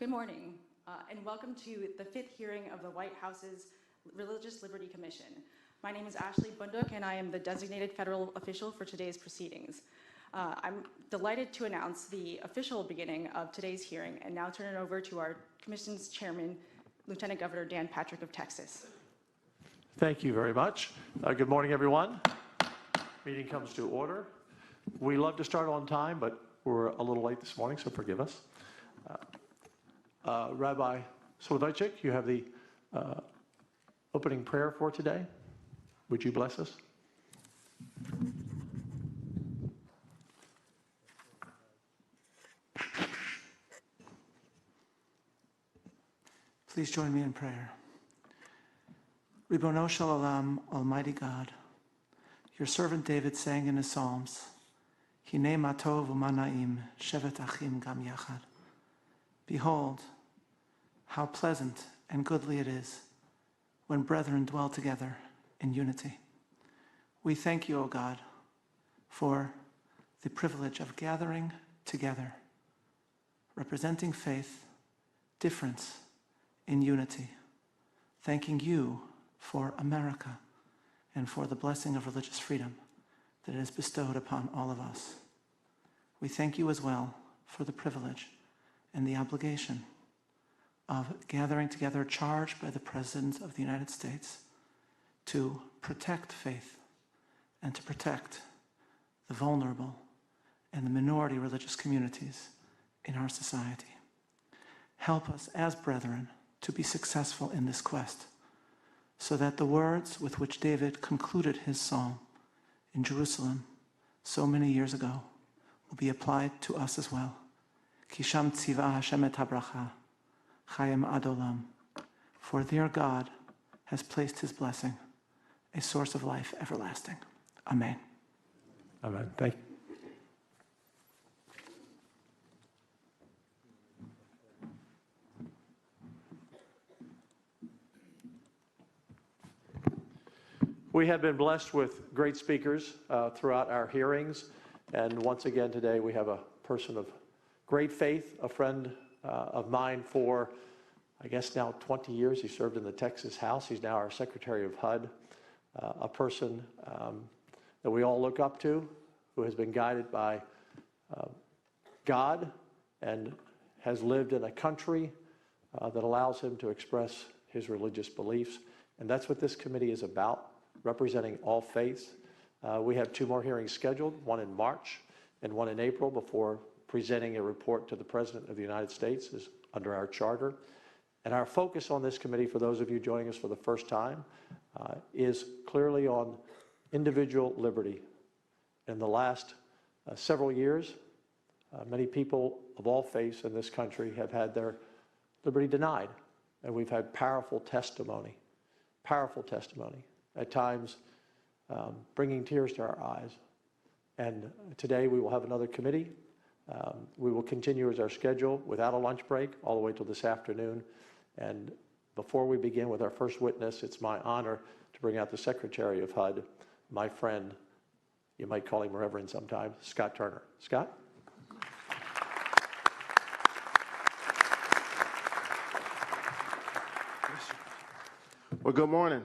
Good morning, and welcome to the 5th hearing of the White House's Religious Liberty Commission. My name is Ashley Bunduk, and I am the designated federal official for today's proceedings. I'm delighted to announce the official beginning of today's hearing and now turn it over to our Commission's Chairman, Lieutenant Governor Dan Patrick of Texas. Thank you very much. Good morning, everyone. Meeting comes to order. We love to start on time, but we're a little late this morning, so forgive us. Rabbi Soloveitchik, you have the opening prayer for today. Would you bless us? Please join me in prayer. Ribono shel olam, Almighty God, your servant David sang in his Psalms, Hine ma tov u'ma na'im, shevet achim gam yachad. Behold, how pleasant and goodly it is when brethren dwell together in unity. We thank you, O God, for the privilege of gathering together, representing faith, difference in unity, thanking you for America and for the blessing of religious freedom that it has bestowed upon all of us. We thank you as well for the privilege and the obligation of gathering together, charged by the President of the United States to protect faith and to protect the vulnerable and the minority religious communities in our society. Help us as brethren to be successful in this quest, so that the words with which David concluded his psalm in Jerusalem so many years ago will be applied to us as well. Kisham tziva Hashem et habracha, chayim ad olam. For there God has placed his blessing, a source of life everlasting. Amen. Amen. Thank you. We have been blessed with great speakers throughout our hearings, and once again today we have a person of great faith, a friend of mine for, I guess now 20 years. He served in the Texas House. He's now our Secretary of HUD, a person that we all look up to, who has been guided by God and has lived in a country that allows him to express his religious beliefs. And that's what this committee is about, representing all faiths. We have 2 more hearings scheduled, one in March and one in April, before presenting a report to the President of the United States is under our charter. And our focus on this committee, for those of you joining us for the first time, is clearly on individual liberty. In the last several years, many people of all faiths in this country have had their liberty denied, and we've had powerful testimony, at times bringing tears to our eyes. And today we will have another committee. We will continue as our schedule without a lunch break all the way till this afternoon. And before we begin with our first witness, it's my honor to bring out the Secretary of HUD, my friend, you might call him Reverend sometimes, Scott Turner. Scott? Well, good morning.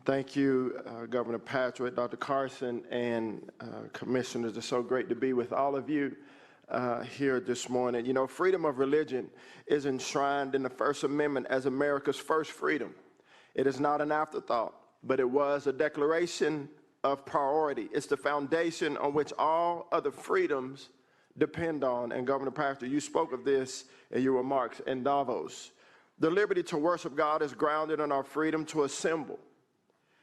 Thank you, Governor Patrick, Dr. Carson, and commissioners. It's so great to be with all of you here this morning. You know, freedom of religion is enshrined in the First Amendment as America's first freedom. It is not an afterthought, but it was a declaration of priority. It's the foundation on which all other freedoms depend on. And Governor Patrick, you spoke of this in your remarks in Davos. The liberty to worship God is grounded in our freedom to assemble.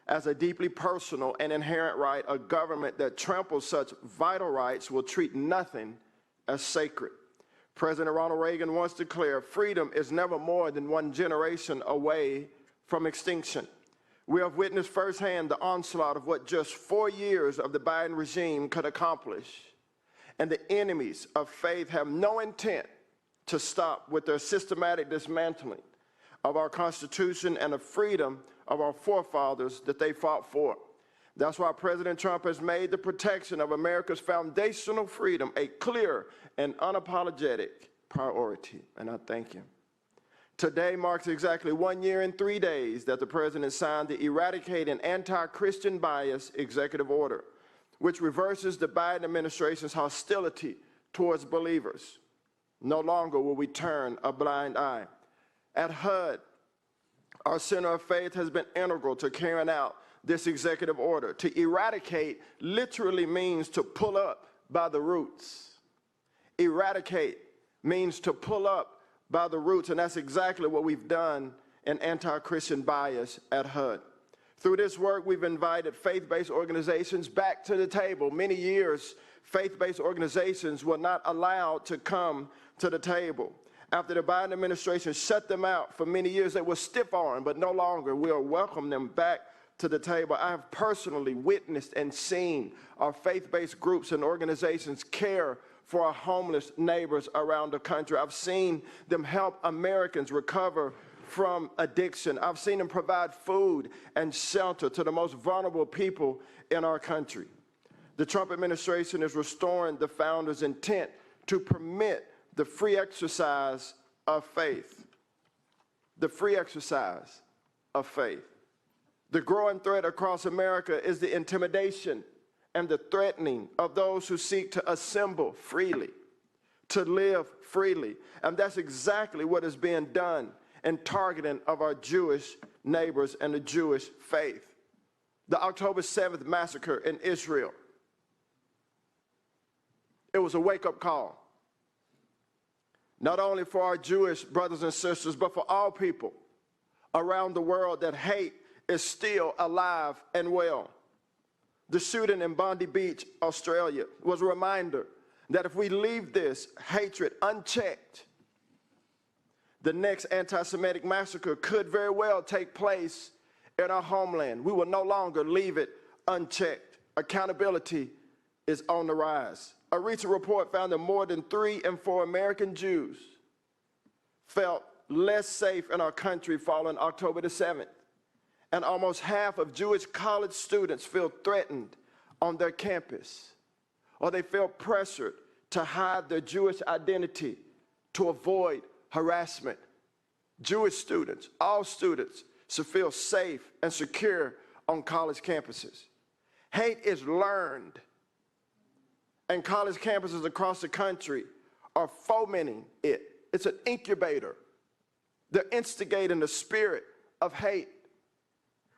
As a deeply personal and inherent right, a government that tramples such vital rights will treat nothing as sacred. President Ronald Reagan once declared, freedom is never more than one generation away from extinction. We have witnessed firsthand the onslaught of what just 4 years of the Biden regime could accomplish. And the enemies of faith have no intent to stop with their systematic dismantling of our Constitution and the freedom of our forefathers that they fought for. That's why President Trump has made the protection of America's foundational freedom a clear and unapologetic priority, and I thank him. Today marks exactly 1 year and 3 days that the President signed the Eradicating Anti-Christian Bias Executive Order, which reverses the Biden administration's hostility towards believers. No longer will we turn a blind eye. At HUD, our Center of Faith has been integral to carrying out this executive order. To eradicate literally means to pull up by the roots. Eradicate means to pull up by the roots, and that's exactly what we've done in anti-Christian bias at HUD. Through this work, we've invited faith-based organizations back to the table. Many years, faith-based organizations were not allowed to come to the table. After the Biden administration shut them out for many years, they were stiff-armed, but no longer. We'll welcome them back to the table. I have personally witnessed and seen our faith-based groups and organizations care for our homeless neighbors around the country. I've seen them help Americans recover from addiction. I've seen them provide food and shelter to the most vulnerable people in our country. The Trump administration is restoring the founders' intent to permit the free exercise of faith. The free exercise of faith. The growing threat across America is the intimidation and the threatening of those who seek to assemble freely, to live freely. And that's exactly what is being done in targeting of our Jewish neighbors and the Jewish faith. The October 7th massacre in Israel, it was a wake-up call, not only for our Jewish brothers and sisters, but for all people around the world, that hate is still alive and well. The shooting in Bondi Beach, Australia, was a reminder that if we leave this hatred unchecked, the next anti-Semitic massacre could very well take place in our homeland. We will no longer leave it unchecked. Accountability is on the rise. A recent report found that more than 3 in 4 American Jews felt less safe in our country following October the 7th. And almost half of Jewish college students feel threatened on their campus, or they feel pressured to hide their Jewish identity to avoid harassment. Jewish students, all students, should feel safe and secure on college campuses. Hate is learned, and college campuses across the country are fomenting it. It's an incubator. They're instigating the spirit of hate.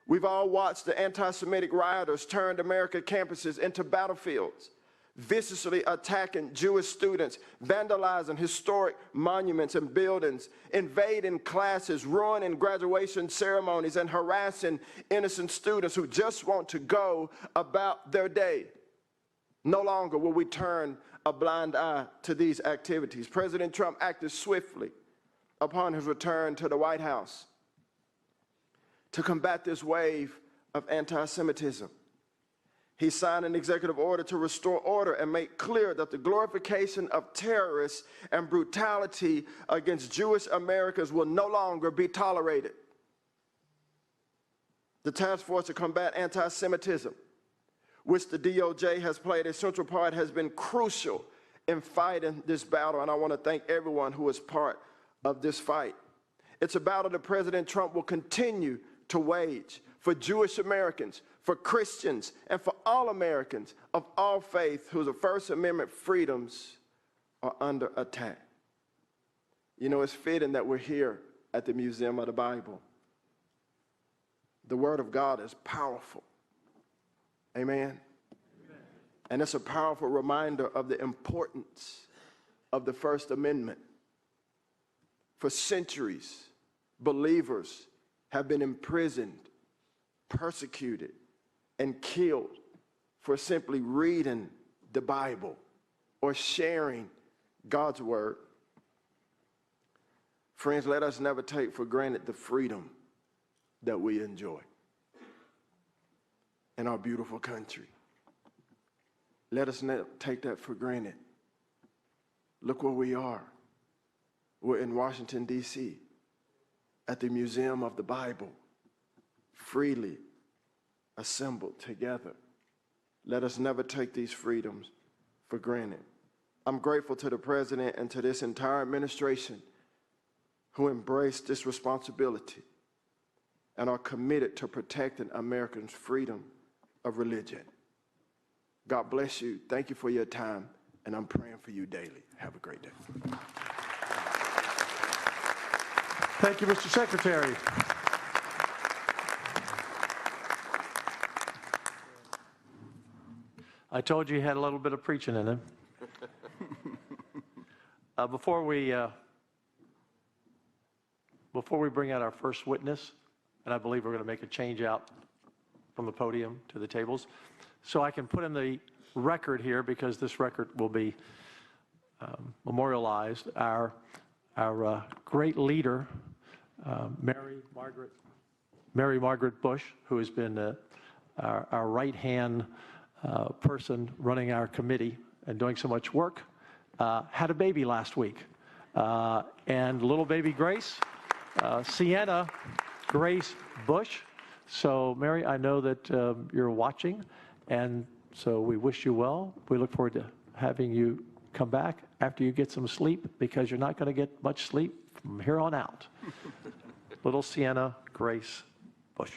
We've all watched the anti-Semitic rioters turn American campuses into battlefields, viciously attacking Jewish students, vandalizing historic monuments and buildings, invading classes, ruining graduation ceremonies, and harassing innocent students who just want to go about their day. No longer will we turn a blind eye to these activities. President Trump acted swiftly upon his return to the White House to combat this wave of anti-Semitism. He signed an executive order to restore order and make clear that the glorification of terrorists and brutality against Jewish Americans will no longer be tolerated. The Task Force to Combat Anti-Semitism, which the DOJ has played a central part, has been crucial in fighting this battle, and I want to thank everyone who is part of this fight. It's a battle that President Trump will continue to wage for Jewish Americans, for Christians, and for all Americans of all faith whose First Amendment freedoms are under attack. You know, it's fitting that we're here at the Museum of the Bible. The Word of God is powerful. Amen? Amen. And it's a powerful reminder of the importance of the First Amendment. For centuries, believers have been imprisoned, persecuted, and killed for simply reading the Bible or sharing God's Word. Friends, let us never take for granted the freedom that we enjoy in our beautiful country. Let us never take that for granted. Look where we are. We're in Washington, D.C., at the Museum of the Bible, freely assembled together. Let us never take these freedoms for granted. I'm grateful to the President and to this entire administration who embraced this responsibility and are committed to protecting Americans' freedom of religion. God bless you. Thank you for your time, and I'm praying for you daily. Have a great day. Thank you, Mr. Secretary. I told you he had a little bit of preaching in him. Before we bring out our first witness, and I believe we're going to make a change out from the podium to the tables, so I can put in the record here, because this record will be memorialized, our great leader, Mary Margaret Bush, who has been our right-hand person running our committee and doing so much work, had a baby last week. And little baby Grace, Sienna Grace Bush. So, Mary, I know that you're watching, and so we wish you well. We look forward to having you come back after you get some sleep, because you're not going to get much sleep from here on out. Little Sienna Grace Bush.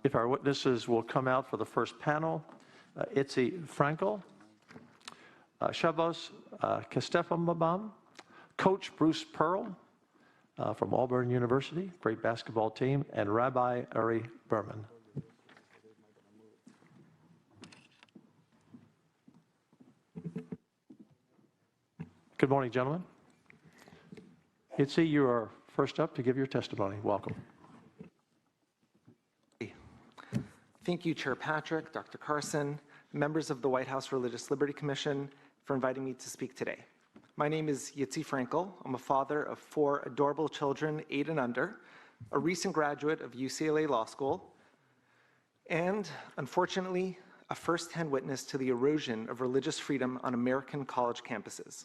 If our witnesses will come out for the first panel, Itzi Frankel, Shavos Kestefamabam, Coach Bruce Pearl from Auburn University, great basketball team, and Rabbi Uri Berman. Good morning, gentlemen. Itzi, you are first up to give your testimony. Welcome. Thank you, Chair Patrick, Dr. Carson, members of the White House Religious Liberty Commission, for inviting me to speak today. My name is Yitzi Frankel. I'm a father of 4 adorable children, 8 and under, a recent graduate of UCLA Law School, and, unfortunately, a first-hand witness to the erosion of religious freedom on American college campuses.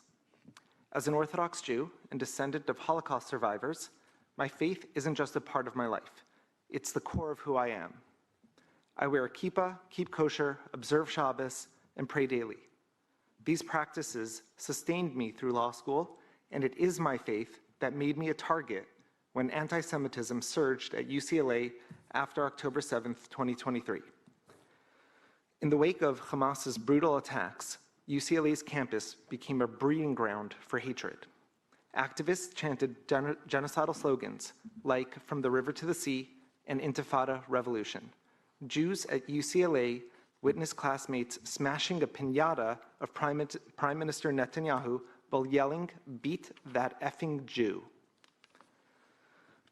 As an Orthodox Jew and descendant of Holocaust survivors, my faith isn't just a part of my life. It's the core of who I am. I wear a kippah, keep kosher, observe Shabbos, and pray daily. These practices sustained me through law school, and it is my faith that made me a target when anti-Semitism surged at UCLA after October 7th, 2023. In the wake of Hamas's brutal attacks, UCLA's campus became a breeding ground for hatred. Activists chanted genocidal slogans like "From the River to the Sea" and "Intifada Revolution." Jews at UCLA witnessed classmates smashing a piñata of Prime Minister Netanyahu while yelling, "Beat that effing Jew."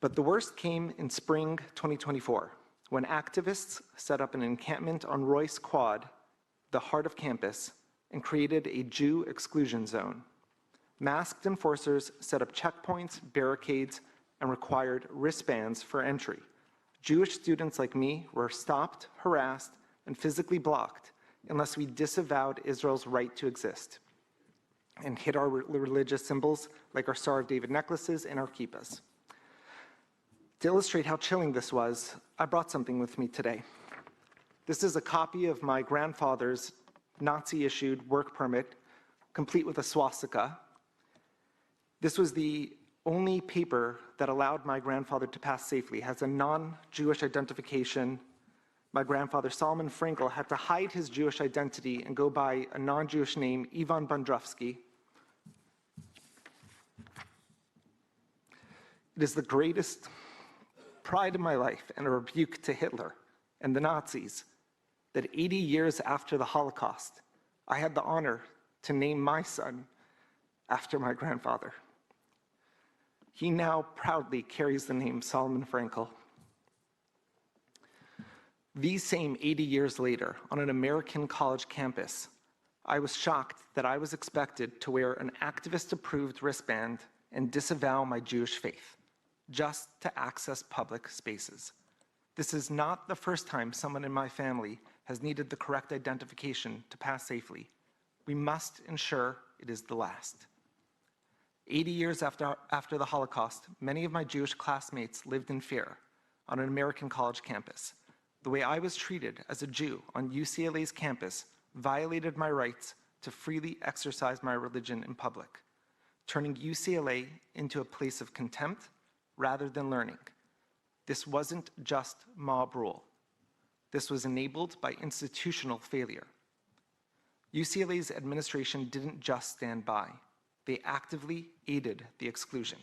But the worst came in spring 2024, when activists set up an encampment on Royce Quad, the heart of campus, and created a Jew exclusion zone. Masked enforcers set up checkpoints, barricades, and required wristbands for entry. Jewish students like me were stopped, harassed, and physically blocked unless we disavowed Israel's right to exist and hid our religious symbols like our Star of David necklaces and our kippahs. To illustrate how chilling this was, I brought something with me today. This is a copy of my grandfather's Nazi-issued work permit, complete with a swastika. This was the only paper that allowed my grandfather to pass safely. It has a non-Jewish identification, my grandfather Solomon Frankel had to hide his Jewish identity and go by a non-Jewish name, Ivan Bondrovsky. It is the greatest pride in my life and a rebuke to Hitler and the Nazis that 80 years after the Holocaust, I had the honor to name my son after my grandfather. He now proudly carries the name Solomon Frankel. These same 80 years later, on an American college campus, I was shocked that I was expected to wear an activist-approved wristband and disavow my Jewish faith, just to access public spaces. This is not the first time someone in my family has needed the correct identification to pass safely. We must ensure it is the last. 80 years after the Holocaust, many of my Jewish classmates lived in fear on an American college campus. The way I was treated as a Jew on UCLA's campus violated my rights to freely exercise my religion in public, turning UCLA into a place of contempt rather than learning. This wasn't just mob rule. This was enabled by institutional failure. UCLA's administration didn't just stand by. They actively aided the exclusion.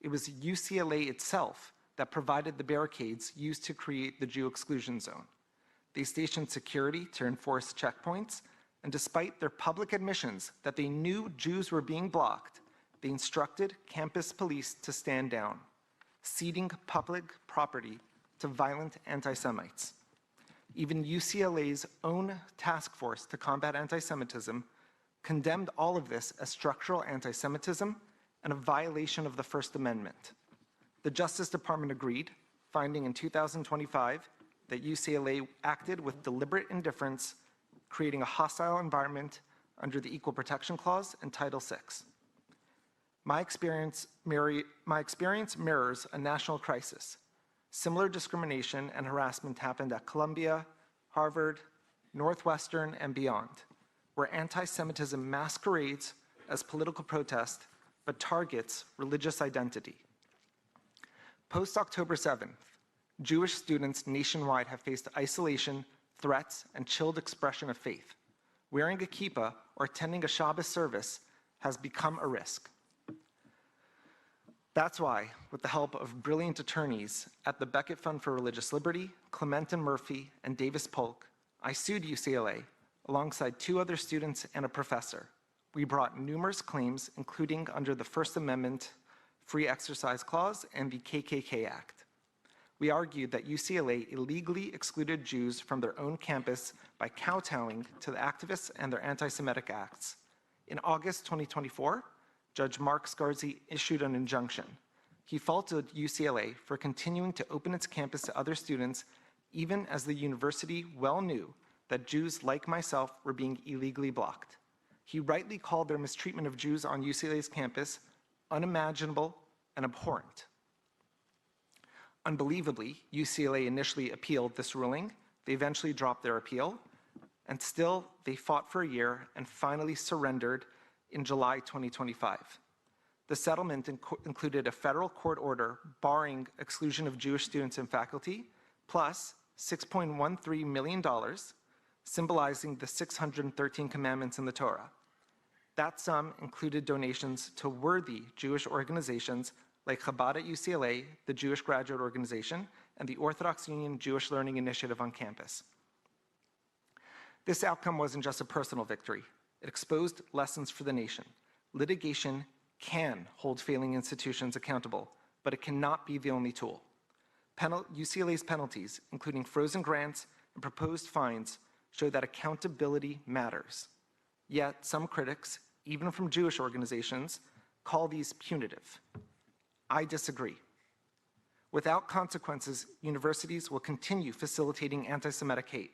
It was UCLA itself that provided the barricades used to create the Jew exclusion zone. They stationed security to enforce checkpoints, and despite their public admissions that they knew Jews were being blocked, they instructed campus police to stand down, ceding public property to violent anti-Semites. Even UCLA's own task force to combat anti-Semitism condemned all of this as structural anti-Semitism and a violation of the First Amendment. The Justice Department agreed, finding in 2025 that UCLA acted with deliberate indifference, creating a hostile environment under the Equal Protection Clause and Title VI. My experience mirrors a national crisis. Similar discrimination and harassment happened at Columbia, Harvard, Northwestern, and beyond, where anti-Semitism masquerades as political protest but targets religious identity. Post-October 7th, Jewish students nationwide have faced isolation, threats, and chilled expression of faith. Wearing a kippah or attending a Shabbos service has become a risk. That's why, with the help of brilliant attorneys at the Beckett Fund for Religious Liberty, Clementon Murphy, and Davis Polk, I sued UCLA alongside 2 other students and a professor. We brought numerous claims, including under the First Amendment Free Exercise Clause and the KKK Act. We argued that UCLA illegally excluded Jews from their own campus by kowtowing to the activists and their anti-Semitic acts. In August 2024, Judge Mark Scarzi issued an injunction. He faulted UCLA for continuing to open its campus to other students, even as the university well knew that Jews like myself were being illegally blocked. He rightly called their mistreatment of Jews on UCLA's campus unimaginable and abhorrent. Unbelievably, UCLA initially appealed this ruling. They eventually dropped their appeal, and still they fought for a year and finally surrendered in July 2025. The settlement included a federal court order barring exclusion of Jewish students and faculty, plus $6.13 million, symbolizing the 613 commandments in the Torah. That sum included donations to worthy Jewish organizations like Chabad at UCLA, the Jewish Graduate Organization, and the Orthodox Union Jewish Learning Initiative on campus. This outcome wasn't just a personal victory. It exposed lessons for the nation. Litigation can hold failing institutions accountable, but it cannot be the only tool. UCLA's penalties, including frozen grants and proposed fines, show that accountability matters. Yet some critics, even from Jewish organizations, call these punitive. I disagree. Without consequences, universities will continue facilitating anti-Semitic hate.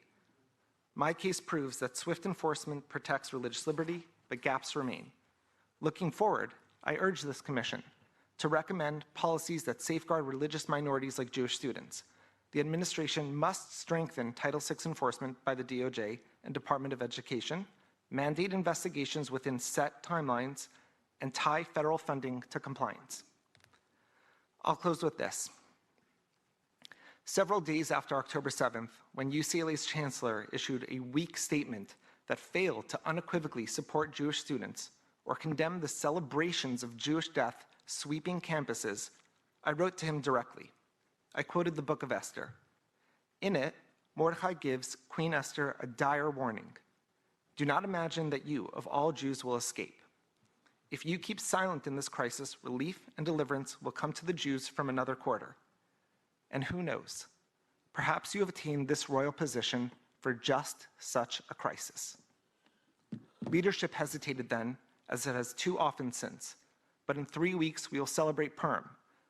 My case proves that swift enforcement protects religious liberty, but gaps remain. Looking forward, I urge this commission to recommend policies that safeguard religious minorities like Jewish students. The administration must strengthen Title VI enforcement by the DOJ and Department of Education, mandate investigations within set timelines, and tie federal funding to compliance. I'll close with this. Several days after October 7th, when UCLA's chancellor issued a weak statement that failed to unequivocally support Jewish students or condemn the celebrations of Jewish death sweeping campuses, I wrote to him directly. I quoted the book of Esther. In it, Mordecai gives Queen Esther a dire warning. Do not imagine that you, of all Jews, will escape. If you keep silent in this crisis, relief and deliverance will come to the Jews from another quarter. And who knows, perhaps you have attained this royal position for just such a crisis. Leadership hesitated then, as it has too often since, but in 3 weeks we will celebrate Purim,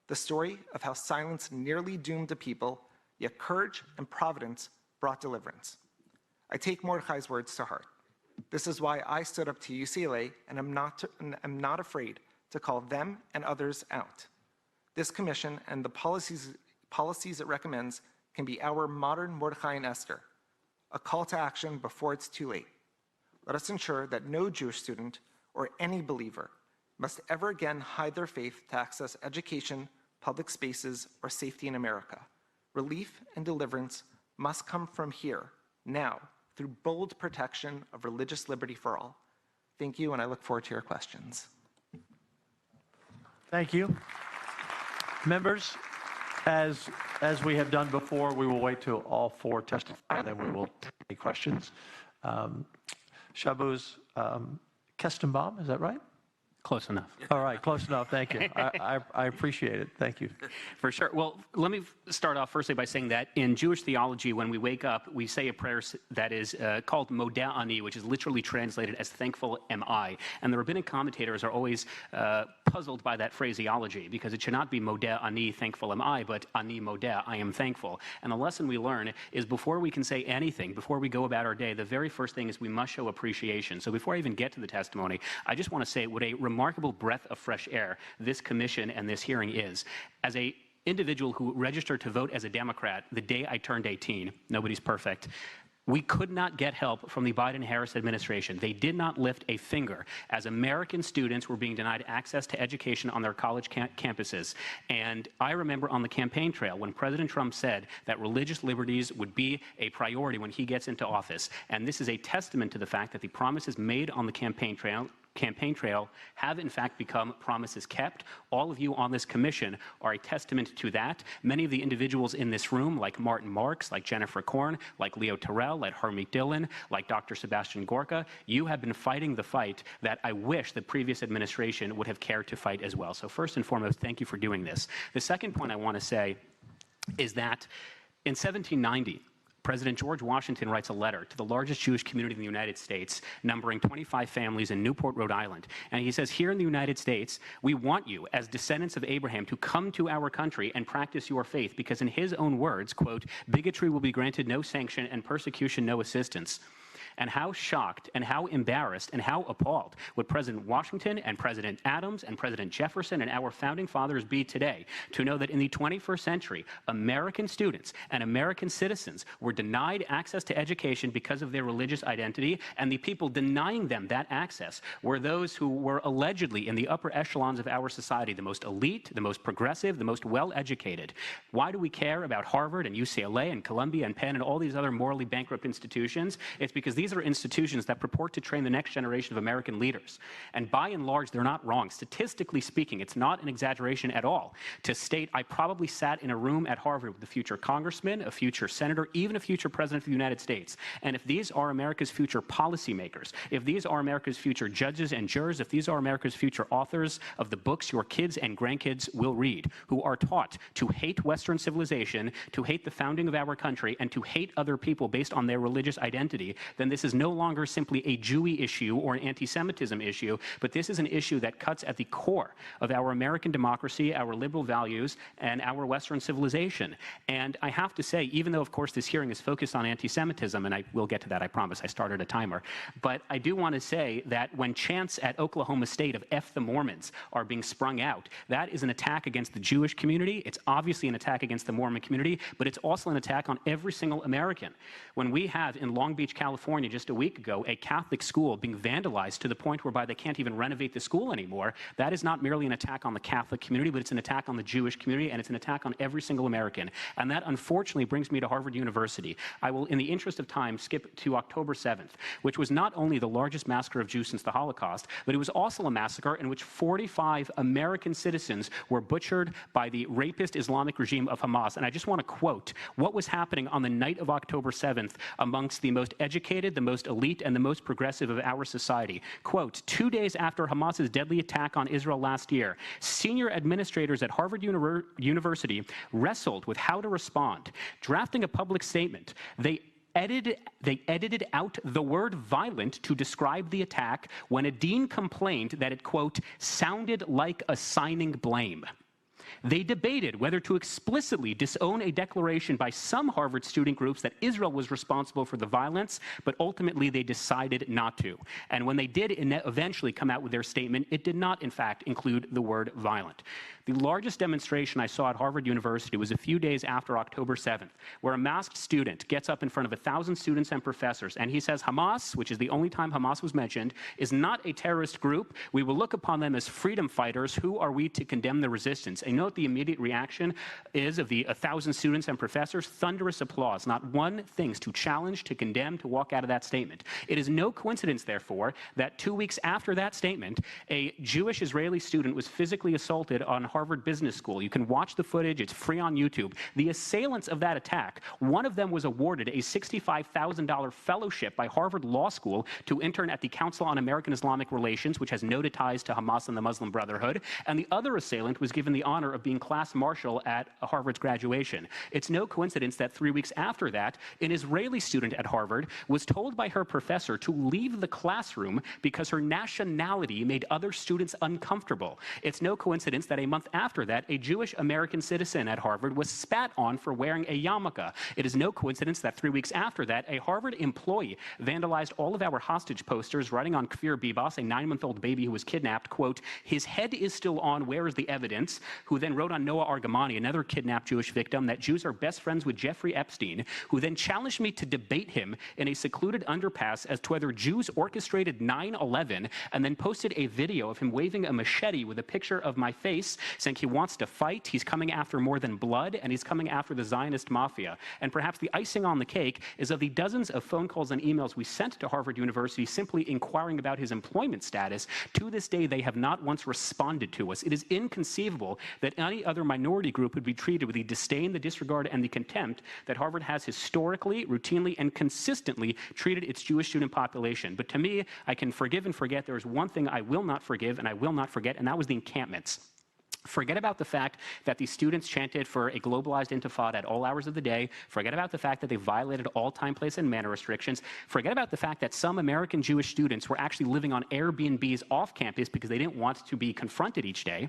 the story of how silence nearly doomed a people, yet courage and providence brought deliverance. I take Mordecai's words to heart. This is why I stood up to UCLA and am not afraid to call them and others out. This commission and the policies it recommends can be our modern Mordecai and Esther, a call to action before it's too late. Let us ensure that no Jewish student or any believer must ever again hide their faith to access education, public spaces, or safety in America. Relief and deliverance must come from here, now, through bold protection of religious liberty for all. Thank you, and I look forward to your questions. Thank you. Members, as we have done before, we will wait till all four testify, and then we will take any questions. Shabbos Kestenbaum, is that right? Close enough. All right, close enough. Thank you. I appreciate it. Thank you. For sure. Well, let me start off firstly by saying that in Jewish theology, when we wake up, we say a prayer that is called Modeh Ani, which is literally translated as thankful am I. And the rabbinic commentators are always puzzled by that phraseology, because it should not be Modeh Ani, thankful am I, but Ani Modeh, I am thankful. And the lesson we learn is before we can say anything, before we go about our day, the very first thing is we must show appreciation. So before I even get to the testimony, I just want to say what a remarkable breath of fresh air this commission and this hearing is. As a individual who registered to vote as a Democrat the day I turned 18, nobody's perfect, we could not get help from the Biden-Harris administration. They did not lift a finger as American students were being denied access to education on their college campuses. And I remember on the campaign trail when President Trump said that religious liberties would be a priority when he gets into office. And this is a testament to the fact that the promises made on the campaign trail have in fact become promises kept. All of you on this commission are a testament to that. Many of the individuals in this room, like Martin Marks, like Jennifer Korn, like Leo Terrell, like Harmeet Dillon, like Dr. Sebastian Gorka, you have been fighting the fight that I wish the previous administration would have cared to fight as well. So first and foremost, thank you for doing this. The second point I want to say is that in 1790, President George Washington writes a letter to the largest Jewish community in the United States, numbering 25 families in Newport, Rhode Island. And he says, here in the United States, we want you, as descendants of Abraham, to come to our country and practice your faith, because in his own words, quote, bigotry will be granted no sanction and persecution no assistance. And how shocked and how embarrassed and how appalled would President Washington and President Adams and President Jefferson and our founding fathers be today to know that in the 21st century, American students and American citizens were denied access to education because of their religious identity, and the people denying them that access were those who were allegedly in the upper echelons of our society, the most elite, the most progressive, the most well-educated. Why do we care about Harvard and UCLA and Columbia and Penn and all these other morally bankrupt institutions? It's because these are institutions that purport to train the next generation of American leaders. And by and large, they're not wrong. Statistically speaking, it's not an exaggeration at all to state I probably sat in a room at Harvard with a future congressman, a future senator, even a future president of the United States. And if these are America's future policymakers, if these are America's future judges and jurors, if these are America's future authors of the books your kids and grandkids will read, who are taught to hate Western civilization, to hate the founding of our country, and to hate other people based on their religious identity, then this is no longer simply a Jewy issue or an anti-Semitism issue, but this is an issue that cuts at the core of our American democracy, our liberal values, and our Western civilization. And I have to say, even though, of course, this hearing is focused on anti-Semitism, and I will get to that, I promise, I started a timer, but I do want to say that when chants at Oklahoma State of F the Mormons are being sprung out, that is an attack against the Jewish community. It's obviously an attack against the Mormon community, but it's also an attack on every single American. When we have in Long Beach, California, California just a week ago, a Catholic school being vandalized to the point whereby they can't even renovate the school anymore. That is not merely an attack on the Catholic community, but it's an attack on the Jewish community, and it's an attack on every single American. And that, unfortunately, brings me to Harvard University. I will, in the interest of time, skip to October 7th, which was not only the largest massacre of Jews since the Holocaust, but it was also a massacre in which 45 American citizens were butchered by the rapist Islamic regime of Hamas. And I just want to quote what was happening on the night of October 7th amongst the most educated, the most elite, and the most progressive of our society. Quote, 2 days after Hamas's deadly attack on Israel last year, senior administrators at Harvard University wrestled with how to respond. Drafting a public statement, they edited out the word violent to describe the attack when a dean complained that it, quote, sounded like assigning blame. They debated whether to explicitly disown a declaration by some Harvard student groups that Israel was responsible for the violence, but ultimately they decided not to. And when they did eventually come out with their statement, it did not, in fact, include the word violent. The largest demonstration I saw at Harvard University was a few days after October 7th, where a masked student gets up in front of 1,000 students and professors, and he says Hamas, which is the only time Hamas was mentioned, is not a terrorist group. We will look upon them as freedom fighters. Who are we to condemn the resistance? And note the immediate reaction is of the 1,000 students and professors, thunderous applause, not one thing to challenge, to condemn, to walk out of that statement. It is no coincidence, therefore, that 2 weeks after that statement, a Jewish Israeli student was physically assaulted on Harvard Business School. You can watch the footage. It's free on YouTube. The assailants of that attack, one of them was awarded a $65,000 fellowship by Harvard Law School to intern at the Council on American Islamic Relations, which has noted ties to Hamas and the Muslim Brotherhood. And the other assailant was given the honor of being class marshal at Harvard's graduation. It's no coincidence that 3 weeks after that, an Israeli student at Harvard was told by her professor to leave the classroom because her nationality made other students uncomfortable. It's no coincidence that a month after that, a Jewish American citizen at Harvard was spat on for wearing a yarmulke. It is no coincidence that 3 weeks after that, a Harvard employee vandalized all of our hostage posters, writing on Kfir Bibas, a 9-month-old baby who was kidnapped, quote, his head is still on, where is the evidence? Who then wrote on Noah Argamani, another kidnapped Jewish victim, that Jews are best friends with Jeffrey Epstein, who then challenged me to debate him in a secluded underpass as to whether Jews orchestrated 9/11, and then posted a video of him waving a machete with a picture of my face, saying he wants to fight, he's coming after more than blood, and he's coming after the Zionist mafia. And perhaps the icing on the cake is of the dozens of phone calls and emails we sent to Harvard University simply inquiring about his employment status. To this day, they have not once responded to us. It is inconceivable that any other minority group would be treated with the disdain, the disregard, and the contempt that Harvard has historically, routinely, and consistently treated its Jewish student population. But to me, I can forgive and forget. There is one thing I will not forgive and I will not forget, and that was the encampments. Forget about the fact that the students chanted for a globalized intifada at all hours of the day. Forget about the fact that they violated all time, place, and manner restrictions. Forget about the fact that some American Jewish students were actually living on Airbnbs off campus because they didn't want to be confronted each day.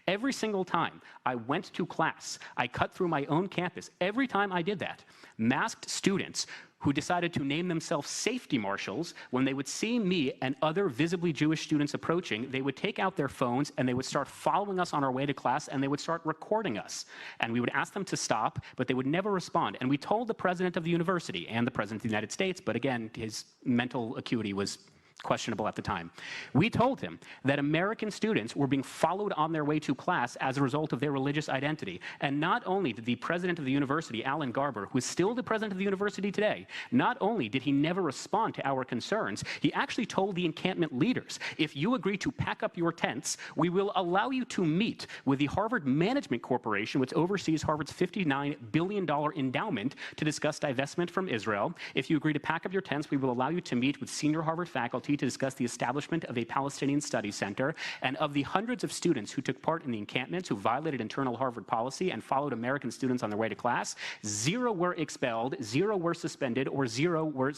Every single time I went to class, I cut through my own campus. Every time I did that, masked students who decided to name themselves safety marshals, when they would see me and other visibly Jewish students approaching, they would take out their phones and they would start following us on our way to class, and they would start recording us. And we would ask them to stop, but they would never respond. And we told the president of the university and the president of the United States, but again, his mental acuity was questionable at the time. We told him that American students were being followed on their way to class as a result of their religious identity. And not only did the president of the university, Alan Garber, who is still the president of the university today, not only did he never respond to our concerns, he actually told the encampment leaders, if you agree to pack up your tents, we will allow you to meet with the Harvard Management Corporation, which oversees Harvard's $59 billion endowment, to discuss divestment from Israel. If you agree to pack up your tents, we will allow you to meet with senior Harvard faculty to discuss the establishment of a Palestinian Studies Center. And of the hundreds of students who took part in the encampments, who violated internal Harvard policy and followed American students on their way to class, 0 were expelled, 0 were suspended, or 0 were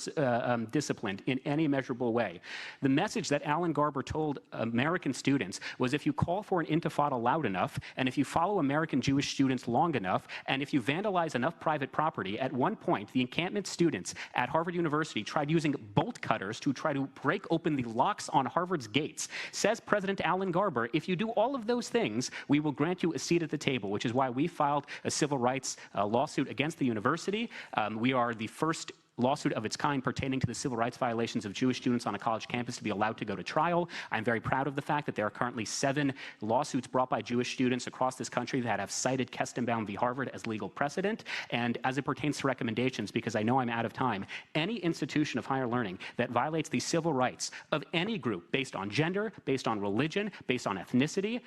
disciplined in any measurable way. The message that Alan Garber told American students was, if you call for an intifada loud enough, and if you follow American Jewish students long enough, and if you vandalize enough private property, at one point, the encampment students at Harvard University tried using bolt cutters to try to break open the locks on Harvard's gates. Says President Alan Garber, if you do all of those things, we will grant you a seat at the table, which is why we filed a civil rights lawsuit against the university. We are the first lawsuit of its kind pertaining to the civil rights violations of Jewish students on a college campus to be allowed to go to trial. I'm very proud of the fact that there are currently 7 lawsuits brought by Jewish students across this country that have cited Kestenbaum v. Harvard as legal precedent. And as it pertains to recommendations, because I know I'm out of time, any institution of higher learning that violates the civil rights of any group based on gender, based on religion, based on ethnicity,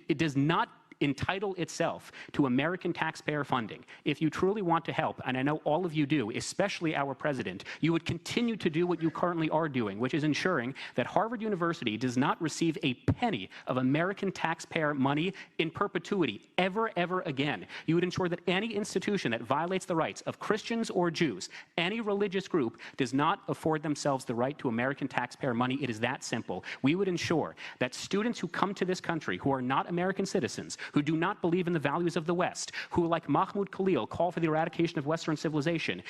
it does not entitle itself to American taxpayer funding. If you truly want to help, and I know all of you do, especially our president, you would continue to do what you currently are doing, which is ensuring that Harvard University does not receive a penny of American taxpayer money in perpetuity, ever again. You would ensure that any institution that violates the rights of Christians or Jews, any religious group, does not afford themselves the right to American taxpayer money. It is that simple. We would ensure that students who come to this country who are not American citizens, who do not believe in the values of the West, who, like Mahmoud Khalil, call for the eradication of Western civilization,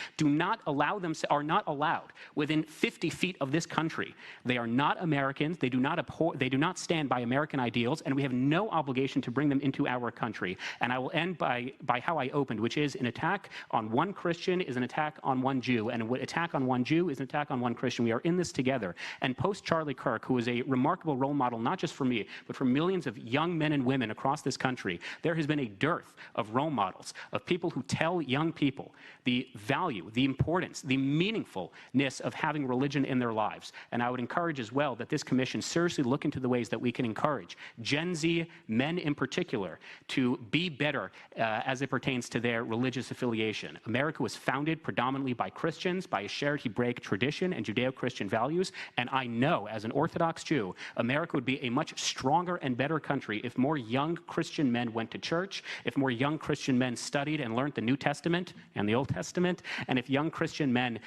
are not allowed within 50 feet of this country. They are not Americans. They do not stand by American ideals, and we have no obligation to bring them into our country. And I will end by how I opened, which is an attack on one Christian is an attack on one Jew, and an attack on one Jew is an attack on one Christian. We are in this together. And post Charlie Kirk, who is a remarkable role model, not just for me, but for millions of young men and women across this country, there has been a dearth of role models, of people who tell young people the value, the importance, the meaningfulness of having religion in their lives. And I would encourage as well that this commission seriously look into the ways that we can encourage Gen Z men in particular to be better as it pertains to their religious affiliation. America was founded predominantly by Christians, by a shared Hebraic tradition and Judeo-Christian values. And I know, as an Orthodox Jew, America would be a much stronger and better country if more young Christian men went to church, if more young Christian men studied and learned the New Testament and the Old Testament, and if young Christian men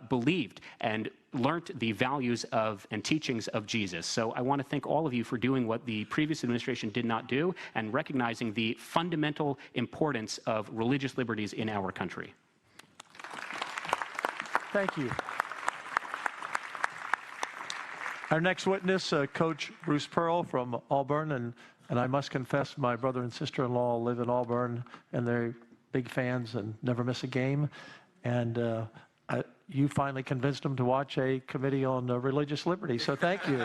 believed and learned the values of and teachings of Jesus. So I want to thank all of you for doing what the previous administration did not do and recognizing the fundamental importance of religious liberties in our country. Thank you. Our next witness, Coach Bruce Pearl from Auburn, and I must confess, my brother and sister-in-law live in Auburn, and they're big fans and never miss a game. And you finally convinced them to watch a committee on religious liberty, so thank you.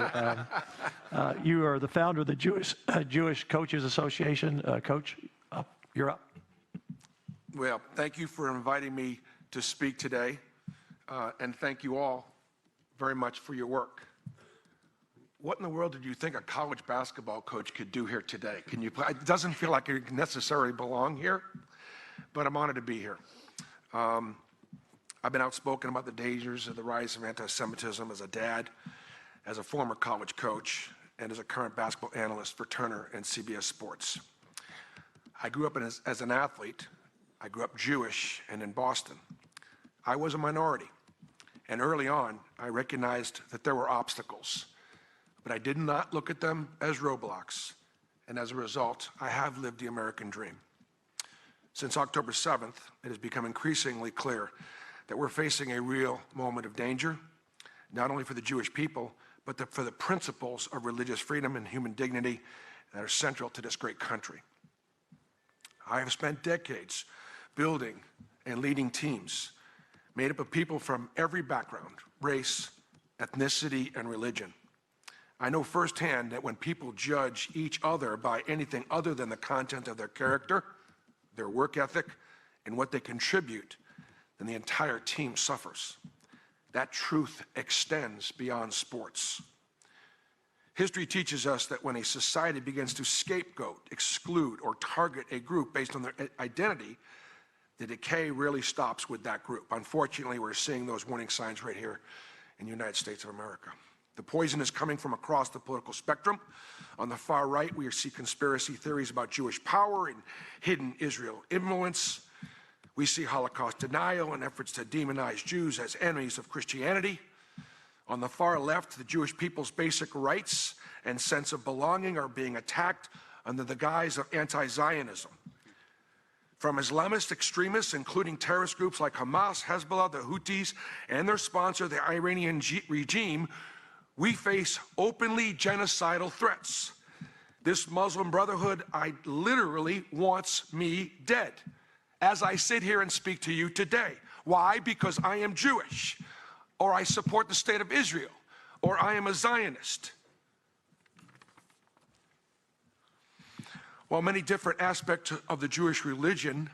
You are the founder of the Jewish Coaches Association. Coach, you're up. Well, thank you for inviting me to speak today, and thank you all very much for your work. What in the world did you think a college basketball coach could do here today? Can you? It doesn't feel like you necessarily belong here, but I'm honored to be here. I've been outspoken about the dangers of the rise of anti-Semitism as a dad, as a former college coach, and as a current basketball analyst for Turner and CBS Sports. I grew up as an athlete. I grew up Jewish and in Boston. I was a minority, and early on, I recognized that there were obstacles. But I did not look at them as roadblocks, and as a result, I have lived the American dream. Since October 7th, it has become increasingly clear that we're facing a real moment of danger, not only for the Jewish people, but for the principles of religious freedom and human dignity that are central to this great country. I have spent decades building and leading teams made up of people from every background, race, ethnicity, and religion. I know firsthand that when people judge each other by anything other than the content of their character, their work ethic, and what they contribute, then the entire team suffers. That truth extends beyond sports. History teaches us that when a society begins to scapegoat, exclude, or target a group based on their identity, the decay really stops with that group. Unfortunately, we're seeing those warning signs right here in the United States of America. The poison is coming from across the political spectrum. On the far right, we see conspiracy theories about Jewish power and hidden Israel influence. We see Holocaust denial and efforts to demonize Jews as enemies of Christianity. On the far left, the Jewish people's basic rights and sense of belonging are being attacked under the guise of anti-Zionism. From Islamist extremists, including terrorist groups like Hamas, Hezbollah, the Houthis, and their sponsor, the Iranian regime, we face openly genocidal threats. This Muslim Brotherhood literally wants me dead as I sit here and speak to you today. Why? Because I am Jewish, or I support the state of Israel, or I am a Zionist. While many different aspects of the Jewish religion,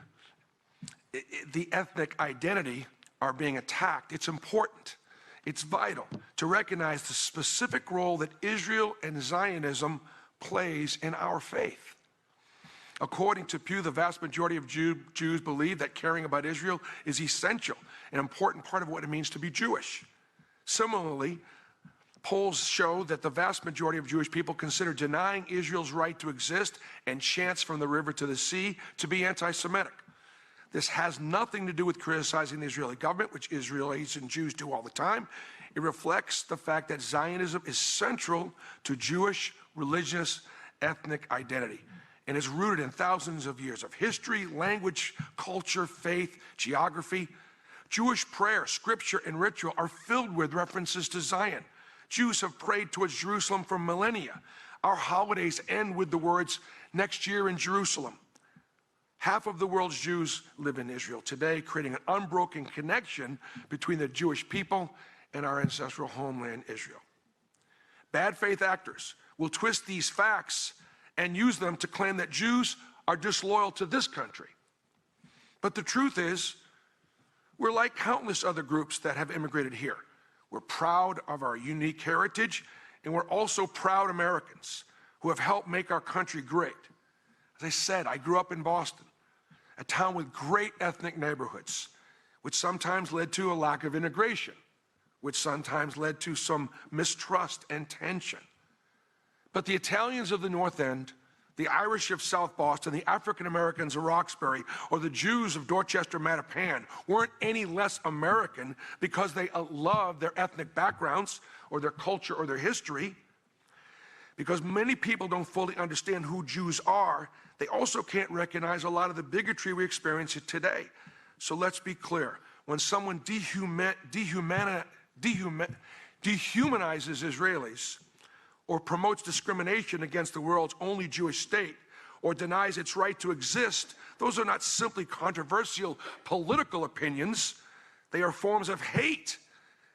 the ethnic identity are being attacked, it's important, it's vital to recognize the specific role that Israel and Zionism plays in our faith. According to Pew, the vast majority of Jews believe that caring about Israel is essential, an important part of what it means to be Jewish. Similarly, polls show that the vast majority of Jewish people consider denying Israel's right to exist and chants from the river to the sea to be anti-Semitic. This has nothing to do with criticizing the Israeli government, which Israelis and Jews do all the time. It reflects the fact that Zionism is central to Jewish religious ethnic identity and is rooted in thousands of years of history, language, culture, faith, geography. Jewish prayer, scripture, and ritual are filled with references to Zion. Jews have prayed towards Jerusalem for millennia. Our holidays end with the words, "Next year in Jerusalem." Half of the world's Jews live in Israel today, creating an unbroken connection between the Jewish people and our ancestral homeland, Israel. Bad faith actors will twist these facts and use them to claim that Jews are disloyal to this country. But the truth is, we're like countless other groups that have immigrated here. We're proud of our unique heritage, and we're also proud Americans who have helped make our country great. As I said, I grew up in Boston, a town with great ethnic neighborhoods, which sometimes led to a lack of integration, which sometimes led to some mistrust and tension. But the Italians of the North End, the Irish of South Boston, the African Americans of Roxbury, or the Jews of Dorchester, Mattapan weren't any less American because they loved their ethnic backgrounds or their culture or their history. Because many people don't fully understand who Jews are, they also can't recognize a lot of the bigotry we experience today. So let's be clear. When someone dehumanizes Israelis, or promotes discrimination against the world's only Jewish state, or denies its right to exist, those are not simply controversial political opinions. They are forms of hate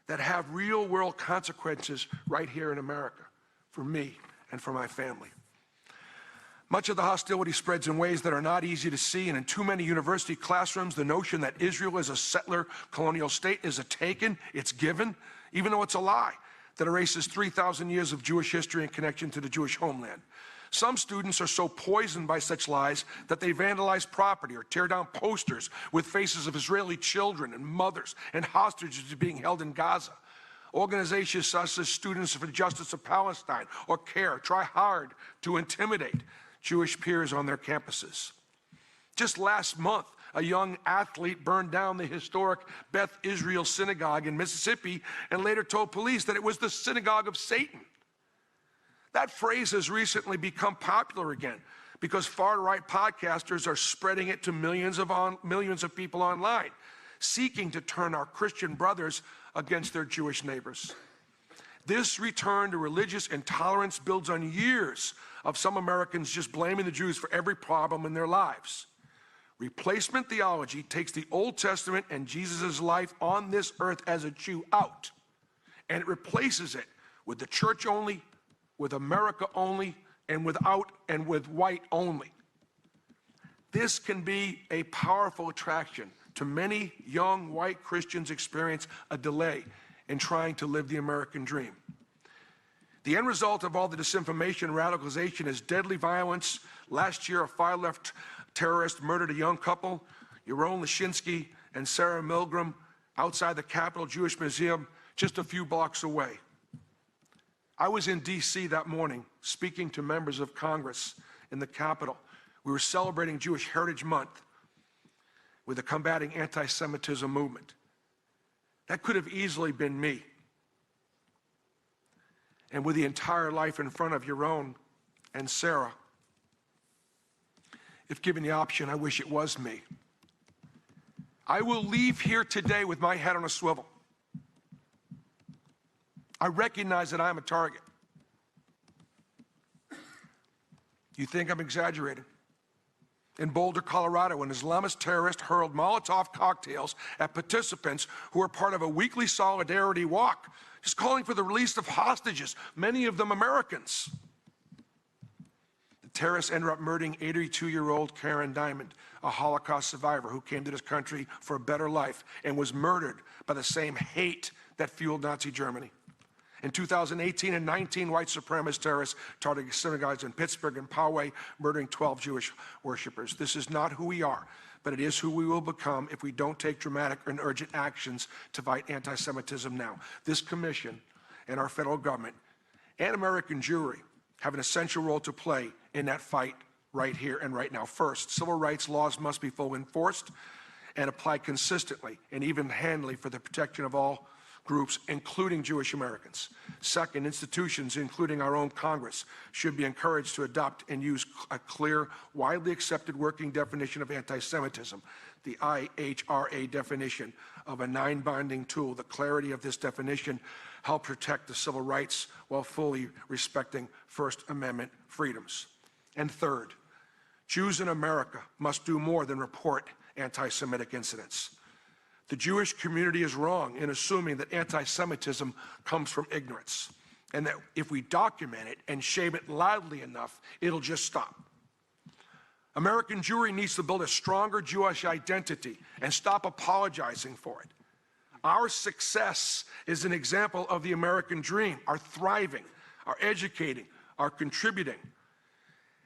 that have real-world consequences right here in America, for me and for my family. Much of the hostility spreads in ways that are not easy to see, and in too many university classrooms, the notion that Israel is a settler colonial state is a taken, it's given, even though it's a lie that erases 3,000 years of Jewish history and connection to the Jewish homeland. Some students are so poisoned by such lies that they vandalize property or tear down posters with faces of Israeli children and mothers and hostages being held in Gaza. Organizations such as Students for the Justice of Palestine or CARE try hard to intimidate Jewish peers on their campuses. Just last month, a young athlete burned down the historic Beth Israel Synagogue in Mississippi and later told police that it was the synagogue of Satan. That phrase has recently become popular again because far-right podcasters are spreading it to millions of people online, seeking to turn our Christian brothers against their Jewish neighbors. This return to religious intolerance builds on years of some Americans just blaming the Jews for every problem in their lives. Replacement theology takes the Old Testament and Jesus' life on this earth as a Jew out, and it replaces it with the church only, with America only, and without and with white only. This can be a powerful attraction to many young white Christians experience a delay in trying to live the American dream. The end result of all the disinformation and radicalization is deadly violence. Last year, a far-left terrorist murdered a young couple, Yaron Lashinsky and Sarah Milgram, outside the Capitol Jewish Museum, just a few blocks away. I was in D.C. that morning, speaking to members of Congress in the Capitol. We were celebrating Jewish Heritage Month with the Combating Anti-Semitism movement. That could have easily been me. And with the entire life in front of Yaron and Sarah, if given the option, I wish it was me. I will leave here today with my head on a swivel. I recognize that I'm a target. You think I'm exaggerating? In Boulder, Colorado, an Islamist terrorist hurled Molotov cocktails at participants who were part of a weekly solidarity walk, just calling for the release of hostages, many of them Americans. The terrorists ended up murdering 82-year-old Karen Diamond, a Holocaust survivor who came to this country for a better life and was murdered by the same hate that fueled Nazi Germany. In 2018 and 19, white supremacist terrorists targeted synagogues in Pittsburgh and Poway, murdering 12 Jewish worshipers. This is not who we are, but it is who we will become if we don't take dramatic and urgent actions to fight anti-Semitism now. This commission and our federal government and American Jewry have an essential role to play in that fight right here and right now. First, civil rights laws must be fully enforced and applied consistently and even-handedly for the protection of all groups, including Jewish Americans. Second, institutions, including our own Congress, should be encouraged to adopt and use a clear, widely accepted working definition of anti-Semitism, the IHRA definition of a non-binding tool. The clarity of this definition helps protect the civil rights while fully respecting First Amendment freedoms. And third, Jews in America must do more than report anti-Semitic incidents. The Jewish community is wrong in assuming that anti-Semitism comes from ignorance, and that if we document it and shame it loudly enough, it'll just stop. American Jewry needs to build a stronger Jewish identity and stop apologizing for it. Our success is an example of the American dream. Our thriving, our educating, our contributing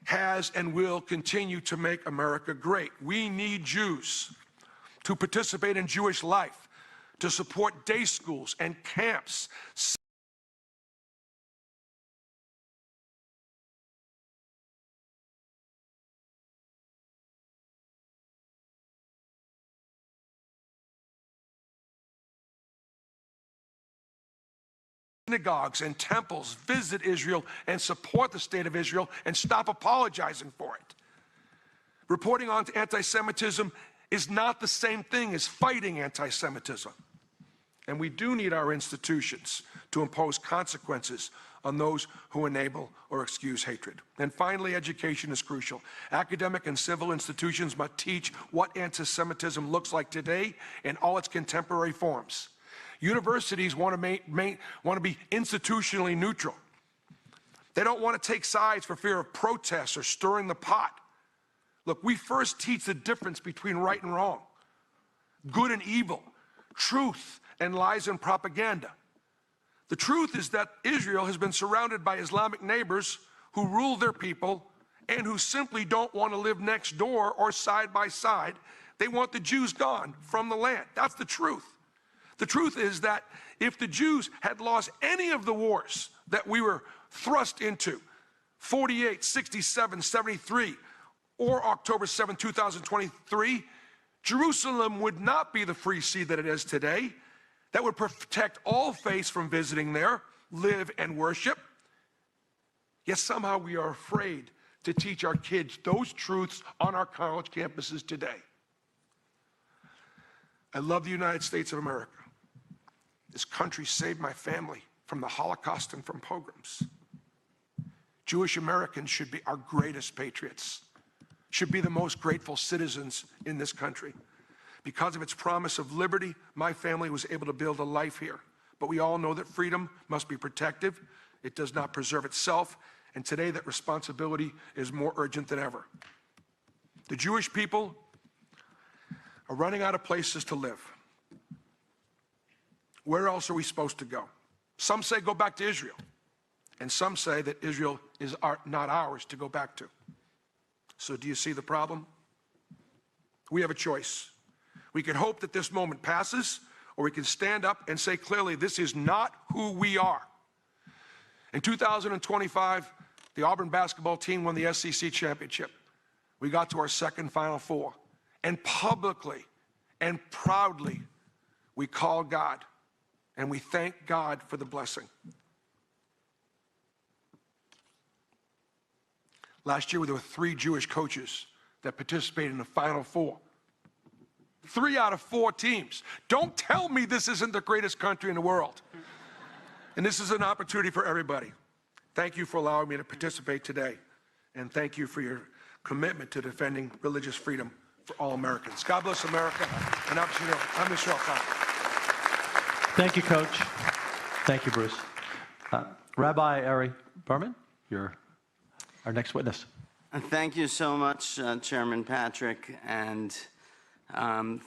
has and will continue to make America great. We need Jews to participate in Jewish life, to support day schools and camps, synagogues and temples, visit Israel and support the state of Israel and stop apologizing for it. Reporting on anti-Semitism is not the same thing as fighting anti-Semitism. And we do need our institutions to impose consequences on those who enable or excuse hatred. And finally, education is crucial. Academic and civil institutions must teach what anti-Semitism looks like today in all its contemporary forms. Universities want to be institutionally neutral. They don't want to take sides for fear of protests or stirring the pot. Look, we first teach the difference between right and wrong, good and evil, truth and lies and propaganda. The truth is that Israel has been surrounded by Islamic neighbors who rule their people and who simply don't want to live next door or side by side. They want the Jews gone from the land. That's the truth. The truth is that if the Jews had lost any of the wars that we were thrust into, 48, 67, 73, or October 7, 2023, Jerusalem would not be the free sea that it is today. That would protect all faiths from visiting there, live and worship. Yet somehow we are afraid to teach our kids those truths on our college campuses today. I love the United States of America. This country saved my family from the Holocaust and from pogroms. Jewish Americans should be our greatest patriots, should be the most grateful citizens in this country. Because of its promise of liberty, my family was able to build a life here. But we all know that freedom must be protected. It does not preserve itself. And today that responsibility is more urgent than ever. The Jewish people are running out of places to live. Where else are we supposed to go? Some say go back to Israel. And some say that Israel is not ours to go back to. So do you see the problem? We have a choice. We can hope that this moment passes, or we can stand up and say clearly, this is not who we are. In 2025, the Auburn basketball team won the SEC championship. We got to our second Final Four. And publicly and proudly, we call God, and we thank God for the blessing. Last year, there were 3 Jewish coaches that participated in the Final Four. 3 out of 4 teams. Don't tell me this isn't the greatest country in the world. And this is an opportunity for everybody. Thank you for allowing me to participate today. And thank you for your commitment to defending religious freedom for all Americans. God bless America, and I'm Yisrael Khan. Thank you, Coach. Thank you, Bruce. Rabbi Ari Berman, you're our next witness. Thank you so much, Chairman Patrick, and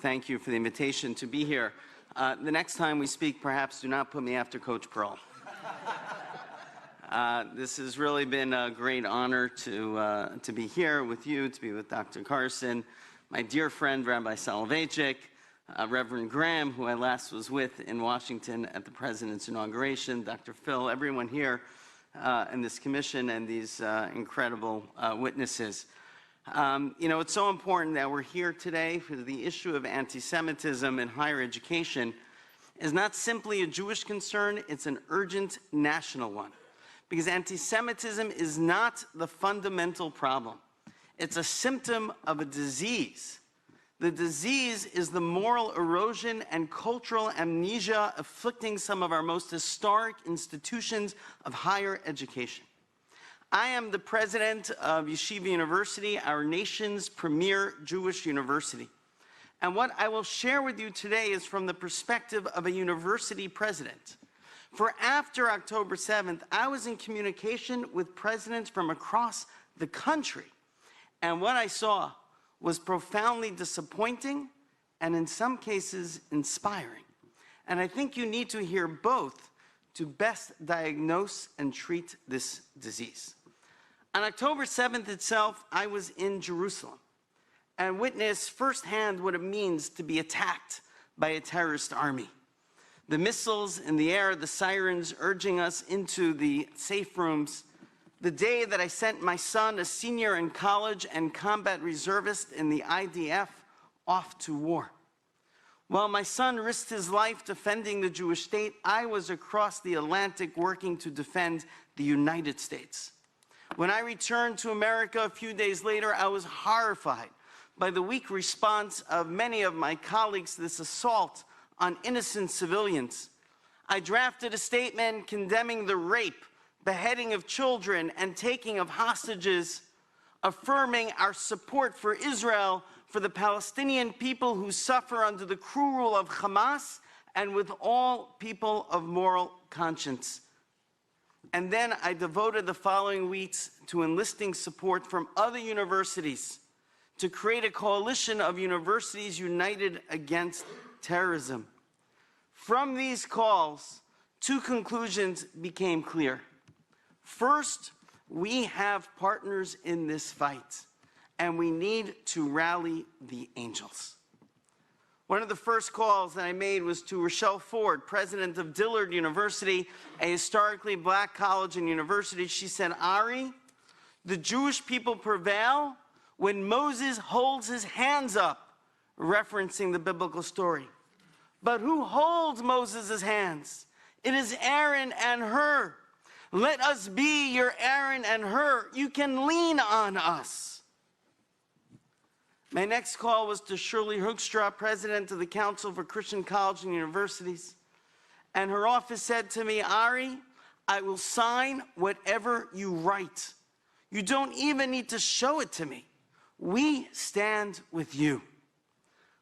thank you for the invitation to be here. The next time we speak, perhaps do not put me after Coach Pearl. This has really been a great honor to be here with you, to be with Dr. Carson, my dear friend, Rabbi Soloveitchik, Reverend Graham, who I last was with in Washington at the President's inauguration, Dr. Phil, everyone here in this commission, and these incredible witnesses. You know, it's so important that we're here today for the issue of anti-Semitism in higher education is not simply a Jewish concern, it's an urgent national one. Because anti-Semitism is not the fundamental problem. It's a symptom of a disease. The disease is the moral erosion and cultural amnesia afflicting some of our most historic institutions of higher education. I am the president of Yeshiva University, our nation's premier Jewish university. And what I will share with you today is from the perspective of a university president. For after October 7th, I was in communication with presidents from across the country. And what I saw was profoundly disappointing and in some cases inspiring. And I think you need to hear both to best diagnose and treat this disease. On October 7th itself, I was in Jerusalem and witnessed firsthand what it means to be attacked by a terrorist army. The missiles in the air, the sirens urging us into the safe rooms. The day that I sent my son, a senior in college and combat reservist in the IDF, off to war. While my son risked his life defending the Jewish state, I was across the Atlantic working to defend the United States. When I returned to America a few days later, I was horrified by the weak response of many of my colleagues to this assault on innocent civilians. I drafted a statement condemning the rape, beheading of children, and taking of hostages, affirming our support for Israel, for the Palestinian people who suffer under the cruel rule of Hamas, and with all people of moral conscience. And then I devoted the following weeks to enlisting support from other universities to create a coalition of universities united against terrorism. From these calls, two conclusions became clear. First, we have partners in this fight, and we need to rally the angels. One of the first calls that I made was to Rochelle Ford, president of Dillard University, a historically black college and university. She said, Ari, the Jewish people prevail when Moses holds his hands up, referencing the biblical story. But who holds Moses' hands? It is Aaron and Hur. Let us be your Aaron and Hur. You can lean on us. My next call was to Shirley Hoekstra, president of the Council for Christian Colleges and Universities. And her office said to me, Ari, I will sign whatever you write. You don't even need to show it to me. We stand with you.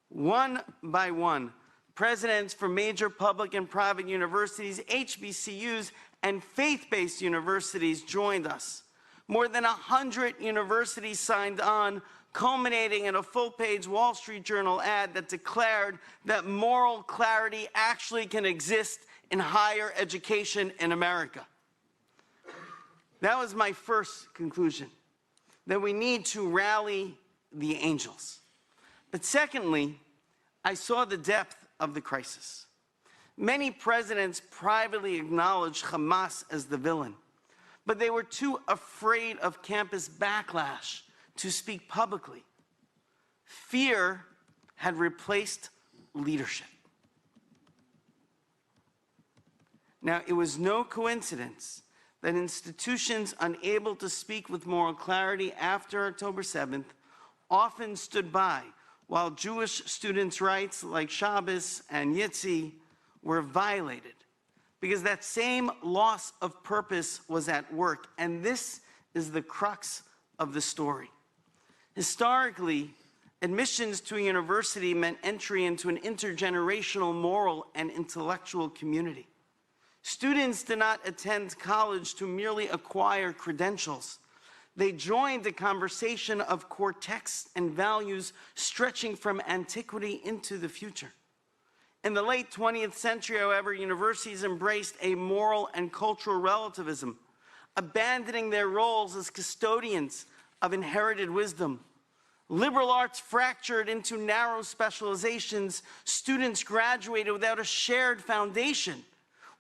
One by one, presidents for major public and private universities, HBCUs, and faith-based universities joined us. More than 100 universities signed on, culminating in a full-page Wall Street Journal ad that declared that moral clarity actually can exist in higher education in America. That was my first conclusion, that we need to rally the angels. But secondly, I saw the depth of the crisis. Many presidents privately acknowledged Hamas as the villain, but they were too afraid of campus backlash to speak publicly. Fear had replaced leadership. Now, it was no coincidence that institutions unable to speak with moral clarity after October 7th often stood by while Jewish students' rights like Shabbos and Yitzi were violated, because that same loss of purpose was at work. And this is the crux of the story. Historically, admissions to a university meant entry into an intergenerational moral and intellectual community. Students did not attend college to merely acquire credentials. They joined a conversation of core texts and values stretching from antiquity into the future. In the late 20th century, however, universities embraced a moral and cultural relativism, abandoning their roles as custodians of inherited wisdom. Liberal arts fractured into narrow specializations. Students graduated without a shared foundation,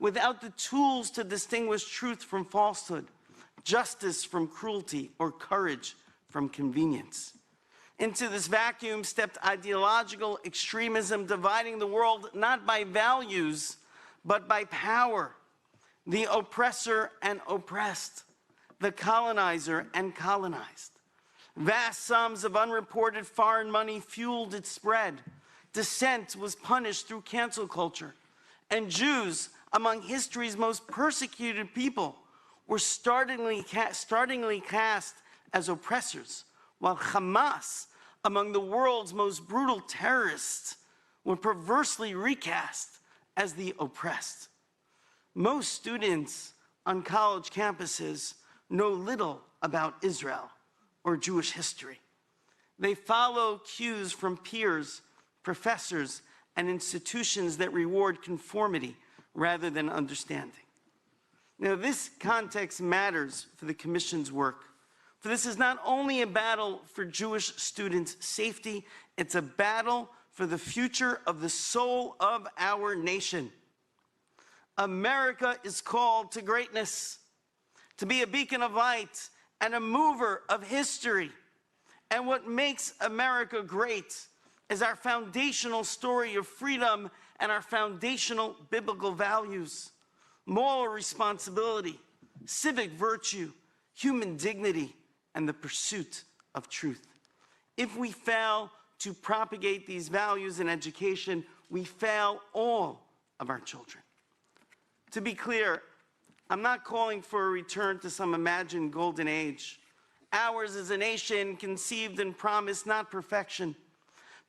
without the tools to distinguish truth from falsehood, justice from cruelty, or courage from convenience. Into this vacuum stepped ideological extremism, dividing the world not by values, but by power. The oppressor and oppressed, the colonizer and colonized. Vast sums of unreported foreign money fueled its spread. Dissent was punished through cancel culture. And Jews, among history's most persecuted people, were startlingly cast as oppressors, while Hamas, among the world's most brutal terrorists, were perversely recast as the oppressed. Most students on college campuses know little about Israel or Jewish history. They follow cues from peers, professors, and institutions that reward conformity rather than understanding. Now, this context matters for the Commission's work, for this is not only a battle for Jewish students' safety, it's a battle for the future of the soul of our nation. America is called to greatness, to be a beacon of light and a mover of history. And what makes America great is our foundational story of freedom and our foundational biblical values, moral responsibility, civic virtue, human dignity, and the pursuit of truth. If we fail to propagate these values in education, we fail all of our children. To be clear, I'm not calling for a return to some imagined golden age. Ours is a nation conceived and promised not perfection,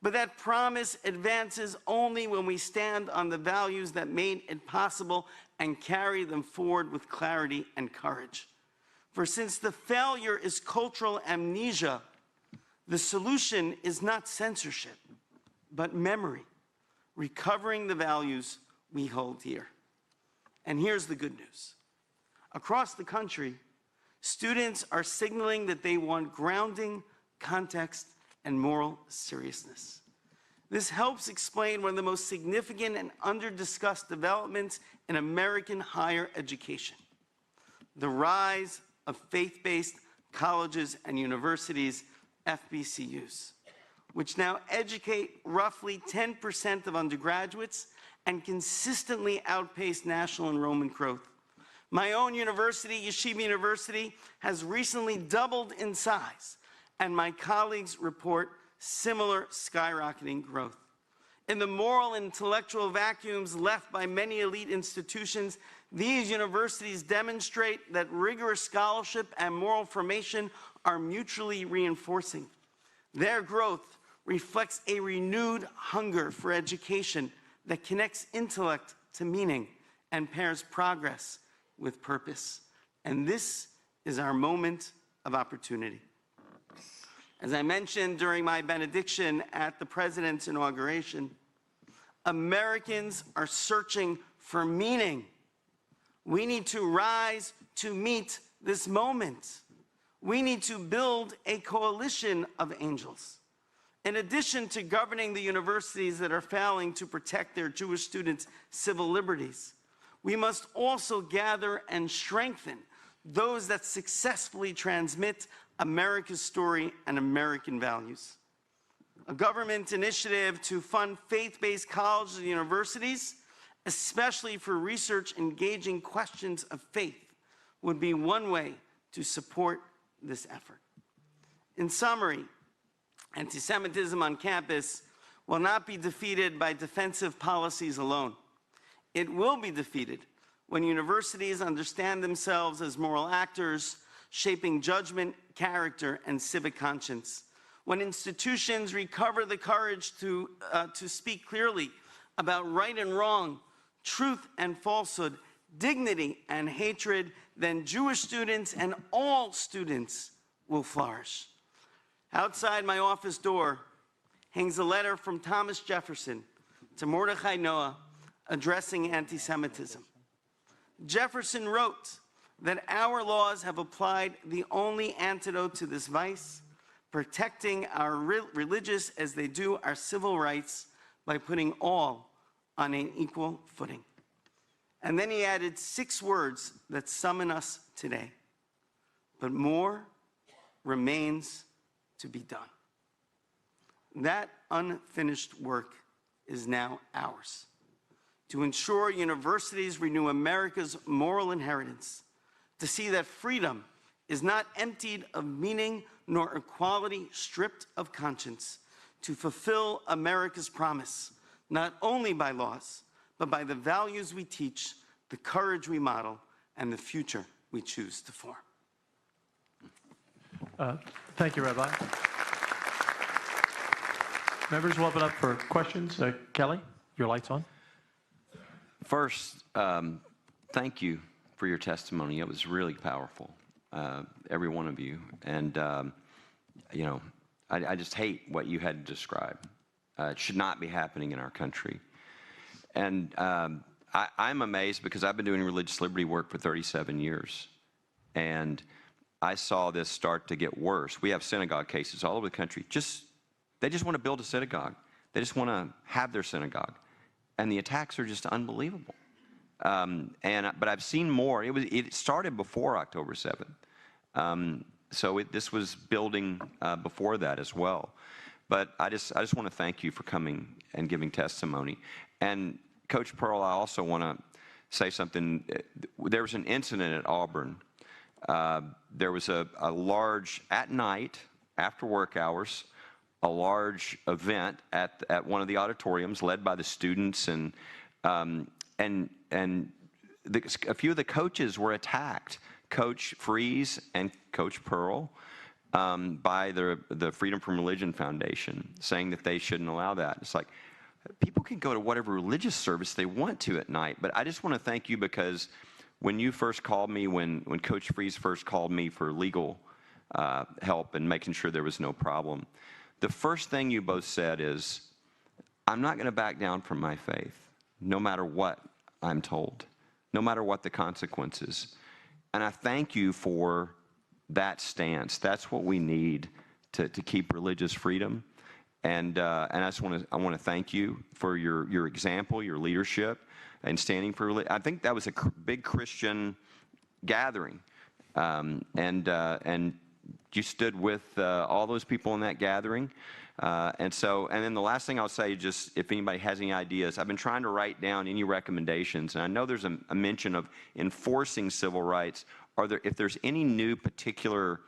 but that promise advances only when we stand on the values that made it possible and carry them forward with clarity and courage. For since the failure is cultural amnesia, the solution is not censorship, but memory, recovering the values we hold dear. And here's the good news. Across the country, students are signaling that they want grounding, context, and moral seriousness. This helps explain one of the most significant and under-discussed developments in American higher education: the rise of faith-based colleges and universities, FBCUs, which now educate roughly 10% of undergraduates and consistently outpace national enrollment growth. My own university, Yeshiva University, has recently doubled in size, and my colleagues report similar skyrocketing growth. In the moral and intellectual vacuums left by many elite institutions, these universities demonstrate that rigorous scholarship and moral formation are mutually reinforcing. Their growth reflects a renewed hunger for education that connects intellect to meaning and pairs progress with purpose. And this is our moment of opportunity. As I mentioned during my benediction at the President's inauguration, Americans are searching for meaning. We need to rise to meet this moment. We need to build a coalition of angels. In addition to governing the universities that are failing to protect their Jewish students' civil liberties, we must also gather and strengthen those that successfully transmit America's story and American values. A government initiative to fund faith-based colleges and universities, especially for research engaging questions of faith, would be one way to support this effort. In summary, anti-Semitism on campus will not be defeated by defensive policies alone. It will be defeated when universities understand themselves as moral actors, shaping judgment, character, and civic conscience. when institutions recover the courage to speak clearly about right and wrong, truth and falsehood, dignity and hatred, then Jewish students and all students will flourish. Outside my office door hangs a letter from Thomas Jefferson to Mordecai Noah addressing anti-Semitism. Jefferson wrote that our laws have applied the only antidote to this vice, protecting our religious as they do our civil rights by putting all on an equal footing. And then he added 6 words that summon us today. But more remains to be done. That unfinished work is now ours. To ensure universities renew America's moral inheritance, to see that freedom is not emptied of meaning nor equality stripped of conscience, to fulfill America's promise, not only by laws, but by the values we teach, the courage we model, and the future we choose to form. Thank you, Rabbi. Members, we'll open up for questions. Kelly, your light's on. First, thank you for your testimony. It was really powerful, every one of you. And, you know, I just hate what you had to describe. It should not be happening in our country. And I'm amazed because I've been doing religious liberty work for 37 years. And I saw this start to get worse. We have synagogue cases all over the country. They just want to build a synagogue. They just want to have their synagogue. And the attacks are just unbelievable. But I've seen more. It started before October 7th. So this was building before that as well. But I just want to thank you for coming and giving testimony. And Coach Pearl, I also want to say something. There was an incident at Auburn. There was a large, at night, after work hours, a large event at one of the auditoriums led by the students, and a few of the coaches were attacked, Coach Freeze and Coach Pearl, by the Freedom from Religion Foundation, saying that they shouldn't allow that. It's like, people can go to whatever religious service they want to at night, but I just want to thank you because when you first called me, when Coach Freeze first called me for legal help and making sure there was no problem, the first thing you both said is, I'm not going to back down from my faith, no matter what I'm told, no matter what the consequences. And I thank you for that stance. That's what we need to keep religious freedom. And I want to thank you for your example, your leadership, and standing for religion. I think that was a big Christian gathering, and you stood with all those people in that gathering. And then the last thing I'll say, just if anybody has any ideas, I've been trying to write down any recommendations, and I know there's a mention of enforcing civil rights. If there's any new particular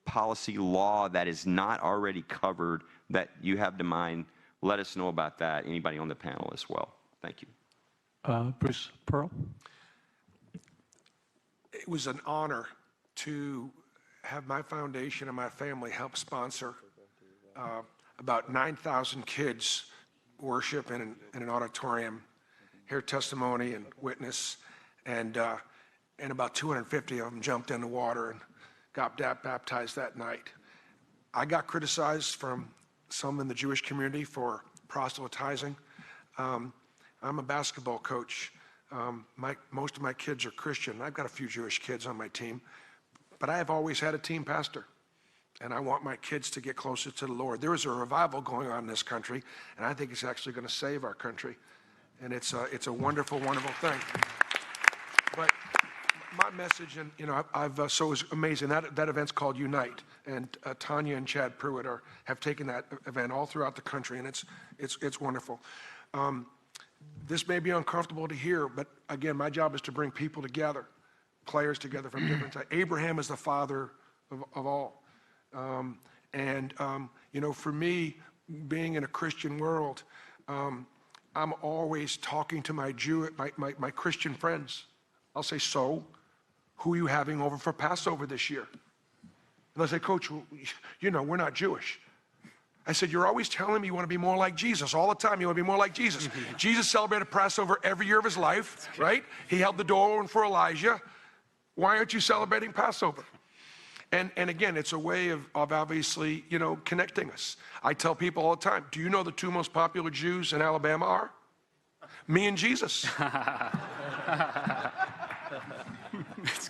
policy law that is not already covered that you have to mind, let us know about that. Anybody on the panel as well. Thank you. Bruce Pearl. It was an honor to have my foundation and my family help sponsor about 9,000 kids worship in an auditorium, hear testimony and witness, and about 250 of them jumped in the water and got baptized that night. I got criticized from some in the Jewish community for proselytizing. I'm a basketball coach. Most of my kids are Christian. I've got a few Jewish kids on my team, but I have always had a team pastor, and I want my kids to get closer to the Lord. There is a revival going on in this country, and I think it's actually going to save our country, and it's a wonderful, wonderful thing. But my message, and you know, so it was amazing. That event's called Unite, and Tanya and Chad Pruitt have taken that event all throughout the country, and it's wonderful. This may be uncomfortable to hear, but again, my job is to bring people together, players together from different types. Abraham is the father of all. You know, for me, being in a Christian world, I'm always talking to my Christian friends. I'll say, so, who are you having over for Passover this year? And they'll say, Coach, you know, we're not Jewish. I said, you're always telling me you want to be more like Jesus. All the time, you want to be more like Jesus. Jesus celebrated Passover every year of his life, right? He held the door open for Elijah. Why aren't you celebrating Passover? And again, it's a way of obviously, you know, connecting us. I tell people all the time, do you know the two most popular Jews in Alabama are? Me and Jesus.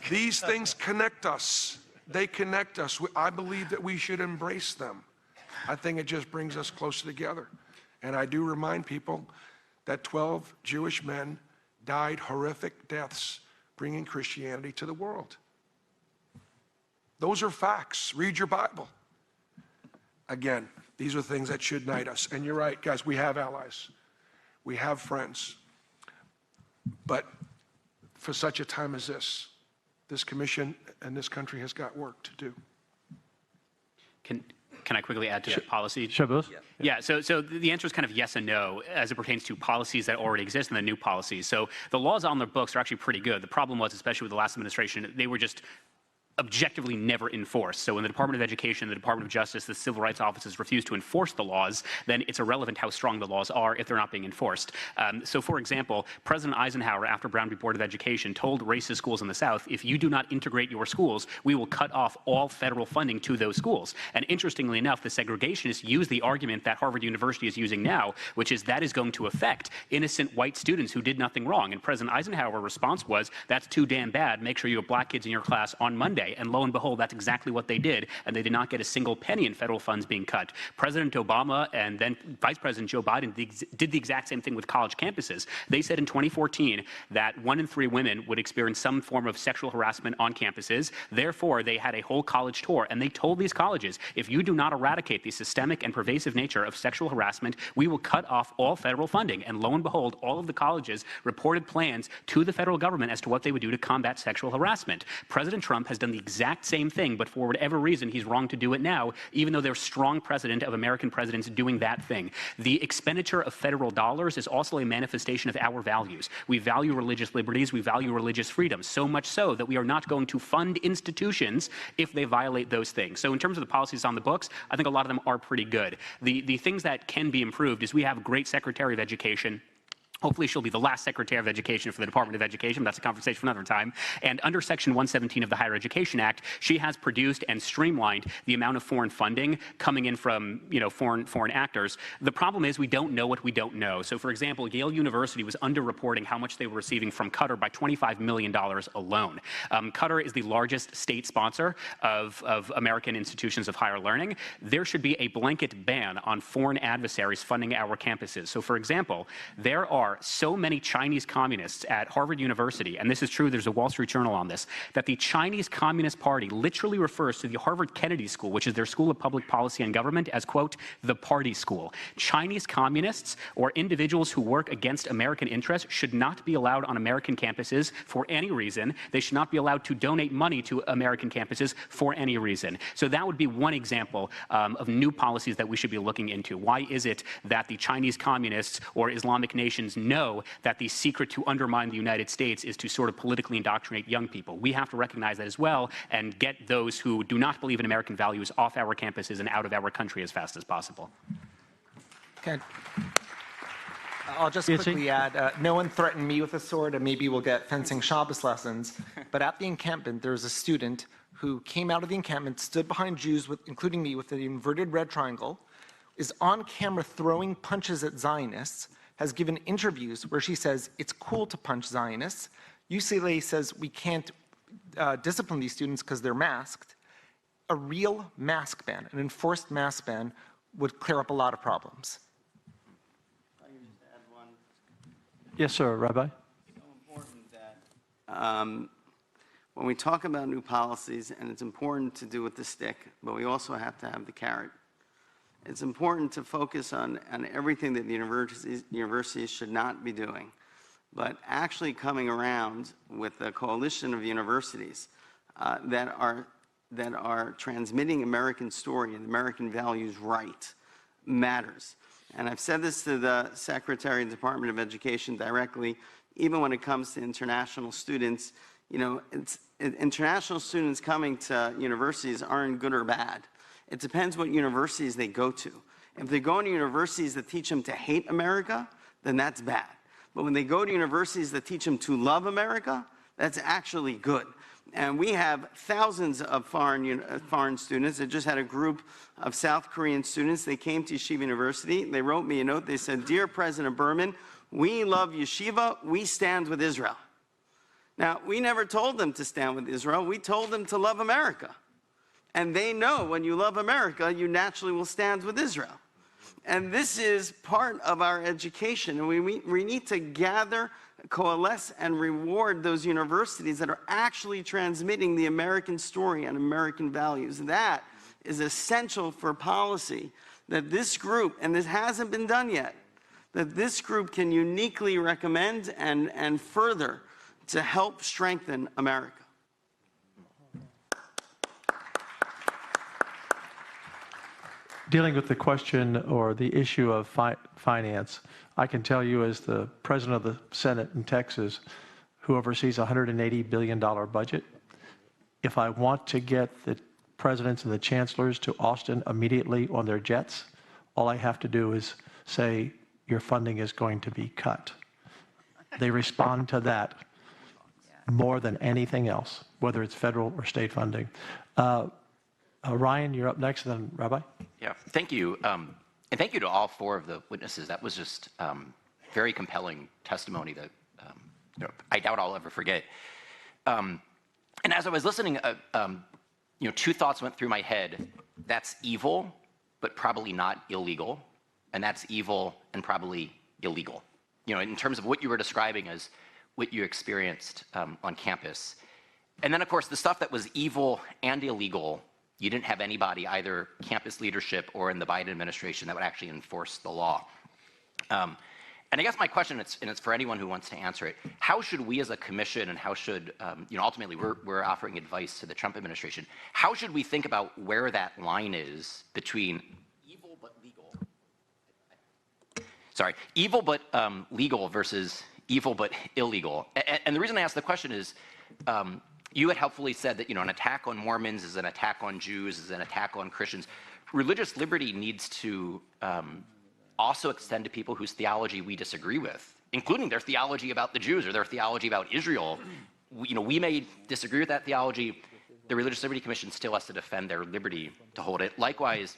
These things connect us. They connect us. I believe that we should embrace them. I think it just brings us closer together. And I do remind people that 12 Jewish men died horrific deaths bringing Christianity to the world. Those are facts. Read your Bible. Again, these are things that should unite us. And you're right, guys, we have allies. We have friends. But for such a time as this commission and this country has got work to do. Can I quickly add to that policy? Sure, Bruce. Yeah, so the answer is kind of yes and no as it pertains to policies that already exist and the new policies. So the laws on the books are actually pretty good. The problem was, especially with the last administration, they were just objectively never enforced. So when the Department of Education, the Department of Justice, the civil rights offices refuse to enforce the laws, then it's irrelevant how strong the laws are if they're not being enforced. So for example, President Eisenhower, after Brown v. Board of Education, told racist schools in the South, if you do not integrate your schools, we will cut off all federal funding to those schools. And interestingly enough, the segregationists use the argument that Harvard University is using now, which is that is going to affect innocent white students who did nothing wrong. And President Eisenhower's response was, that's too damn bad. Make sure you have black kids in your class on Monday. And lo and behold, that's exactly what they did, and they did not get a single penny in federal funds being cut. President Obama and then Vice President Joe Biden did the exact same thing with college campuses. They said in 2014 that 1 in 3 women would experience some form of sexual harassment on campuses. Therefore, they had a whole college tour, and they told these colleges, if you do not eradicate the systemic and pervasive nature of sexual harassment, we will cut off all federal funding. And lo and behold, all of the colleges reported plans to the federal government as to what they would do to combat sexual harassment. President Trump has done the exact same thing, but for whatever reason, he's wrong to do it now, even though there's strong precedent of American presidents doing that thing. The expenditure of federal dollars is also a manifestation of our values. We value religious liberties, we value religious freedoms, so much so that we are not going to fund institutions if they violate those things. So in terms of the policies on the books, I think a lot of them are pretty good. The things that can be improved is we have a great Secretary of Education. Hopefully she'll be the last Secretary of Education for the Department of Education. That's a conversation for another time. And under Section 117 of the Higher Education Act, she has produced and streamlined the amount of foreign funding coming in from, you know, foreign actors. The problem is we don't know what we don't know. So for example, Yale University was underreporting how much they were receiving from Qatar by $25 million alone. Qatar is the largest state sponsor of American institutions of higher learning. There should be a blanket ban on foreign adversaries funding our campuses. So for example, there are so many Chinese communists at Harvard University, and this is true, there's a Wall Street Journal on this, that the Chinese Communist Party literally refers to the Harvard Kennedy School, which is their School of Public Policy and Government, as, quote, the party school. Chinese communists or individuals who work against American interests should not be allowed on American campuses for any reason. They should not be allowed to donate money to American campuses for any reason. So that would be one example of new policies that we should be looking into. Why is it that the Chinese communists or Islamic nations know that the secret to undermine the United States is to sort of politically indoctrinate young people? We have to recognize that as well and get those who do not believe in American values off our campuses and out of our country as fast as possible. Okay. I'll just quickly add, no one threatened me with a sword, and maybe we'll get fencing Shabbos lessons. But at the encampment, there was a student who came out of the encampment, stood behind Jews, including me, with an inverted red triangle, is on camera throwing punches at Zionists, has given interviews where she says it's cool to punch Zionists. UCLA says we can't discipline these students because they're masked. A real mask ban, an enforced mask ban, would clear up a lot of problems. I can just add one. Yes, sir, Rabbi. It's so important that when we talk about new policies, and it's important to do with the stick, but we also have to have the carrot. It's important to focus on everything that the universities should not be doing, but actually coming around with a coalition of universities that are transmitting American story and American values right matters. And I've said this to the Secretary of the Department of Education directly, even when it comes to international students. You know, international students coming to universities aren't good or bad. It depends what universities they go to. If they go into universities that teach them to hate America, then that's bad. But when they go to universities that teach them to love America, that's actually good. And we have thousands of foreign students. I just had a group of South Korean students. They came to Yeshiva University. They wrote me a note. They said, "Dear President Berman, we love Yeshiva. We stand with Israel." Now, we never told them to stand with Israel. We told them to love America. And they know when you love America, you naturally will stand with Israel. And this is part of our education. And we need to gather, coalesce, and reward those universities that are actually transmitting the American story and American values. That is essential for policy, that this group, and this hasn't been done yet, that this group can uniquely recommend and further to help strengthen America. Dealing with the question or the issue of finance, I can tell you as the president of the Senate in Texas, who oversees a $180 billion budget, if I want to get the presidents and the chancellors to Austin immediately on their jets, all I have to do is say, your funding is going to be cut. They respond to that more than anything else, whether it's federal or state funding. Ryan, you're up next, and then Rabbi. Yeah, thank you. And thank you to all four of the witnesses. That was just very compelling testimony that I doubt I'll ever forget. And as I was listening, two thoughts went through my head. That's evil, but probably not illegal. And that's evil and probably illegal. In terms of what you were describing as what you experienced on campus. And then, of course, the stuff that was evil and illegal, you didn't have anybody, either campus leadership or in the Biden administration, that would actually enforce the law. And I guess my question, and it's for anyone who wants to answer it, how should we as a commission, and how should, ultimately we're offering advice to the Trump administration, how should we think about where that line is between evil but legal, evil but legal versus evil but illegal? And the reason I ask the question is, you had helpfully said that an attack on Mormons is an attack on Jews, is an attack on Christians. Religious liberty needs to also extend to people whose theology we disagree with, including their theology about the Jews or their theology about Israel. We may disagree with that theology. The Religious Liberty Commission still has to defend their liberty to hold it. Likewise,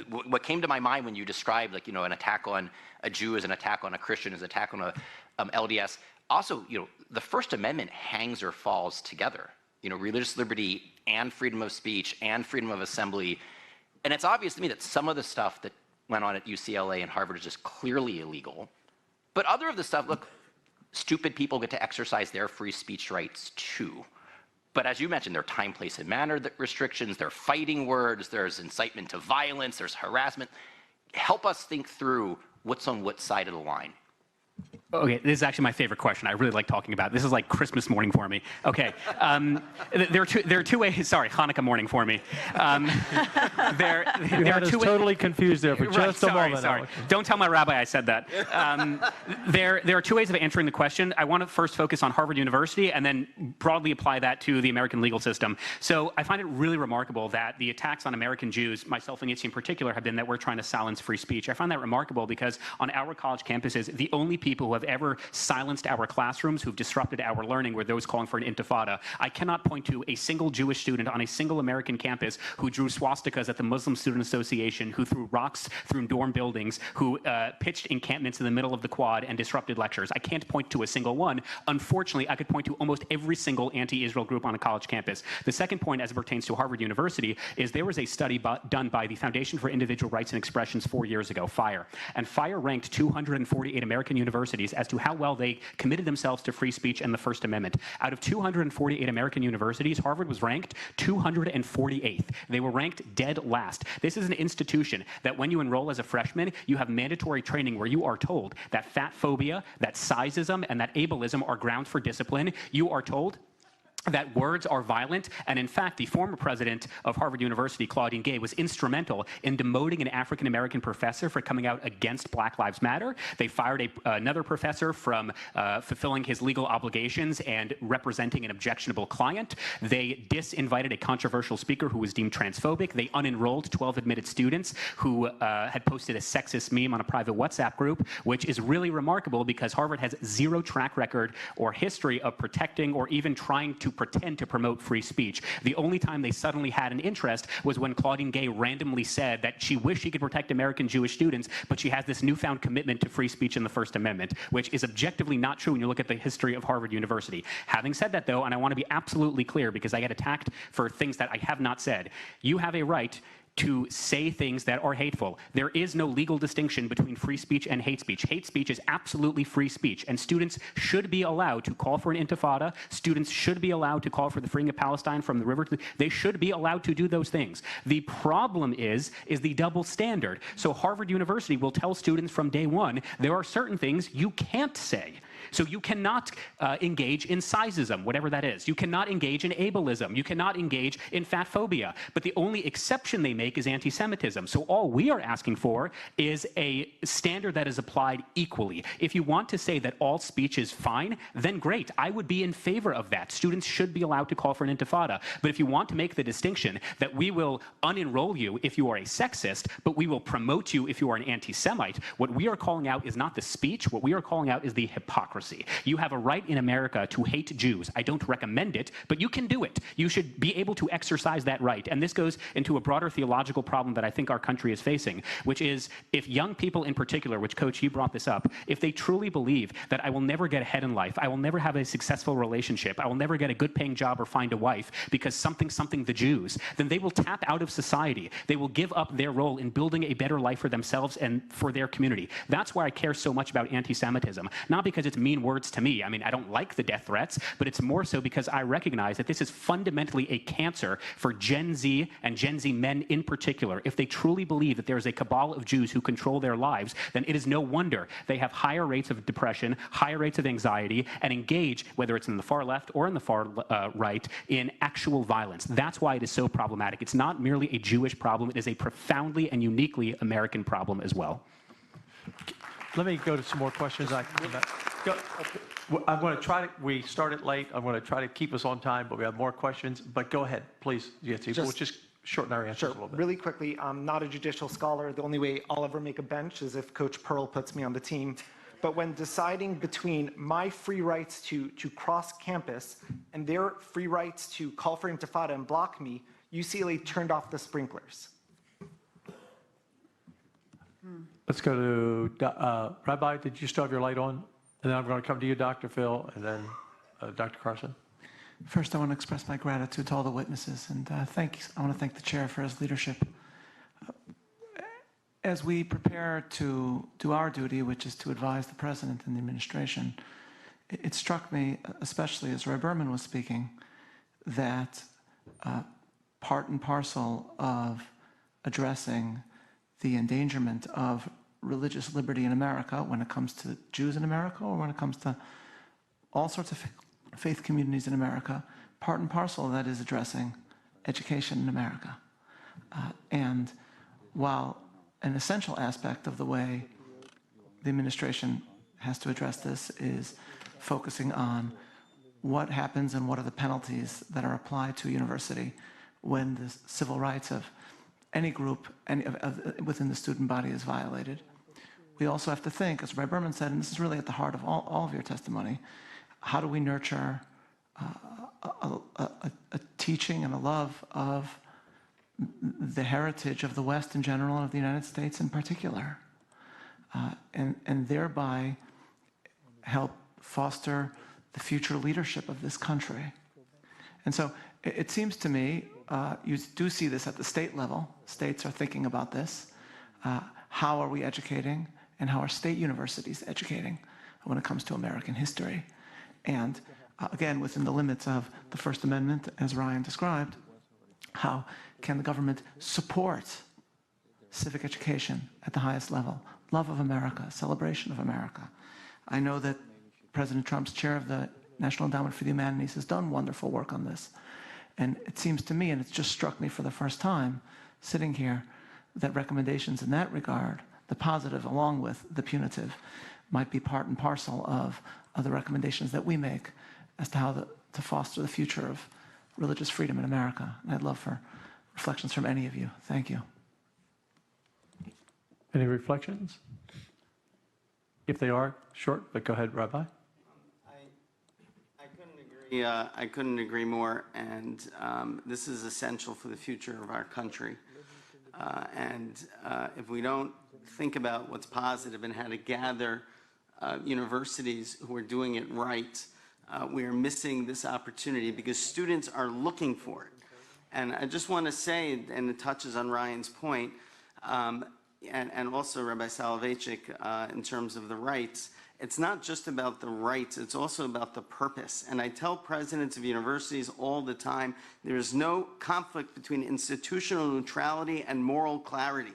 what came to my mind when you described an attack on a Jew as an attack on a Christian, as an attack on a LDS. Also, the First Amendment hangs or falls together. Religious liberty and freedom of speech and freedom of assembly. And it's obvious to me that some of the stuff that went on at UCLA and Harvard is just clearly illegal. But other of the stuff, look, stupid people get to exercise their free speech rights too. But as you mentioned, there are time, place, and manner restrictions, there are fighting words, there's incitement to violence, there's harassment. Help us think through what's on what side of the line. Okay, this is actually my favorite question. I really like talking about it. This is like Christmas morning for me. Okay, there are two ways. Sorry, Hanukkah morning for me. There are two ways. Totally confused there for just a moment. Sorry. Don't tell my rabbi I said that. There are two ways of answering the question. I want to first focus on Harvard University and then broadly apply that to the American legal system. So I find it really remarkable that the attacks on American Jews, myself and Itzi in particular, have been that we're trying to silence free speech. I find that remarkable because on our college campuses, the only people who have ever silenced our classrooms, who've disrupted our learning, were those calling for an intifada. I cannot point to a single Jewish student on a single American campus who drew swastikas at the Muslim Student Association, who threw rocks through dorm buildings, who pitched encampments in the middle of the quad and disrupted lectures. I can't point to a single one. Unfortunately, I could point to almost every single anti-Israel group on a college campus. The second point, as it pertains to Harvard University, is there was a study done by the Foundation for Individual Rights and Expressions 4 years ago, FIRE. And FIRE ranked 248 American universities as to how well they committed themselves to free speech and the First Amendment. Out of 248 American universities, Harvard was ranked 248th. They were ranked dead last. This is an institution that when you enroll as a freshman, you have mandatory training where you are told that fat phobia, that sizeism, and that ableism are grounds for discipline. You are told that words are violent, and in fact, the former president of Harvard University, Claudine Gay, was instrumental in demoting an African-American professor for coming out against Black Lives Matter. They fired another professor from fulfilling his legal obligations and representing an objectionable client. They disinvited a controversial speaker who was deemed transphobic. They unenrolled 12 admitted students who had posted a sexist meme on a private WhatsApp group, which is really remarkable because Harvard has zero track record or history of protecting or even trying to pretend to promote free speech. The only time they suddenly had an interest was when Claudine Gay randomly said that she wished she could protect American Jewish students, but she has this newfound commitment to free speech in the First Amendment, which is objectively not true when you look at the history of Harvard University. Having said that, though, and I want to be absolutely clear because I get attacked for things that I have not said, you have a right to say things that are hateful. There is no legal distinction between free speech and hate speech. Hate speech is absolutely free speech, and students should be allowed to call for an intifada. Students should be allowed to call for the freeing of Palestine from the river. They should be allowed to do those things. The problem is the double standard. So Harvard University will tell students from day one, there are certain things you can't say. So you cannot engage in sizeism, whatever that is. You cannot engage in ableism. You cannot engage in fat phobia. But the only exception they make is anti-Semitism. So all we are asking for is a standard that is applied equally. If you want to say that all speech is fine, then great. I would be in favor of that. Students should be allowed to call for an intifada. But if you want to make the distinction that we will unenroll you if you are a sexist, but we will promote you if you are an anti-Semite, what we are calling out is not the speech. What we are calling out is the hypocrisy. You have a right in America to hate Jews. I don't recommend it, but you can do it. You should be able to exercise that right. And this goes into a broader theological problem that I think our country is facing, which is if young people in particular, which Coach, you brought this up, if they truly believe that I will never get ahead in life, I will never have a successful relationship, I will never get a good paying job or find a wife because something the Jews, then they will tap out of society. They will give up their role in building a better life for themselves and for their community. That's why I care so much about anti-Semitism. Not because it's mean words to me. I mean, I don't like the death threats, but it's more so because I recognize that this is fundamentally a cancer for Gen Z and Gen Z men in particular. If they truly believe that there is a cabal of Jews who control their lives, then it is no wonder they have higher rates of depression, higher rates of anxiety, and engage, whether it's in the far left or in the far right, in actual violence. That's why it is so problematic. It's not merely a Jewish problem. It is a profoundly and uniquely American problem as well. Let me go to some more questions. I'm going to try to, we started late. I'm going to try to keep us on time, but we have more questions. But go ahead, please. Yes, we'll just shorten our answers a little bit. Really quickly, I'm not a judicial scholar. The only way I'll ever make a bench is if Coach Pearl puts me on the team. But when deciding between my free rights to cross campus and their free rights to call for intifada and block me, UCLA turned off the sprinklers. Let's go to Rabbi. Did you still have your light on? And then I'm going to come to you, Dr. Phil, and then Dr. Carson. First, I want to express my gratitude to all the witnesses, and I want to thank the chair for his leadership. As we prepare to do our duty, which is to advise the president and the administration, it struck me, especially as Roy Berman was speaking, that part and parcel of addressing the endangerment of religious liberty in America when it comes to Jews in America or when it comes to all sorts of faith communities in America, part and parcel of that is addressing education in America. And while an essential aspect of the way the administration has to address this is focusing on what happens and what are the penalties that are applied to a university when the civil rights of any group within the student body is violated. We also have to think, as Ray Berman said, and this is really at the heart of all of your testimony, how do we nurture a teaching and a love of the heritage of the West in general and of the United States in particular, and thereby help foster the future leadership of this country. And so it seems to me, you do see this at the state level. States are thinking about this. How are we educating, and how are state universities educating when it comes to American history? And again, within the limits of the First Amendment, as Ryan described, how can the government support civic education at the highest level? Love of America, celebration of America. I know that President Trump's chair of the National Endowment for the Humanities has done wonderful work on this. And it seems to me, and it's just struck me for the first time sitting here, that recommendations in that regard, the positive along with the punitive, might be part and parcel of the recommendations that we make as to how to foster the future of religious freedom in America. And I'd love for reflections from any of you. Thank you. Any reflections? If they are short, but go ahead, Rabbi. I couldn't agree more, and this is essential for the future of our country. If we don't think about what's positive and how to gather universities who are doing it right, we are missing this opportunity because students are looking for it. And I just want to say, and it touches on Ryan's point, and also Rabbi Soloveitchik in terms of the rights, it's not just about the rights, it's also about the purpose. And I tell presidents of universities all the time, there is no conflict between institutional neutrality and moral clarity.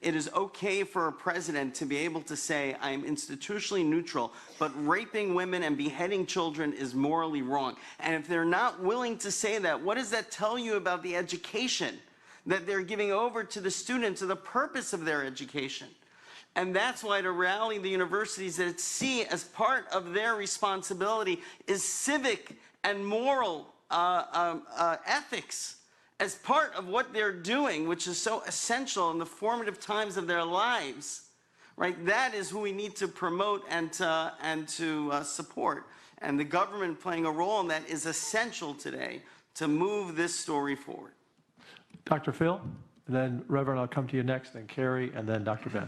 It is okay for a president to be able to say, I am institutionally neutral, but raping women and beheading children is morally wrong. And if they're not willing to say that, what does that tell you about the education that they're giving over to the students or the purpose of their education? And that's why to rally the universities that see as part of their responsibility is civic and moral ethics as part of what they're doing, which is so essential in the formative times of their lives, right? That is who we need to promote and to support. And the government playing a role in that is essential today to move this story forward. Dr. Phil, and then Reverend, I'll come to you next, then Carrie, and then Dr. Ben.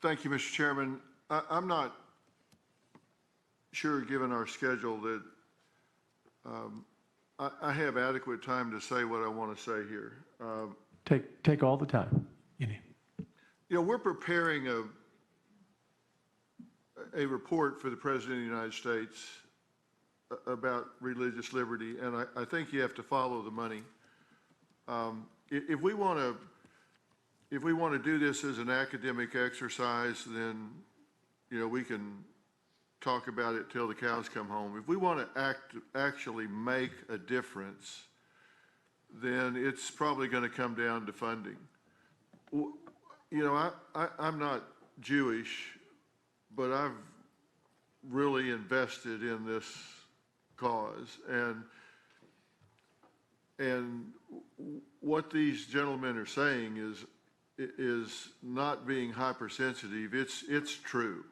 Thank you, Mr. Chairman. I'm not sure, given our schedule, that I have adequate time to say what I want to say here. Take all the time you need. You know, we're preparing a report for the President of the United States about religious liberty, and I think you have to follow the money. If we want to do this as an academic exercise, then, you know, we can talk about it till the cows come home. If we want to actually make a difference, then it's probably going to come down to funding. You know, I'm not Jewish, but I've really invested in this cause, and what these gentlemen are saying is not being hypersensitive. It's true.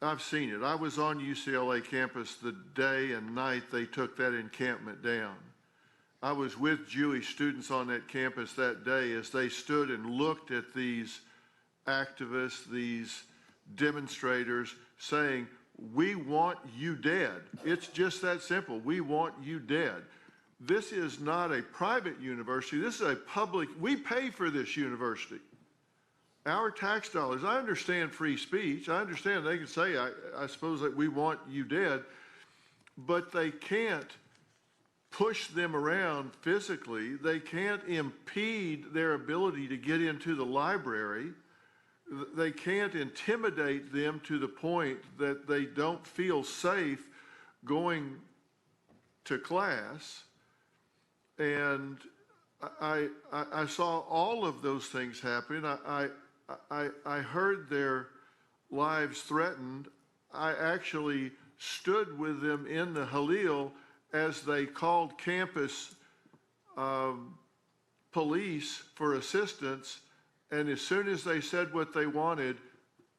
I've seen it. I was on UCLA campus the day and night they took that encampment down. I was with Jewish students on that campus that day as they stood and looked at these activists, these demonstrators, saying, we want you dead. It's just that simple. We want you dead. This is not a private university. This is a public. We pay for this university. Our tax dollars. I understand free speech. I understand they can say, I suppose, that we want you dead, but they can't push them around physically. They can't impede their ability to get into the library. They can't intimidate them to the point that they don't feel safe going to class. And I saw all of those things happen. I heard their lives threatened. I actually stood with them in the Halil as they called campus police for assistance. And as soon as they said what they wanted,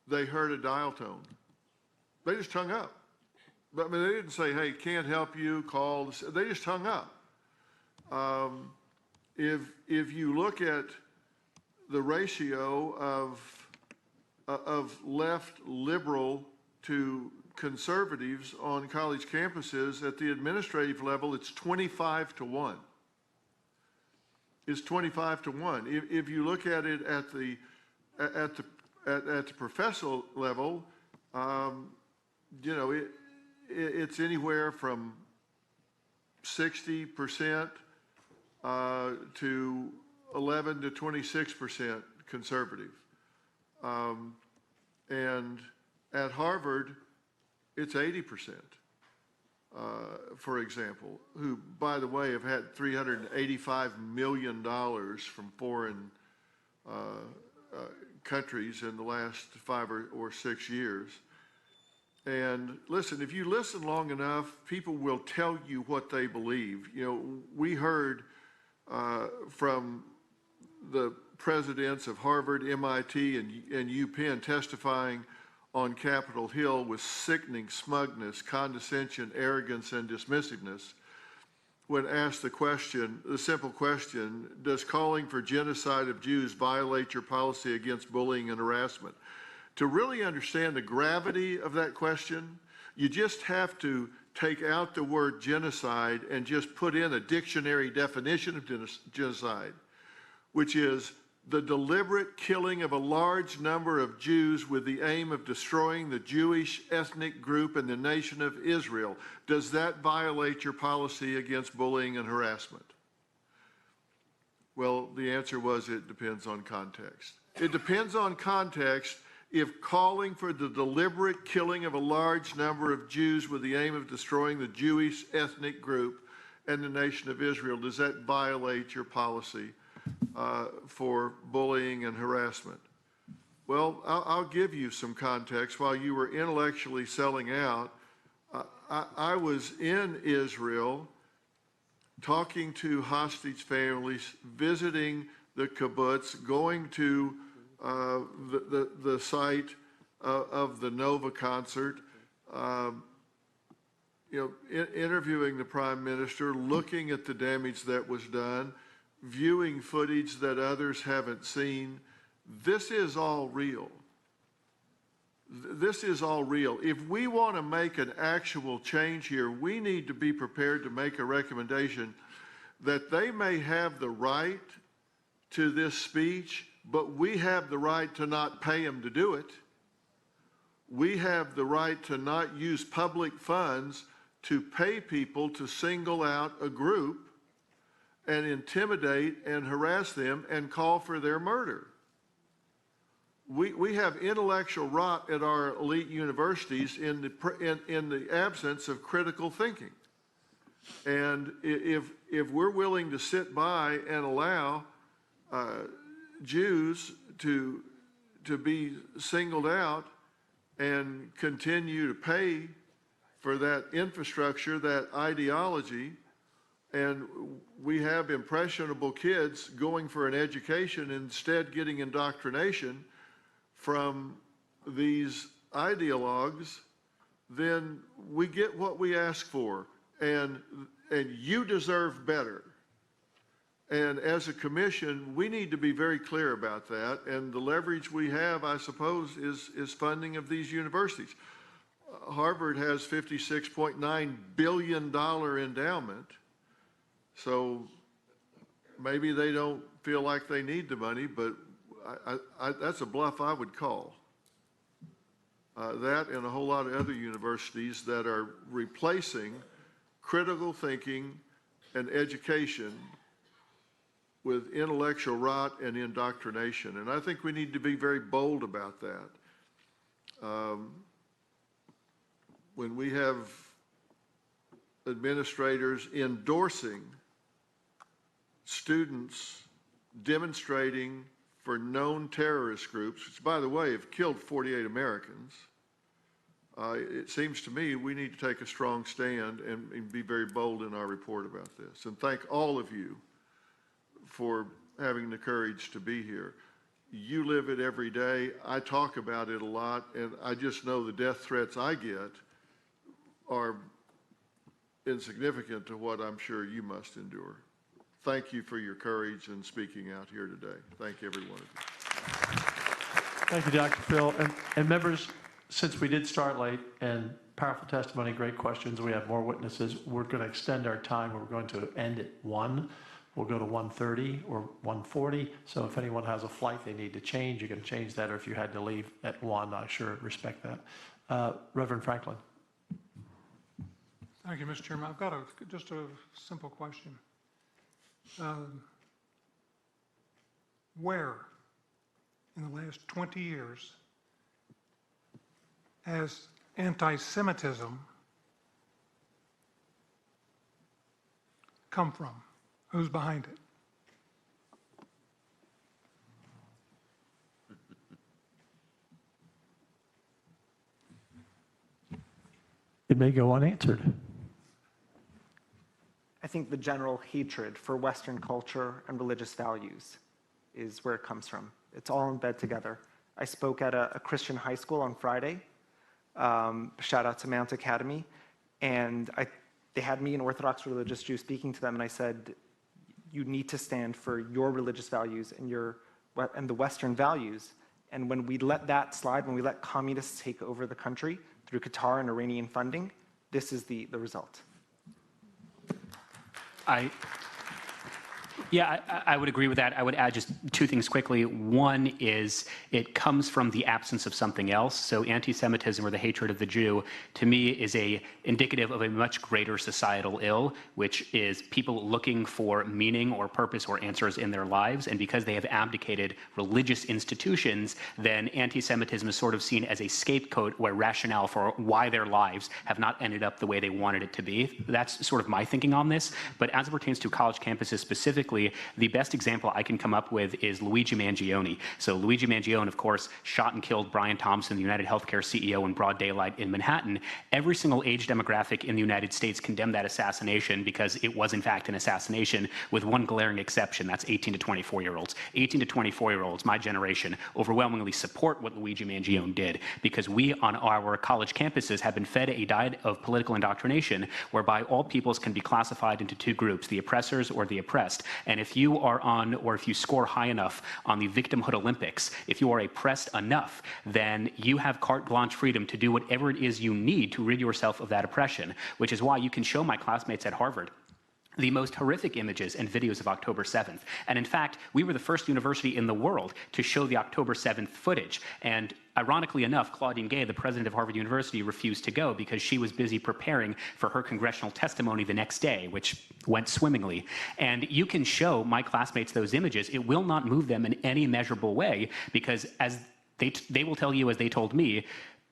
they heard a dial tone. They just hung up. But I mean, they didn't say, hey, can't help you, call. They just hung up. If you look at the ratio of left liberal to conservatives on college campuses, at the administrative level, it's 25-1. It's 25-1. If you look at it at the professional level, you know, it's anywhere from 60% to 11 to 26% conservative. And At Harvard, it's 80%, for example, who, by the way, have had $385 million from foreign countries in the last 5 or 6 years. And listen, if you listen long enough, people will tell you what they believe. You know, we heard from the presidents of Harvard, MIT, and UPenn testifying on Capitol Hill with sickening smugness, condescension, arrogance, and dismissiveness when asked the simple question, does calling for genocide of Jews violate your policy against bullying and harassment? To really understand the gravity of that question, you just have to take out the word genocide and just put in a dictionary definition of genocide, which is the deliberate killing of a large number of Jews with the aim of destroying the Jewish ethnic group and the nation of Israel. Does that violate your policy against bullying and harassment? Well, the answer was it depends on context. It depends on context if calling for the deliberate killing of a large number of Jews with the aim of destroying the Jewish ethnic group and the nation of Israel, does that violate your policy for bullying and harassment? Well, I'll give you some context. While you were intellectually selling out, I was in Israel talking to hostage families, visiting the kibbutz, going to the site of the Nova concert, interviewing the Prime Minister, looking at the damage that was done, viewing footage that others haven't seen. This is all real. This is all real. If we want to make an actual change here, we need to be prepared to make a recommendation that they may have the right to this speech, but we have the right to not pay them to do it. We have the right to not use public funds to pay people to single out a group and intimidate and harass them and call for their murder. We have intellectual rot at our elite universities in the absence of critical thinking. And if we're willing to sit by and allow Jews to be singled out and continue to pay for that infrastructure, that ideology, and we have impressionable kids going for an education instead getting indoctrination from these ideologues, then we get what we ask for, and you deserve better. And as a commission, we need to be very clear about that, and the leverage we have, I suppose, is funding of these universities. Harvard has $56.9 billion endowment, so maybe they don't feel like they need the money, but that's a bluff I would call. That and a whole lot of other universities that are replacing critical thinking and education with intellectual rot and indoctrination. And I think we need to be very bold about that. When we have administrators endorsing students demonstrating for known terrorist groups, which, by the way, have killed 48 Americans, it seems to me we need to take a strong stand and be very bold in our report about this. And thank all of you for having the courage to be here. You live it every day. I talk about it a lot, and I just know the death threats I get are insignificant to what I'm sure you must endure. Thank you for your courage in speaking out here today. Thank every one of you. Thank you, Dr. Phil. And members, since we did start late and powerful testimony, great questions, we have more witnesses, we're going to extend our time. We're going to end at 1. We'll go to 1:30 or 1:40. So if anyone has a flight they need to change, you can change that, or if you had to leave at 1, I sure respect that. Reverend Franklin. Thank you, Mr. Chairman. I've got just a simple question. Where in the last 20 years as anti-Semitism come from? Who's behind it? It may go unanswered. I think the general hatred for Western culture and religious values is where it comes from. It's all in bed together. I spoke at a Christian high school on Friday. Shout out to Mount Academy. And they had me, an Orthodox religious Jew, speaking to them, and I said, you need to stand for your religious values and the Western values. And when we let that slide, when we let communists take over the country through Qatar and Iranian funding, this is the result. I would agree with that. I would add just two things quickly. One is it comes from the absence of something else. So anti-Semitism, or the hatred of the Jew, to me is indicative of a much greater societal ill, which is people looking for meaning or purpose or answers in their lives. And because they have abdicated religious institutions, then anti-Semitism is sort of seen as a scapegoat or rationale for why their lives have not ended up the way they wanted it to be. That's sort of my thinking on this. But as it pertains to college campuses specifically, the best example I can come up with is Luigi Mangione. So Luigi Mangione, of course, shot and killed Brian Thompson, the United Healthcare CEO, in broad daylight in Manhattan. Every single age demographic in the United States condemned that assassination because it was, in fact, an assassination, with one glaring exception. That's 18 to 24-year-olds. 18 to 24-year-olds, my generation, overwhelmingly support what Luigi Mangione did, because we on our college campuses have been fed a diet of political indoctrination whereby all peoples can be classified into two groups, the oppressors or the oppressed. And if you are on, or if you score high enough on the victimhood Olympics, if you are oppressed enough, then you have carte blanche freedom to do whatever it is you need to rid yourself of that oppression, which is why you can show my classmates at Harvard the most horrific images and videos of October 7th. And in fact, we were the first university in the world to show the October 7th footage. And ironically enough, Claudine Gay, the president of Harvard University, refused to go because she was busy preparing for her congressional testimony the next day, which went swimmingly. And you can show my classmates those images. It will not move them in any measurable way, because as they will tell you, as they told me,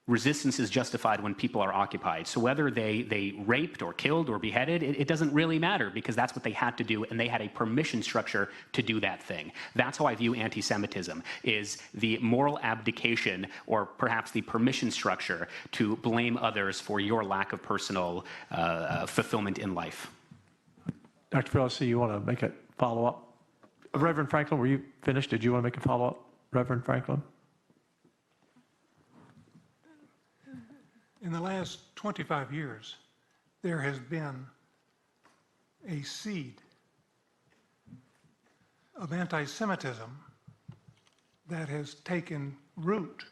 resistance is justified when people are occupied. So whether they raped or killed or beheaded, it doesn't really matter, because that's what they had to do, and they had a permission structure to do that thing. That's how I view anti-Semitism, is the moral abdication, or perhaps the permission structure to blame others for your lack of personal fulfillment in life. Dr. Phil, you want to make a follow-up? Reverend Franklin, were you finished? Did you want to make a follow-up, Reverend Franklin? In the last 25 years, there has been a seed of anti-Semitism that has taken root.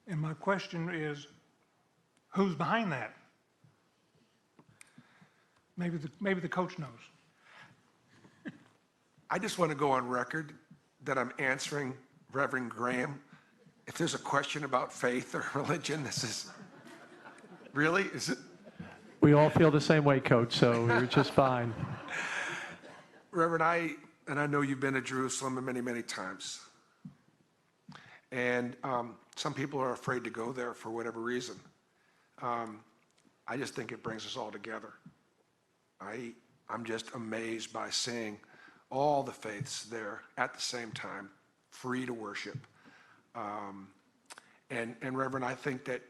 And my question is, who's behind that? Maybe the coach knows. I just want to go on record that I'm answering Reverend Graham. If there's a question about faith or religion, this is really, is it? We all feel the same way, Coach, so you're just fine. Reverend, I know you've been to Jerusalem many, many times. And some people are afraid to go there for whatever reason. I just think it brings us all together. I'm just amazed by seeing all the faiths there at the same time, free to worship. And Reverend, I think that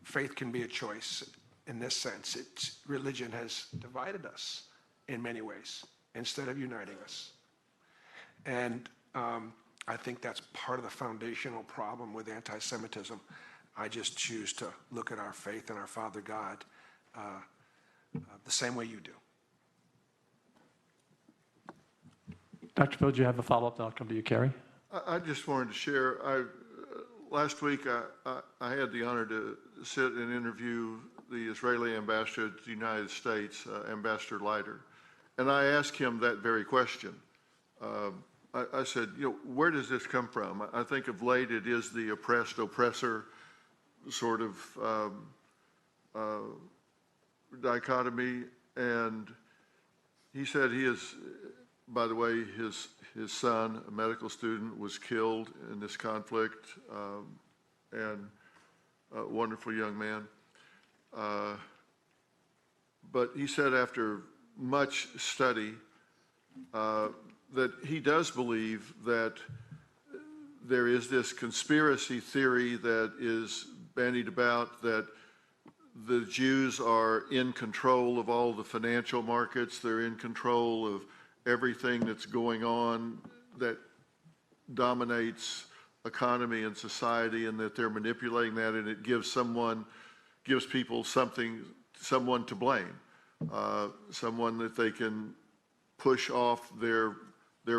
faith can be a choice in this sense. Religion has divided us in many ways instead of uniting us. And I think that's part of the foundational problem with anti-Semitism. I just choose to look at our faith and our Father God the same way you do. Dr. Phil, do you have a follow-up? Then I'll come to you, Kerry. I just wanted to share. Last week, I had the honor to sit and interview the Israeli ambassador to the United States, Ambassador Leiter, and I asked him that very question. I said, where does this come from? I think of late it is the oppressed oppressor sort of dichotomy, and he said by the way, his son, a medical student, was killed in this conflict, and wonderful young man. But he said after much study that he does believe that there is this conspiracy theory that is bandied about that the Jews are in control of all the financial markets, they're in control of everything that's going on that dominates economy and society, and that they're manipulating that, and it gives people someone to blame, someone that they can push off their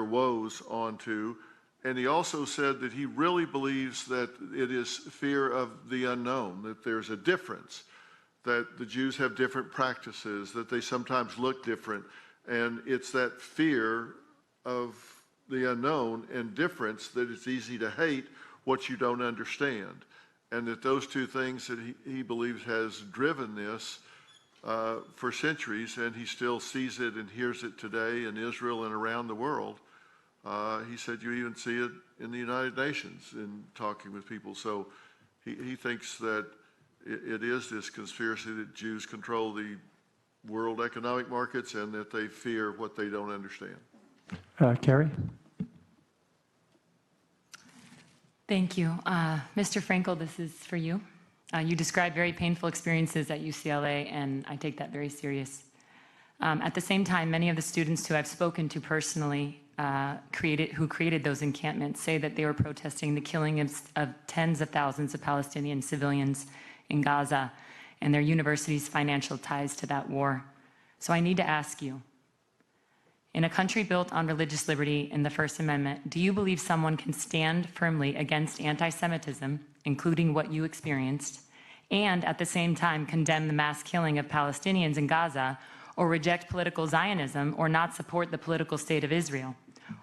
woes onto. And he also said that he really believes that it is fear of the unknown, that there's a difference, that the Jews have different practices, that they sometimes look different, and it's that fear of the unknown and difference that it's easy to hate what you don't understand. And that those two things that he believes has driven this for centuries, and he still sees it and hears it today in Israel and around the world. He said you even see it in the United Nations in talking with people. So he thinks that it is this conspiracy that Jews control the world economic markets and that they fear what they don't understand. Carrie? Thank you. Mr. Frankel, this is for you. You described very painful experiences at UCLA, and I take that very serious. At the same time, many of the students who I've spoken to personally who created those encampments say that they were protesting the killing of tens of thousands of Palestinian civilians in Gaza and their university's financial ties to that war. So I need to ask you, in a country built on religious liberty in the First Amendment, do you believe someone can stand firmly against anti-Semitism, including what you experienced, and at the same time condemn the mass killing of Palestinians in Gaza, or reject political Zionism, or not support the political state of Israel?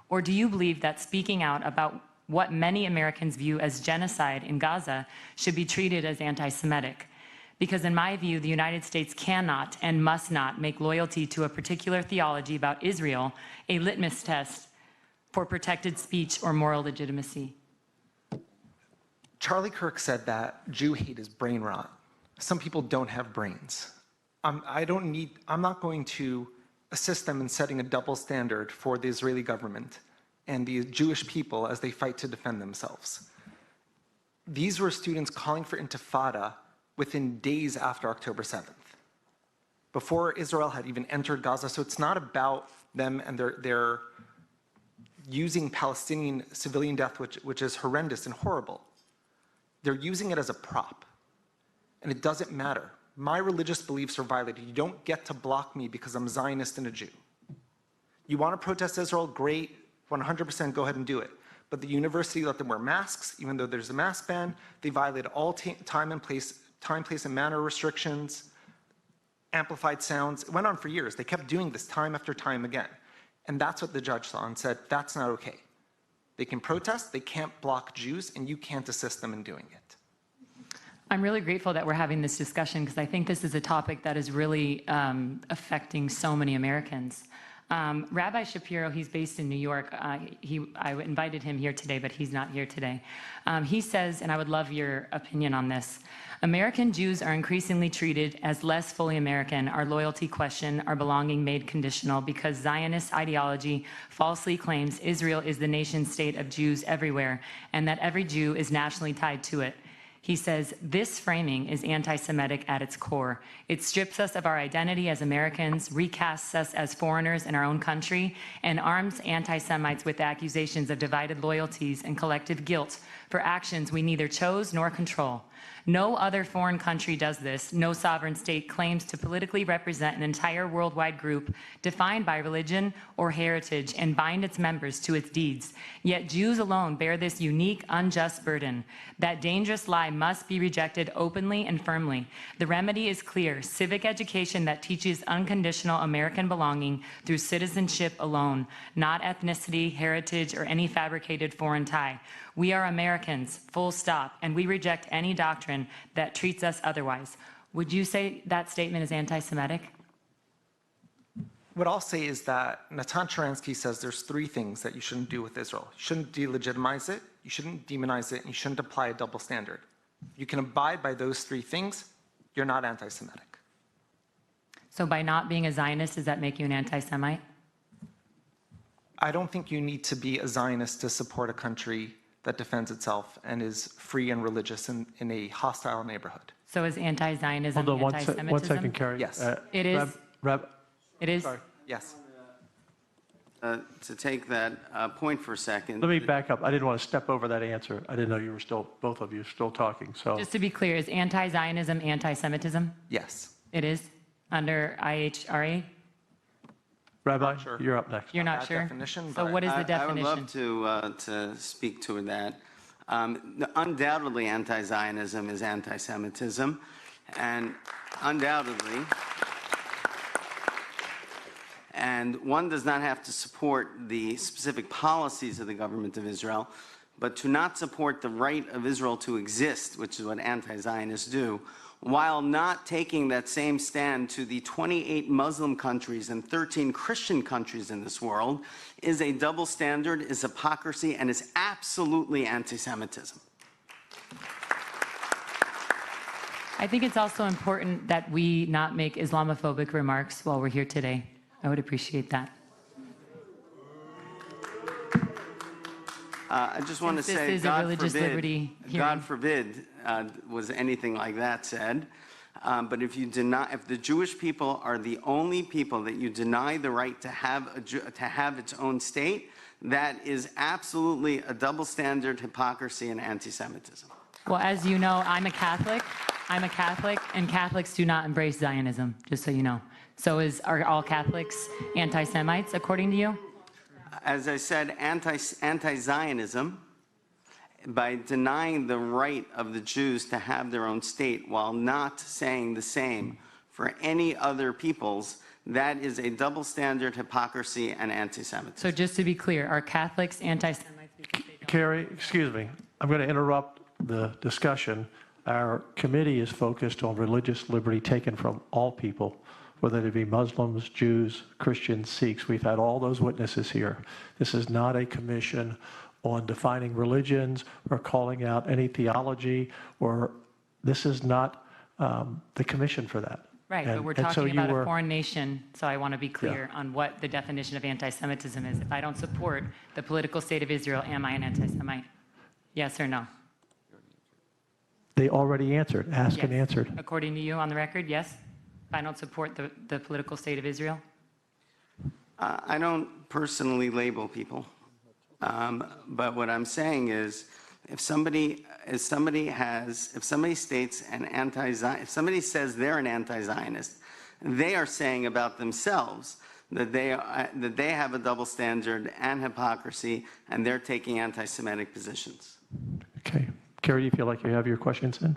Or do you believe that speaking out about what many Americans view as genocide in Gaza should be treated as anti-Semitic? Because in my view, the United States cannot and must not make loyalty to a particular theology about Israel a litmus test for protected speech or moral legitimacy. Charlie Kirk said that Jew hate is brain rot. Some people don't have brains. I'm not going to assist them in setting a double standard for the Israeli government and the Jewish people as they fight to defend themselves. These were students calling for intifada within days after October 7th, before Israel had even entered Gaza. So it's not about them and their using Palestinian civilian death, which is horrendous and horrible. They're using it as a prop, and it doesn't matter. My religious beliefs are violated. You don't get to block me because I'm Zionist and a Jew. You want to protest Israel? Great, 100% go ahead and do it. But the university let them wear masks, even though there's a mask ban. They violated all time, place, and manner restrictions, amplified sounds. It went on for years. They kept doing this time after time again. And that's what the judge saw and said, that's not okay. They can protest, they can't block Jews, and you can't assist them in doing it. I'm really grateful that we're having this discussion because I think this is a topic that is really affecting so many Americans. Rabbi Shapiro, he's based in New York. I invited him here today, but he's not here today. He says, and I would love your opinion on this, American Jews are increasingly treated as less fully American, our loyalty questioned, our belonging made conditional, because Zionist ideology falsely claims Israel is the nation state of Jews everywhere, and that every Jew is nationally tied to it. He says, this framing is anti-Semitic at its core. It strips us of our identity as Americans, recasts us as foreigners in our own country, and arms anti-Semites with accusations of divided loyalties and collective guilt for actions we neither chose nor control. No other foreign country does this. No sovereign state claims to politically represent an entire worldwide group defined by religion or heritage and bind its members to its deeds. Yet Jews alone bear this unique, unjust burden. That dangerous lie must be rejected openly and firmly. The remedy is clear: civic education that teaches unconditional American belonging through citizenship alone, not ethnicity, heritage, or any fabricated foreign tie. We are Americans, full stop, and we reject any doctrine that treats us otherwise. Would you say that statement is anti-Semitic? What I'll say is that Natan Sharansky says there's three things that you shouldn't do with Israel. You shouldn't delegitimize it, you shouldn't demonize it, and you shouldn't apply a double standard. You can abide by those three things, you're not anti-Semitic. So by not being a Zionist, does that make you an anti-Semite? I don't think you need to be a Zionist to support a country that defends itself and is free and religious in a hostile neighborhood. So is anti-Zionism Hold on anti-Semitism? one second, Carrie. Yes. It is? It is? Sorry. Yes. To take that point for a second. Let me back up. I didn't want to step over that answer. I didn't know you were still, both of you, still talking. So Just to be clear, is anti-Zionism anti-Semitism? Yes. It is? Under IHRA? Rabbi, sure. you're up next. You're not That sure? definition, So but what is the I definition? would love to speak to that. Undoubtedly, anti-Zionism is anti-Semitism, and undoubtedly, and one does not have to support the specific policies of the government of Israel, but to not support the right of Israel to exist, which is what anti-Zionists do, while not taking that same stand to the 28 Muslim countries and 13 Christian countries in this world, is a double standard, is hypocrisy, and is absolutely anti-Semitism. I think it's also important that we not make Islamophobic remarks while we're here today. I would appreciate that. I just want to Since this say, is a religious liberty hearing. God forbid was anything like that said. But if you deny, if the Jewish people are the only people that you deny the right to have its own state, that is absolutely a double standard, hypocrisy, and anti-Semitism. Well, as you know, I'm a Catholic, and Catholics do not embrace Zionism, just so you know. So are all Catholics anti-Semites, according to you? As I said, anti-Zionism, by denying the right of the Jews to have their own state while not saying the same for any other peoples, that is a double standard, hypocrisy, and anti-Semitism. So just to be clear, are Catholics anti-Semites? Carrie, excuse me. I'm going to interrupt the discussion. Our committee is focused on religious liberty taken from all people, whether they be Muslims, Jews, Christians, Sikhs. We've had all those witnesses here. This is not a commission on defining religions or calling out any theology, or this is not the commission for that. Right, but we're talking about a foreign nation, so I want to be clear on what the definition of anti-Semitism is. If I don't support the political state of Israel, am I an anti-Semite? Yes or no? They already answered, asked and answered. According to you on the record, yes? If I don't support the political state of Israel? I don't personally label people, but what I'm saying is, if somebody states if somebody says they're an anti-Zionist, they are saying about themselves that they have a double standard and hypocrisy, and they're taking anti-Semitic positions. Okay. Carrie, do you feel like you have your questions in?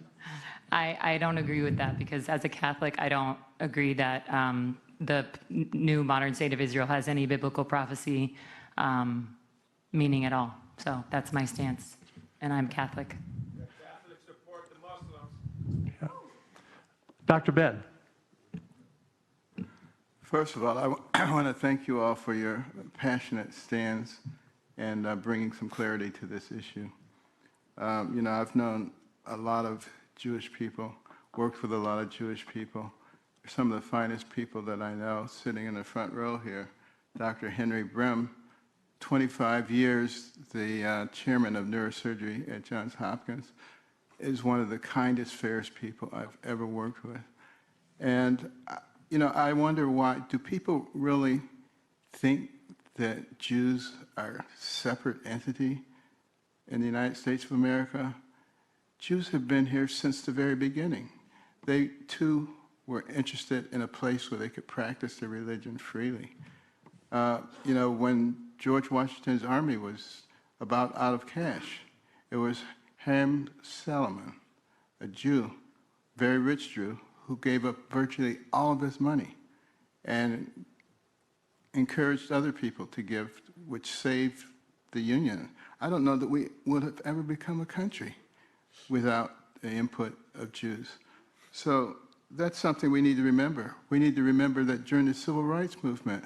I don't agree with that, because as a Catholic, I don't agree that the new modern state of Israel has any biblical prophecy meaning at all. So that's my stance, and I'm Catholic. Catholics support the Muslims. Yeah. Dr. Ben. First of all, I want to thank you all for your passionate stance and bringing some clarity to this issue. You know, I've known a lot of Jewish people, worked with a lot of Jewish people. Some of the finest people that I know sitting in the front row here, Dr. Henry Brim, 25 years, the chairman of neurosurgery at Johns Hopkins, is one of the kindest, fairest people I've ever worked with. And, you know, I wonder why, do people really think that Jews are a separate entity in the United States of America? Jews have been here since the very beginning. They, too, were interested in a place where they could practice their religion freely. You know, when George Washington's army was about out of cash, it was Ham Salomon, a Jew, very rich Jew, who gave up virtually all of his money and encouraged other people to give, which saved the Union. I don't know that we would have ever become a country without the input of Jews. So that's something we need to remember. We need to remember that during the Civil Rights Movement,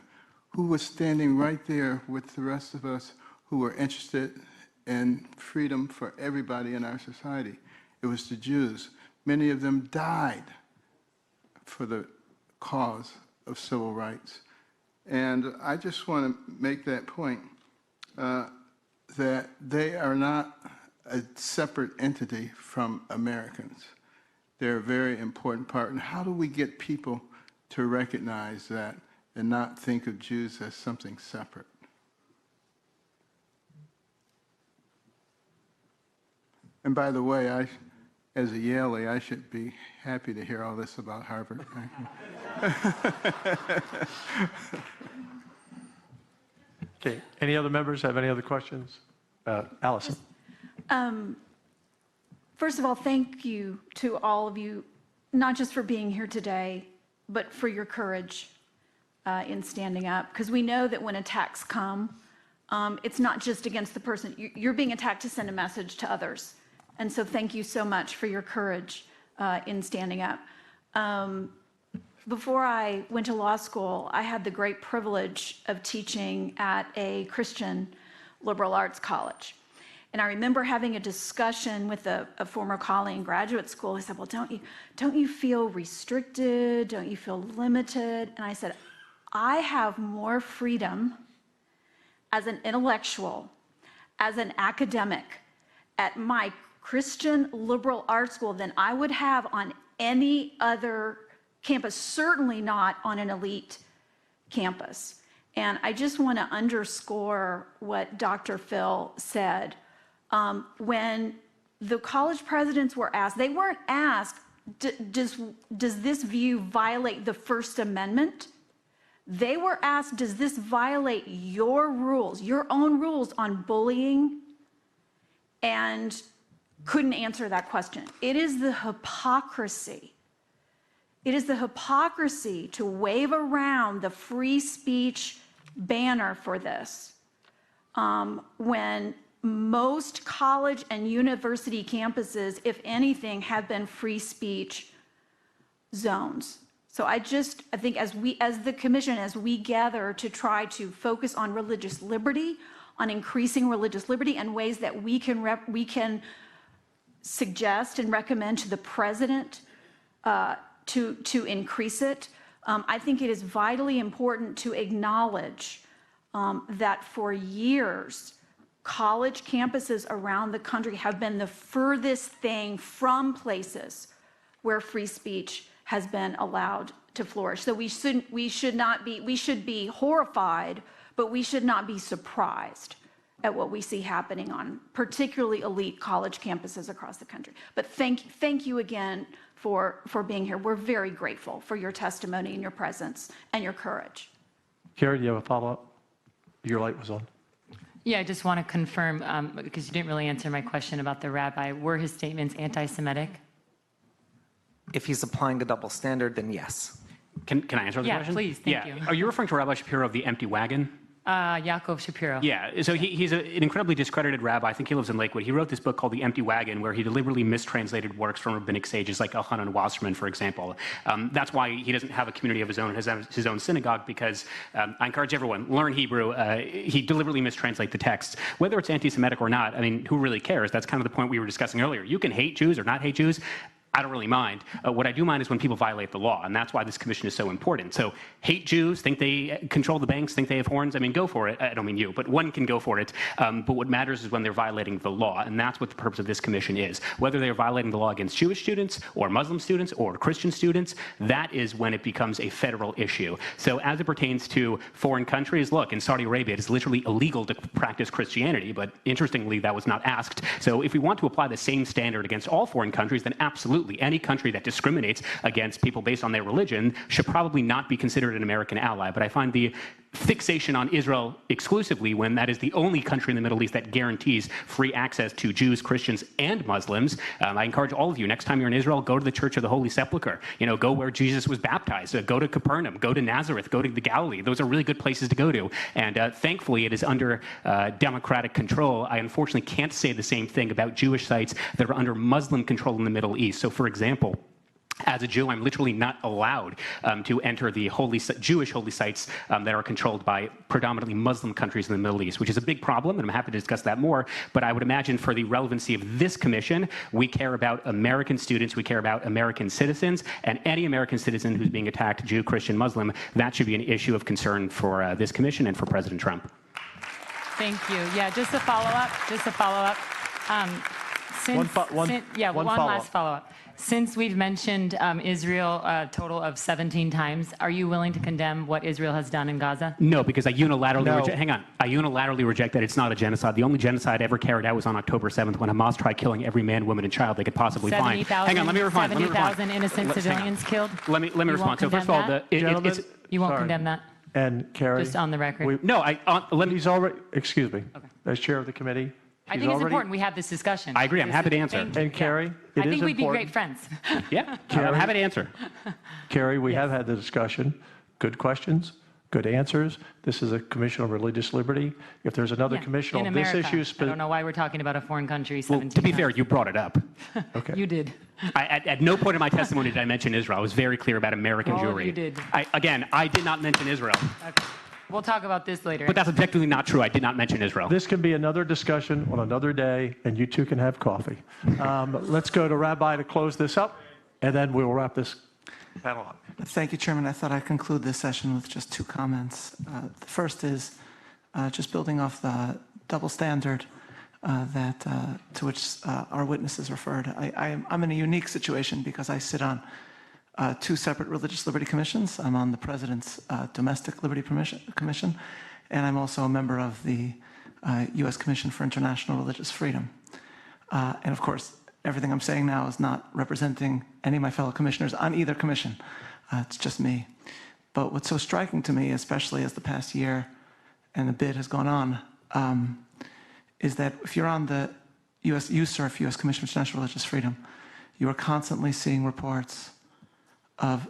who was standing right there with the rest of us who were interested in freedom for everybody in our society? it was the Jews. Many of them died for the cause of civil rights. And I just want to make that point, that they are not a separate entity from Americans. They're a very important part. And how do we get people to recognize that and not think of Jews as something separate? And by the way, as a Yalie, I should be happy to hear all this about Harvard. Okay, any other members have any other questions? Allison. First of all, thank you to all of you, not just for being here today, but for your courage in standing up. Because we know that when attacks come, it's not just against the person. You're being attacked to send a message to others. And so thank you so much for your courage in standing up. Before I went to law school, I had the great privilege of teaching at a Christian liberal arts college. And I remember having a discussion with a former colleague in graduate school. He said, well, don't you feel restricted? Don't you feel limited? And I said, I have more freedom as an intellectual, as an academic at my Christian liberal arts school than I would have on any other campus, certainly not on an elite campus. And I just want to underscore what Dr. Phil said. When the college presidents were asked, they weren't asked, does this view violate the First Amendment? They were asked, does this violate your rules, your own rules on bullying? And couldn't answer that question. It is the hypocrisy. It is the hypocrisy to wave around the free speech banner for this when most college and university campuses, if anything, have been free speech zones. So I think as the commission, as we gather to try to focus on religious liberty, on increasing religious liberty and ways that we can suggest and recommend to the president to increase it, I think it is vitally important to acknowledge that for years, college campuses around the country have been the furthest thing from places where free speech has been allowed to flourish. So we should be horrified, but we should not be surprised at what we see happening on particularly elite college campuses across the country. But thank you again for being here. We're very grateful for your testimony and your presence and your courage. Carrie, do you have a follow-up? Your light was on. Yeah, I just want to confirm, because you didn't really answer my question about the rabbi. Were his statements anti-Semitic? If he's applying the double standard, then yes. Can I answer the question? Yeah, please, thank you. Are you referring to Rabbi Shapiro of the empty wagon? Yaakov Shapiro. Yeah, so he's an incredibly discredited rabbi. I think he lives in Lakewood. He wrote this book called The Empty Wagon, where he deliberately mistranslated works from rabbinic sages like Elchanan Wasserman, for example. That's why he doesn't have a community of his own, his own synagogue, because I encourage everyone, learn Hebrew. He deliberately mistranslates the texts. Whether it's anti-Semitic or not, I mean, who really cares? That's kind of the point we were discussing earlier. You can hate Jews or not hate Jews. I don't really mind. What I do mind is when people violate the law, and that's why this commission is so important. So hate Jews, think they control the banks, think they have horns, I mean, go for it. I don't mean you, but one can go for it. But what matters is when they're violating the law, and that's what the purpose of this commission is. Whether they're violating the law against Jewish students or Muslim students or Christian students, that is when it becomes a federal issue. So as it pertains to foreign countries, look, in Saudi Arabia, it is literally illegal to practice Christianity, but interestingly, that was not asked. So if we want to apply the same standard against all foreign countries, then absolutely any country that discriminates against people based on their religion should probably not be considered an American ally. But I find the fixation on Israel exclusively, when that is the only country in the Middle East that guarantees free access to Jews, Christians, and Muslims. I encourage all of you, next time you're in Israel, go to the Church of the Holy Sepulchre. You know, go where Jesus was baptized. Go to Capernaum. Go to Nazareth. Go to the Galilee. Those are really good places to go to. And thankfully, it is under democratic control. I unfortunately can't say the same thing about Jewish sites that are under Muslim control in the Middle East. So, for example, As a Jew, I'm literally not allowed to enter the Jewish holy sites that are controlled by predominantly Muslim countries in the Middle East, which is a big problem, and I'm happy to discuss that more. But I would imagine for the relevancy of this commission, we care about American students, we care about American citizens, and any American citizen who's being attacked, Jew, Christian, Muslim, that should be an issue of concern for this commission and for President Trump. Thank you. Yeah, just a follow-up. One last follow-up. Since we've mentioned Israel a total of 17 times, are you willing to condemn what Israel has done in Gaza? No, because I unilaterally reject that it's not a genocide. The only genocide ever carried out was on October 7th when Hamas tried killing every man, woman, and child they could possibly find. Hang on, let me respond. 70,000 innocent civilians killed? Let me respond. So first of all, you won't condemn that? And Carrie, just on the record. He's already. Excuse me. Okay. As chair of the committee. I think it's important we have this discussion. I agree. I'm happy to answer. And Carrie, I think we'd be great friends. Yeah, I'm happy to answer. Carrie, we have had the discussion. Good questions, good answers. This is a commission on religious liberty. If there's another commission on America. this issue, I don't know why we're talking about a foreign country. Well, to be fair, you brought it up. Okay. You did. At no point in my testimony did I mention Israel. I was very clear about American Jewry. You did. I did not mention Israel. Okay. We'll talk about this later. But that's objectively not true. I did not mention Israel. This can be another discussion on another day, and you two can have coffee. Let's go to Rabbi to close this up, and then we will wrap this panel up. Thank you, Chairman. I thought I'd conclude this session with just two comments. The first is just building off the double standard to which our witnesses referred. I'm in a unique situation because I sit on two separate religious liberty commissions. I'm on the President's Domestic Liberty Commission, and I'm also a member of the U.S. Commission for International Religious Freedom. And of course, everything I'm saying now is not representing any of my fellow commissioners on either commission. It's just me. But what's so striking to me, especially as the past year and the bid has gone on, is that if you're on the USCIF, U.S. Commission for International Religious Freedom, you are constantly seeing reports of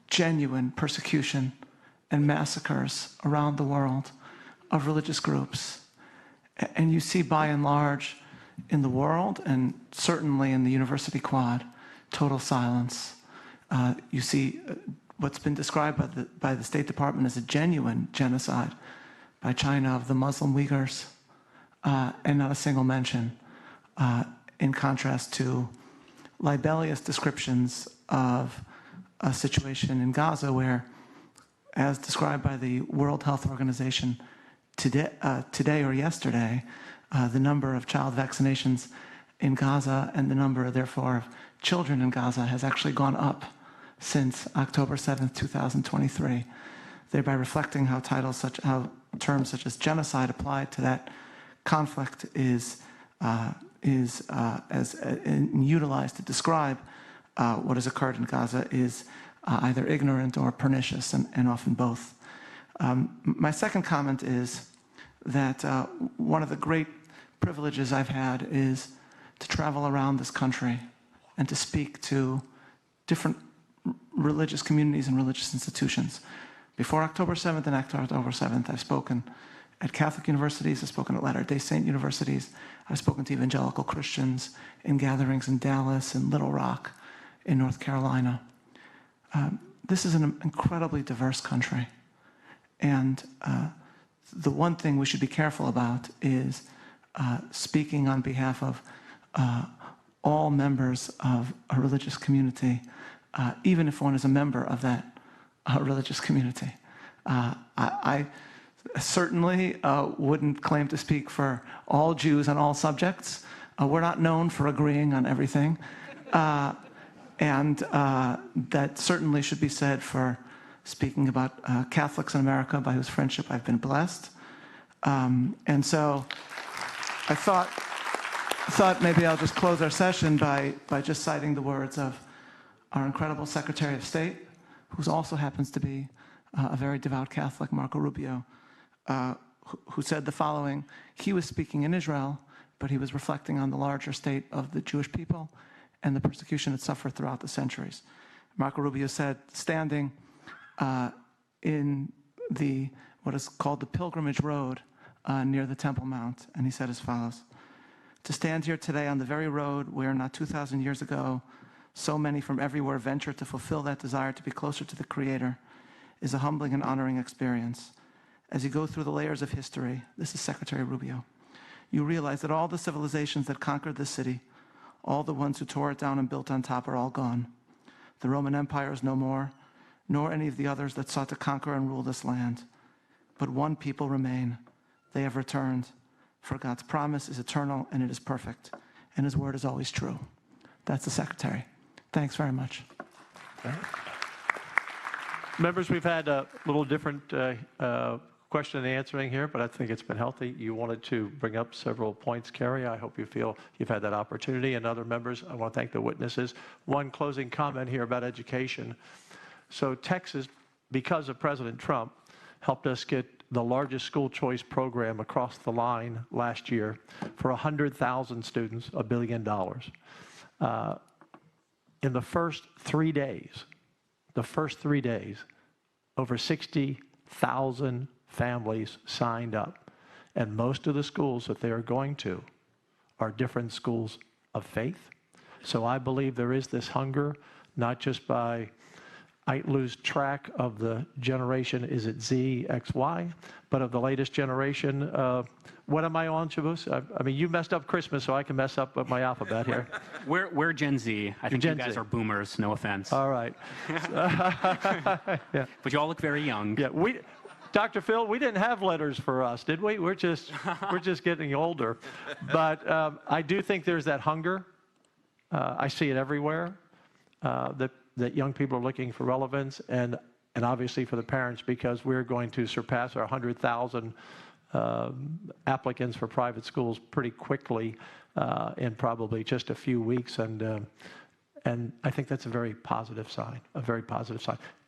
genuine persecution and massacres around the world of religious groups. And you see, by and large, in the world, and certainly in the university quad, total silence. You see what's been described by the State Department as a genuine genocide by China of the Muslim Uyghurs, and not a single mention, in contrast to libellous descriptions of a situation in Gaza where, as described by the World Health Organization today or yesterday, the number of child vaccinations in Gaza and the number, therefore, of children in Gaza has actually gone up since October 7th, 2023, thereby reflecting how terms such as genocide applied to that conflict is utilized to describe what has occurred in Gaza is either ignorant or pernicious, and often both. My second comment is that one of the great privileges I've had is to travel around this country and to speak to different religious communities and religious institutions. Before October 7th and after October 7th, I've spoken at Catholic universities, I've spoken at Latter-day Saint universities, I've spoken to evangelical Christians in gatherings in Dallas and Little Rock in North Carolina. This is an incredibly diverse country. And the one thing we should be careful about is speaking on behalf of all members of a religious community, even if one is a member of that religious community. I certainly wouldn't claim to speak for all Jews on all subjects. We're not known for agreeing on everything. And that certainly should be said for speaking about Catholics in America, by whose friendship I've been blessed. And so I thought maybe I'll just close our session by just citing the words of our incredible Secretary of State, who also happens to be a very devout Catholic, Marco Rubio, who said the following. He was speaking in Israel, but he was reflecting on the larger state of the Jewish people and the persecution it suffered throughout the centuries. Marco Rubio said, standing in what is called the Pilgrimage Road near the Temple Mount, and he said as follows: "To stand here today on the very road where not 2,000 years ago so many from everywhere venture to fulfill that desire to be closer to the Creator, is a humbling and honoring experience. As you go through the layers of history, this is Secretary Rubio, you realize that all the civilizations that conquered this city, all the ones who tore it down and built on top, are all gone. The Roman Empire is no more, nor any of the others that sought to conquer and rule this land. But one people remain. They have returned. For God's promise is eternal and it is perfect, and His word is always true. That's the Secretary. Thanks very much. Members, we've had a little different question and answering here, but I think it's been healthy. You wanted to bring up several points, Carrie. I hope you feel you've had that opportunity. And other members, I want to thank the witnesses. One closing comment here about education. So Texas, because of President Trump, helped us get the largest school choice program across the line last year for 100,000 students, $1 billion. In the first 3 days, over 60,000 families signed up. And most of the schools that they are going to are different schools of faith. So I believe there is this hunger, not just by, I lose track of the generation, is it Z, X, Y, but of the latest generation. What am I on, Shabbos? I mean, you messed up Christmas, so I can mess up my alphabet here. We're Gen Z. I think Gen you guys Z. are boomers, no offense. All right. Yeah. But you all look very young. Yeah, Dr. Phil, we didn't have letters for us, did we? We're just getting older. But I do think there's that hunger. I see it everywhere, that young people are looking for relevance, and obviously for the parents, because we're going to surpass our 100,000 applicants for private schools pretty quickly in probably just a few weeks. And I think that's a very positive sign,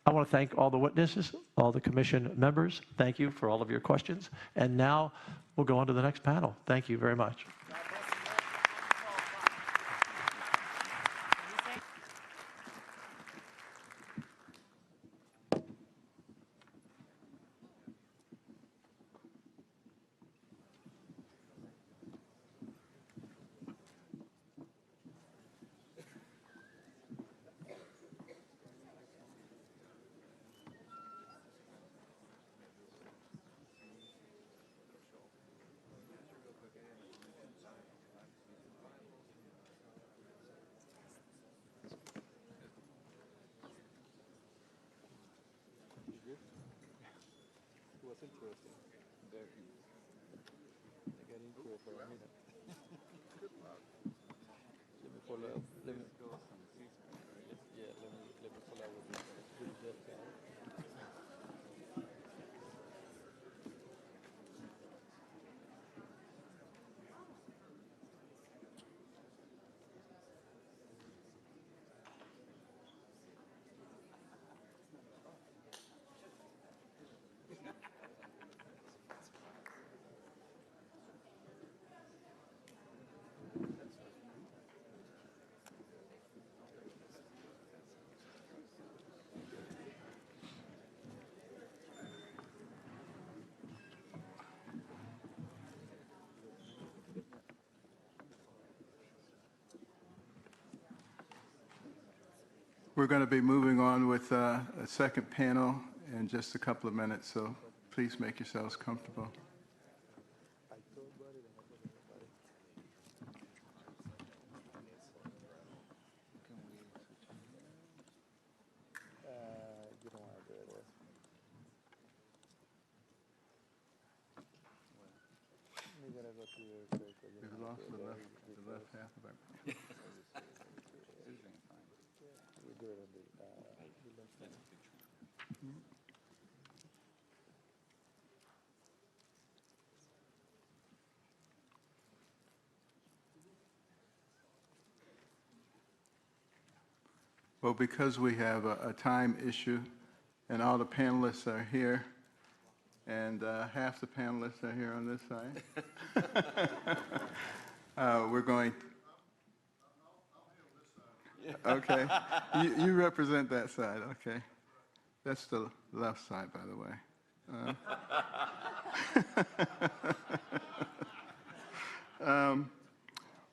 I want to thank all the witnesses, all the commission members. Thank you for all of your questions. And now we'll go on to the next panel. Thank you very much. We're going to be moving on with a second panel in just a couple of minutes, so please make yourselves comfortable. We've lost the left half of our panel. Well, because we have a time issue and all the panelists are here, and half the panelists are here on this side, we're going... Okay. You represent that side, okay. That's the left side, by the way.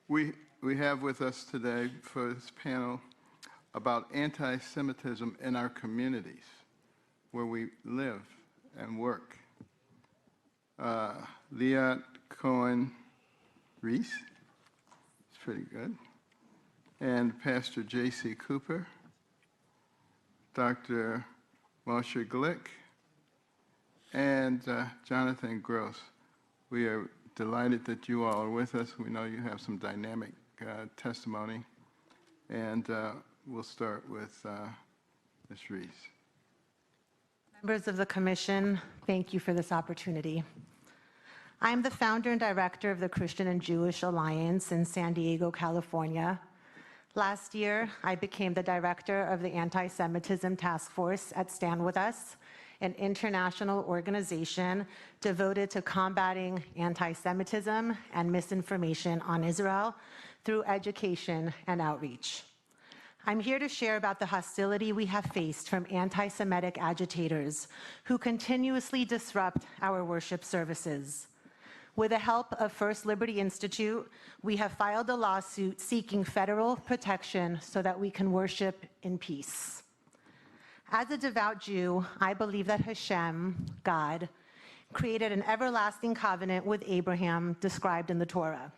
We have with us today for this panel about anti-Semitism in our communities where we live and work. Leah Cohen Reese, it's pretty good, and Pastor J.C. Cooper, Dr. Moshe Glick, and Jonathan Gross. We are delighted that you all are with us. We know you have some dynamic testimony, and we'll start with Ms. Reese. Members of the Commission, thank you for this opportunity. I am the founder and director of the Christian and Jewish Alliance in San Diego, California. Last year, I became the director of the Anti-Semitism Task Force at Stand With Us, an international organization devoted to combating anti-Semitism and misinformation on Israel through education and outreach. I'm here to share about the hostility we have faced from anti-Semitic agitators who continuously disrupt our worship services. With the help of First Liberty Institute, we have filed a lawsuit seeking federal protection so that we can worship in peace. As a devout Jew, I believe that Hashem, God, created an everlasting covenant with Abraham described in the Torah.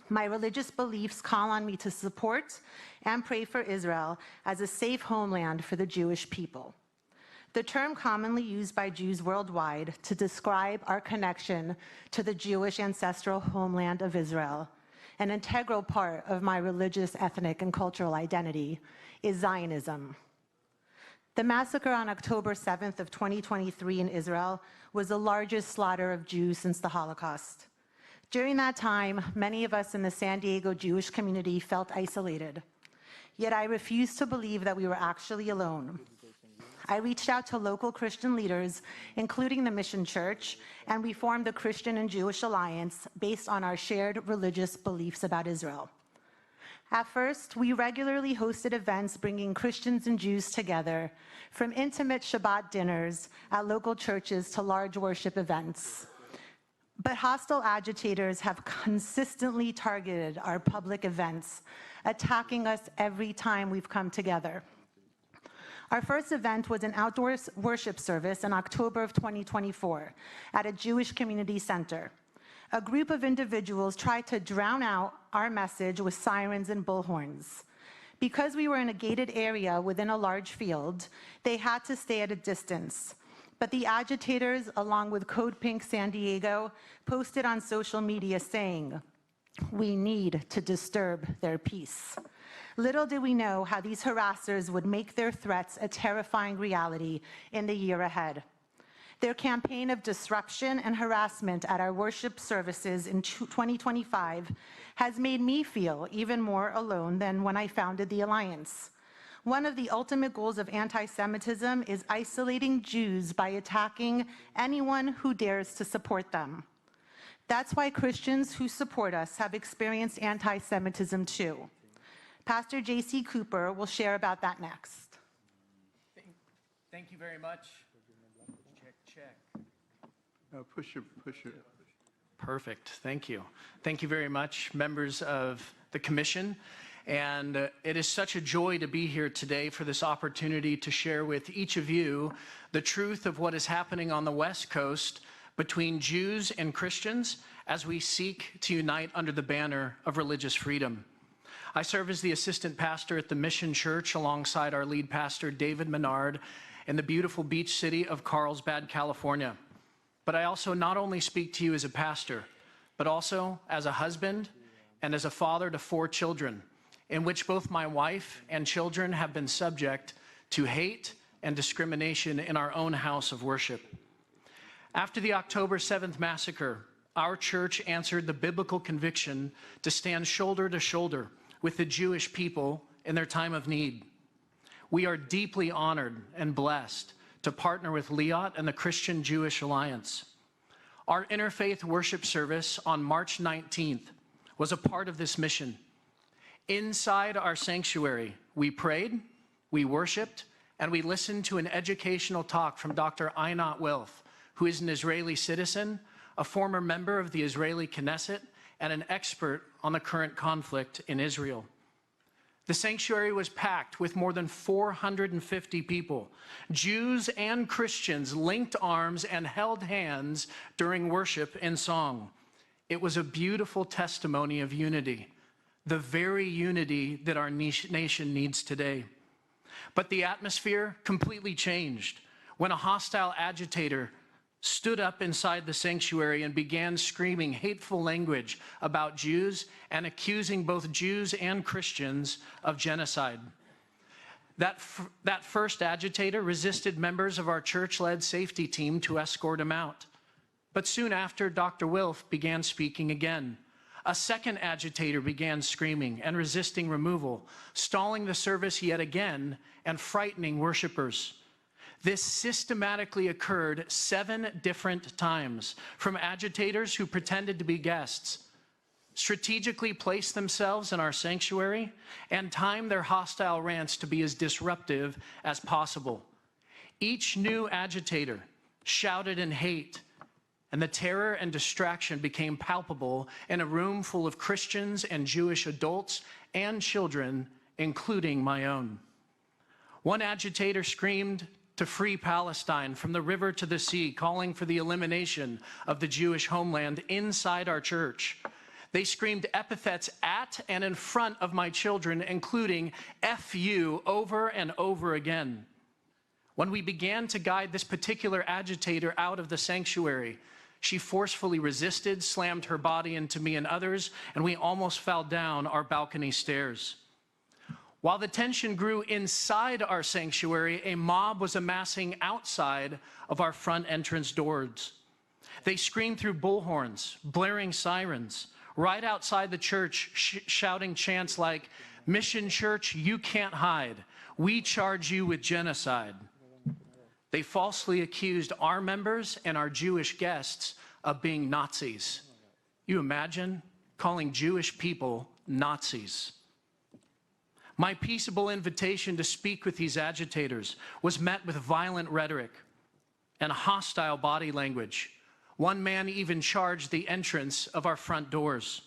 My religious beliefs call on me to support and pray for Israel as a safe homeland for the Jewish people. The term commonly used by Jews worldwide to describe our connection to the Jewish ancestral homeland of Israel, an integral part of my religious, ethnic, and cultural identity, is Zionism. The massacre on October 7th of 2023 in Israel was the largest slaughter of Jews since the Holocaust. During that time, many of us in the San Diego Jewish community felt isolated. Yet I refused to believe that we were actually alone. I reached out to local Christian leaders, including the Mission Church, and we formed the Christian and Jewish Alliance based on our shared religious beliefs about Israel. At first, we regularly hosted events bringing Christians and Jews together, from intimate Shabbat dinners at local churches to large worship events. But hostile agitators have consistently targeted our public events, attacking us every time we've come together. Our first event was an outdoor worship service in October of 2024 at a Jewish community center. A group of individuals tried to drown out our message with sirens and bullhorns. Because we were in a gated area within a large field, they had to stay at a distance. But the agitators, along with Code Pink San Diego, posted on social media saying, "We need to disturb their peace." Little did we know how these harassers would make their threats a terrifying reality in the year ahead. Their campaign of disruption and harassment at our worship services in 2025 has made me feel even more alone than when I founded the Alliance. One of the ultimate goals of anti-Semitism is isolating Jews by attacking anyone who dares to support them. That's why Christians who support us have experienced anti-Semitism too. Pastor J.C. Cooper will share about that next. Thank you very much. Check. Push it. Perfect. Thank you. Thank you very much, members of the Commission. And it is such a joy to be here today for this opportunity to share with each of you the truth of what is happening on the West Coast between Jews and Christians as we seek to unite under the banner of religious freedom. I serve as the assistant pastor at the Mission Church alongside our lead pastor, David Menard, in the beautiful beach city of Carlsbad, California. But I also not only speak to you as a pastor, but also as a husband and as a father to 4 children, in which both my wife and children have been subject to hate and discrimination in our own house of worship. After the October 7th massacre, our church answered the biblical conviction to stand shoulder to shoulder with the Jewish people in their time of need. We are deeply honored and blessed to partner with Liat and the Christian Jewish Alliance. Our interfaith worship service on March 19th was a part of this mission. Inside our sanctuary, we prayed, we worshiped, and we listened to an educational talk from Dr. Einat Wilf, who is an Israeli citizen, a former member of the Israeli Knesset, and an expert on the current conflict in Israel. The sanctuary was packed with more than 450 people. Jews and Christians linked arms and held hands during worship and song. It was a beautiful testimony of unity, the very unity that our nation needs today. But the atmosphere completely changed when a hostile agitator stood up inside the sanctuary and began screaming hateful language about Jews and accusing both Jews and Christians of genocide. That first agitator resisted members of our church-led safety team to escort him out. But soon after, Dr. Wilf began speaking again. A second agitator began screaming and resisting removal, stalling the service yet again and frightening worshipers. This systematically occurred 7 different times from agitators who pretended to be guests, strategically placed themselves in our sanctuary, and timed their hostile rants to be as disruptive as possible. Each new agitator shouted in hate, and the terror and distraction became palpable in a room full of Christians and Jewish adults and children, including my own. One agitator screamed to free Palestine from the river to the sea, calling for the elimination of the Jewish homeland inside our church. They screamed epithets at and in front of my children, including F you, over and over again. When we began to guide this particular agitator out of the sanctuary, she forcefully resisted, slammed her body into me and others, and we almost fell down our balcony stairs. While the tension grew inside our sanctuary, a mob was amassing outside of our front entrance doors. They screamed through bullhorns, blaring sirens, right outside the church, shouting chants like, "Mission Church, you can't hide. We charge you with genocide." They falsely accused our members and our Jewish guests of being Nazis. You imagine calling Jewish people Nazis? My peaceable invitation to speak with these agitators was met with violent rhetoric and hostile body language. One man even charged the entrance of our front doors.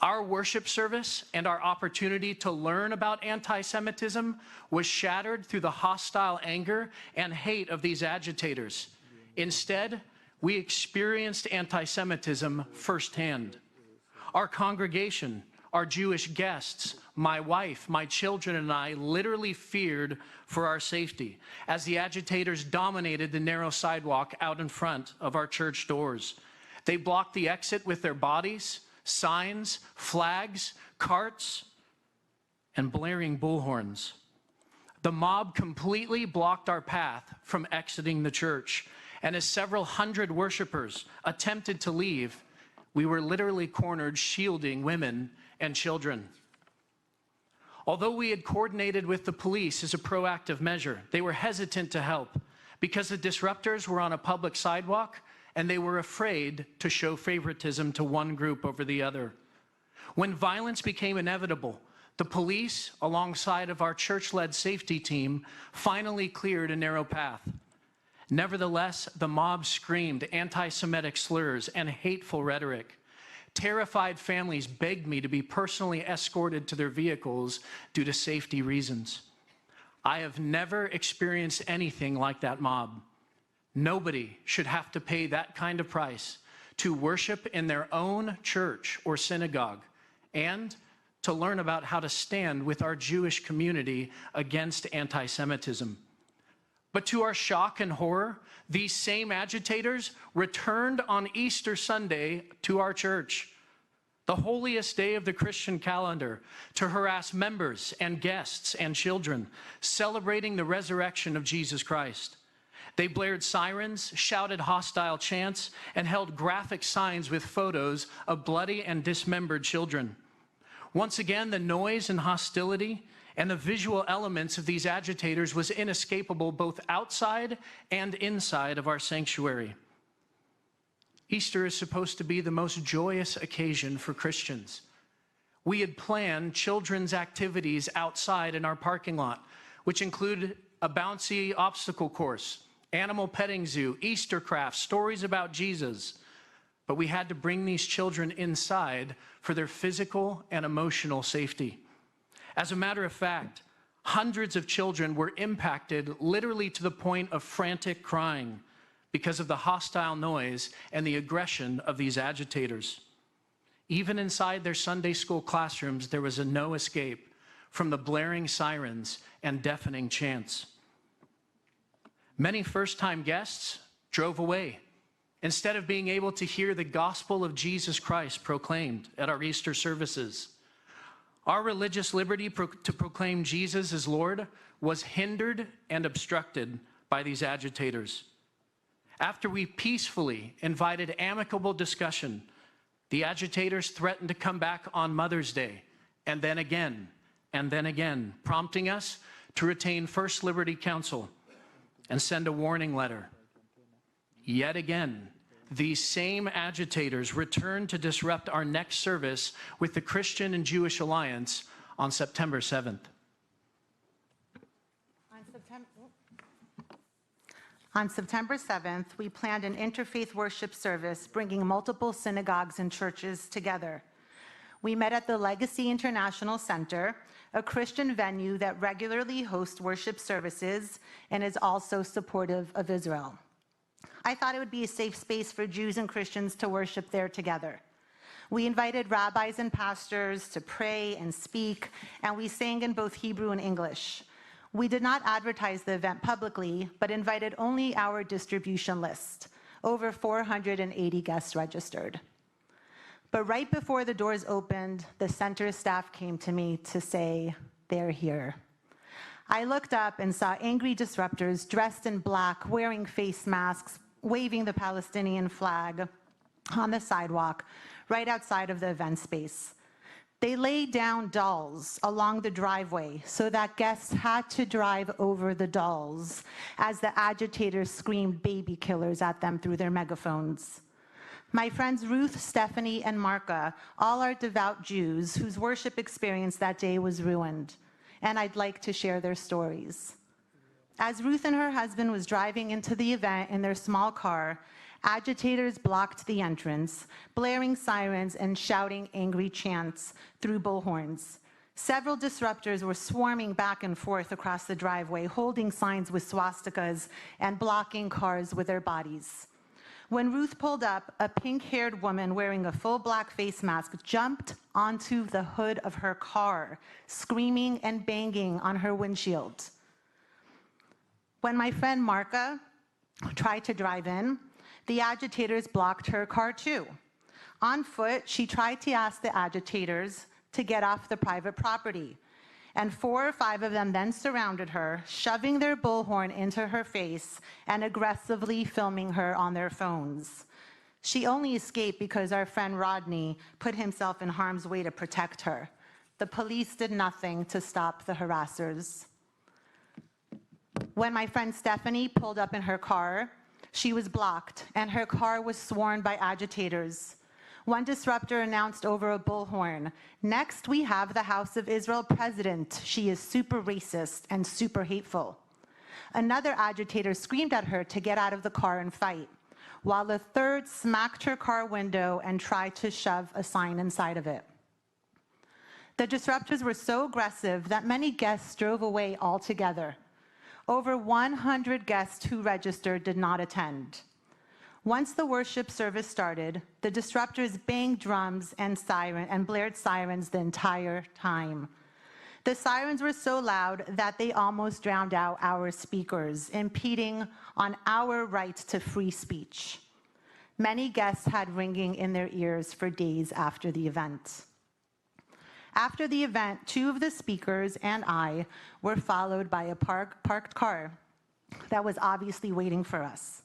Our worship service and our opportunity to learn about anti-Semitism was shattered through the hostile anger and hate of these agitators. Instead, we experienced anti-Semitism firsthand. Our congregation, our Jewish guests, my wife, my children, and I literally feared for our safety as the agitators dominated the narrow sidewalk out in front of our church doors. They blocked the exit with their bodies, signs, flags, carts, and blaring bullhorns. The mob completely blocked our path from exiting the church, and as several hundred worshipers attempted to leave, we were literally cornered shielding women and children. Although we had coordinated with the police as a proactive measure, they were hesitant to help because the disruptors were on a public sidewalk and they were afraid to show favoritism to one group over the other. When violence became inevitable, the police, alongside of our church-led safety team, finally cleared a narrow path. Nevertheless, the mob screamed anti-Semitic slurs and hateful rhetoric. Terrified families begged me to be personally escorted to their vehicles due to safety reasons. I have never experienced anything like that mob. Nobody should have to pay that kind of price to worship in their own church or synagogue and to learn about how to stand with our Jewish community against anti-Semitism. But to our shock and horror, these same agitators returned on Easter Sunday to our church, the holiest day of the Christian calendar, to harass members and guests and children, celebrating the resurrection of Jesus Christ. They blared sirens, shouted hostile chants, and held graphic signs with photos of bloody and dismembered children. Once again, the noise and hostility and the visual elements of these agitators was inescapable both outside and inside of our sanctuary. Easter is supposed to be the most joyous occasion for Christians. We had planned children's activities outside in our parking lot, which included a bouncy obstacle course, animal petting zoo, Easter crafts, stories about Jesus. But we had to bring these children inside for their physical and emotional safety. As a matter of fact, hundreds of children were impacted literally to the point of frantic crying because of the hostile noise and the aggression of these agitators. Even inside their Sunday school classrooms, there was no escape from the blaring sirens and deafening chants. Many first-time guests drove away instead of being able to hear the gospel of Jesus Christ proclaimed at our Easter services. Our religious liberty to proclaim Jesus as Lord was hindered and obstructed by these agitators. After we peacefully invited amicable discussion, the agitators threatened to come back on Mother's Day, and then again, prompting us to retain First Liberty Counsel and send a warning letter. Yet again, these same agitators returned to disrupt our next service with the Christian and Jewish Alliance on September 7th. On September 7th, we planned an interfaith worship service bringing multiple synagogues and churches together. We met at the Legacy International Center, a Christian venue that regularly hosts worship services and is also supportive of Israel. I thought it would be a safe space for Jews and Christians to worship there together. We invited rabbis and pastors to pray and speak, and we sang in both Hebrew and English. We did not advertise the event publicly, but invited only our distribution list. Over 480 guests registered. But right before the doors opened, the center staff came to me to say, they're here. I looked up and saw angry disruptors dressed in black, wearing face masks, waving the Palestinian flag on the sidewalk right outside of the event space. They laid down dolls along the driveway so that guests had to drive over the dolls as the agitators screamed baby killers at them through their megaphones. My friends Ruth, Stephanie, and Marka all are devout Jews whose worship experience that day was ruined, and I'd like to share their stories. As Ruth and her husband was driving into the event in their small car, agitators blocked the entrance, blaring sirens and shouting angry chants through bullhorns. Several disruptors were swarming back and forth across the driveway, holding signs with swastikas and blocking cars with their bodies. When Ruth pulled up, a pink-haired woman wearing a full black face mask jumped onto the hood of her car, screaming and banging on her windshield. When my friend Marka tried to drive in, the agitators blocked her car too. On foot, she tried to ask the agitators to get off the private property, and 4 or 5 of them then surrounded her, shoving their bullhorn into her face and aggressively filming her on their phones. She only escaped because our friend Rodney put himself in harm's way to protect her. The police did nothing to stop the harassers. When my friend Stephanie pulled up in her car, she was blocked, and her car was swarmed by agitators. One disruptor announced over a bullhorn, "Next, we have the House of Israel president. She is super racist and super hateful." Another agitator screamed at her to get out of the car and fight, while a third smacked her car window and tried to shove a sign inside of it. The disruptors were so aggressive that many guests drove away altogether. Over 100 guests who registered did not attend. Once the worship service started, the disruptors banged drums and blared sirens the entire time. The sirens were so loud that they almost drowned out our speakers, impeding on our right to free speech. Many guests had ringing in their ears for days after the event. After the event, 2 of the speakers and I were followed by a parked car that was obviously waiting for us.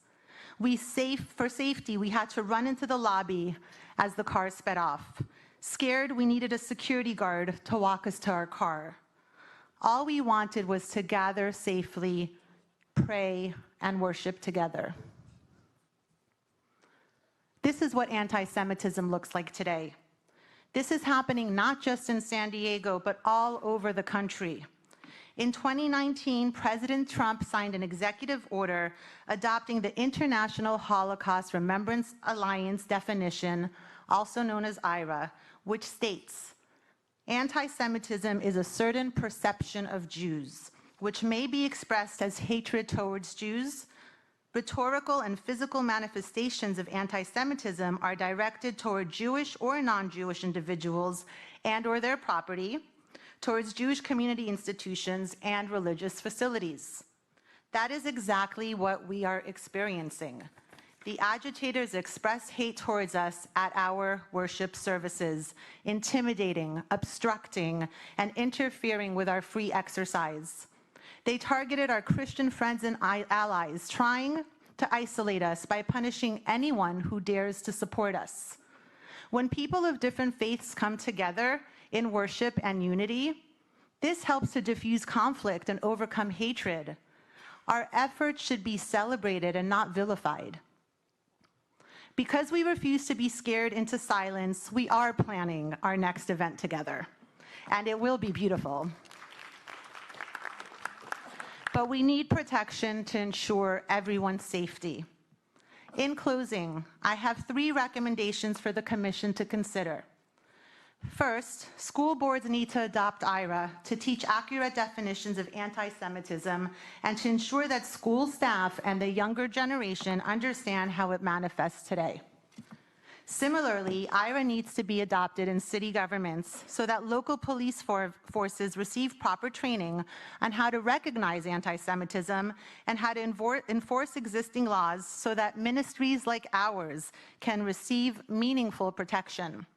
For safety, we had to run into the lobby as the car sped off. Scared, we needed a security guard to walk us to our car. All we wanted was to gather safely, pray, and worship together. This is what anti-Semitism looks like today. This is happening not just in San Diego, but all over the country. In 2019, President Trump signed an executive order adopting the International Holocaust Remembrance Alliance definition, also known as IRA, which states, Anti-Semitism is a certain perception of Jews, which may be expressed as hatred towards Jews. Rhetorical and physical manifestations of anti-Semitism are directed toward Jewish or non-Jewish individuals and/or their property, towards Jewish community institutions and religious facilities. That is exactly what we are experiencing. The agitators express hate towards us at our worship services, intimidating, obstructing, and interfering with our free exercise. They targeted our Christian friends and allies, trying to isolate us by punishing anyone who dares to support us. When people of different faiths come together in worship and unity, this helps to diffuse conflict and overcome hatred. Our efforts should be celebrated and not vilified. Because we refuse to be scared into silence, we are planning our next event together, and it will be beautiful. But we need protection to ensure everyone's safety. In closing, I have 3 recommendations for the Commission to consider. First, school boards need to adopt IRA to teach accurate definitions of anti-Semitism and to ensure that school staff and the younger generation understand how it manifests today. Similarly, IRA needs to be adopted in city governments so that local police forces receive proper training on how to recognize anti-Semitism and how to enforce existing laws so that ministries like ours can receive meaningful protection.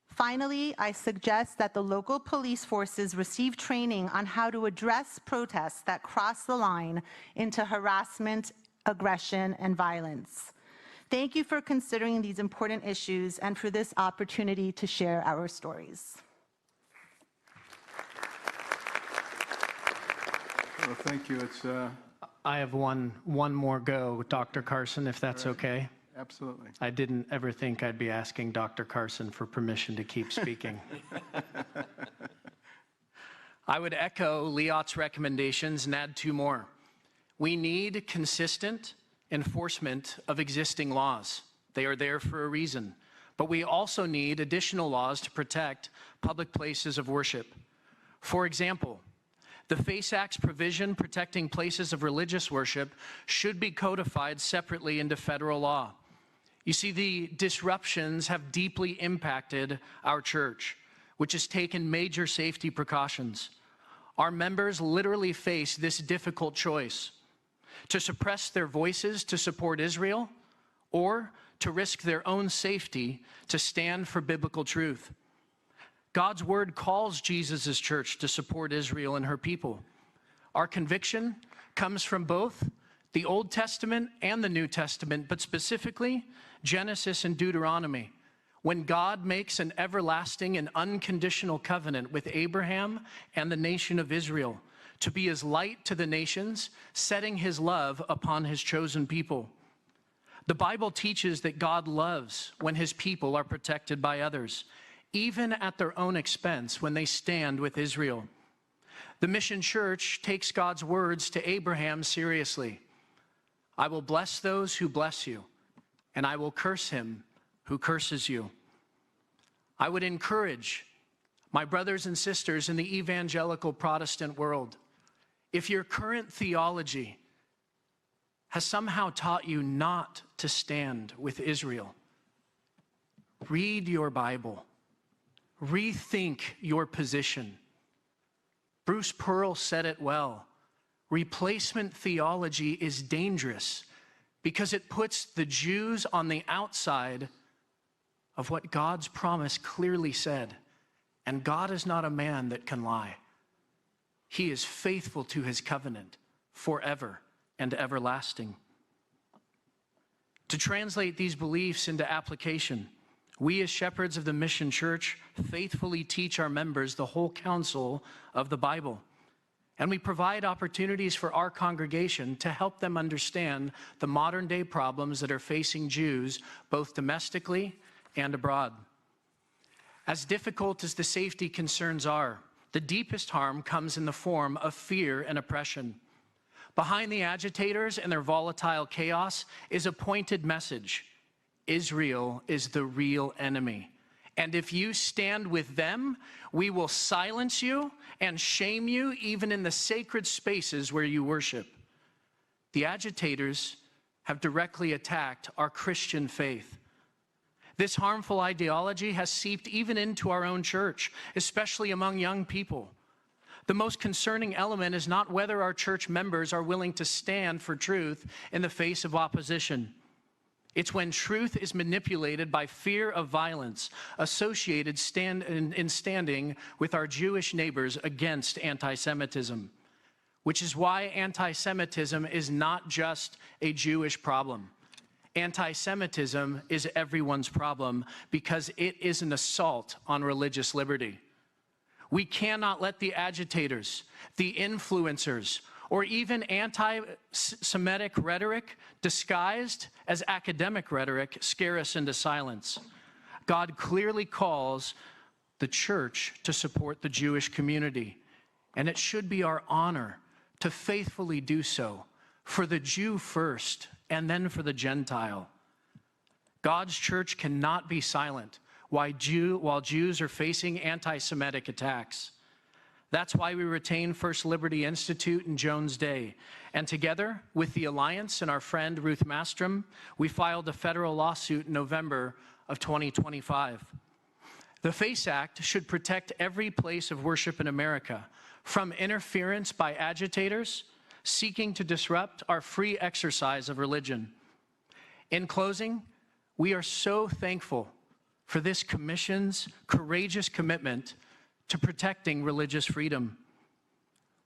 Finally, I suggest that the local police forces receive training on how to address protests that cross the line into harassment, aggression, and violence. Thank you for considering these important issues and for this opportunity to share our stories. Well, thank you. I have one more go, Dr. Carson, if that's okay. Absolutely. I didn't ever think I'd be asking Dr. Carson for permission to keep speaking. I would echo Liat's recommendations and add 2 more. We need consistent enforcement of existing laws. They are there for a reason. But we also need additional laws to protect public places of worship. For example, the FACE Act's provision protecting places of religious worship should be codified separately into federal law. You see, the disruptions have deeply impacted our church, which has taken major safety precautions. Our members literally face this difficult choice: to suppress their voices to support Israel, or to risk their own safety to stand for biblical truth. God's word calls Jesus' church to support Israel and her people. Our conviction comes from both the Old Testament and the New Testament, but specifically Genesis and Deuteronomy, when God makes an everlasting and unconditional covenant with Abraham and the nation of Israel to be his light to the nations, setting his love upon his chosen people. The Bible teaches that God loves when his people are protected by others, even at their own expense when they stand with Israel. The Mission Church takes God's words to Abraham seriously. I will bless those who bless you, and I will curse him who curses you. I would encourage my brothers and sisters in the evangelical Protestant world, if your current theology has somehow taught you not to stand with Israel, read your Bible, rethink your position. Bruce Pearl said it well. Replacement theology is dangerous because it puts the Jews on the outside of what God's promise clearly said. And God is not a man that can lie. He is faithful to his covenant forever and everlasting. To translate these beliefs into application, we as shepherds of the Mission Church faithfully teach our members the whole counsel of the Bible. And we provide opportunities for our congregation to help them understand the modern day problems that are facing Jews, both domestically and abroad. As difficult as the safety concerns are, the deepest harm comes in the form of fear and oppression. Behind the agitators and their volatile chaos is a pointed message. Israel is the real enemy. And if you stand with them, we will silence you and shame you even in the sacred spaces where you worship. The agitators have directly attacked our Christian faith. This harmful ideology has seeped even into our own church, especially among young people. The most concerning element is not whether our church members are willing to stand for truth in the face of opposition. It's when truth is manipulated by fear of violence associated in standing with our Jewish neighbors against anti-Semitism, which is why anti-Semitism is not just a Jewish problem. Anti-Semitism is everyone's problem because it is an assault on religious liberty. We cannot let the agitators, the influencers, or even anti-Semitic rhetoric disguised as academic rhetoric scare us into silence. God clearly calls the church to support the Jewish community, and it should be our honor to faithfully do so for the Jew first and then for the Gentile. God's church cannot be silent while Jews are facing anti-Semitic attacks. That's why we retain First Liberty Institute and Jones Day. And together with the Alliance and our friend Ruth Mastrom, we filed a federal lawsuit in November of 2025. The FACE Act should protect every place of worship in America from interference by agitators seeking to disrupt our free exercise of religion. In closing, we are so thankful for this commission's courageous commitment to protecting religious freedom.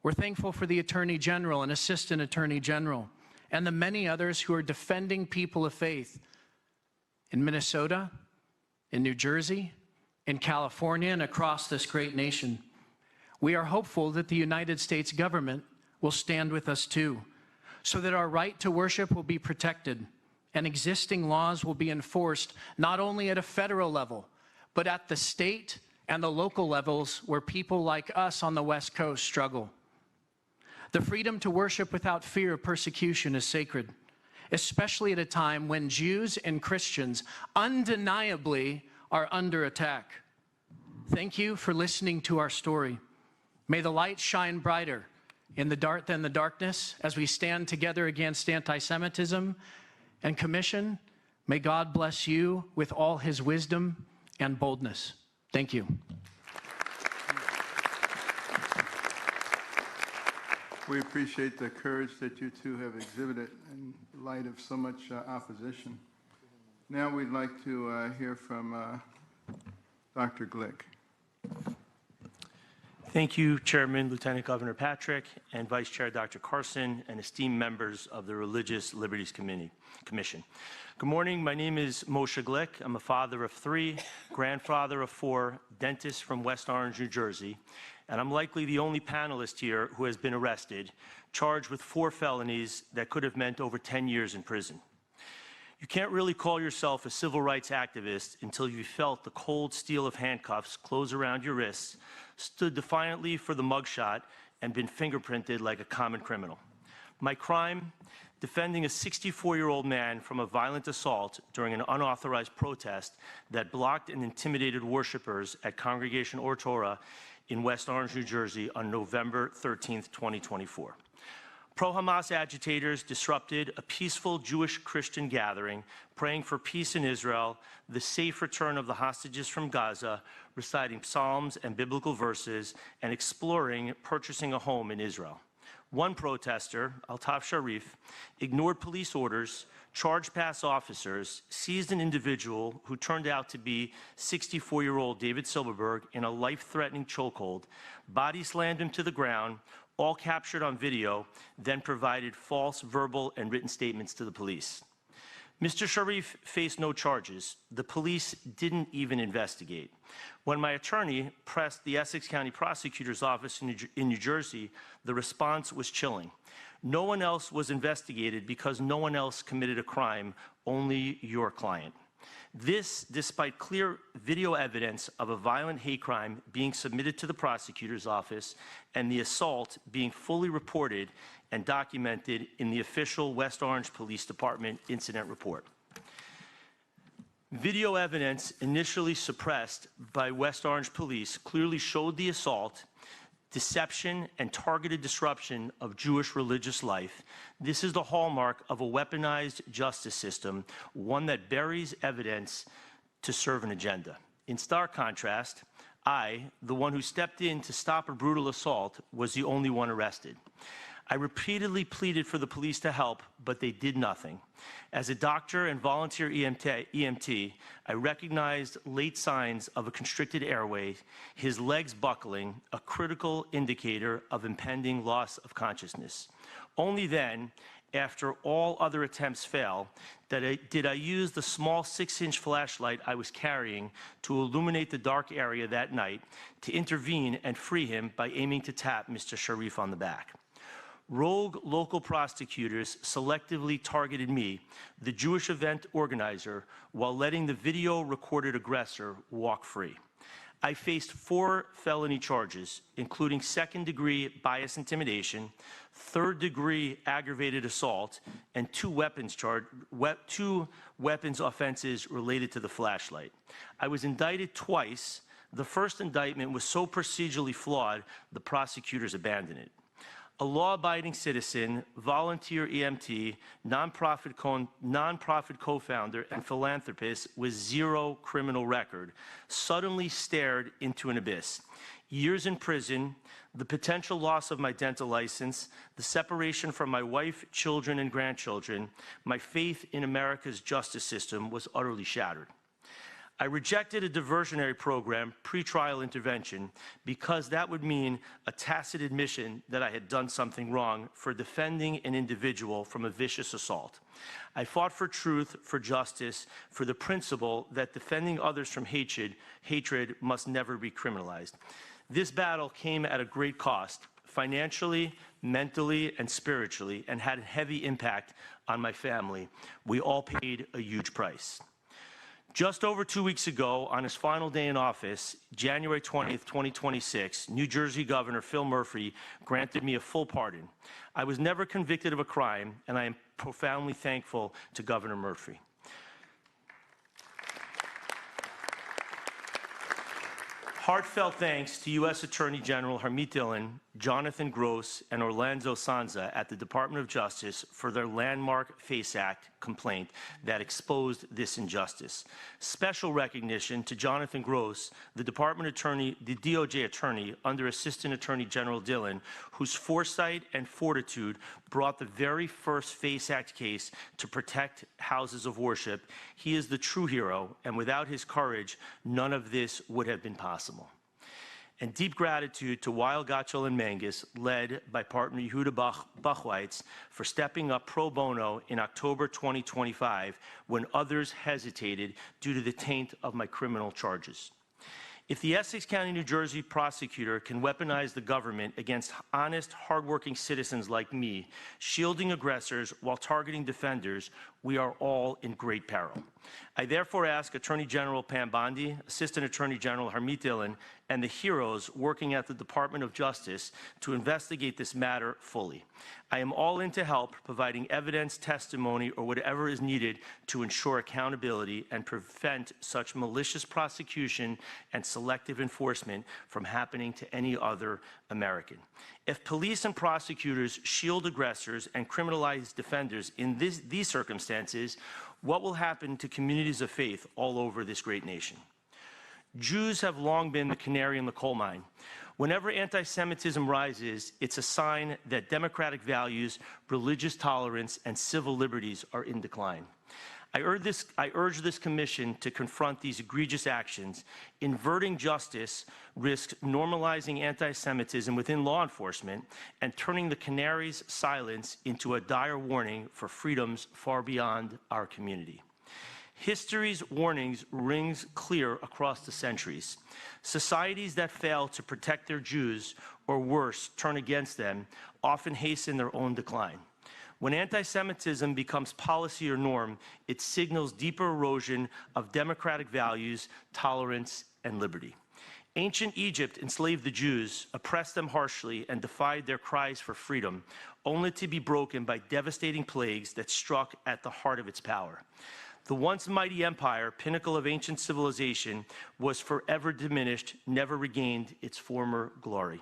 We're thankful for the Attorney General and Assistant Attorney General and the many others who are defending people of faith in Minnesota, in New Jersey, in California, and across this great nation. We are hopeful that the United States government will stand with us too, so that our right to worship will be protected and existing laws will be enforced not only at a federal level, but at the state and the local levels where people like us on the West Coast struggle. The freedom to worship without fear of persecution is sacred, especially at a time when Jews and Christians undeniably are under attack. Thank you for listening to our story. May the light shine brighter than the darkness as we stand together against anti-Semitism and commission. May God bless you with all his wisdom and boldness. Thank you. We appreciate the courage that you two have exhibited in light of so much opposition. Now we'd like to hear from Dr. Glick. Thank you, Chairman, Lieutenant Governor Patrick, and Vice Chair Dr. Carson, and esteemed members of the Religious Liberties Commission. Good morning. My name is Moshe Glick. I'm a father of 3, grandfather of 4, dentist from West Orange, New Jersey, and I'm likely the only panelist here who has been arrested, charged with 4 felonies that could have meant over 10 years in prison. You can't really call yourself a civil rights activist until you felt the cold steel of handcuffs close around your wrists, stood defiantly for the mugshot, and been fingerprinted like a common criminal. My crime? Defending a 64-year-old man from a violent assault during an unauthorized protest that blocked and intimidated worshipers at Congregation Or Torah in West Orange, New Jersey on November 13th, 2024. Pro-Hamas agitators disrupted a peaceful Jewish-Christian gathering, praying for peace in Israel, the safe return of the hostages from Gaza, reciting psalms and biblical verses, and exploring purchasing a home in Israel. One protester, Altaf Sharif, ignored police orders, charged past officers, seized an individual who turned out to be 64-year-old David Silverberg in a life-threatening chokehold, body slammed him to the ground, all captured on video, then provided false verbal and written statements to the police. Mr. Sharif faced no charges. The police didn't even investigate. When my attorney pressed the Essex County Prosecutor's Office in New Jersey, the response was chilling. No one else was investigated because no one else committed a crime, only your client. This, despite clear video evidence of a violent hate crime being submitted to the prosecutor's office and the assault being fully reported and documented in the official West Orange Police Department incident report. Video evidence initially suppressed by West Orange police clearly showed the assault, deception, and targeted disruption of Jewish religious life. This is the hallmark of a weaponized justice system, one that buries evidence to serve an agenda. In stark contrast, I, the one who stepped in to stop a brutal assault, was the only one arrested. I repeatedly pleaded for the police to help, but they did nothing. As a doctor and volunteer EMT, I recognized late signs of a constricted airway, his legs buckling, a critical indicator of impending loss of consciousness. Only then, after all other attempts fail, did I use the small 6-inch flashlight I was carrying to illuminate the dark area that night to intervene and free him by aiming to tap Mr. Sharif on the back. Rogue local prosecutors selectively targeted me, the Jewish event organizer, while letting the video-recorded aggressor walk free. I faced 4 felony charges, including second-degree bias intimidation, third-degree aggravated assault, and 2 weapons offenses related to the flashlight. I was indicted twice. The first indictment was so procedurally flawed, the prosecutors abandoned it. A law-abiding citizen, volunteer EMT, nonprofit co-founder, and philanthropist with 0 criminal record, suddenly stared into an abyss. Years in prison, the potential loss of my dental license, the separation from my wife, children, and grandchildren, my faith in America's justice system was utterly shattered. I rejected a diversionary program, pretrial intervention, because that would mean a tacit admission that I had done something wrong for defending an individual from a vicious assault. I fought for truth, for justice, for the principle that defending others from hatred must never be criminalized. This battle came at a great cost, financially, mentally, and spiritually, and had a heavy impact on my family. We all paid a huge price. Just over 2 weeks ago, on his final day in office, January 20th, 2026, New Jersey Governor Phil Murphy granted me a full pardon. I was never convicted of a crime, and I am profoundly thankful to Governor Murphy. Heartfelt thanks to U.S. Attorney General Harmeet Dillon, Jonathan Gross, and Orlando Sanza at the Department of Justice for their landmark FACE Act complaint that exposed this injustice. Special recognition to Jonathan Gross, the DOJ attorney under Assistant Attorney General Dillon, whose foresight and fortitude brought the very first FACE Act case to protect houses of worship. He is the true hero, and without his courage, none of this would have been possible. And deep gratitude to Weil, Gotchel, and Mangus, led by partner Yehuda Bachweitz, for stepping up pro bono in October 2025 when others hesitated due to the taint of my criminal charges. If the Essex County, New Jersey prosecutor can weaponize the government against honest, hardworking citizens like me, shielding aggressors while targeting defenders, we are all in great peril. I therefore ask Attorney General Pam Bondi, Assistant Attorney General Harmeet Dillon, and the heroes working at the Department of Justice to investigate this matter fully. I am all in to help, providing evidence, testimony, or whatever is needed to ensure accountability and prevent such malicious prosecution and selective enforcement from happening to any other American. If police and prosecutors shield aggressors and criminalize defenders in these circumstances, what will happen to communities of faith all over this great nation? Jews have long been the canary in the coal mine. Whenever anti-Semitism rises, it's a sign that democratic values, religious tolerance, and civil liberties are in decline. I urge this commission to confront these egregious actions. Inverting justice risks normalizing anti-Semitism within law enforcement and turning the canary's silence into a dire warning for freedoms far beyond our community. History's warnings rings clear across the centuries. Societies that fail to protect their Jews, or worse, turn against them, often hasten their own decline. When anti-Semitism becomes policy or norm, it signals deeper erosion of democratic values, tolerance, and liberty. Ancient Egypt enslaved the Jews, oppressed them harshly, and defied their cries for freedom, only to be broken by devastating plagues that struck at the heart of its power. The once mighty empire, pinnacle of ancient civilization, was forever diminished, never regained its former glory.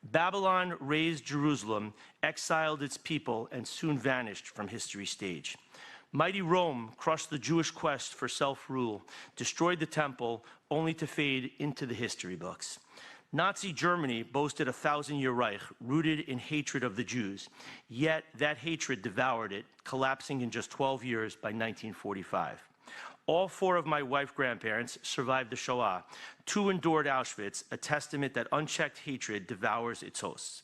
Babylon razed Jerusalem, exiled its people, and soon vanished from history's stage. Mighty Rome crushed the Jewish quest for self-rule, destroyed the temple, only to fade into the history books. Nazi Germany boasted a 1,000-year Reich rooted in hatred of the Jews, yet that hatred devoured it, collapsing in just 12 years by 1945. All four of my wife's grandparents survived the Shoah. 2 endured Auschwitz, a testament that unchecked hatred devours its hosts.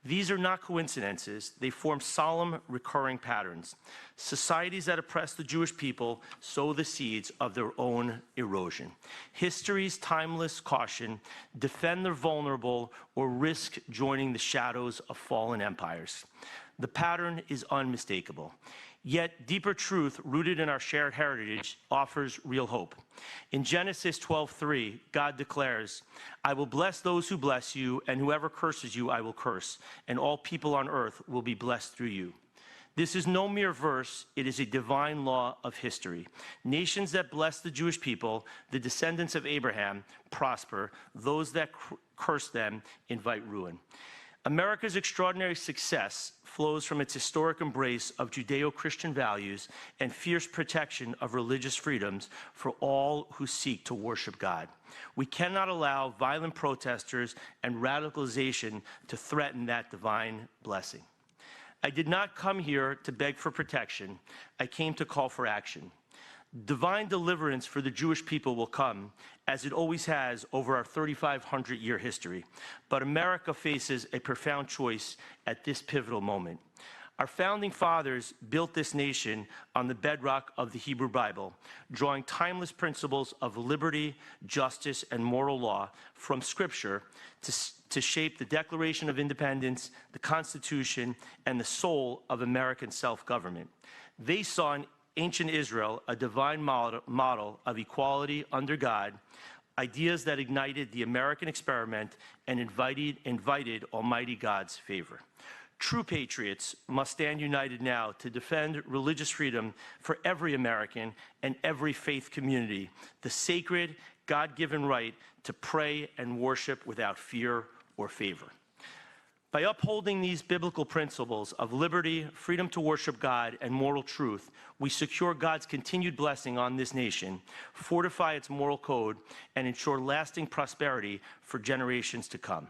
These are not coincidences. They form solemn, recurring patterns. Societies that oppress the Jewish people sow the seeds of their own erosion. History's timeless caution: defend the vulnerable or risk joining the shadows of fallen empires. The pattern is unmistakable. Yet deeper truth rooted in our shared heritage offers real hope. In Genesis 12:3, God declares, "I will bless those who bless you, and whoever curses you I will curse, and all people on earth will be blessed through you." This is no mere verse, it is a divine law of history. Nations that bless the Jewish people, the descendants of Abraham, prosper. Those that curse them invite ruin. America's extraordinary success flows from its historic embrace of Judeo-Christian values and fierce protection of religious freedoms for all who seek to worship God. We cannot allow violent protesters and radicalization to threaten that divine blessing. I did not come here to beg for protection. I came to call for action. Divine deliverance for the Jewish people will come, as it always has over our 3,500-year history. But America faces a profound choice at this pivotal moment. Our founding fathers built this nation on the bedrock of the Hebrew Bible, drawing timeless principles of liberty, justice, and moral law from Scripture to shape the Declaration of Independence, the Constitution, and the soul of American self-government. They saw in ancient Israel a divine model of equality under God, ideas that ignited the American experiment and invited Almighty God's favor. True patriots must stand united now to defend religious freedom for every American and every faith community, the sacred, God-given right to pray and worship without fear or favor. By upholding these biblical principles of liberty, freedom to worship God, and moral truth, we secure God's continued blessing on this nation, fortify its moral code, and ensure lasting prosperity for generations to come.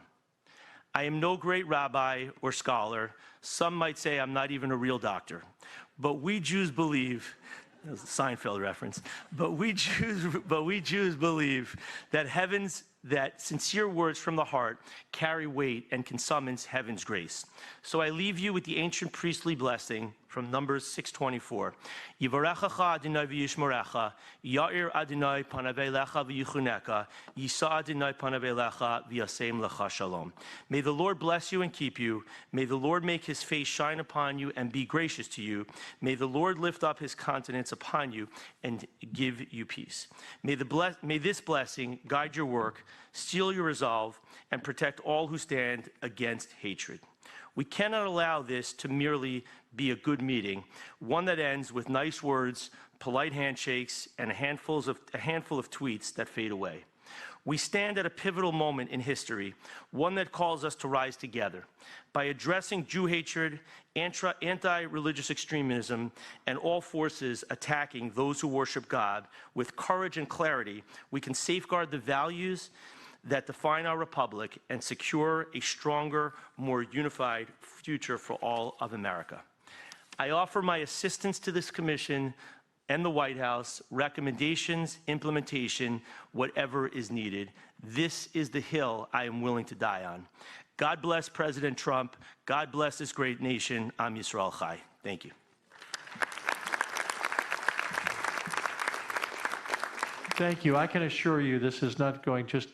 I am no great rabbi or scholar. Some might say I'm not even a real doctor. But we Jews believe, that was a Seinfeld reference, but we Jews believe that sincere words from the heart carry weight and can summons heaven's grace. So I leave you with the ancient priestly blessing from Numbers 6:24. Yivarechacha Adonai v'yishmerecha, Ya'ir Adonai panav elecha v'yichuneka, Yisa Adonai panav elecha v'yasem lecha shalom. May the Lord bless you and keep you. May the Lord make his face shine upon you and be gracious to you. May the Lord lift up his countenance upon you and give you peace. May this blessing guide your work, steel your resolve, and protect all who stand against hatred. We cannot allow this to merely be a good meeting, one that ends with nice words, polite handshakes, and a handful of tweets that fade away. We stand at a pivotal moment in history, one that calls us to rise together. By addressing Jew hatred, anti-religious extremism, and all forces attacking those who worship God, with courage and clarity, we can safeguard the values that define our republic and secure a stronger, more unified future for all of America. I offer my assistance to this commission and the White House, recommendations, implementation, whatever is needed. This is the hill I am willing to die on. God bless President Trump. God bless this great nation. Am Yisrael Chai. Thank you. Thank you. I can assure you this is not going to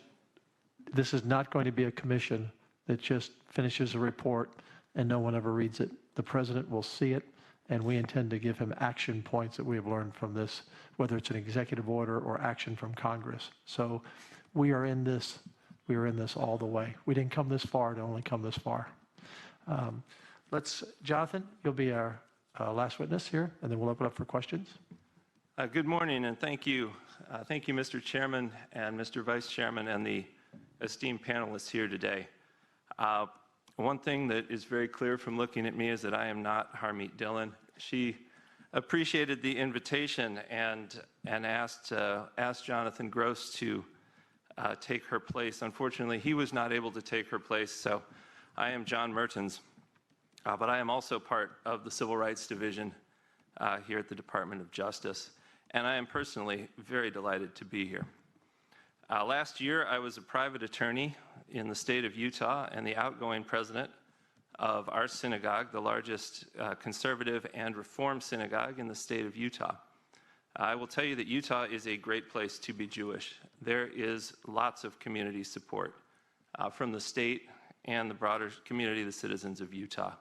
be a commission that just finishes a report and no one ever reads it. The president will see it, and we intend to give him action points that we have learned from this, whether it's an executive order or action from Congress. So we are in this all the way. We didn't come this far to only come this far. Jonathan, you'll be our last witness here, and then we'll open up for questions. Good morning, and thank you. Thank you, Mr. Chairman and Mr. Vice Chairman and the esteemed panelists here today. One thing that is very clear from looking at me is that I am not Harmeet Dillon. She appreciated the invitation and asked Jonathan Gross to take her place. Unfortunately, he was not able to take her place, so I am John Mertens. But I am also part of the Civil Rights Division here at the Department of Justice, and I am personally very delighted to be here. Last year, I was a private attorney in the state of Utah and the outgoing president of our synagogue, the largest conservative and reform synagogue in the state of Utah. I will tell you that Utah is a great place to be Jewish. There is lots of community support from the state and the broader community of the citizens of Utah.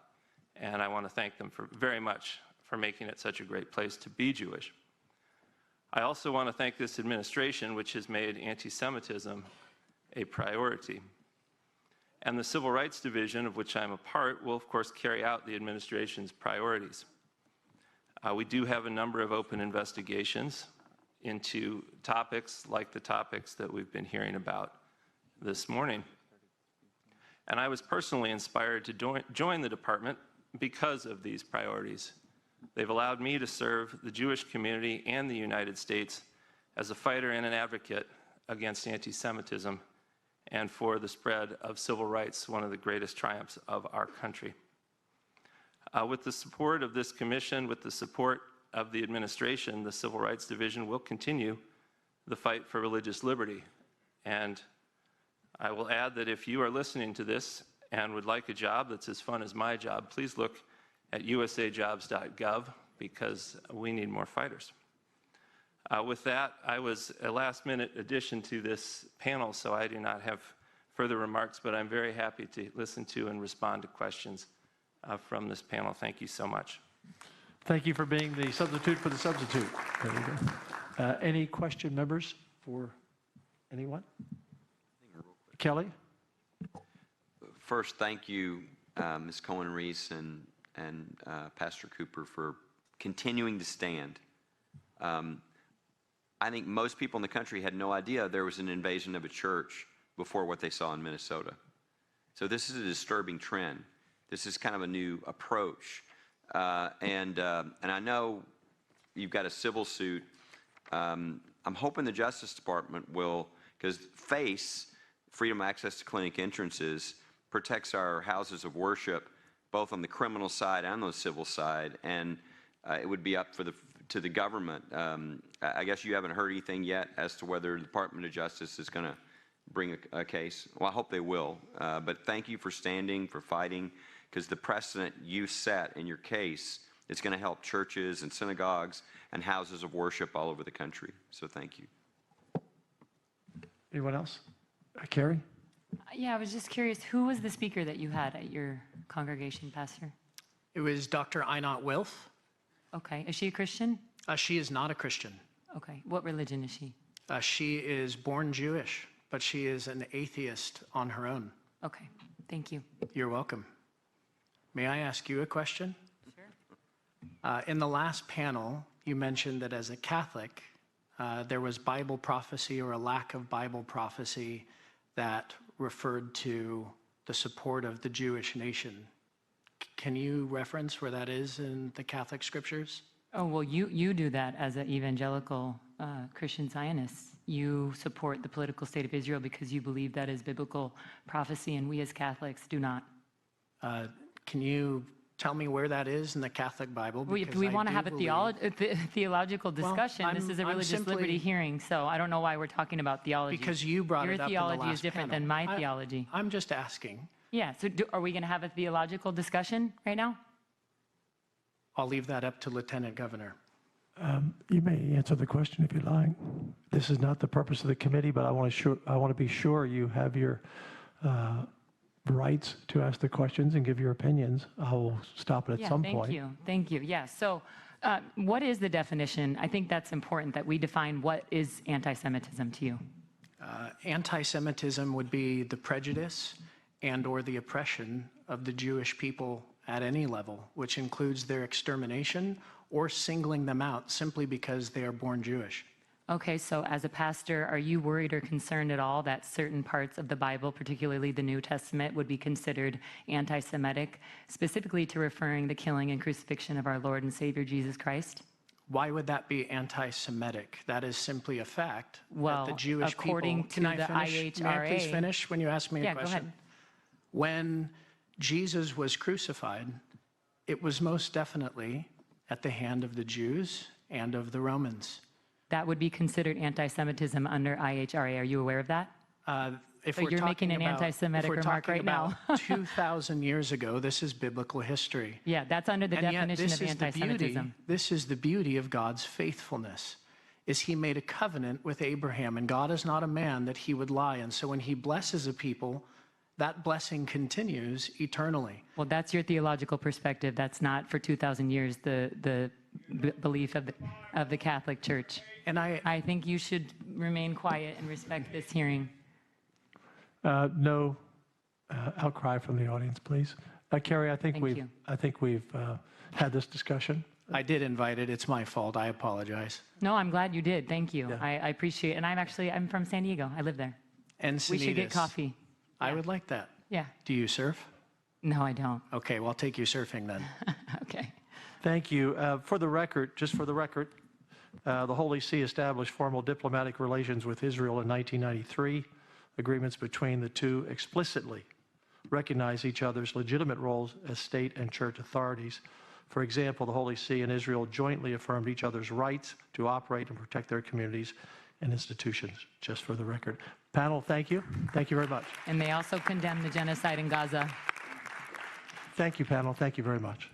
And I want to thank them very much for making it such a great place to be Jewish. I also want to thank this administration, which has made anti-Semitism a priority. And the Civil Rights Division, of which I'm a part, will of course carry out the administration's priorities. We do have a number of open investigations into topics like the topics that we've been hearing about this morning. And I was personally inspired to join the department because of these priorities. They've allowed me to serve the Jewish community and the United States as a fighter and an advocate against anti-Semitism and for the spread of civil rights, one of the greatest triumphs of our country. With the support of this commission, with the support of the administration, the Civil Rights Division will continue the fight for religious liberty. And I will add that if you are listening to this and would like a job that's as fun as my job, please look at usajobs.gov because we need more fighters. With that, I was a last-minute addition to this panel, so I do not have further remarks, but I'm very happy to listen to and respond to questions from this panel. Thank you so much. Thank you for being the substitute for the substitute. There you go. Any question, members, for anyone? Kelly? First, thank you, Ms. Cohen-Reese and Pastor Cooper, for continuing to stand. I think most people in the country had no idea there was an invasion of a church before what they saw in Minnesota. So this is a disturbing trend. This is kind of a new approach. And I know you've got a civil suit. I'm hoping the Justice Department will, because FACE, Freedom of Access to Clinic Entrances, protects our houses of worship, both on the criminal side and on the civil side, and it would be up to the government. I guess you haven't heard anything yet as to whether the Department of Justice is going to bring a case. Well, I hope they will. But thank you for standing, for fighting, because the precedent you set in your case is going to help churches and synagogues and houses of worship all over the country. So thank you. Anyone else? Carrie? Yeah, I was just curious, who was the speaker that you had at your congregation, Pastor? It was Dr. Einat Wilf. Okay. Is she a Christian? She is not a Christian. Okay. What religion is she? She is born Jewish, but she is an atheist on her own. Okay. Thank you. You're welcome. May I ask you a question? Sure. In the last panel, you mentioned that as a Catholic, there was Bible prophecy or a lack of Bible prophecy that referred to the support of the Jewish nation. Can you reference where that is in the Catholic scriptures? Oh, well, you do that as an evangelical Christian Zionist. You support the political state of Israel because you believe that is biblical prophecy, and we as Catholics do not. Can you tell me where that is in the Catholic Bible? If we want to have a theological discussion, well, this is a religious liberty hearing, so I don't know why we're talking about theology. Because you brought it up in the last panel. Your theology is different than my theology. I'm just asking. Yeah, so are we going to have a theological discussion right now? I'll leave that up to Lieutenant Governor. You may answer the question if you like. This is not the purpose of the committee, but I want to be sure you have your rights to ask the questions and give your opinions. I will stop it at some point. Thank you. Yeah, so what is the definition? I think that's important that we define what is anti-Semitism to you. Anti-Semitism would be the prejudice and or the oppression of the Jewish people at any level, which includes their extermination or singling them out simply because they are born Jewish. Okay, so as a pastor, are you worried or concerned at all that certain parts of the Bible, particularly the New Testament, would be considered anti-Semitic, specifically to referring the killing and crucifixion of our Lord and Savior Jesus Christ? Why would that be anti-Semitic? That is simply a fact Well, that the Jewish according people... Can to I the finish? May I please IHRA finish when you ask me a question? Yeah, go ahead. When Jesus was crucified, it was most definitely at the hand of the Jews and of the Romans. That would be considered anti-Semitism under IHRA. Are you aware of that? If So we're you're making talking an about- anti-Semitic if we're remark talking right now. about 2,000 years ago, this is biblical history. Yeah, that's under the And yet definition this of is the anti-Semitism. beauty- This is the beauty of God's faithfulness, is he made a covenant with Abraham, and God is not a man that he would lie. And so when he blesses a people, that blessing continues eternally. Well, that's your theological perspective. That's not for 2,000 years the belief of the Catholic Church. And I think you should remain quiet and respect this hearing. No outcry from the audience, please. Carrie, I think Thank we've had this discussion. I did invite it. It's my fault. I apologize. No, I'm glad you did. Thank you. I appreciate it. And I'm from San Diego. I live there. And We should get Sanitas. coffee. I would like that. Yeah. Do you surf? No, I don't. Okay, well, I'll take you surfing then. Okay. Thank you. For the record, just for the record, the Holy See established formal diplomatic relations with Israel in 1993. Agreements between the two explicitly recognize each other's legitimate roles as state and church authorities. For example, the Holy See and Israel jointly affirmed each other's rights to operate and protect their communities and institutions, just for the record. Panel, thank you. Thank you very much. And they also condemn the genocide in Gaza. Thank you, panel. Thank you very much.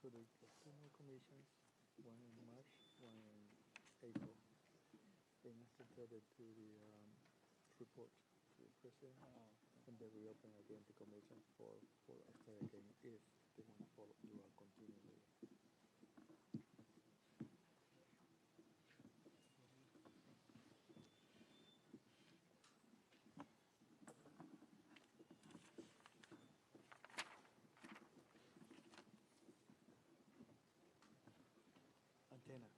So there's two more commissions, one in March, one in April. They must have added to the report to the president, and they reopen again the commission for start again if they want to follow through and continue with it. Antenna.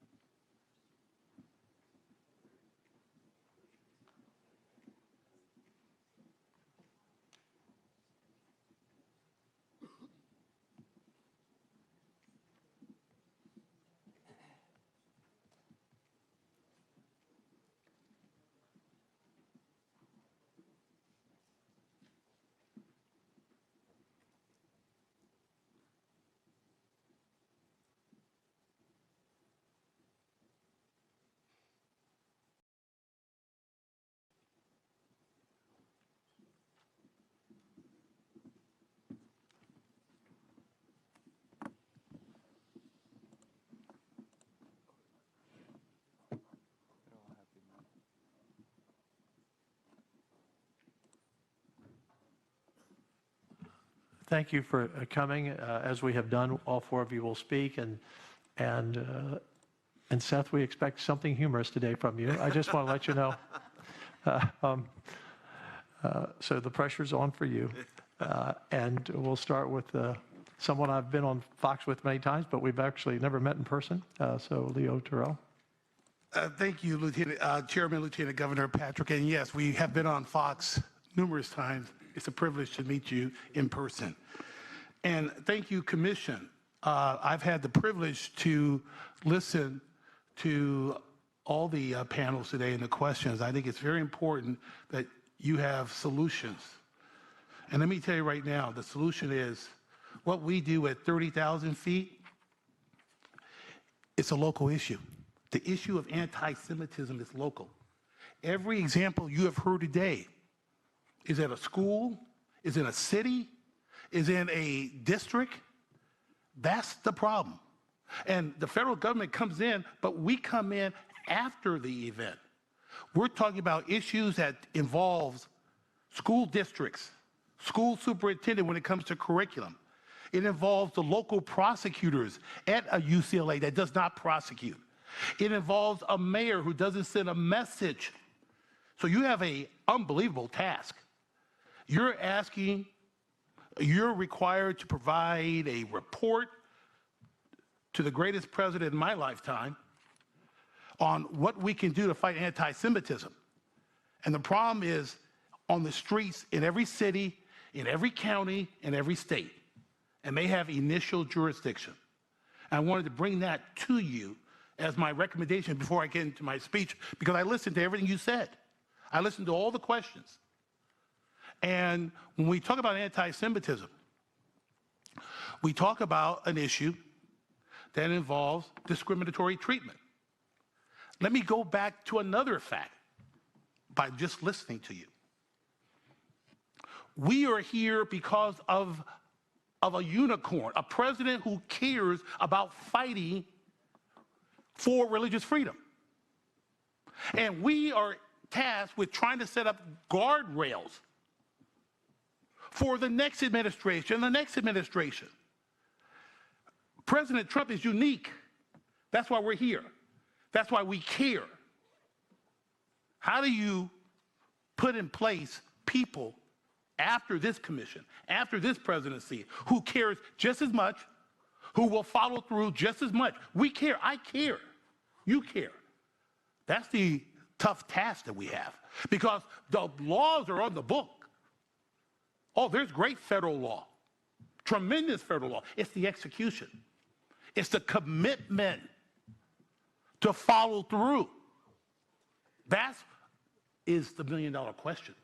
Thank you for coming. As we have done, all four of you will speak, and Seth, we expect something humorous today from you. I just want to let you know. So the pressure's on for you, and we'll start with someone I've been on Fox with many times, but we've actually never met in person. So Leo Terrell. Thank you, Chairman, Lieutenant Governor Patrick. And yes, we have been on Fox numerous times. It's a privilege to meet you in person. And thank you, Commission. I've had the privilege to listen to all the panels today and the questions. I think it's very important that you have solutions. And let me tell you right now, the solution is what we do at 30,000 feet, it's a local issue. The issue of anti-Semitism is local. Every example you have heard today is at a school, is in a city, is in a district. That's the problem. And the federal government comes in, but we come in after the event. We're talking about issues that involves school districts, school superintendent when it comes to curriculum. It involves the local prosecutors at a UCLA that does not prosecute. It involves a mayor who doesn't send a message. So you have an unbelievable task. You're required to provide a report to the greatest president in my lifetime on what we can do to fight anti-Semitism. And the problem is on the streets in every city, in every county, in every state. And they have initial jurisdiction. I wanted to bring that to you as my recommendation before I get into my speech, because I listened to everything you said. I listened to all the questions. And when we talk about anti-Semitism, we talk about an issue that involves discriminatory treatment. Let me go back to another fact by just listening to you. We are here because of a unicorn, a president who cares about fighting for religious freedom. And we are tasked with trying to set up guardrails for the next administration, the next administration. President Trump is unique. That's why we're here. That's why we care. How do you put in place people after this commission, after this presidency, who cares just as much, who will follow through just as much? We care. I care. You care. That's the tough task that we have, because the laws are on the book. Oh, there's great federal law, tremendous federal law. It's the execution. It's the commitment to follow through. That is the million-dollar question.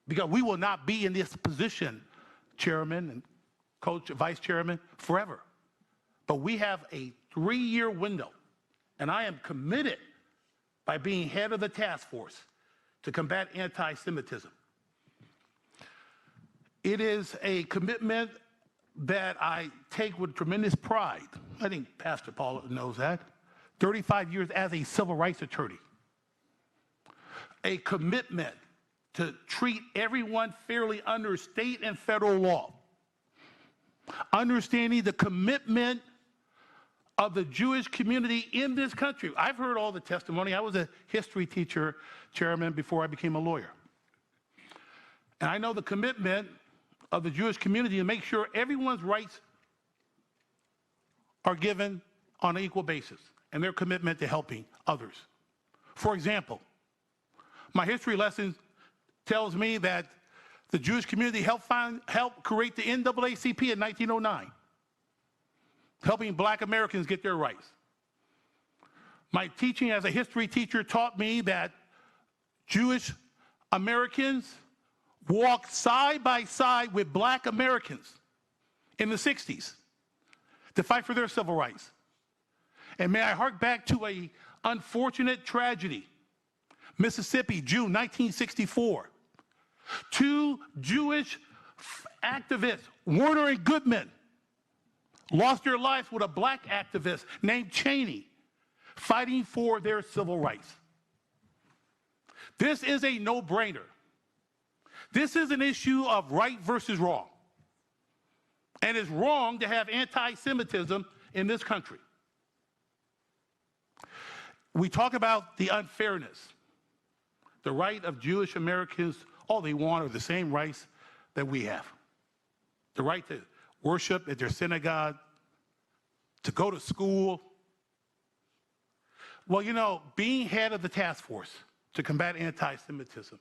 Because we will not be in this position, Chairman and Coach, Vice Chairman, forever. But we have a 3-year window, and I am committed by being head of the task force to combat anti-Semitism. It is a commitment that I take with tremendous pride. I think Pastor Paul knows that. 35 years as a civil rights attorney. A commitment to treat everyone fairly under state and federal law. Understanding the commitment of the Jewish community in this country. I've heard all the testimony. I was a history teacher, Chairman, before I became a lawyer. And I know the commitment of the Jewish community to make sure everyone's rights are given on an equal basis, and their commitment to helping others. For example, my history lesson tells me that the Jewish community helped create the NAACP in 1909, helping Black Americans get their rights. My teaching as a history teacher taught me that Jewish Americans walked side by side with Black Americans in the 60s to fight for their civil rights. And may I hark back to an unfortunate tragedy. Mississippi, June 1964. 2 Jewish activists, Warner and Goodman, lost their lives with a Black activist named Cheney, fighting for their civil rights. This is a no-brainer. This is an issue of right versus wrong. And it's wrong to have anti-Semitism in this country. We talk about the unfairness. The right of Jewish Americans, all they want are the same rights that we have. The right to worship at their synagogue, to go to school. Well, you know, being head of the task force to combat anti-Semitism,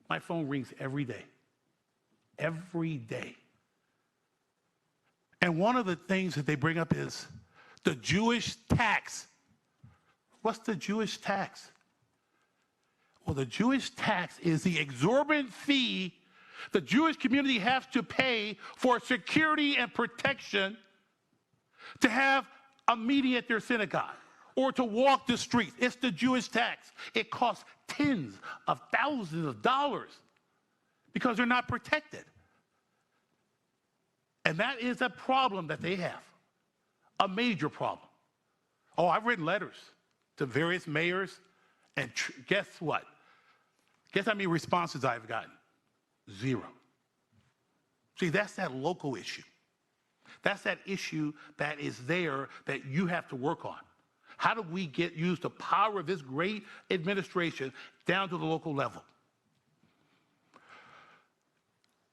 my phone rings every day. Every day. And one of the things that they bring up is the Jewish tax. What's the Jewish tax? Well, the Jewish tax is the exorbitant fee the Jewish community has to pay for security and protection to have a meeting at their synagogue or to walk the streets. It's the Jewish tax. It costs tens of thousands of dollars because they're not protected. And that is a problem that they have. a major problem. Oh, I've written letters to various mayors, and guess what? Guess how many responses I've gotten? 0. See, that's that local issue. That's that issue that is there that you have to work on. How do we use the power of this great administration down to the local level?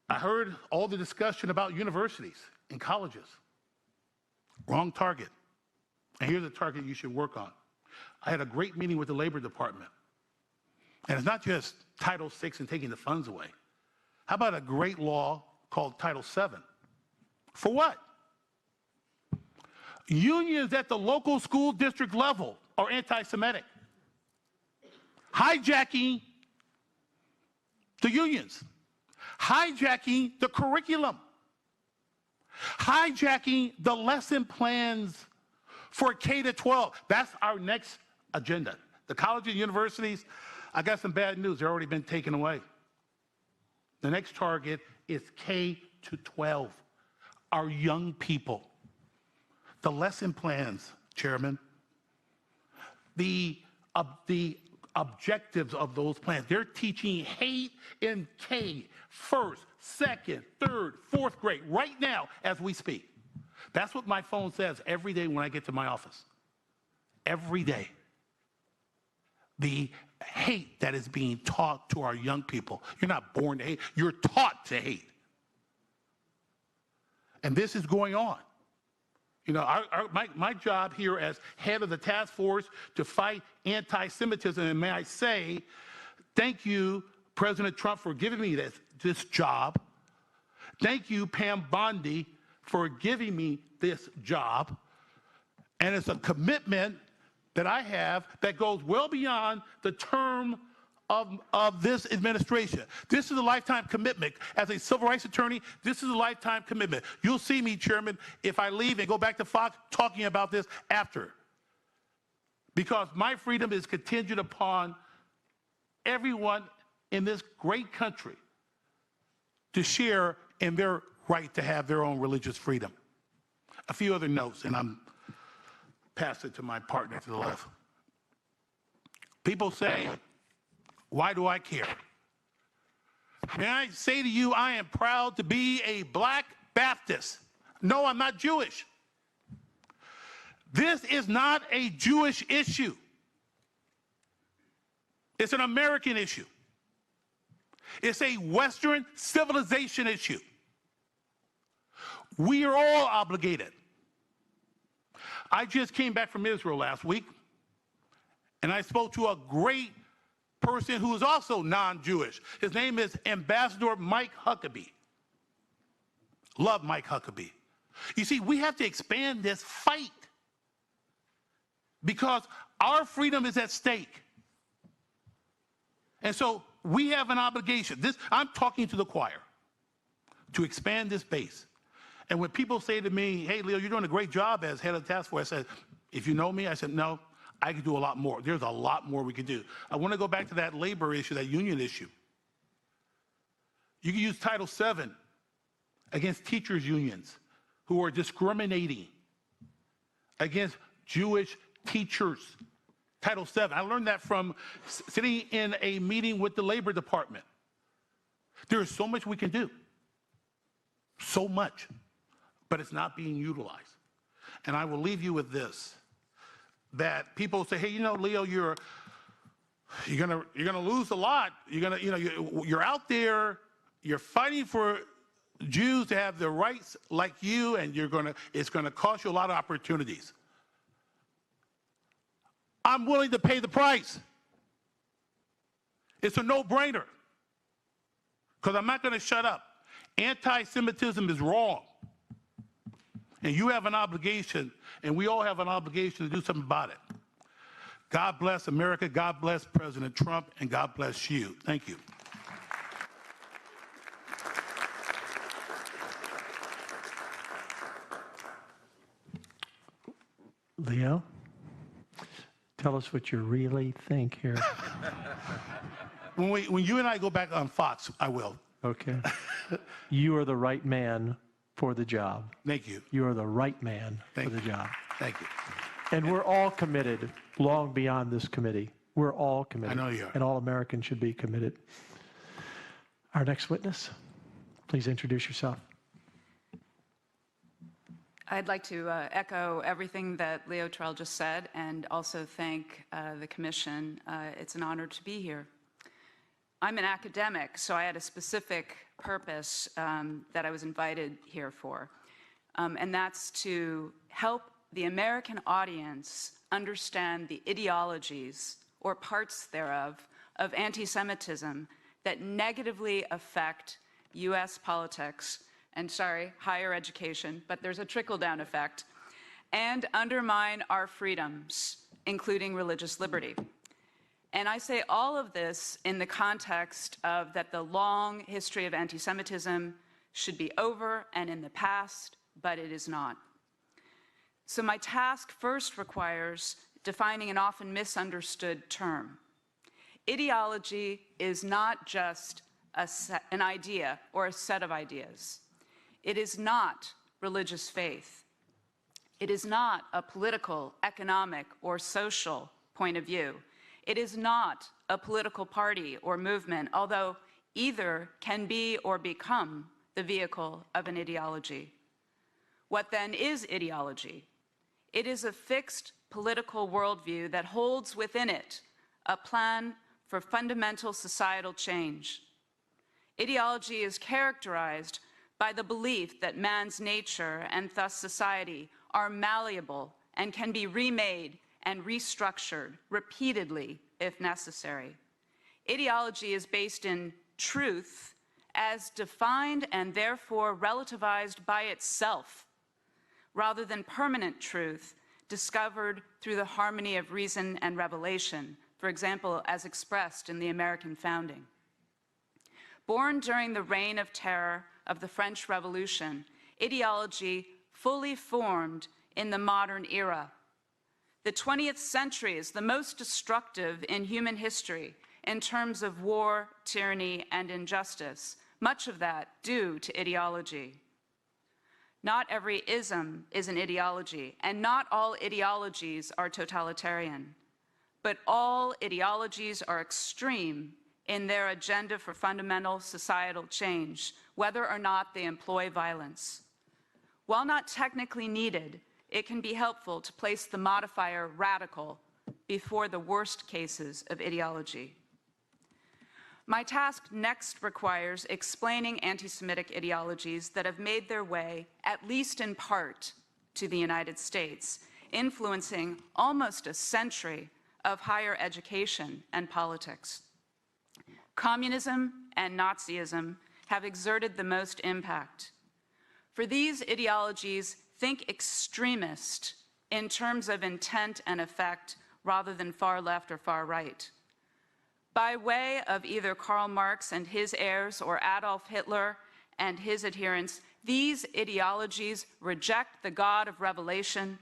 I heard all the discussion about universities and colleges. Wrong target. And here's a target you should work on. I had a great meeting with the Labor Department. And it's not just Title VI and taking the funds away. How about a great law called Title VII? For what? Unions at the local school district level are anti-Semitic. Hijacking the unions. Hijacking the curriculum. Hijacking the lesson plans for K-12. That's our next agenda. The colleges and universities, I got some bad news. They've already been taken away. The next target is K-12, our young people. The lesson plans, Chairman, the objectives of those plans. They're teaching hate in K, first, second, third, fourth grade, right now as we speak. That's what my phone says every day when I get to my office. Every day. The hate that is being taught to our young people. You're not born to hate, you're taught to hate. And this is going on. You know, my job here as head of the task force to fight anti-Semitism, and may I say, thank you, President Trump, for giving me this job. Thank you, Pam Bondi, for giving me this job. And it's a commitment that I have that goes well beyond the term of this administration. This is a lifetime commitment. As a civil rights attorney, this is a lifetime commitment. You'll see me, Chairman, if I leave and go back to Fox, talking about this after. Because my freedom is contingent upon everyone in this great country to share in their right to have their own religious freedom. A few other notes, and I'm passing it to my partner to the left. People say, why do I care? May I say to you, I am proud to be a black Baptist. No, I'm not Jewish. This is not a Jewish issue. It's an American issue. It's a Western civilization issue. We are all obligated. I just came back from Israel last week, and I spoke to a great person who is also non-Jewish. His name is Ambassador Mike Huckabee. Love Mike Huckabee. You see, we have to expand this fight because our freedom is at stake. And so we have an obligation. I'm talking to the choir to expand this base. And when people say to me, hey, Leo, you're doing a great job as head of the task force, I said, if you know me, I said, no, I could do a lot more. There's a lot more we could do. I want to go back to that labor issue, that union issue. You can use Title VII against teachers' unions who are discriminating against Jewish teachers. Title VII. I learned that from sitting in a meeting with the Labor Department. There is so much we can do. So much. But it's not being utilized. And I will leave you with this. That people say, hey, you know, Leo, you're gonna lose a lot. You're out there, you're fighting for Jews to have the rights like you, and it's gonna cost you a lot of opportunities. I'm willing to pay the price. It's a no-brainer. Because I'm not gonna shut up. Anti-Semitism is wrong. And you have an obligation, and we all have an obligation to do something about it. God bless America, God bless President Trump, and God bless you. Thank you. Leo, tell us what you really think here. When you and I go back on Fox, I will. Okay. You are the right man for the job. Thank you. You are the right man Thank for the job. Thank you. And we're all committed, long beyond this committee. We're all committed. I know you are. And all Americans should be committed. Our next witness, please introduce yourself. I'd like to echo everything that Leo Trell just said and also thank the Commission. It's an honor to be here. I'm an academic, so I had a specific purpose that I was invited here for, and that's to help the American audience understand the ideologies or parts thereof of anti-Semitism that negatively affect U.S. politics and, higher education, but there's a trickle-down effect, and undermine our freedoms, including religious liberty. And I say all of this in the context of that the long history of anti-Semitism should be over and in the past, but it is not. So my task first requires defining an often misunderstood term. Ideology is not just an idea or a set of ideas. It is not religious faith. It is not a political, economic, or social point of view. It is not a political party or movement, although either can be or become the vehicle of an ideology. What then is ideology? It is a fixed political worldview that holds within it a plan for fundamental societal change. Ideology is characterized by the belief that man's nature and thus society are malleable and can be remade and restructured repeatedly if necessary. Ideology is based in truth as defined and therefore relativized by itself, rather than permanent truth discovered through the harmony of reason and revelation, for example, as expressed in the American founding. Born during the reign of terror of the French Revolution, ideology fully formed in the modern era. The 20th century is the most destructive in human history in terms of war, tyranny, and injustice, much of that due to ideology. Not every ism is an ideology, and not all ideologies are totalitarian, but all ideologies are extreme in their agenda for fundamental societal change, whether or not they employ violence. While not technically needed, it can be helpful to place the modifier radical before the worst cases of ideology. My task next requires explaining anti-Semitic ideologies that have made their way, at least in part, to the United States, influencing almost a century of higher education and politics. Communism and Nazism have exerted the most impact. For these ideologies, think extremist in terms of intent and effect rather than far left or far right. By way of either Karl Marx and his heirs or Adolf Hitler and his adherents, these ideologies reject the God of revelation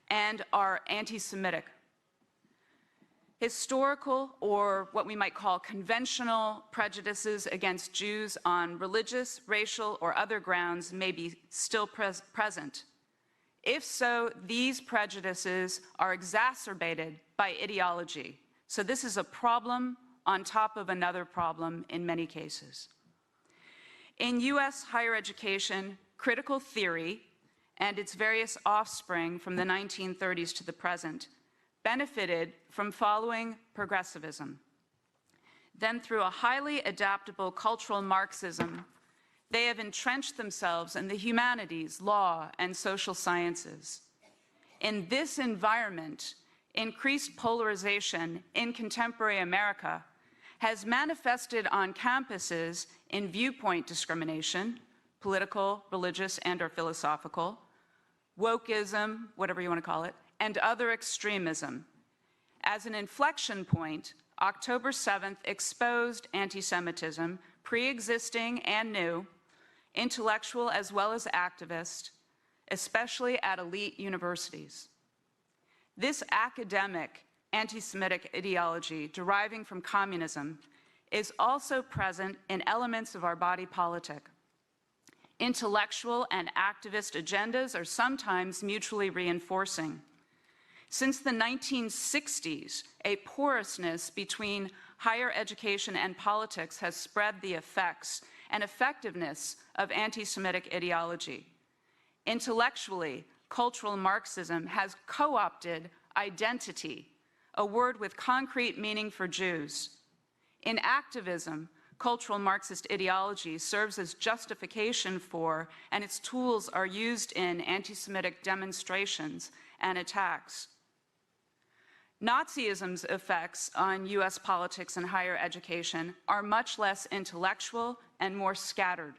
and are anti-Semitic. Historical, or what we might call conventional, prejudices against Jews on religious, racial, or other grounds may be still present. If so, these prejudices are exacerbated by ideology. So this is a problem on top of another problem in many cases. In U.S. higher education, critical theory and its various offspring from the 1930s to the present benefited from following progressivism. Then through a highly adaptable cultural Marxism, they have entrenched themselves in the humanities, law, and social sciences. In this environment, increased polarization in contemporary America has manifested on campuses in viewpoint discrimination, political, religious, and/or philosophical, wokeism, whatever you want to call it, and other extremism. As an inflection point, October 7th exposed anti-Semitism, pre-existing and new, intellectual as well as activist, especially at elite universities. This academic anti-Semitic ideology deriving from communism is also present in elements of our body politic. Intellectual and activist agendas are sometimes mutually reinforcing. Since the 1960s, a porousness between higher education and politics has spread the effects and effectiveness of anti-Semitic ideology. Intellectually, cultural Marxism has co-opted identity, a word with concrete meaning for Jews. In activism, cultural Marxist ideology serves as justification for, and its tools are used in anti-Semitic demonstrations and attacks. Nazism's effects on US politics and higher education are much less intellectual and more scattered.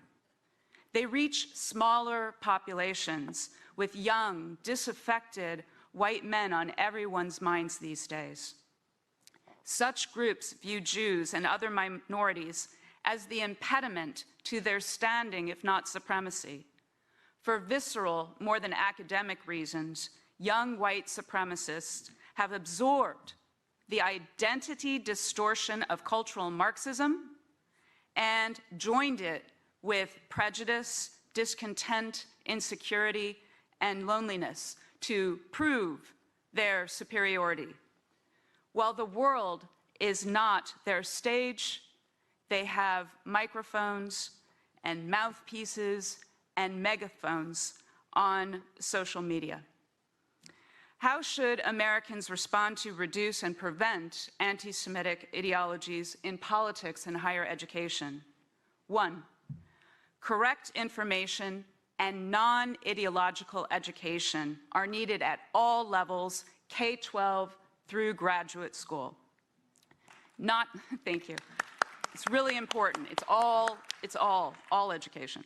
They reach smaller populations with young, disaffected white men on everyone's minds these days. Such groups view Jews and other minorities as the impediment to their standing, if not supremacy. For visceral, more than academic reasons, young white supremacists have absorbed the identity distortion of cultural Marxism and joined it with prejudice, discontent, insecurity, and loneliness to prove their superiority. While the world is not their stage, they have microphones and mouthpieces and megaphones on social media. How should Americans respond to, reduce, and prevent anti-Semitic ideologies in politics and higher education? 1, correct information and non-ideological education are needed at all levels, K-12 through graduate school. Thank you. It's really important. It's all education.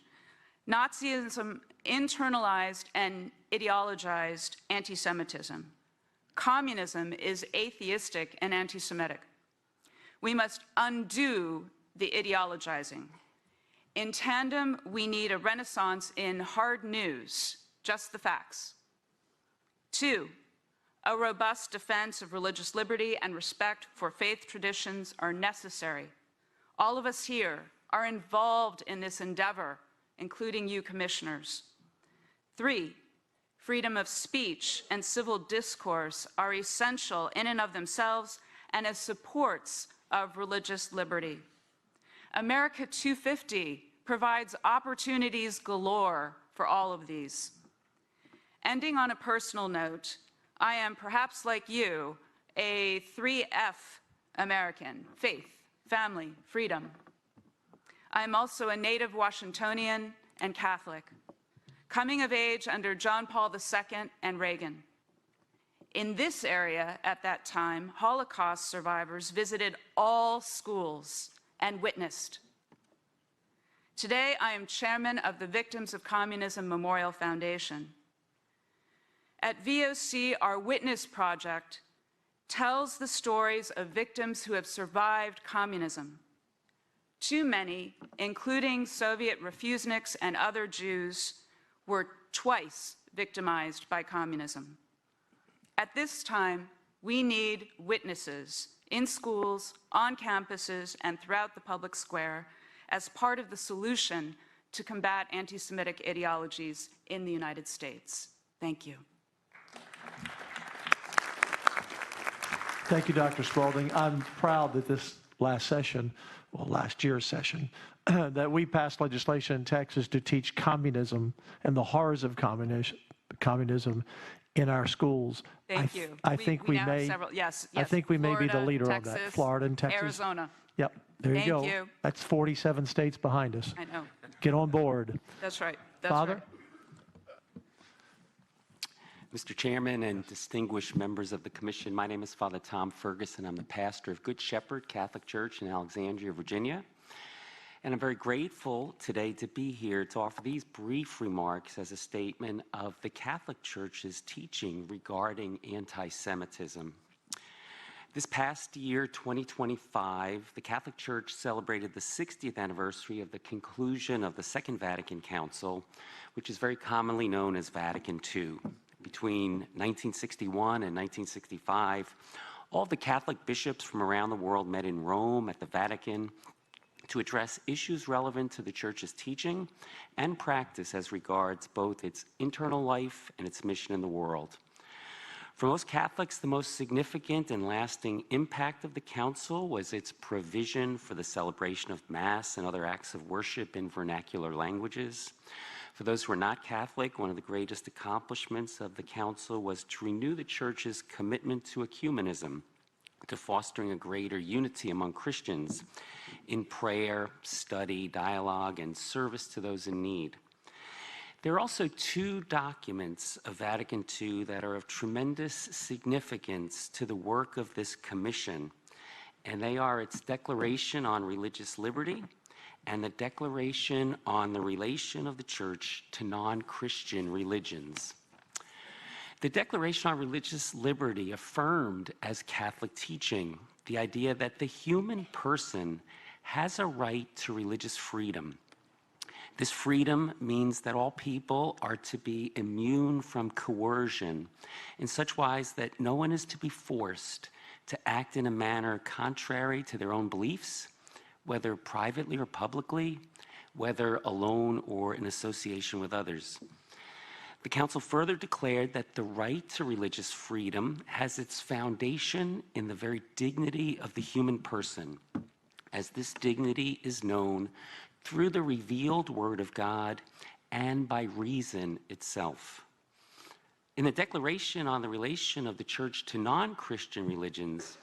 Nazism internalized and ideologized anti-Semitism. Communism is atheistic and anti-Semitic. We must undo the ideologizing. In tandem, we need a renaissance in hard news, just the facts. 2, a robust defense of religious liberty and respect for faith traditions are necessary. All of us here are involved in this endeavor, including you commissioners. 3, freedom of speech and civil discourse are essential in and of themselves and as supports of religious liberty. America 250 provides opportunities galore for all of these. Ending on a personal note, I am, perhaps like you, a 3F American: faith, family, freedom. I am also a native Washingtonian and Catholic, coming of age under John Paul II and Reagan. In this area at that time, Holocaust survivors visited all schools and witnessed. Today, I am chairman of the Victims of Communism Memorial Foundation. At VOC, our Witness Project tells the stories of victims who have survived communism. Too many, including Soviet refuseniks and other Jews, were twice victimized by communism. At this time, we need witnesses in schools, on campuses, and throughout the public square as part of the solution to combat anti-Semitic ideologies in the United States. Thank you. Thank you, Dr. Spaulding. I'm proud that this last year's session, that we passed legislation in Texas to teach communism and the horrors of communism in our schools. Thank you. I think we now may. have several, yes. I think we may be the Florida, leader Texas, on that. Florida and Texas. Arizona. Yep. There you go. Thank you. That's 47 states behind us. I know. Get on board. That's right. That's Father? right. Mr. Chairman and distinguished members of the Commission, my name is Father Tom Ferguson. I'm the pastor of Good Shepherd Catholic Church in Alexandria, Virginia. And I'm very grateful today to be here to offer these brief remarks as a statement of the Catholic Church's teaching regarding anti-Semitism. This past year, 2025, the Catholic Church celebrated the 60th anniversary of the conclusion of the Second Vatican Council, which is very commonly known as Vatican II. Between 1961 and 1965, all the Catholic bishops from around the world met in Rome at the Vatican to address issues relevant to the Church's teaching and practice as regards both its internal life and its mission in the world. For most Catholics, the most significant and lasting impact of the Council was its provision for the celebration of Mass and other acts of worship in vernacular languages. For those who are not Catholic, one of the greatest accomplishments of the Council was to renew the Church's commitment to ecumenism, to fostering a greater unity among Christians in prayer, study, dialogue, and service to those in need. There are also two documents of Vatican II that are of tremendous significance to the work of this commission, and they are its Declaration on Religious Liberty and the Declaration on the Relation of the Church to Non-Christian Religions. The Declaration on Religious Liberty affirmed as Catholic teaching the idea that the human person has a right to religious freedom. This freedom means that all people are to be immune from coercion in such wise that no one is to be forced to act in a manner contrary to their own beliefs, whether privately or publicly, whether alone or in association with others. The Council further declared that the right to religious freedom has its foundation in the very dignity of the human person, as this dignity is known through the revealed Word of God and by reason itself. In the Declaration on the Relation of the Church to Non-Christian Religions,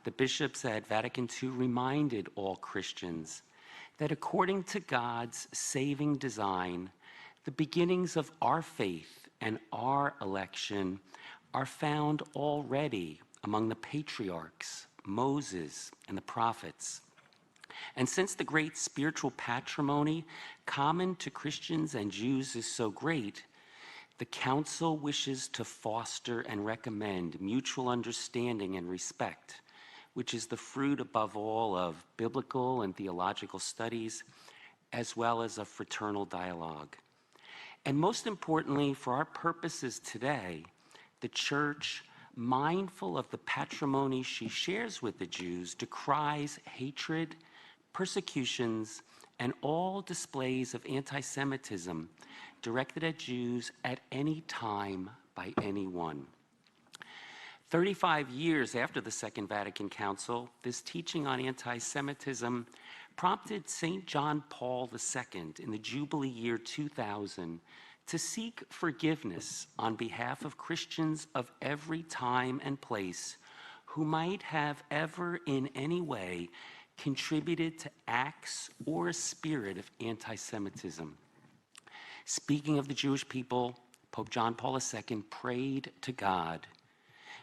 the bishops at Vatican II reminded all Christians that according to God's saving design, the beginnings of our faith and our election are found already among the patriarchs, Moses, and the prophets. And since the great spiritual patrimony common to Christians and Jews is so great, the Council wishes to foster and recommend mutual understanding and respect, which is the fruit above all of biblical and theological studies, as well as of fraternal dialogue. And most importantly, for our purposes today, the Church, mindful of the patrimony she shares with the Jews, decries hatred, persecutions, and all displays of anti-Semitism directed at Jews at any time by anyone. 35 years after the Second Vatican Council, this teaching on anti-Semitism prompted St. John Paul II in the Jubilee year 2000 to seek forgiveness on behalf of Christians of every time and place who might have ever in any way contributed to acts or a spirit of anti-Semitism. Speaking of the Jewish people, Pope John Paul II prayed to God,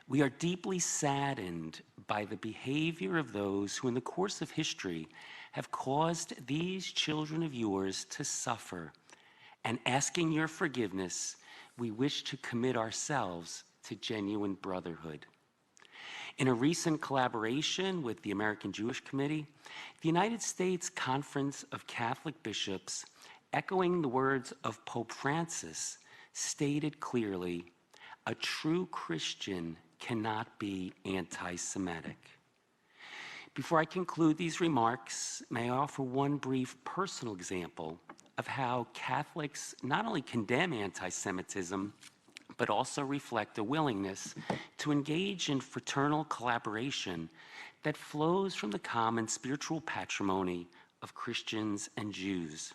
"We are deeply saddened by the behavior of those who in the course of history have caused these children of yours to suffer, and asking your forgiveness, we wish to commit ourselves to genuine brotherhood." In a recent collaboration with the American Jewish Committee, the United States Conference of Catholic Bishops, echoing the words of Pope Francis, stated clearly, "A true Christian cannot be anti-Semitic." Before I conclude these remarks, may I offer one brief personal example of how Catholics not only condemn anti-Semitism, but also reflect a willingness to engage in fraternal collaboration that flows from the common spiritual patrimony of Christians and Jews.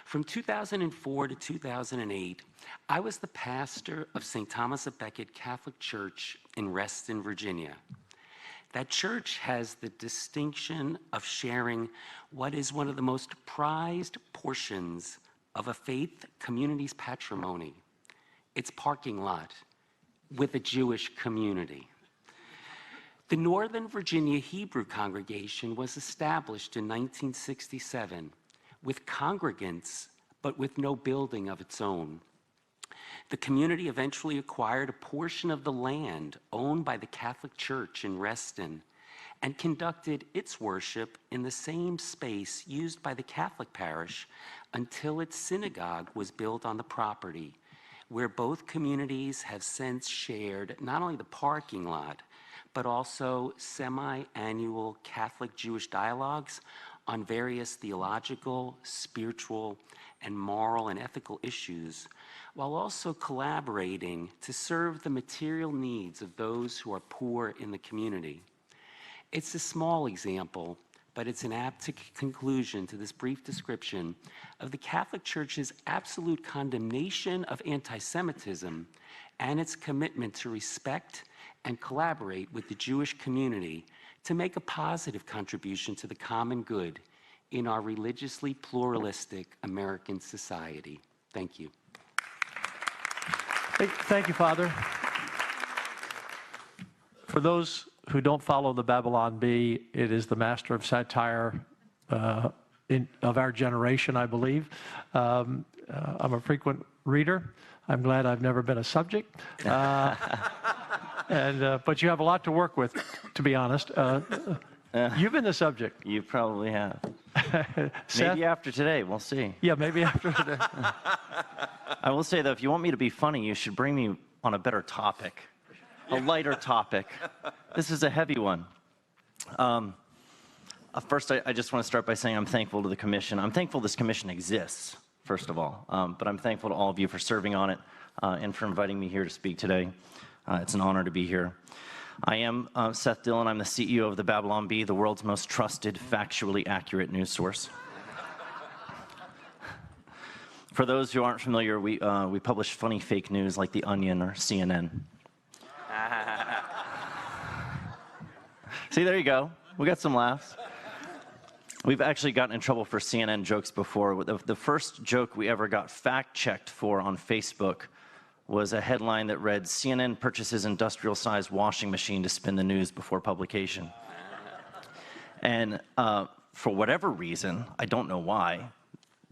From 2004 to 2008, I was the pastor of St. Thomas of Becket Catholic Church in Reston, Virginia. That church has the distinction of sharing what is one of the most prized portions of a faith community's patrimony, its parking lot, with a Jewish community. The Northern Virginia Hebrew congregation was established in 1967 with congregants, but with no building of its own. The community eventually acquired a portion of the land owned by the Catholic Church in Reston and conducted its worship in the same space used by the Catholic parish until its synagogue was built on the property, where both communities have since shared not only the parking lot, but also semi-annual Catholic Jewish dialogues on various theological, spiritual, and moral and ethical issues, while also collaborating to serve the material needs of those who are poor in the community. It's a small example, but it's an apt conclusion to this brief description of the Catholic Church's absolute condemnation of anti-Semitism and its commitment to respect and collaborate with the Jewish community to make a positive contribution to the common good in our religiously pluralistic American society. Thank you. Thank you, Father. For those who don't follow the Babylon Bee, it is the master of satire of our generation, I believe. I'm a frequent reader. I'm glad I've never been a subject. But you have a lot to work with, to be honest. You've been the subject. You probably have. Seth? Maybe after today, we'll see. Yeah, maybe after today. I will say, though, if you want me to be funny, you should bring me on a better topic, a lighter topic. This is a heavy one. First, I just want to start by saying I'm thankful to the commission. I'm thankful this commission exists, first of all. But I'm thankful to all of you for serving on it and for inviting me here to speak today. It's an honor to be here. I am Seth Dillon. I'm the CEO of the Babylon Bee, the world's most trusted, factually accurate news source. For those who aren't familiar, we publish funny fake news like The Onion or CNN. See, there you go. We got some laughs. We've actually gotten in trouble for CNN jokes before. The first joke we ever got fact-checked for on Facebook was a headline that read, CNN purchases industrial-sized washing machine to spin the news before publication. And for whatever reason, I don't know why,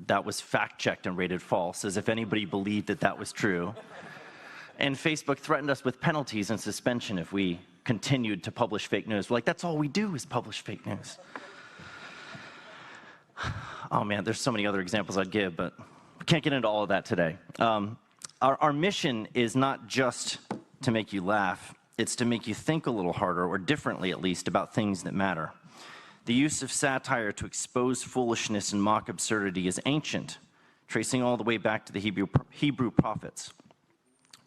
that was fact-checked and rated false, as if anybody believed that that was true. And Facebook threatened us with penalties and suspension if we continued to publish fake news. We're like, that's all we do is publish fake news. Oh man, there's so many other examples I'd give, but we can't get into all of that today. Our mission is not just to make you laugh, it's to make you think a little harder, or differently at least, about things that matter. The use of satire to expose foolishness and mock absurdity is ancient, tracing all the way back to the Hebrew prophets.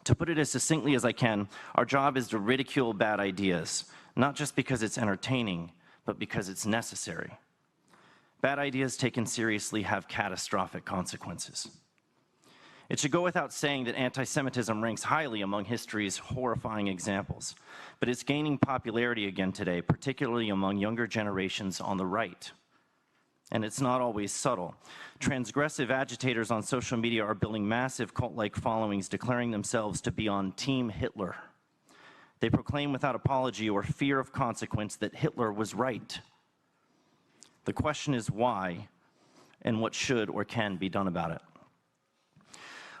To put it as succinctly as I can, our job is to ridicule bad ideas, not just because it's entertaining, but because it's necessary. Bad ideas taken seriously have catastrophic consequences. It should go without saying that anti-Semitism ranks highly among history's horrifying examples, but it's gaining popularity again today, particularly among younger generations on the right. And it's not always subtle. Transgressive agitators on social media are building massive cult-like followings, declaring themselves to be on Team Hitler. They proclaim without apology or fear of consequence that Hitler was right. The question is why, and what should or can be done about it.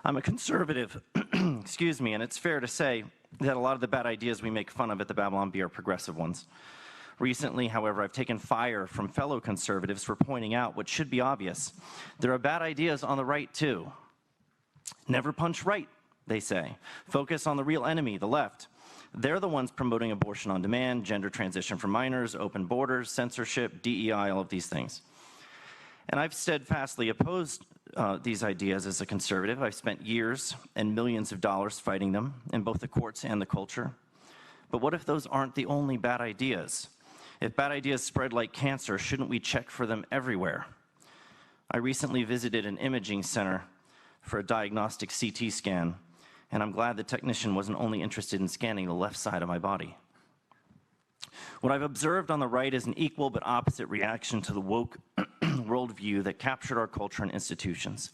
I'm a conservative, excuse me, and it's fair to say that a lot of the bad ideas we make fun of at the Babylon Bee are progressive ones. Recently, however, I've taken fire from fellow conservatives for pointing out what should be obvious. There are bad ideas on the right, too. Never punch right, they say. Focus on the real enemy, the left. They're the ones promoting abortion on demand, gender transition for minors, open borders, censorship, DEI, all of these things. And I've steadfastly opposed these ideas as a conservative. I've spent years and millions of dollars fighting them in both the courts and the culture. But what if those aren't the only bad ideas? If bad ideas spread like cancer, shouldn't we check for them everywhere? I recently visited an imaging center for a diagnostic CT scan, and I'm glad the technician wasn't only interested in scanning the left side of my body. What I've observed on the right is an equal but opposite reaction to the woke worldview that captured our culture and institutions.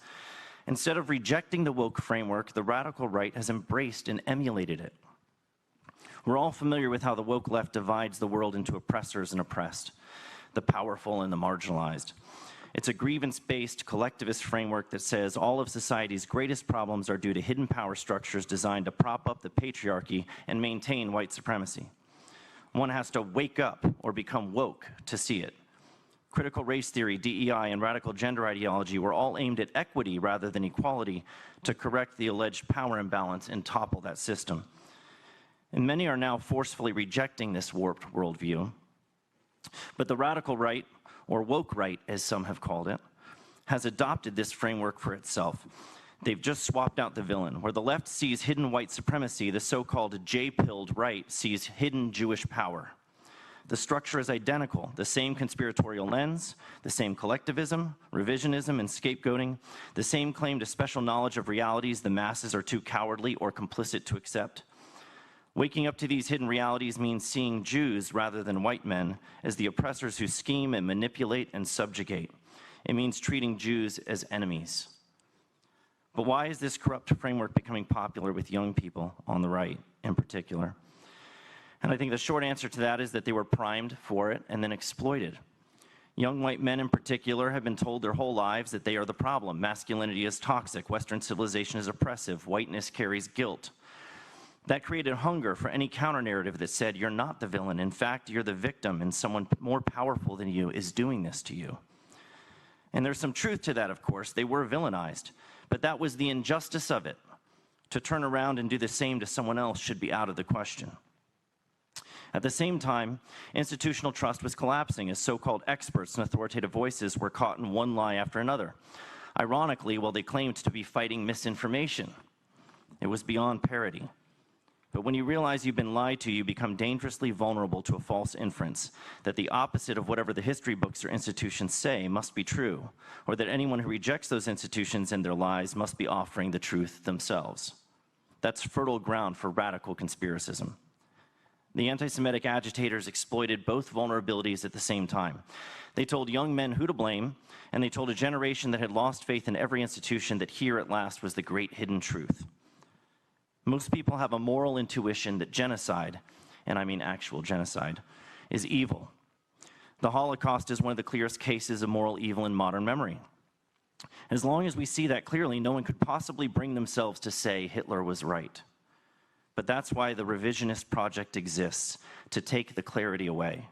Instead of rejecting the woke framework, the radical right has embraced and emulated it. We're all familiar with how the woke left divides the world into oppressors and oppressed, the powerful and the marginalized. It's a grievance-based collectivist framework that says all of society's greatest problems are due to hidden power structures designed to prop up the patriarchy and maintain white supremacy. One has to wake up or become woke to see it. Critical race theory, DEI, and radical gender ideology were all aimed at equity rather than equality to correct the alleged power imbalance and topple that system. And many are now forcefully rejecting this warped worldview. But the radical right, or woke right as some have called it, has adopted this framework for itself. They've just swapped out the villain. Where the left sees hidden white supremacy, the so-called J-pilled right sees hidden Jewish power. The structure is identical, the same conspiratorial lens, the same collectivism, revisionism, and scapegoating, the same claim to special knowledge of realities the masses are too cowardly or complicit to accept. Waking up to these hidden realities means seeing Jews rather than white men as the oppressors who scheme and manipulate and subjugate. It means treating Jews as enemies. But why is this corrupt framework becoming popular with young people on the right in particular? And I think the short answer to that is that they were primed for it and then exploited. Young white men in particular have been told their whole lives that they are the problem. Masculinity is toxic, Western civilization is oppressive, whiteness carries guilt. That created hunger for any counter-narrative that said, you're not the villain. In fact, you're the victim, and someone more powerful than you is doing this to you. And there's some truth to that, of course. They were villainized. But that was the injustice of it. To turn around and do the same to someone else should be out of the question. At the same time, institutional trust was collapsing as so-called experts and authoritative voices were caught in one lie after another. Ironically, while they claimed to be fighting misinformation, it was beyond parody. But when you realize you've been lied to, you become dangerously vulnerable to a false inference that the opposite of whatever the history books or institutions say must be true, or that anyone who rejects those institutions and their lies must be offering the truth themselves. That's fertile ground for radical conspiracism. The anti-Semitic agitators exploited both vulnerabilities at the same time. They told young men who to blame, and they told a generation that had lost faith in every institution that here at last was the great hidden truth. Most people have a moral intuition that genocide, and I mean actual genocide, is evil. The Holocaust is one of the clearest cases of moral evil in modern memory. As long as we see that clearly, no one could possibly bring themselves to say Hitler was right. But that's why the revisionist project exists, to take the clarity away,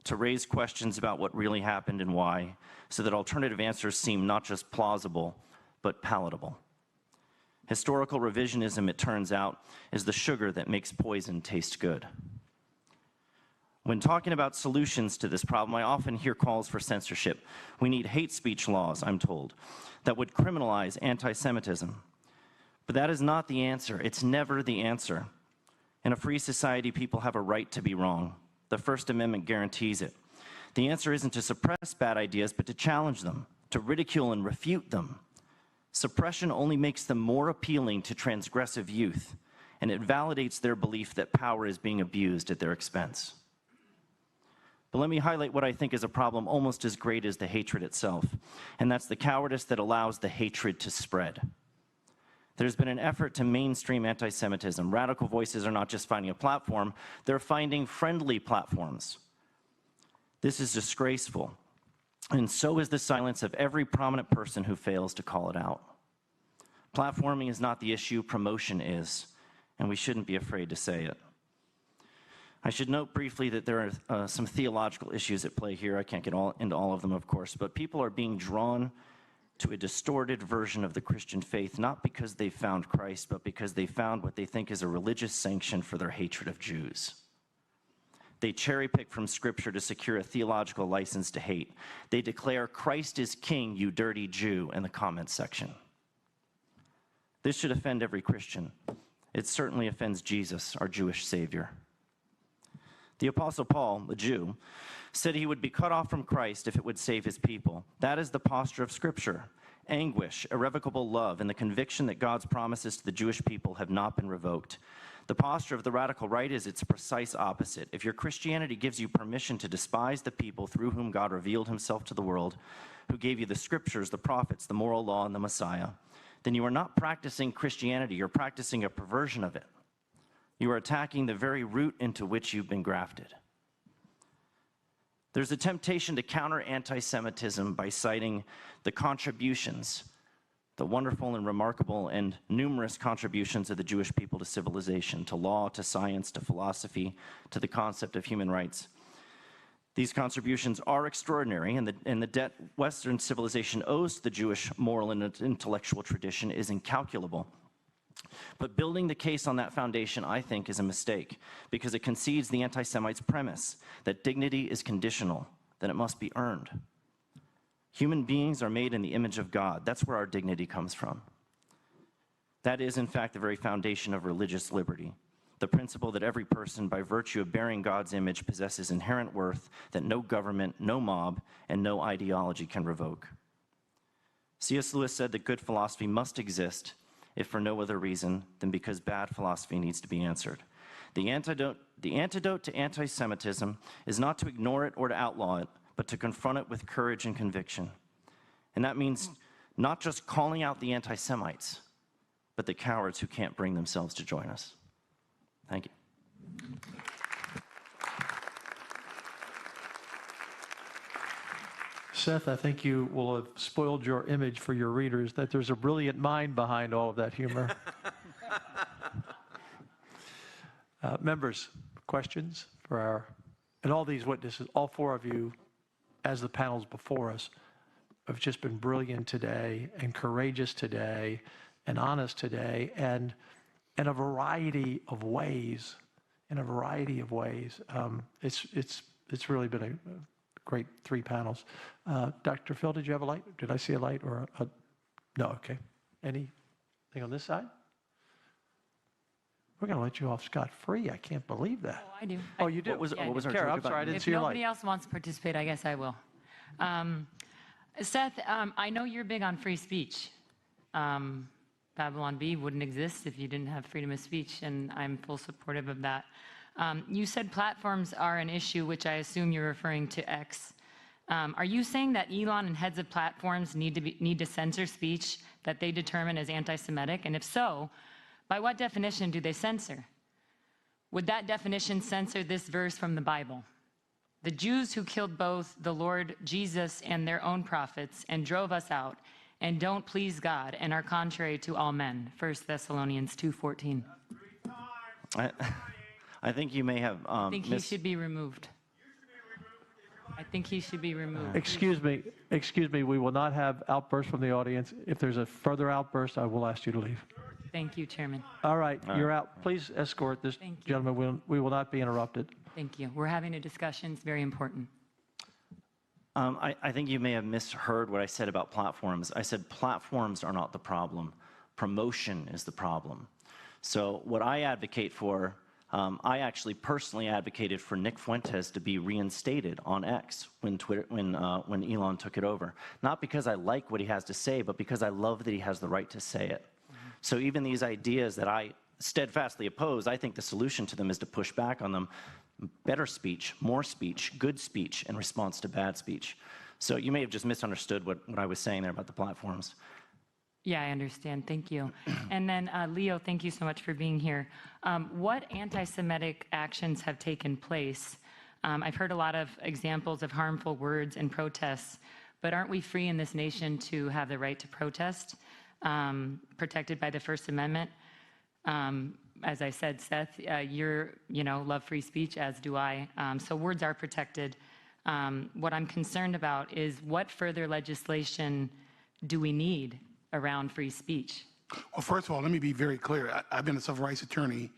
to raise questions about what really happened and why, so that alternative answers seem not just plausible, but palatable. Historical revisionism, it turns out, is the sugar that makes poison taste good. When talking about solutions to this problem, I often hear calls for censorship. We need hate speech laws, I'm told, that would criminalize anti-Semitism. But that is not the answer. It's never the answer. In a free society, people have a right to be wrong. The First Amendment guarantees it. The answer isn't to suppress bad ideas, but to challenge them, to ridicule and refute them. Suppression only makes them more appealing to transgressive youth, and it validates their belief that power is being abused at their expense. But let me highlight what I think is a problem almost as great as the hatred itself, and that's the cowardice that allows the hatred to spread. There's been an effort to mainstream anti-Semitism. Radical voices are not just finding a platform, they're finding friendly platforms. This is disgraceful, and so is the silence of every prominent person who fails to call it out. Platforming is not the issue, promotion is, and we shouldn't be afraid to say it. I should note briefly that there are some theological issues at play here. I can't get into all of them, of course, but people are being drawn to a distorted version of the Christian faith, not because they found Christ, but because they found what they think is a religious sanction for their hatred of Jews. They cherry-pick from Scripture to secure a theological license to hate. They declare, "Christ is king, you dirty Jew," in the comments section. This should offend every Christian. It certainly offends Jesus, our Jewish Savior. The Apostle Paul, a Jew, said he would be cut off from Christ if it would save his people. That is the posture of Scripture. Anguish, irrevocable love, and the conviction that God's promises to the Jewish people have not been revoked. The posture of the radical right is its precise opposite. If your Christianity gives you permission to despise the people through whom God revealed himself to the world, who gave you the Scriptures, the prophets, the moral law, and the Messiah, then you are not practicing Christianity, you're practicing a perversion of it. You are attacking the very root into which you've been grafted. There's a temptation to counter anti-Semitism by citing the contributions, the wonderful and remarkable and numerous contributions of the Jewish people to civilization, to law, to science, to philosophy, to the concept of human rights. These contributions are extraordinary, and the debt Western civilization owes to the Jewish moral and intellectual tradition is incalculable. But building the case on that foundation, I think, is a mistake, because it concedes the anti-Semites' premise that dignity is conditional, that it must be earned. Human beings are made in the image of God. That's where our dignity comes from. That is, in fact, the very foundation of religious liberty, the principle that every person, by virtue of bearing God's image, possesses inherent worth that no government, no mob, and no ideology can revoke. C.S. Lewis said that good philosophy must exist, if for no other reason than because bad philosophy needs to be answered. The antidote to anti-Semitism is not to ignore it or to outlaw it, but to confront it with courage and conviction. And that means not just calling out the anti-Semites, but the cowards who can't bring themselves to join us. Thank you. Seth, I think you will have spoiled your image for your readers, that there's a brilliant mind behind all of that humor. Members, questions for and all these witnesses, all four of you, as the panels before us, have just been brilliant today and courageous today and honest today, and in a variety of ways. It's really been a great three panels. Dr. Phil, did you have a light? Did I see a light or a no? Okay. Anything on this side? We're going to let you off scot-free. I can't believe that. Oh, I do. Oh, you do? What was our Kara, joke I'm sorry, I didn't If see your light. nobody else wants to participate, I guess I will. Seth, I know you're big on free speech. Babylon Bee wouldn't exist if you didn't have freedom of speech, and I'm full supportive of that. You said platforms are an issue, which I assume you're referring to X. Are you saying that Elon and heads of platforms need to censor speech that they determine as anti-Semitic? And if so, by what definition do they censor? Would that definition censor this verse from the Bible? The Jews who killed both the Lord Jesus and their own prophets and drove us out and don't please God and are contrary to all men. 1 Thessalonians 2:14. I think you may have I think he should be removed. I think he should be removed. Excuse me, we will not have outbursts from the audience. If there's a further outburst, I will ask you to leave. Thank you, Chairman. All right, you're out. Please escort this gentleman. We will not be interrupted. Thank you. We're having a discussion. It's very important. I think you may have misheard what I said about platforms. I said platforms are not the problem. Promotion is the problem. So what I advocate for, I actually personally advocated for Nick Fuentes to be reinstated on X when Elon took it over. Not because I like what he has to say, but because I love that he has the right to say it. So even these ideas that I steadfastly oppose, I think the solution to them is to push back on them. Better speech, more speech, good speech in response to bad speech. So you may have just misunderstood what I was saying there about the platforms. Yeah, I understand. Thank you. And then, Leo, thank you so much for being here. What anti-Semitic actions have taken place? I've heard a lot of examples of harmful words and protests, but aren't we free in this nation to have the right to protest, protected by the First Amendment? As I said, Seth, you love free speech, as do I. So words are protected. What I'm concerned about is what further legislation do we need around free speech? Well, first of all, let me be very clear. I've been a civil rights attorney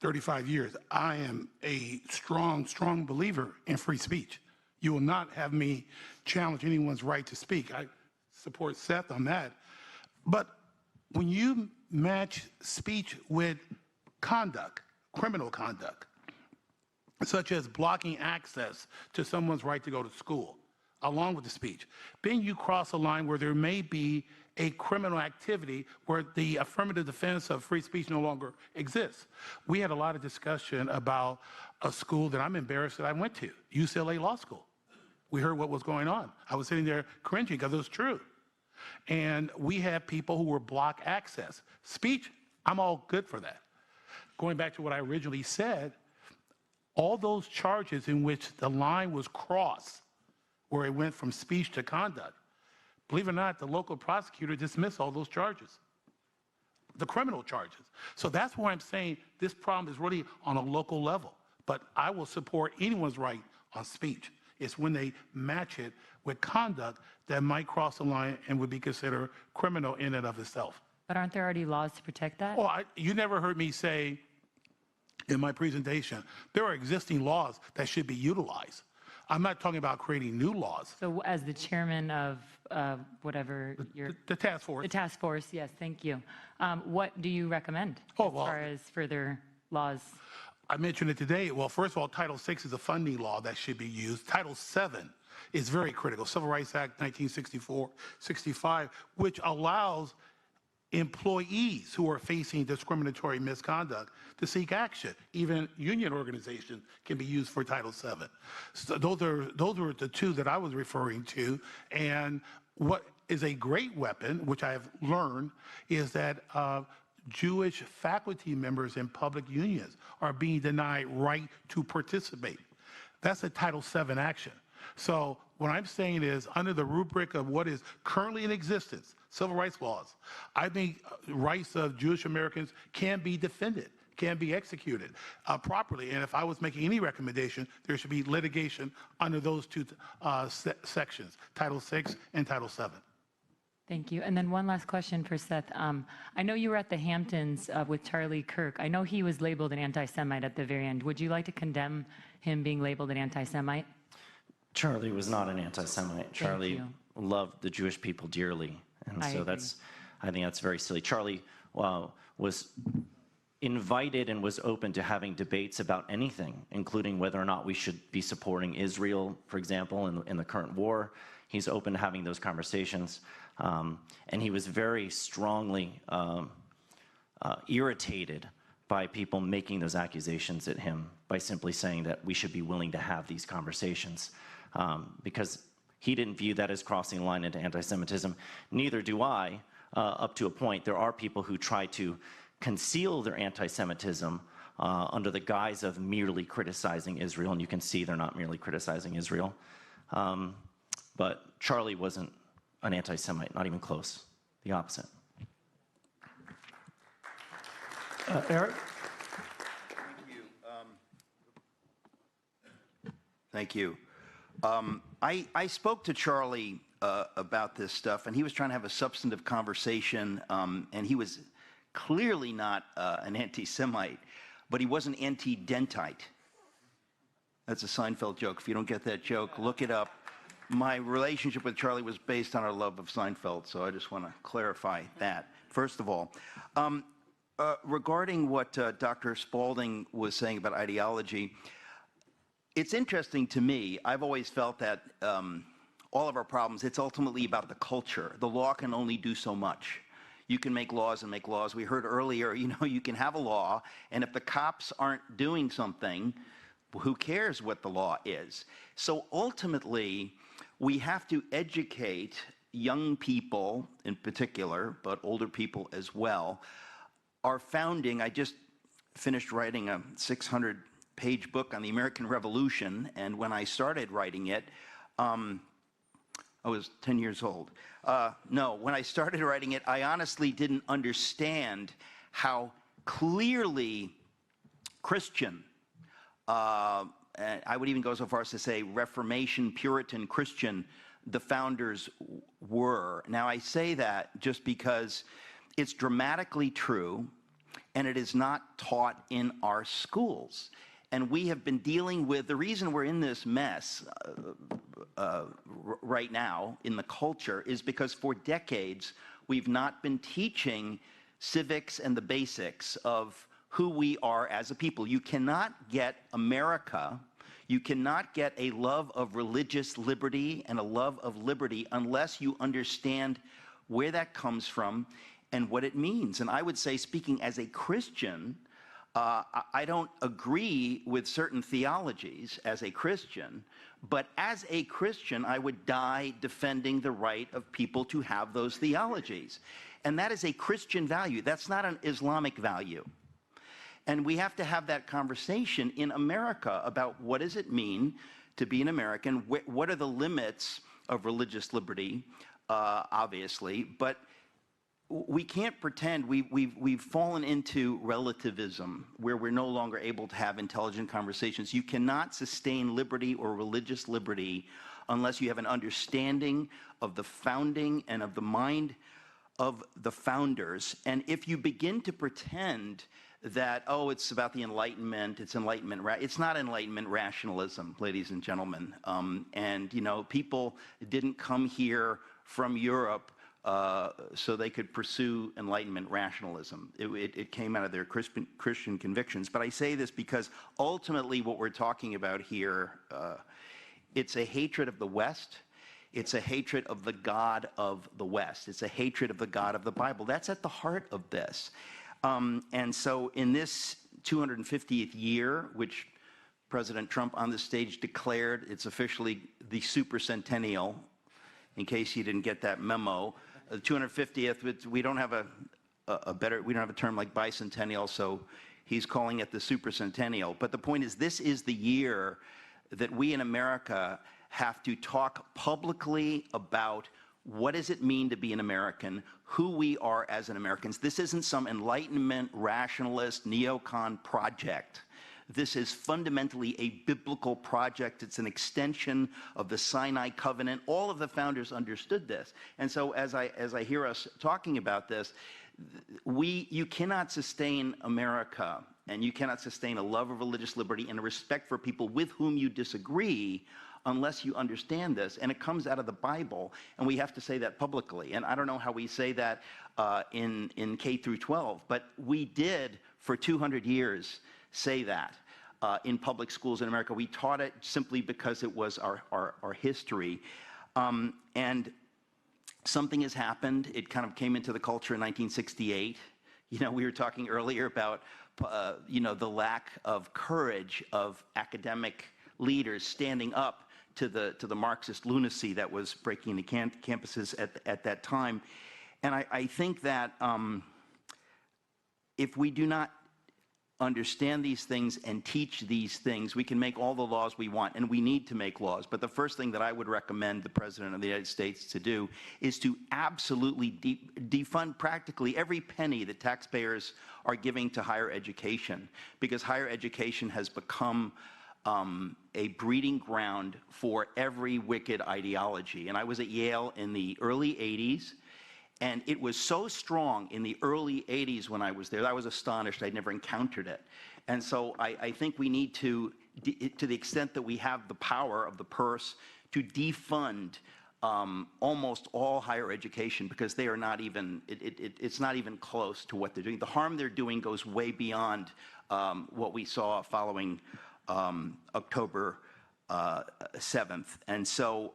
35 years. I am a strong, strong believer in free speech. You will not have me challenge anyone's right to speak. I support Seth on that. But when you match speech with conduct, criminal conduct, such as blocking access to someone's right to go to school, along with the speech, then you cross a line where there may be a criminal activity where the affirmative defense of free speech no longer exists. We had a lot of discussion about a school that I'm embarrassed that I went to, UCLA Law School. We heard what was going on. I was sitting there cringing because it was true. And we had people who were block access. Speech, I'm all good for that. Going back to what I originally said, all those charges in which the line was crossed, where it went from speech to conduct, believe it or not, the local prosecutor dismissed all those charges, the criminal charges. So that's why I'm saying this problem is really on a local level. But I will support anyone's right on speech. It's when they match it with conduct that might cross the line and would be considered criminal in and of itself. But aren't there already laws to protect that? Well, you never heard me say in my presentation, there are existing laws that should be utilized. I'm not talking about creating new laws. So as the chairman of whatever your... The task force. The task force, yes, thank you. What do you recommend as far as further laws? I mentioned it today. Well, first of all, Title VI is a funding law that should be used. Title VII is very critical. Civil Rights Act 1964-65, which allows employees who are facing discriminatory misconduct to seek action. Even union organizations can be used for Title VII. So those were the two that I was referring to. And what is a great weapon, which I have learned, is that Jewish faculty members in public unions are being denied right to participate. That's a Title VII action. So what I'm saying is, under the rubric of what is currently in existence, civil rights laws, I think rights of Jewish Americans can be defended, can be executed properly. And if I was making any recommendation, there should be litigation under those two sections, Title VI and Title VII. Thank you. And then one last question for Seth. I know you were at the Hamptons with Charlie Kirk. I know he was labeled an anti-Semite at the very end. Would you like to condemn him being labeled an anti-Semite? Charlie was not an anti-Semite. Charlie loved the Jewish people dearly. And so I think that's very silly. Charlie was invited and was open to having debates about anything, including whether or not we should be supporting Israel, for example, in the current war. He's open to having those conversations. And he was very strongly irritated by people making those accusations at him by simply saying that we should be willing to have these conversations, because he didn't view that as crossing the line into anti-Semitism. Neither do I, up to a point. There are people who try to conceal their anti-Semitism under the guise of merely criticizing Israel, and you can see they're not merely criticizing Israel. But Charlie wasn't an anti-Semite, not even close, the opposite. Eric? Thank you. I spoke to Charlie about this stuff, and he was trying to have a substantive conversation, and he was clearly not an anti-Semite, but he was an anti-dentite. That's a Seinfeld joke. If you don't get that joke, look it up. My relationship with Charlie was based on our love of Seinfeld, so I just want to clarify that, first of all. Regarding what Dr. Spaulding was saying about ideology, it's interesting to me. I've always felt that all of our problems, it's ultimately about the culture. The law can only do so much. You can make laws and make laws. We heard earlier, you can have a law, and if the cops aren't doing something, who cares what the law is? So ultimately, we have to educate young people in particular, but older people as well. Our founding, I just finished writing a 600-page book on the American Revolution, and when I started writing it, I was 10 years old. No, when I started writing it, I honestly didn't understand how clearly Christian, I would even go so far as to say Reformation, Puritan Christian, the founders were. Now, I say that just because it's dramatically true, and it is not taught in our schools. And we have been dealing with, the reason we're in this mess right now in the culture is because for decades, we've not been teaching civics and the basics of who we are as a people. You cannot get America, you cannot get a love of religious liberty and a love of liberty unless you understand where that comes from and what it means. And I would say, speaking as a Christian, I don't agree with certain theologies as a Christian, but as a Christian, I would die defending the right of people to have those theologies. And that is a Christian value. That's not an Islamic value. And we have to have that conversation in America about what does it mean to be an American, what are the limits of religious liberty, obviously, but we can't pretend we've fallen into relativism where we're no longer able to have intelligent conversations. You cannot sustain liberty or religious liberty unless you have an understanding of the founding and of the mind of the founders. And if you begin to pretend that, oh, it's about the Enlightenment, it's not Enlightenment rationalism, ladies and gentlemen. And, you know, people didn't come here from Europe so they could pursue Enlightenment rationalism. It came out of their Christian convictions. But I say this because ultimately what we're talking about here, it's a hatred of the West. It's a hatred of the God of the West. It's a hatred of the God of the Bible. That's at the heart of this. And so in this 250th year, which President Trump on the stage declared, it's officially the supercentennial, in case you didn't get that memo. The 250th, we don't have we don't have a term like bicentennial, so he's calling it the supercentennial. But the point is, this is the year that we in America have to talk publicly about what does it mean to be an American, who we are as an Americans. This isn't some Enlightenment, rationalist, neocon project. This is fundamentally a biblical project. It's an extension of the Sinai covenant. All of the founders understood this. And so as I hear us talking about this, you cannot sustain America, and you cannot sustain a love of religious liberty and a respect for people with whom you disagree unless you understand this. And it comes out of the Bible, and we have to say that publicly. And I don't know how we say that in K through 12, but we did for 200 years say that in public schools in America. We taught it simply because it was our history. And something has happened. It kind of came into the culture in 1968. You know, we were talking earlier about, you know, the lack of courage of academic leaders standing up to the Marxist lunacy that was breaking the campuses at that time. And I think that if we do not understand these things and teach these things, we can make all the laws we want, and we need to make laws. But the first thing that I would recommend the President of the United States to do is to absolutely defund practically every penny that taxpayers are giving to higher education, because higher education has become a breeding ground for every wicked ideology. And I was at Yale in the early 80s, and it was so strong in the early 80s when I was there. I was astonished. I'd never encountered it. And so I think we need to the extent that we have the power of the purse, to defund almost all higher education, because they are not even, it's not even close to what they're doing. The harm they're doing goes way beyond what we saw following October 7th. And so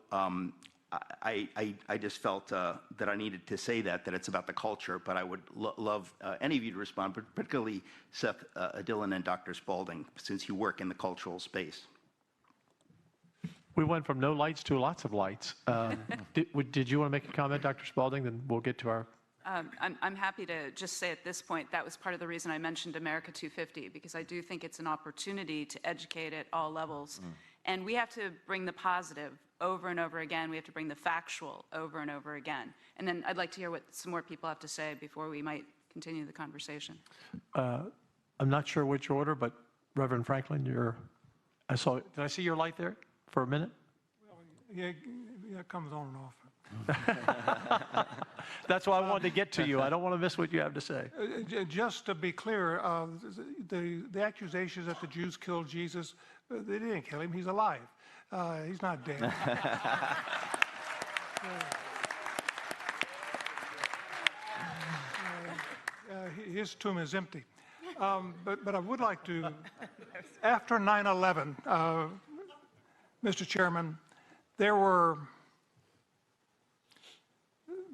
I just felt that I needed to say that it's about the culture, but I would love any of you to respond, but particularly Seth Dillon and Dr. Spalding, since you work in the cultural space. We went from no lights to lots of lights. Did you want to make a comment, Dr. Spalding? Then we'll get to our... I'm happy to just say at this point, that was part of the reason I mentioned America 250, because I do think it's an opportunity to educate at all levels. And we have to bring the positive over and over again. We have to bring the factual over and over again. And then I'd like to hear what some more people have to say before we might continue the conversation. I'm not sure which order, but Reverend Franklin, did I see your light there for a minute? Well, yeah, it comes on and off. That's why I wanted to get to you. I don't want to miss what you have to say. Just to be clear, the accusations that the Jews killed Jesus, they didn't kill him. He's alive. He's not dead. His tomb is empty. But I would like to, after 9/11, Mr. Chairman, there were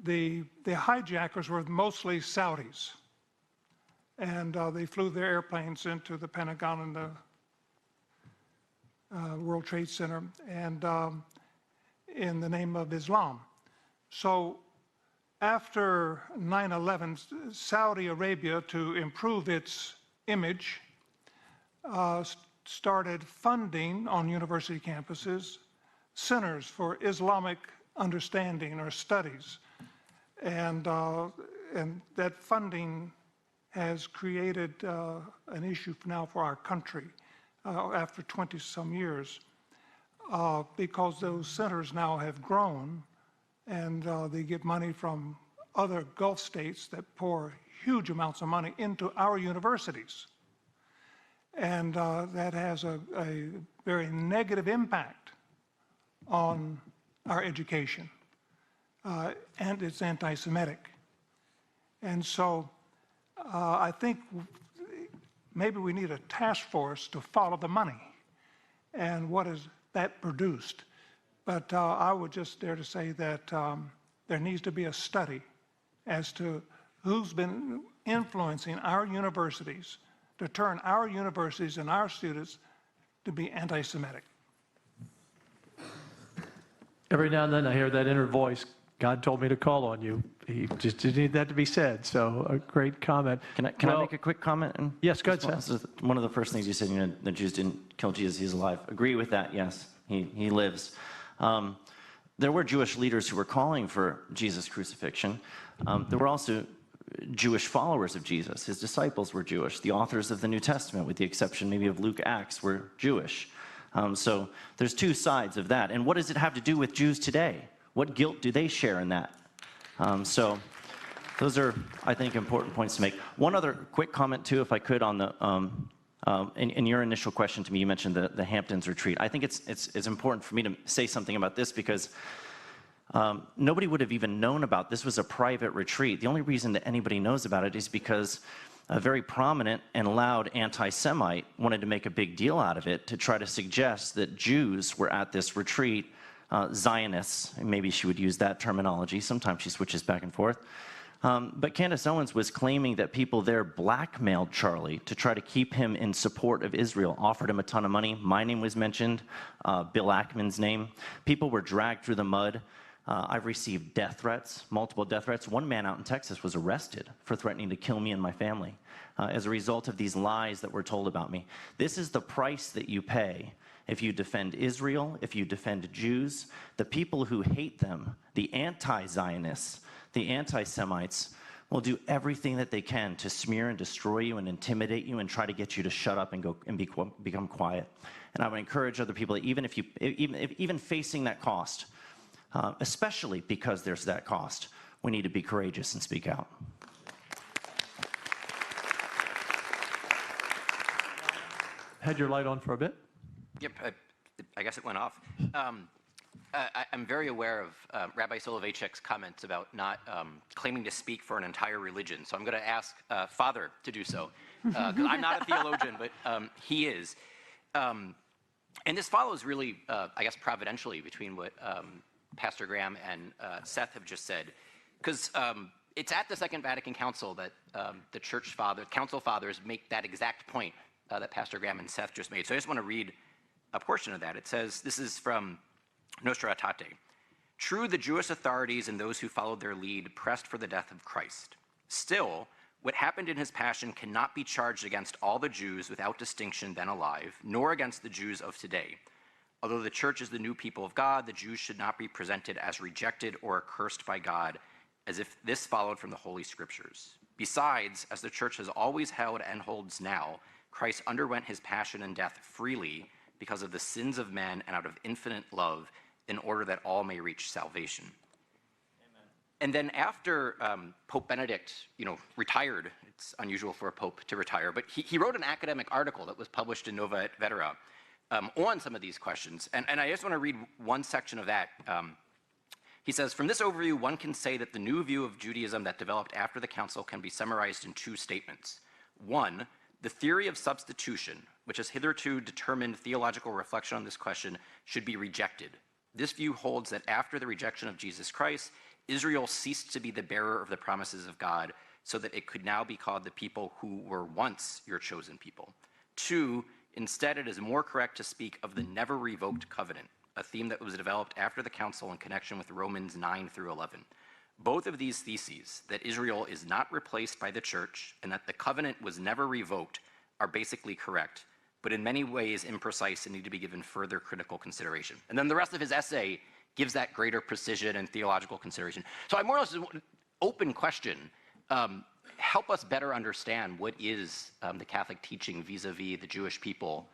the hijackers were mostly Saudis, and they flew their airplanes into the Pentagon and the World Trade Center, and in the name of Islam. So after 9/11, Saudi Arabia, to improve its image, started funding on university campuses centers for Islamic understanding or studies. And that funding has created an issue now for our country after 20-some years, because those centers now have grown, and they get money from other Gulf states that pour huge amounts of money into our universities. And that has a very negative impact on our education. And it's anti-Semitic. And so I think maybe we need a task force to follow the money and what is that produced. But I would just dare to say that there needs to be a study as to who's been influencing our universities to turn our universities and our students to be anti-Semitic. Every now and then I hear that inner voice, God told me to call on you. He just didn't need that to be said, so a great comment. Can I make a quick comment? Yes, go ahead, Seth. One of the first things you said, the Jews didn't kill Jesus, he's alive. Agree with that, yes, he lives. There were Jewish leaders who were calling for Jesus' crucifixion. There were also Jewish followers of Jesus. His disciples were Jewish. The authors of the New Testament, with the exception maybe of Luke, Acts, were Jewish. So there's two sides of that. And what does it have to do with Jews today? What guilt do they share in that? So those are, I think, important points to make. One other quick comment, too, if I could, on the in your initial question to me, you mentioned the Hamptons retreat. I think it's important for me to say something about this because nobody would have even known about this. Was a private retreat. The only reason that anybody knows about it is because a very prominent and loud anti-Semite wanted to make a big deal out of it to try to suggest that Jews were at this retreat, Zionists, and maybe she would use that terminology. Sometimes she switches back and forth. But Candace Owens was claiming that people there blackmailed Charlie to try to keep him in support of Israel, offered him a ton of money. My name was mentioned, Bill Ackman's name. People were dragged through the mud. I've received death threats, multiple death threats. One man out in Texas was arrested for threatening to kill me and my family as a result of these lies that were told about me. This is the price that you pay if you defend Israel, if you defend Jews. The people who hate them, the anti-Zionists, the anti-Semites, will do everything that they can to smear and destroy you and intimidate you and try to get you to shut up and go and become quiet. And I would encourage other people that even facing that cost, especially because there's that cost, we need to be courageous and speak out. Had your light on for a bit? Yep, I guess it went off. I'm very aware of Rabbi Soloveitchik's comments about not claiming to speak for an entire religion. So I'm going to ask Father to do so. 'Cause I'm not a theologian, but he is. And this follows really, I guess, providentially between what Pastor Graham and Seth have just said. Because it's at the Second Vatican Council that the Council Fathers make that exact point that Pastor Graham and Seth just made. So I just want to read a portion of that. It says, this is from Nostra Aetate. True, the Jewish authorities and those who followed their lead pressed for the death of Christ. Still, what happened in his passion cannot be charged against all the Jews without distinction then alive, nor against the Jews of today. Although the church is the new people of God, the Jews should not be presented as rejected or accursed by God, as if this followed from the Holy Scriptures. Besides, as the church has always held and holds now, Christ underwent his passion and death freely because of the sins of men and out of infinite love, in order that all may reach salvation. Amen. And then after Pope Benedict, retired, it's unusual for a pope to retire, but he wrote an academic article that was published in Nova et Vetera on some of these questions. And I just want to read one section of that. He says, from this overview, one can say that the new view of Judaism that developed after the council can be summarized in two statements. One, the theory of substitution, which has hitherto determined theological reflection on this question, should be rejected. This view holds that after the rejection of Jesus Christ, Israel ceased to be the bearer of the promises of God, so that it could now be called the people who were once your chosen people. Two, instead, it is more correct to speak of the never revoked covenant, a theme that was developed after the council in connection with Romans 9 through 11. Both of these theses, that Israel is not replaced by the church and that the covenant was never revoked, are basically correct, but in many ways imprecise and need to be given further critical consideration. And then the rest of his essay gives that greater precision and theological consideration. So I more or less open question. Help us better understand what is the Catholic teaching vis-a-vis the Jewish people.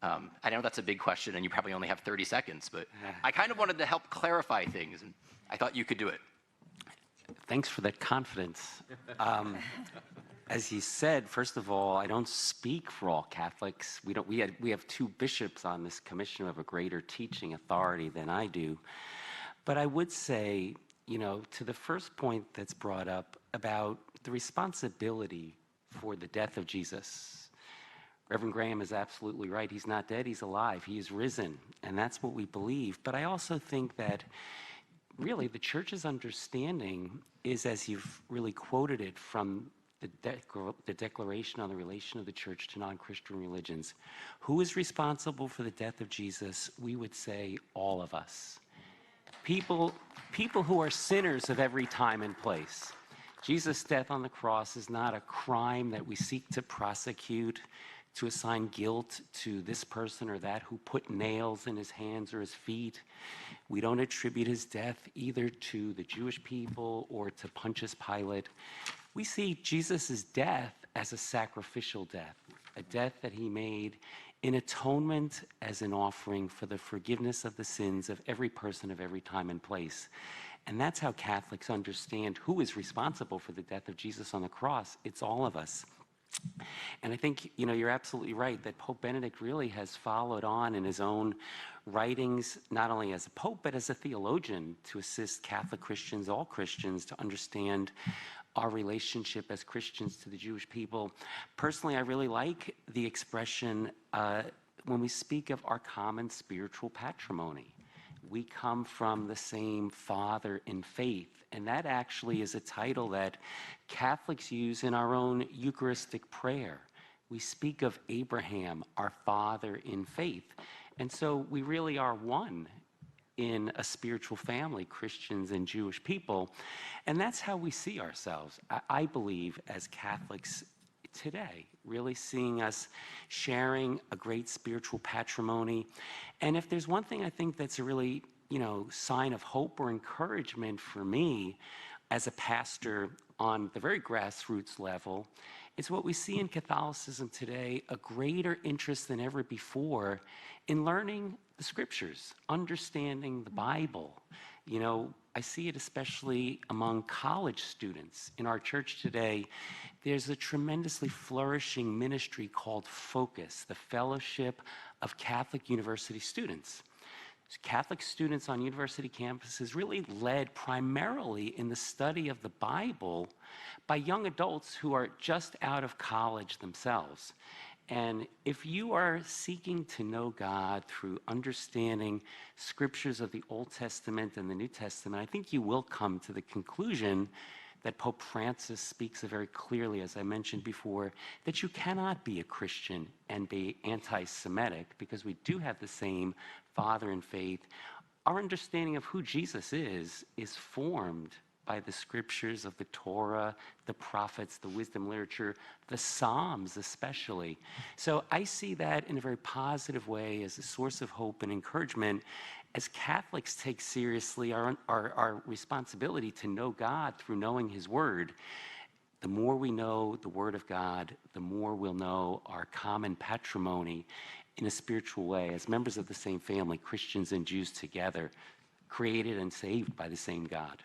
I know that's a big question and you probably only have 30 seconds, but I kind of wanted to help clarify things and I thought you could do it. Thanks for that confidence. As you said, first of all, I don't speak for all Catholics. We have two bishops on this commission who have a greater teaching authority than I do. But I would say, you know, to the first point that's brought up about the responsibility for the death of Jesus, Reverend Graham is absolutely right. He's not dead, he's alive, he is risen, and that's what we believe. But I also think that really the church's understanding is, as you've really quoted it from the Declaration on the Relation of the Church to Non-Christian Religions, who is responsible for the death of Jesus? We would say all of us. People who are sinners of every time and place. Jesus' death on the cross is not a crime that we seek to prosecute, to assign guilt to this person or that who put nails in his hands or his feet. We don't attribute his death either to the Jewish people or to Pontius Pilate. We see Jesus' death as a sacrificial death, a death that he made in atonement as an offering for the forgiveness of the sins of every person of every time and place. And that's how Catholics understand who is responsible for the death of Jesus on the cross. It's all of us. And I think, you know, you're absolutely right that Pope Benedict really has followed on in his own writings, not only as a pope, but as a theologian, to assist Catholic Christians, all Christians, to understand our relationship as Christians to the Jewish people. Personally, I really like the expression when we speak of our common spiritual patrimony. We come from the same Father in faith. And that actually is a title that Catholics use in our own Eucharistic prayer. We speak of Abraham, our father in faith. And so we really are one in a spiritual family, Christians and Jewish people. And that's how we see ourselves, I believe, as Catholics today, really seeing us sharing a great spiritual patrimony. And if there's one thing I think that's a really, you know, sign of hope or encouragement for me as a pastor on the very grassroots level, it's what we see in Catholicism today, a greater interest than ever before in learning the scriptures, understanding the Bible. You know, I see it especially among college students. In our church today, there's a tremendously flourishing ministry called Focus, the Fellowship of Catholic University Students. Catholic students on university campuses really led primarily in the study of the Bible by young adults who are just out of college themselves. And if you are seeking to know God through understanding scriptures of the Old Testament and the New Testament, I think you will come to the conclusion that Pope Francis speaks of very clearly, as I mentioned before, that you cannot be a Christian and be anti-Semitic, because we do have the same Father in faith. Our understanding of who Jesus is formed by the scriptures of the Torah, the prophets, the wisdom literature, the Psalms especially. So I see that in a very positive way as a source of hope and encouragement as Catholics take seriously our responsibility to know God through knowing his word. The more we know the word of God, the more we'll know our common patrimony in a spiritual way as members of the same family, Christians and Jews together, created and saved by the same God.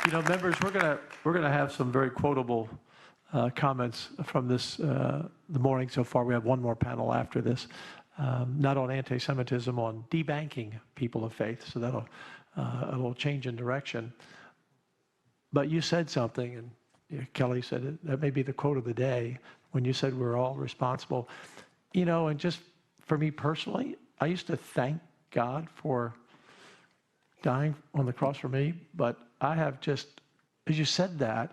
You know, members, we're gonna have some very quotable comments from this the morning so far. We have one more panel after this, not on anti-Semitism, on debanking people of faith. So that'll a little change in direction. But you said something, and Kelly said it, that may be the quote of the day when you said we're all responsible. You know, and just for me personally, I used to thank God for dying on the cross for me, but I have just, as you said that,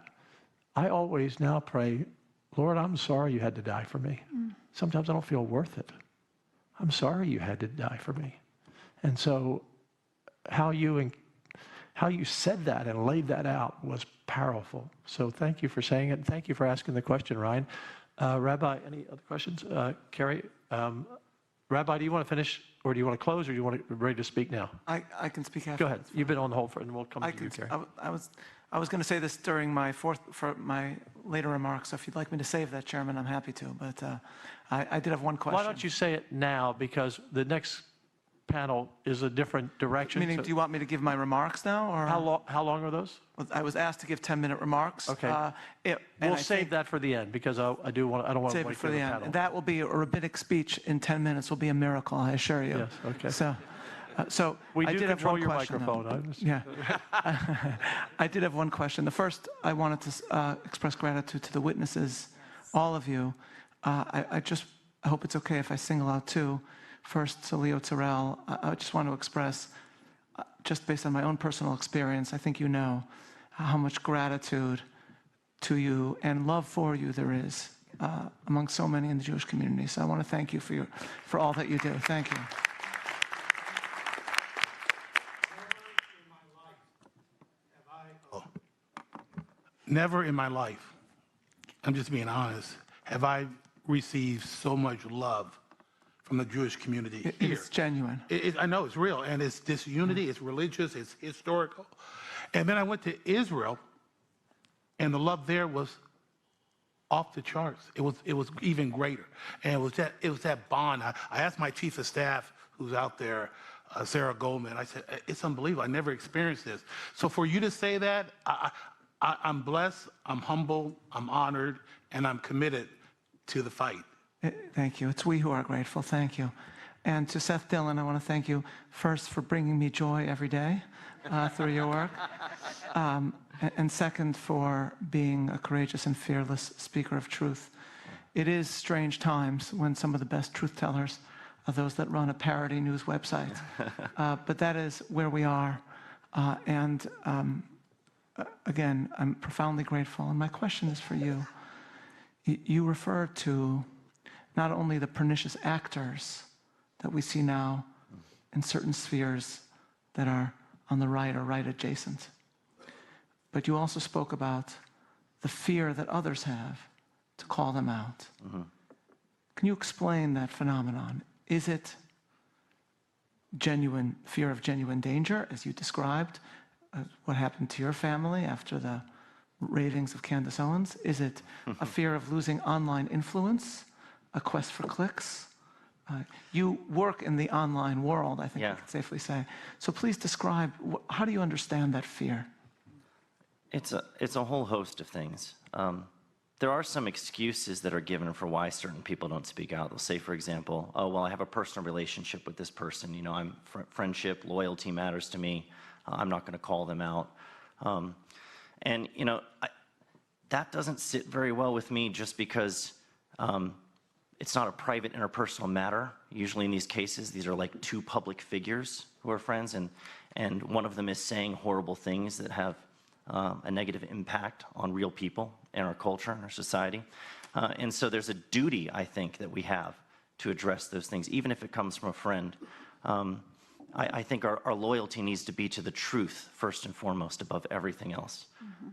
I always now pray, Lord, I'm sorry you had to die for me. Sometimes I don't feel worth it. I'm sorry you had to die for me. And so how you said that and laid that out was powerful. So thank you for saying it, and thank you for asking the question, Ryan. Rabbi, any other questions? Carrie, Rabbi, do you want to finish, or do you want to close, or do you want to ready to speak now? I can speak after. Go ahead. You've been on the hold for, and we'll come to you, Carrie. I was going to say this during my later remarks. So if you'd like me to save that, Chairman, I'm happy to. But I did have one question. Why don't you say it now, because the next panel is a different direction. Meaning, so- do you want me to give my remarks now, or? How long are those? Well, I was asked to give 10-minute remarks. Okay. And We'll I save think- that for the end, because I don't want to Save it wait for the end. panel. And that will be a rabbinic speech in 10 minutes. Will be a miracle, I assure you. Yes, okay. So We I do did have control one your question, though. microphone. Yeah. I did have one question. The first, I wanted to express gratitude to the witnesses, all of you. I hope it's okay if I single out two. First, to Leo Terrell, I just want to express, just based on my own personal experience, I think you know how much gratitude to you and love for you there is among so many in the Jewish community. So I want to thank you for all that you do. Thank you. Never in my life, I'm just being honest, have I received so much love from the Jewish community here. It's genuine. I know it's real, and it's disunity, it's religious, it's historical. And then I went to Israel, and the love there was off the charts. It was even greater, and it was that bond. I asked my chief of staff, who's out there, Sarah Goldman. I said, it's unbelievable. I never experienced this. So for you to say that, I'm blessed, I'm humble, I'm honored, and I'm committed to the fight. Thank you. It's we who are grateful. Thank you. And to Seth Dillon, I want to thank you first for bringing me joy every day through your work. And second, for being a courageous and fearless speaker of truth. It is strange times when some of the best truth tellers are those that run a parody news website. But that is where we are. Again, I'm profoundly grateful. And my question is for you. You refer to not only the pernicious actors that we see now in certain spheres that are on the right or right adjacent, but you also spoke about the fear that others have to call them out. Mm-hmm. Can you explain that phenomenon? Is it genuine fear of genuine danger, as you described, what happened to your family after the ravings of Candace Owens? Is it a fear of losing online influence, a quest for clicks? You work in the online world, I think I can safely say. So please describe, how do you understand that fear? It's a whole host of things. There are some excuses that are given for why certain people don't speak out. They'll say, for example, oh, well, I have a personal relationship with this person. You know, I'm friendship, loyalty matters to me. I'm not going to call them out. And, you know, that doesn't sit very well with me just because it's not a private interpersonal matter. Usually in these cases, these are like two public figures who are friends, and one of them is saying horrible things that have a negative impact on real people in our culture and our society. And so there's a duty, I think, that we have to address those things, even if it comes from a friend. I think our loyalty needs to be to the truth, first and foremost, above everything else.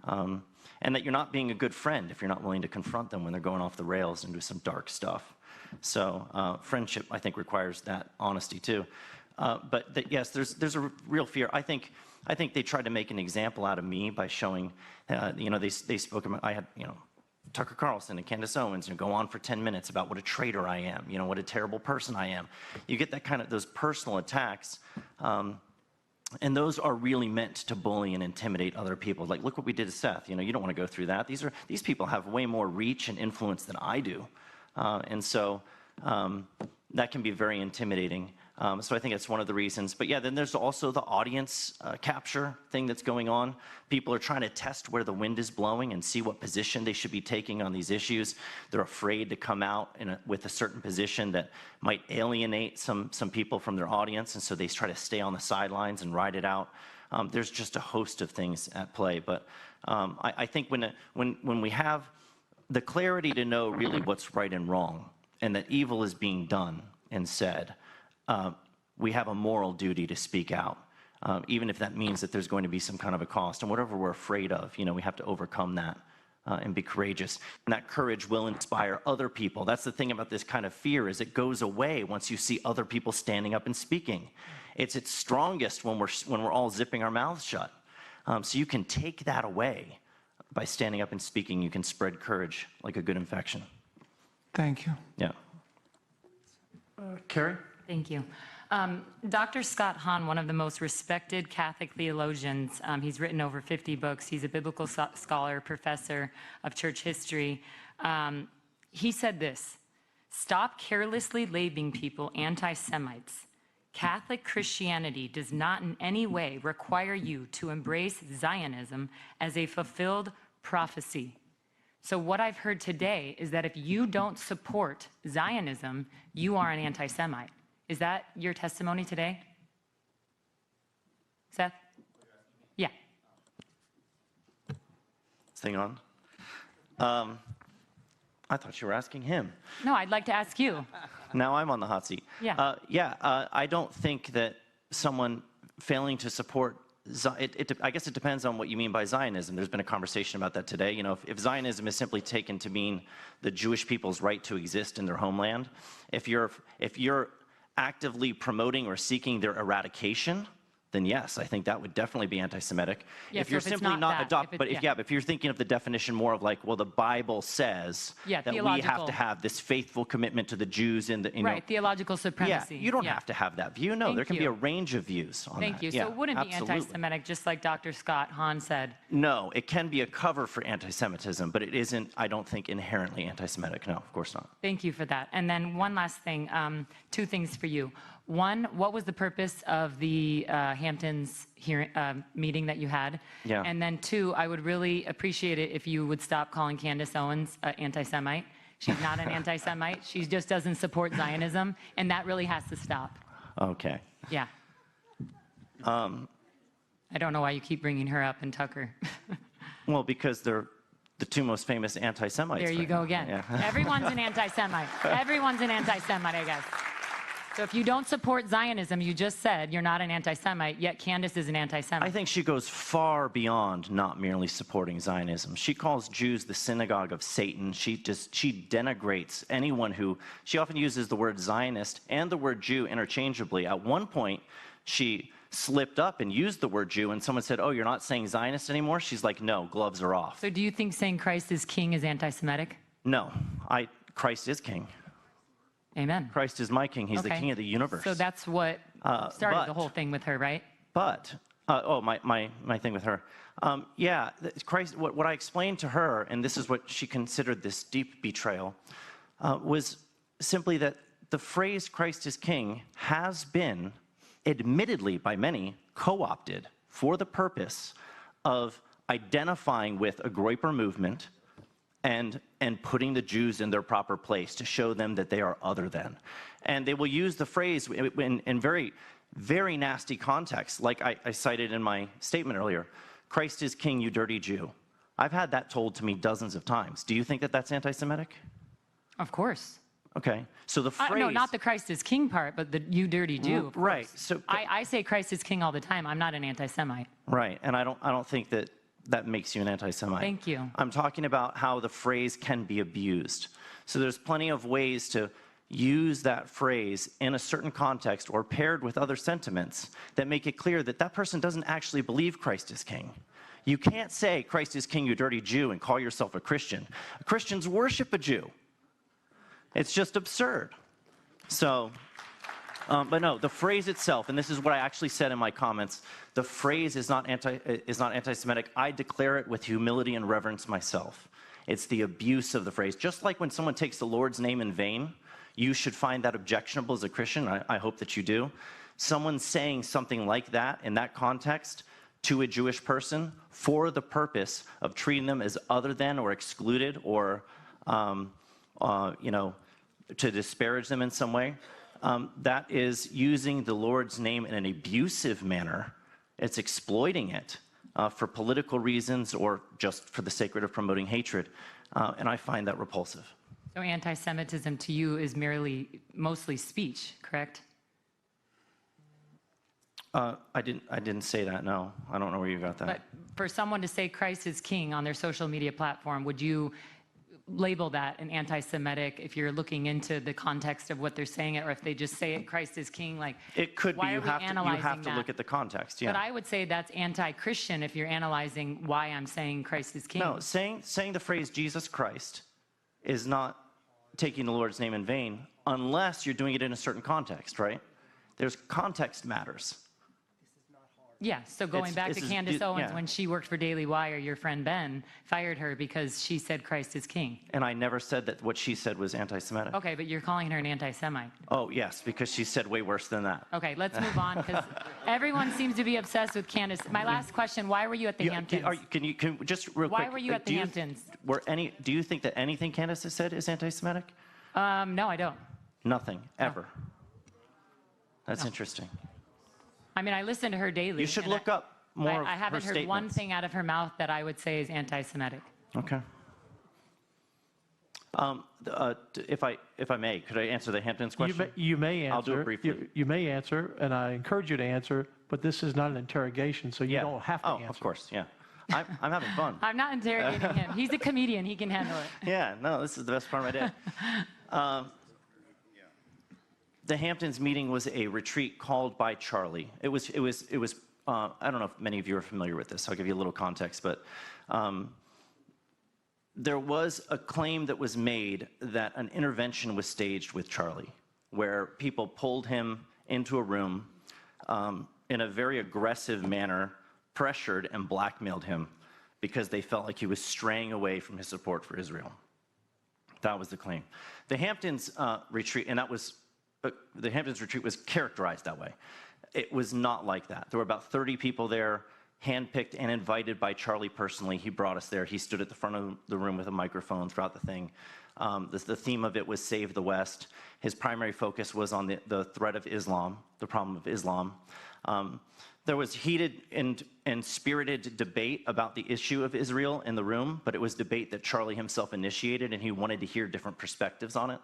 Mm-hmm. And that you're not being a good friend if you're not willing to confront them when they're going off the rails and do some dark stuff. So friendship, I think, requires that honesty too. But yes, there's a real fear. I think they tried to make an example out of me by showing, you know, they spoke about, I had, you know, Tucker Carlson and Candace Owens, and go on for 10 minutes about what a traitor I am, you know, what a terrible person I am. You get that kind of, those personal attacks, and those are really meant to bully and intimidate other people. Like, look what we did to Seth. You know, you don't want to go through that. These people have way more reach and influence than I do, and so that can be very intimidating. So I think that's one of the reasons. But yeah, then there's also the audience capture thing that's going on. People are trying to test where the wind is blowing and see what position they should be taking on these issues. They're afraid to come out with a certain position that might alienate some people from their audience, and so they try to stay on the sidelines and ride it out. There's just a host of things at play. But I think when we have the clarity to know really what's right and wrong, and that evil is being done and said, we have a moral duty to speak out, even if that means that there's going to be some kind of a cost. And whatever we're afraid of, you know, we have to overcome that and be courageous. And that courage will inspire other people. That's the thing about this kind of fear, is it goes away once you see other people standing up and speaking. It's its strongest when we're all zipping our mouths shut. So you can take that away by standing up and speaking. You can spread courage like a good infection. Thank you. Yeah. Carrie? Thank you. Dr. Scott Hahn, one of the most respected Catholic theologians, he's written over 50 books. He's a biblical scholar, professor of church history. He said this: "Stop carelessly labeling people anti-Semites. Catholic Christianity does not in any way require you to embrace Zionism as a fulfilled prophecy." So what I've heard today is that if you don't support Zionism, you are an anti-Semite. Is that your testimony today? Seth? Yeah. This thing on? I thought you were asking him. No, I'd like to ask you. Now I'm on the hot seat. Yeah. I don't think that someone failing to support, I guess it depends on what you mean by Zionism. There's been a conversation about that today. You know, if Zionism is simply taken to mean the Jewish people's right to exist in their homeland, if you're actively promoting or seeking their eradication, then yes, I think that would definitely be anti-Semitic. Yeah, if so you're if it's simply not not that, adopt, if but it- if yeah. if you're thinking of the definition more of like, well, the Bible says Yeah, that we have theological. to have this faithful commitment to the Jews in the, you know, Right, theological supremacy. yeah, you don't have to have that view. No, Thank there can be you. a range of views on Thank that. you. Yeah, So it wouldn't be absolutely. anti-Semitic, just like Dr. Scott Hahn said. No, it can be a cover for anti-Semitism, but it isn't, I don't think, inherently anti-Semitic. No, of course not. Thank you for that. And then one last thing, two things for you. One, what was the purpose of the Hamptons meeting that you had? Yeah. And then two, I would really appreciate it if you would stop calling Candace Owens an anti-Semite. She's not an anti-Semite. She just doesn't support Zionism, and that really has to stop. Okay. Yeah. I don't know why you keep bringing her up and Tucker. Well, because they're the two most famous anti-Semites. There you right go now. again. Yeah. Everyone's an anti-Semite. Everyone's an anti-Semite, I guess. So if you don't support Zionism, you just said you're not an anti-Semite, yet Candace is an anti-Semite. I think she goes far beyond not merely supporting Zionism. She calls Jews the synagogue of Satan. She denigrates anyone who, she often uses the word Zionist and the word Jew interchangeably. At one point, she slipped up and used the word Jew, and someone said, "Oh, you're not saying Zionist anymore?" She's like, "No, gloves are off." So do you think saying Christ is king is anti-Semitic? No, Christ is king. Amen. Christ is my king. He's the Okay. king of the universe. So that's what started the whole thing with her, right? But, my thing with her. Christ, what I explained to her, and this is what she considered this deep betrayal, was simply that the phrase Christ is king has been, admittedly by many, co-opted for the purpose of identifying with a Groyper movement and putting the Jews in their proper place to show them that they are other than. And they will use the phrase in very, very nasty contexts, like I cited in my statement earlier, "Christ is king, you dirty Jew." I've had that told to me dozens of times. Do you think that that's anti-Semitic? Of course. Okay, so the phrase... No, not the Christ is king part, but the you dirty Jew. of Right. course. So I say Christ is king all the time. I'm not an anti-Semite. Right, and I don't think that makes you an anti-Semite. Thank you. I'm talking about how the phrase can be abused. So there's plenty of ways to use that phrase in a certain context or paired with other sentiments that make it clear that that person doesn't actually believe Christ is king. You can't say Christ is king, you dirty Jew, and call yourself a Christian. Christians worship a Jew. It's just absurd. So, but no, the phrase itself, and this is what I actually said in my comments, the phrase is not anti-Semitic. I declare it with humility and reverence myself. It's the abuse of the phrase. Just like when someone takes the Lord's name in vain, you should find that objectionable as a Christian. I hope that you do. Someone saying something like that in that context to a Jewish person for the purpose of treating them as other than or excluded or, to disparage them in some way, that is using the Lord's name in an abusive manner. It's exploiting it for political reasons or just for the sake of promoting hatred. And I find that repulsive. So anti-Semitism to you is mostly speech, correct? I didn't say that, no. I don't know where you got that. But for someone to say Christ is king on their social media platform, would you label that an anti-Semitic if you're looking into the context of what they're saying it, or if they just say it, Christ is king, like it could why be. You are we have to analyzing look at the context. Yeah. But I would say that's anti-Christian if you're analyzing why I'm saying Christ is king. No, saying the phrase Jesus Christ is not taking the Lord's name in vain unless you're doing it in a certain context, right? There's context matters. Yeah, so going back to Candace Owens, when she worked for Daily Wire, your friend Ben fired her because she said Christ is king. And I never said that what she said was anti-Semitic. Okay, but you're calling her an anti-Semite. Oh, yes, because she said way worse than that. Okay, let's move on, because everyone seems to be obsessed with Candace. My last question, why were you at the Hamptons? Can you just real quick? Why were you at the Hamptons? Do you think that anything Candace has said is anti-Semitic? No, I don't. Nothing, ever. That's interesting. I mean, I listen to her daily. You should look up more of I haven't her heard one statements. thing out of her mouth that I would say is anti-Semitic. Okay. If I may, could I answer the Hamptons question? You may answer. I'll do it briefly. You may answer, and I encourage you to answer, but this is not an interrogation, so you don't have to answer. Of course, yeah. I'm having fun. I'm not interrogating him. He's a comedian. He can handle it. Yeah, no, this is the best part of my day. The Hamptons meeting was a retreat called by Charlie. It was. I don't know if many of you are familiar with this. I'll give you a little context, but there was a claim that was made that an intervention was staged with Charlie, where people pulled him into a room in a very aggressive manner, pressured and blackmailed him because they felt like he was straying away from his support for Israel. That was the claim. The Hamptons retreat, and that was. The Hamptons retreat was characterized that way. It was not like that. There were about 30 people there, handpicked and invited by Charlie personally. He brought us there. He stood at the front of the room with a microphone throughout the thing. The theme of it was Save the West. His primary focus was on the threat of Islam, the problem of Islam. There was heated and spirited debate about the issue of Israel in the room, but it was debate that Charlie himself initiated, and he wanted to hear different perspectives on it.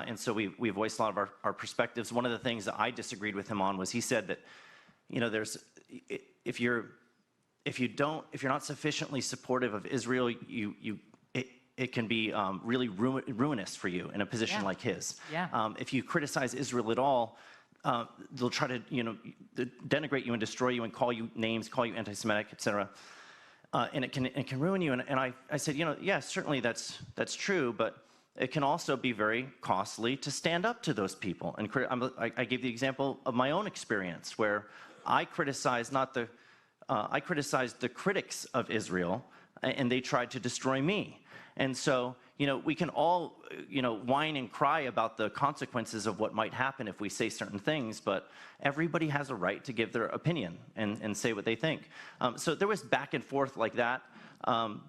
And so we voiced a lot of our perspectives. One of the things that I disagreed with him on was he said that, if you're not sufficiently supportive of Israel, it can be really ruinous for you in a position like his. Yeah. If you criticize Israel at all, they'll try to denigrate you and destroy you and call you names, call you anti-Semitic, etc. And it can ruin you. And I said, yes, certainly that's true, but it can also be very costly to stand up to those people. And I gave the example of my own experience where I criticized the critics of Israel, and they tried to destroy me. And so, we can all, whine and cry about the consequences of what might happen if we say certain things, but everybody has a right to give their opinion and say what they think. So there was back and forth like that.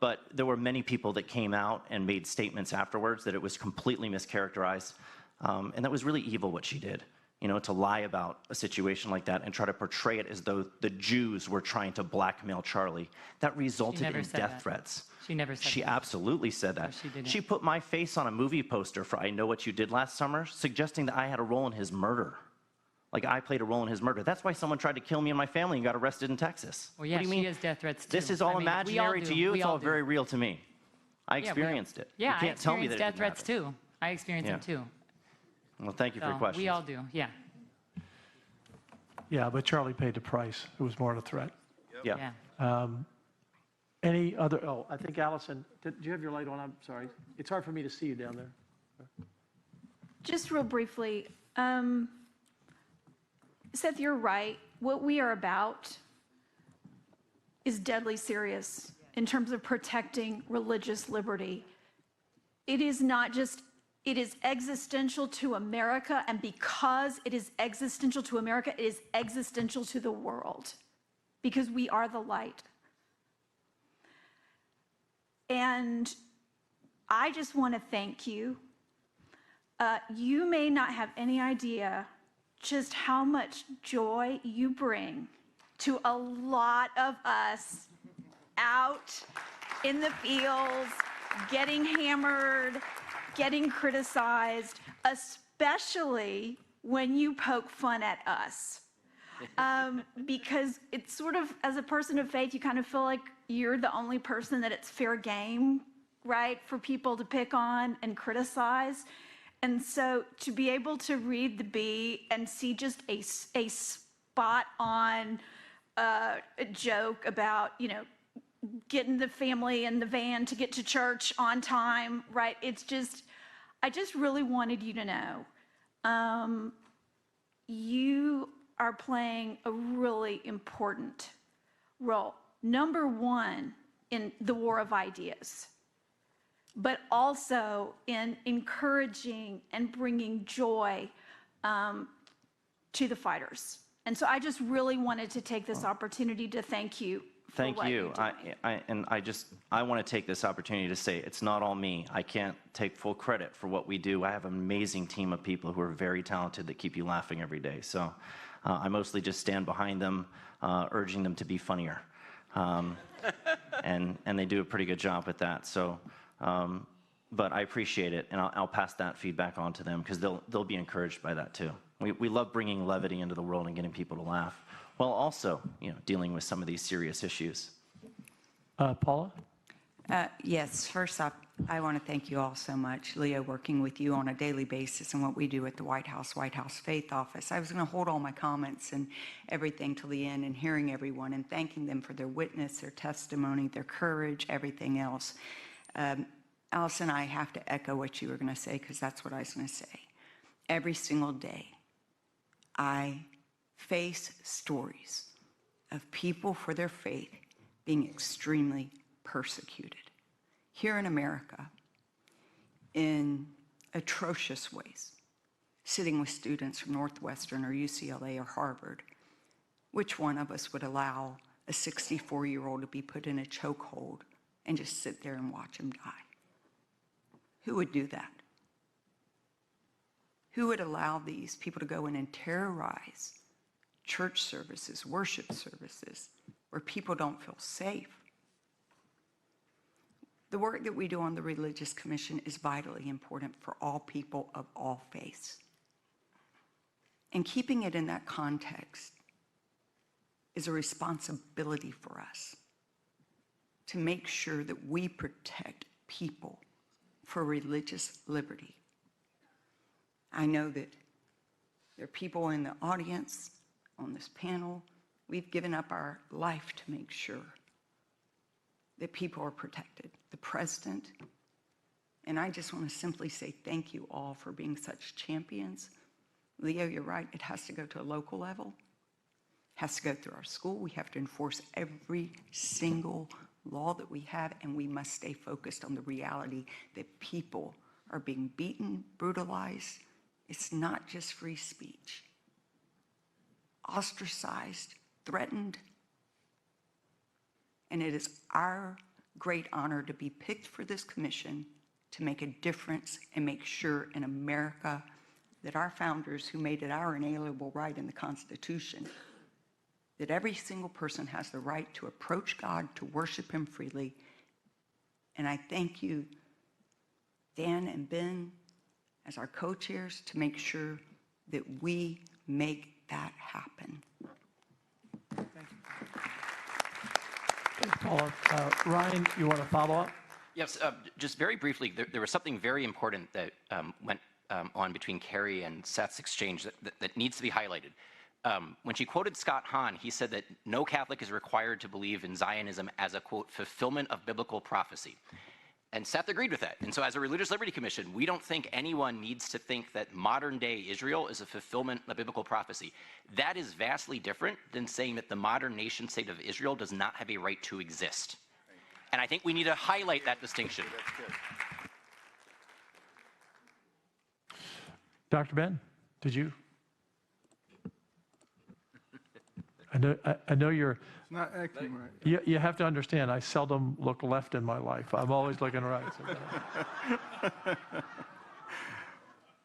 But there were many people that came out and made statements afterwards that it was completely mischaracterized. And that was really evil what she did, to lie about a situation like that and try to portray it as though the Jews were trying to blackmail Charlie. That resulted in death threats. She never said that. She absolutely said that. No, she didn't. She put my face on a movie poster for I Know What You Did Last Summer, suggesting that I had a role in his murder. Like I played a role in his murder. That's why someone tried to kill me and my family and got arrested in Texas. Well, yeah, what do you mean? she has death threats too. This is all imaginary to you. It's all do. very real to me. I experienced it. Yeah, you can't tell me that death threats too. I experienced them too. Well, thank you for your question. We all do. Yeah. Yeah, but Charlie paid the price. It was more of a threat. Yeah. Any other? Oh, I think Allison. Did you have your light on? I'm sorry. It's hard for me to see you down there. Just real briefly, Seth, you're right. What we are about is deadly serious in terms of protecting religious liberty. It is not just, it is existential to America, and because it is existential to America, it is existential to the world, because we are the light. And I just want to thank you. You may not have any idea just how much joy you bring to a lot of us out in the fields, getting hammered, getting criticized, especially when you poke fun at us. Because it's sort of, as a person of faith, you kind of feel like you're the only person that it's fair game, right, for people to pick on and criticize. And so to be able to read the B and see just a spot on a joke about, getting the family in the van to get to church on time, right? It's just, I just really wanted you to know, you are playing a really important role. Number one, in the war of ideas, but also in encouraging and bringing joy to the fighters. And so I just really wanted to take this opportunity to thank you. Thank you. I want to take this opportunity to say it's not all me. I can't take full credit for what we do. I have an amazing team of people who are very talented that keep you laughing every day. So I mostly just stand behind them, urging them to be funnier. And they do a pretty good job at that. So, but I appreciate it, and I'll pass that feedback on to them because they'll be encouraged by that too. We love bringing levity into the world and getting people to laugh, while also, dealing with some of these serious issues. Paula? Yes, first up, I want to thank you all so much. Leo, working with you on a daily basis and what we do at the White House Faith Office. I was going to hold all my comments and everything till the end and hearing everyone and thanking them for their witness, their testimony, their courage, everything else. Allison, I have to echo what you were going to say because that's what I was going to say. Every single day, I face stories of people for their faith being extremely persecuted here in America in atrocious ways, sitting with students from Northwestern or UCLA or Harvard. Which one of us would allow a 64-year-old to be put in a chokehold and just sit there and watch him die? Who would do that? Who would allow these people to go in and terrorize church services, worship services, where people don't feel safe? The work that we do on the Religious Commission is vitally important for all people of all faiths. And keeping it in that context is a responsibility for us to make sure that we protect people for religious liberty. I know that there are people in the audience on this panel. We've given up our life to make sure that people are protected. The president, and I just want to simply say thank you all for being such champions. Leo, you're right, it has to go to a local level. It has to go through our school. We have to enforce every single law that we have, and we must stay focused on the reality that people are being beaten, brutalized. It's not just free speech. Ostracized, threatened, and it is our great honor to be picked for this commission to make a difference and make sure in America that our founders, who made it our inalienable right in the Constitution, that every single person has the right to approach God, to worship Him freely. And I thank you, Dan and Ben, as our co-chairs, to make sure that we make that happen. Thank you. Paula, Ryan, you want to follow up? Yes, just very briefly, there was something very important that went on between Carrie and Seth's exchange that needs to be highlighted. When she quoted Scott Hahn, he said that no Catholic is required to believe in Zionism as a, quote, fulfillment of biblical prophecy. And Seth agreed with that. And so as a Religious Liberty Commission, we don't think anyone needs to think that modern day Israel is a fulfillment of biblical prophecy. That is vastly different than saying that the modern nation state of Israel does not have a right to exist. And I think we need to highlight that distinction. Dr. Ben, did you? I know you're. It's not acting right. You have to understand, I seldom look left in my life. I'm always looking right.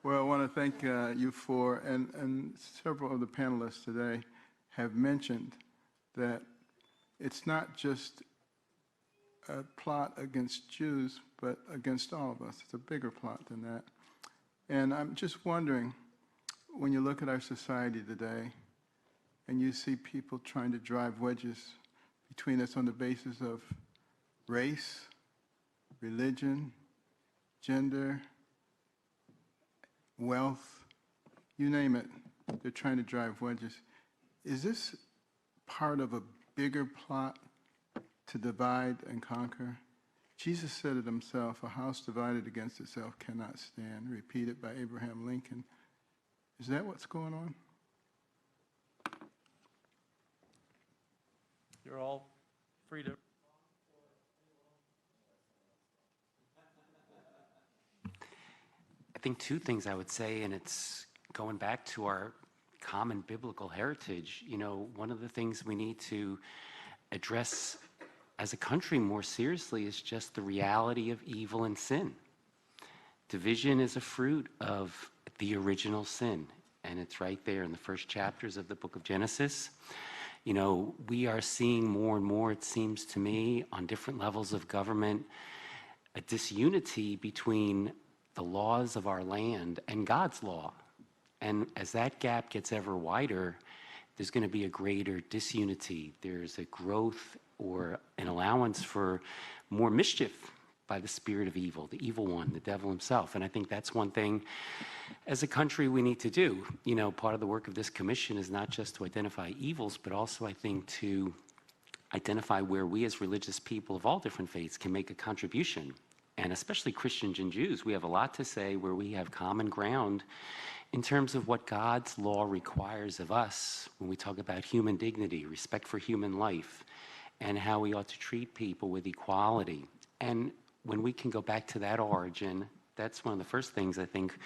Well, I want to thank you for, and several of the panelists today have mentioned that it's not just a plot against Jews, but against all of us. It's a bigger plot than that. And I'm just wondering, when you look at our society today, and you see people trying to drive wedges between us on the basis of race, religion, gender, wealth, you name it, they're trying to drive wedges. Is this part of a bigger plot to divide and conquer? Jesus said it himself, a house divided against itself cannot stand, repeated by Abraham Lincoln. Is that what's going on? You're all free to. I think two things I would say, and it's going back to our common biblical heritage. You know, one of the things we need to address as a country more seriously is just the reality of evil and sin. Division is a fruit of the original sin, and it's right there in the first chapters of the book of Genesis. You know, we are seeing more and more, it seems to me, on different levels of government, a disunity between the laws of our land and God's law. And as that gap gets ever wider, there's going to be a greater disunity. There's a growth or an allowance for more mischief by the spirit of evil, the evil one, the devil himself. And I think that's one thing as a country we need to do. You know, part of the work of this commission is not just to identify evils, but also, I think, to identify where we as religious people of all different faiths can make a contribution. And especially Christians and Jews, we have a lot to say where we have common ground in terms of what God's law requires of us when we talk about human dignity, respect for human life, and how we ought to treat people with equality. And when we can go back to that origin, that's one of the first things I think,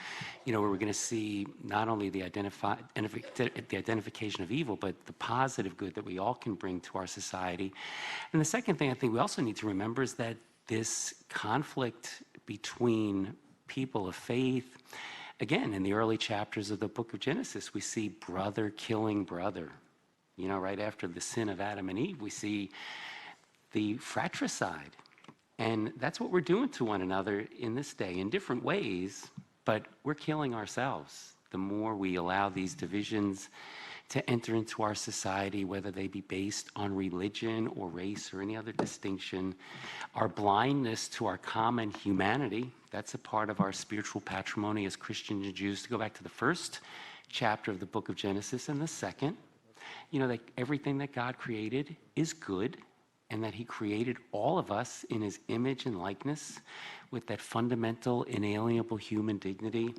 you know, where we're going to see not only the identification of evil, but the positive good that we all can bring to our society. And the second thing I think we also need to remember is that this conflict between people of faith, again, in the early chapters of the book of Genesis, we see brother killing brother. You know, right after the sin of Adam and Eve, we see the fratricide. And that's what we're doing to one another in this day in different ways, but we're killing ourselves. The more we allow these divisions to enter into our society, whether they be based on religion or race or any other distinction, our blindness to our common humanity, that's a part of our spiritual patrimony as Christians and Jews. To go back to the first chapter of the book of Genesis and the second, you know, that everything that God created is good, and that he created all of us in his image and likeness with that fundamental, inalienable human dignity.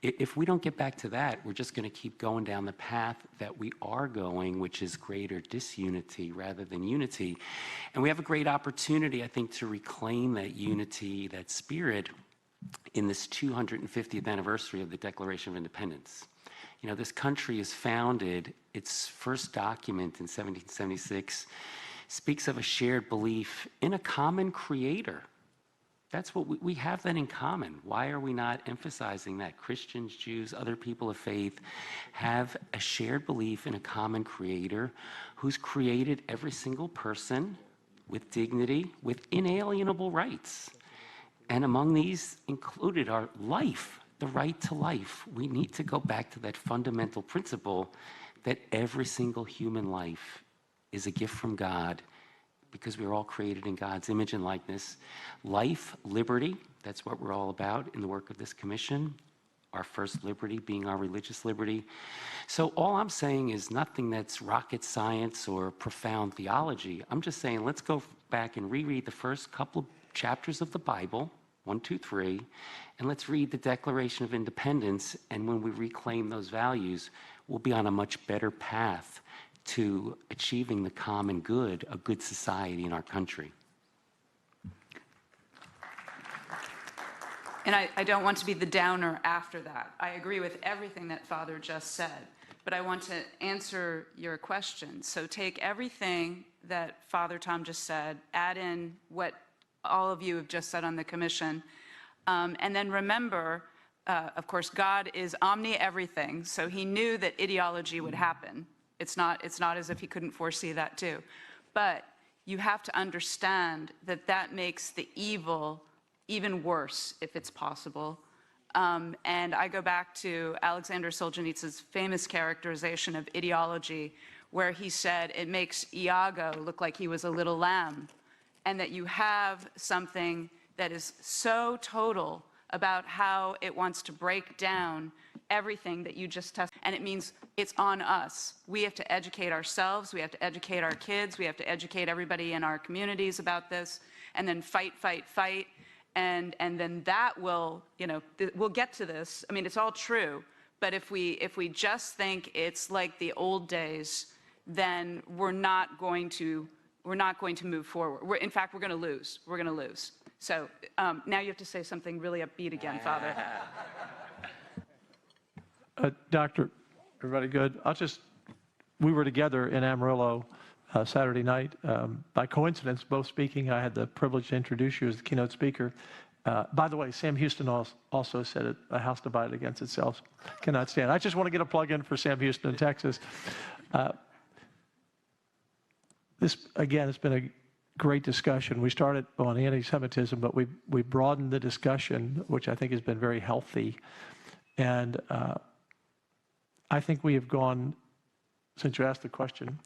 If we don't get back to that, we're just going to keep going down the path that we are going, which is greater disunity rather than unity. And we have a great opportunity, I think, to reclaim that unity, that spirit, in this 250th anniversary of the Declaration of Independence. You know, this country is founded, its first document in 1776 speaks of a shared belief in a common creator. That's what we have that in common. Why are we not emphasizing that? Christians, Jews, other people of faith have a shared belief in a common creator who's created every single person with dignity, with inalienable rights. And among these included our life, the right to life. We need to go back to that fundamental principle that every single human life is a gift from God, because we are all created in God's image and likeness. Life, liberty, that's what we're all about in the work of this commission. Our first liberty being our religious liberty. So all I'm saying is nothing that's rocket science or profound theology. I'm just saying let's go back and reread the first couple of chapters of the Bible, 1, 2, 3, and let's read the Declaration of Independence. And when we reclaim those values, we'll be on a much better path to achieving the common good, a good society in our country. And I don't want to be the downer after that. I agree with everything that Father just said, but I want to answer your question. So take everything that Father Tom just said, add in what all of you have just said on the commission, and then remember, of course, God is omni-everything, so he knew that ideology would happen. It's not as if he couldn't foresee that too. But you have to understand that that makes the evil even worse, if it's possible. And I go back to Alexander Solzhenitsyn's famous characterization of ideology, where he said it makes Iago look like he was a little lamb, and that you have something that is so total about how it wants to break down everything that you just tested. And it means it's on us. We have to educate ourselves. We have to educate our kids. We have to educate everybody in our communities about this, and then fight, fight, fight. And then that will, you know, we'll get to this. I mean, it's all true. But if we just think it's like the old days, then we're not going to move forward. In fact, we're going to lose. We're going to lose. So now you have to say something really upbeat again, Father. Doctor, everybody good? We were together in Amarillo Saturday night. By coincidence, both speaking, I had the privilege to introduce you as the keynote speaker. By the way, Sam Houston also said it, a house divided against itself cannot stand. I just want to get a plug in for Sam Houston in Texas. This, again, has been a great discussion. We started on anti-Semitism, but we broadened the discussion, which I think has been very healthy. And I think we have gone, since you asked the question,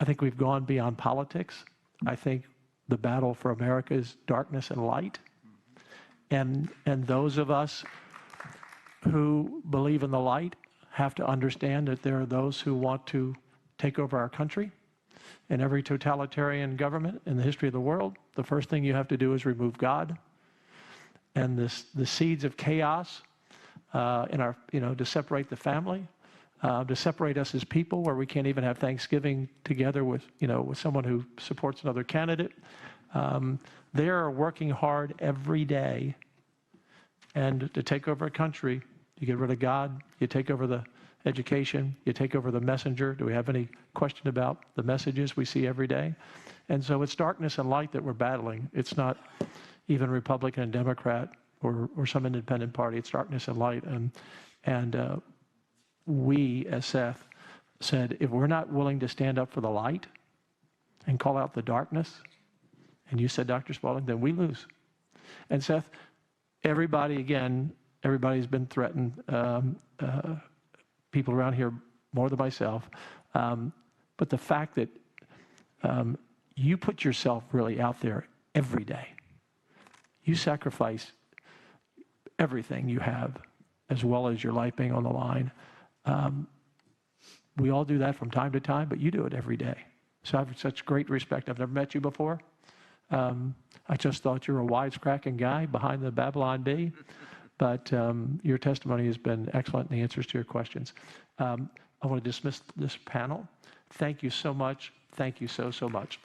I think we've gone beyond politics. I think the battle for America is darkness and light. And those of us who believe in the light have to understand that there are those who want to take over our country. In every totalitarian government in the history of the world, the first thing you have to do is remove God. And the seeds of chaos in our, to separate the family, to separate us as people, where we can't even have Thanksgiving together with someone who supports another candidate. They are working hard every day. And to take over a country, you get rid of God, you take over the education, you take over the messenger. Do we have any question about the messages we see every day? And so it's darkness and light that we're battling. It's not even Republican and Democrat or some independent party. It's darkness and light. And we, as Seth said, if we're not willing to stand up for the light and call out the darkness, and you said, Dr. Spalding, then we lose. And Seth, everybody's been threatened. People around here more than myself. But the fact that you put yourself really out there every day, you sacrifice everything you have, as well as your life being on the line. We all do that from time to time, but you do it every day. So I have such great respect. I've never met you before. I just thought you were a wisecracking guy behind the Babylon Bee. But your testimony has been excellent in the answers to your questions. I want to dismiss this panel. Thank you so much. Thank you so much.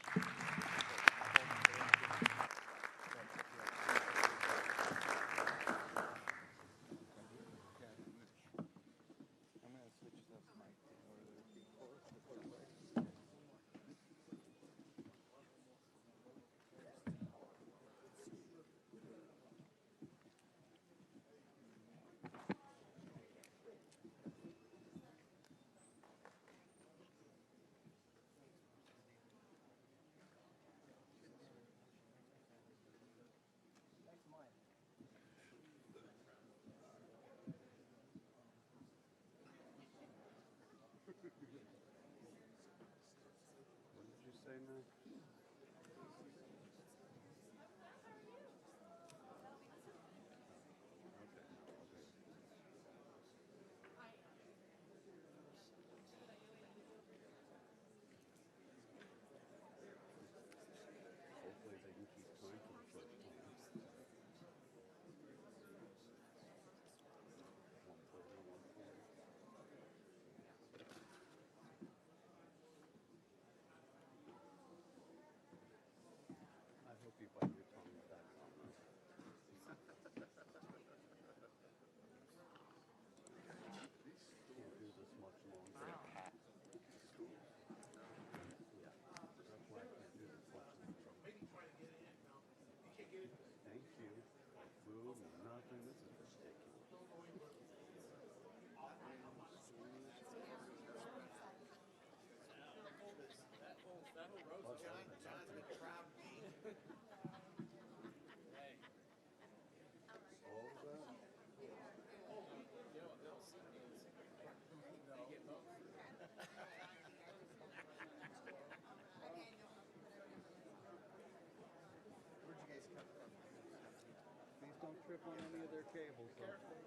trip on any of their cables. Be careful.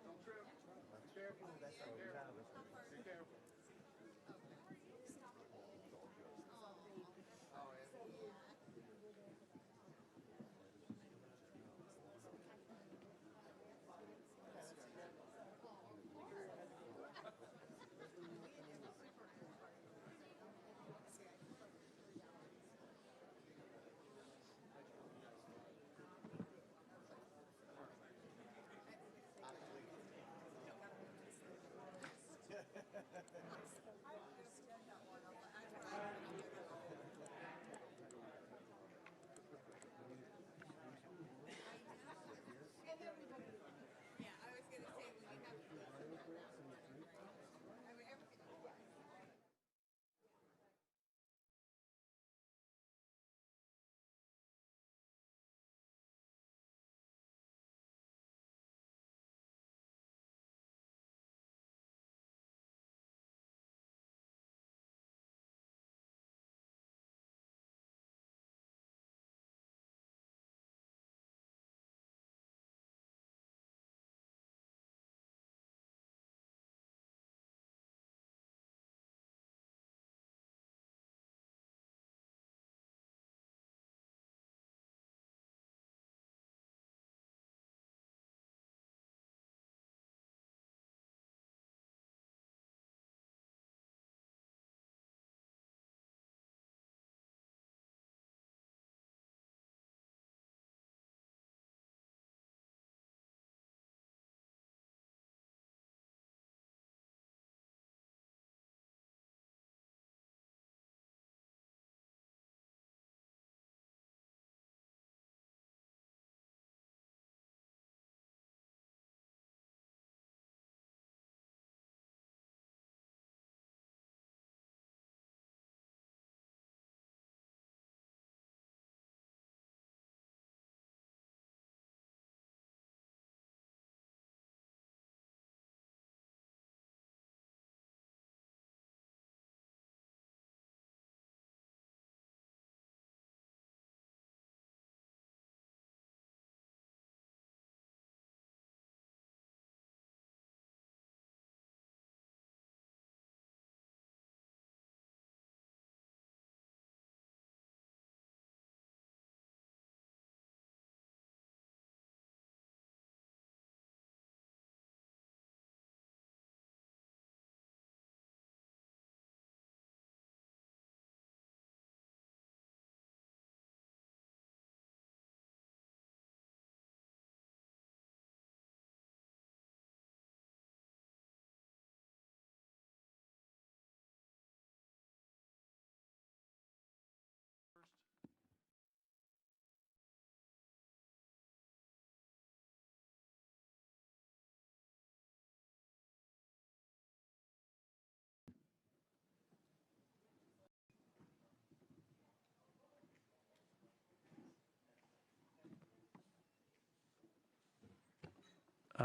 Don't trip. Be careful. That's so kind of it. Be careful.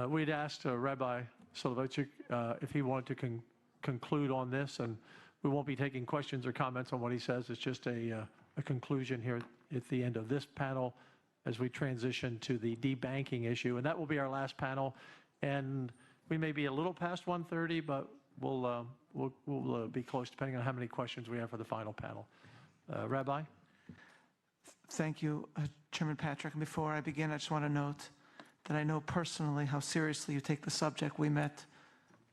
We'd asked Rabbi Soloveitchik if he wanted to conclude on this, and we won't be taking questions or comments on what he says. It's just a conclusion here at the end of this panel as we transition to the debanking issue, and that will be our last panel. And we may be a little past 1:30, but we'll be close depending on how many questions we have for the final panel. Rabbi? Thank you, Chairman Patrick. And before I begin, I just want to note that I know personally how seriously you take the subject we met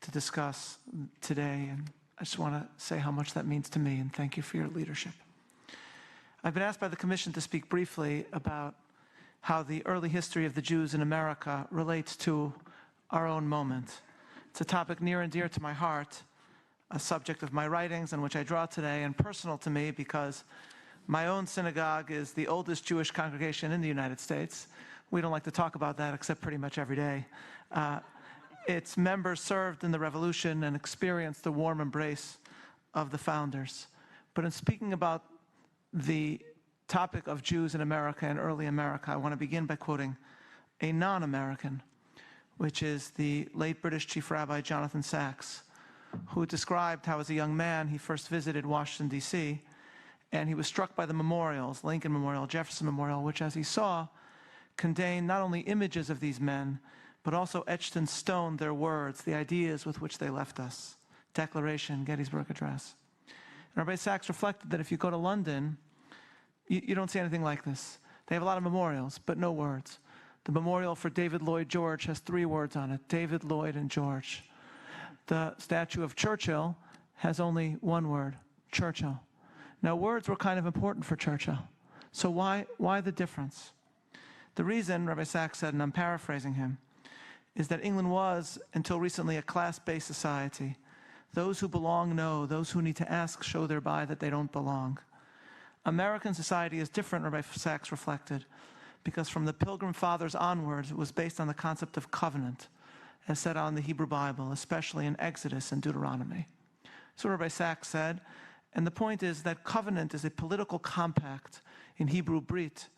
to discuss today, and I just want to say how much that means to me, and thank you for your leadership. I've been asked by the Commission to speak briefly about how the early history of the Jews in America relates to our own moment. It's a topic near and dear to my heart, a subject of my writings on which I draw today, and personal to me because my own synagogue is the oldest Jewish congregation in the United States. We don't like to talk about that except pretty much every day. Its members served in the Revolution and experienced the warm embrace of the founders. But in speaking about the topic of Jews in America and early America, I want to begin by quoting a non-American, which is the late British Chief Rabbi Jonathan Sacks, who described how as a young man he first visited Washington, D.C., and he was struck by the memorials, Lincoln Memorial, Jefferson Memorial, which, as he saw, contained not only images of these men, but also etched in stone their words, the ideas with which they left us. Declaration, Gettysburg Address. And Rabbi Sacks reflected that if you go to London, you don't see anything like this. They have a lot of memorials, but no words. The memorial for David Lloyd George has 3 words on it, David, Lloyd, and George. The statue of Churchill has only 1 word, Churchill. Now, words were kind of important for Churchill. So why the difference? The reason, Rabbi Sacks said, and I'm paraphrasing him, is that England was, until recently, a class-based society. Those who belong know, those who need to ask show thereby that they don't belong. American society is different, Rabbi Sacks reflected, because from the Pilgrim Fathers onwards, it was based on the concept of covenant, as set out in the Hebrew Bible, especially in Exodus and Deuteronomy. So Rabbi Sacks said, and the point is that covenant is a political compact in Hebrew Brit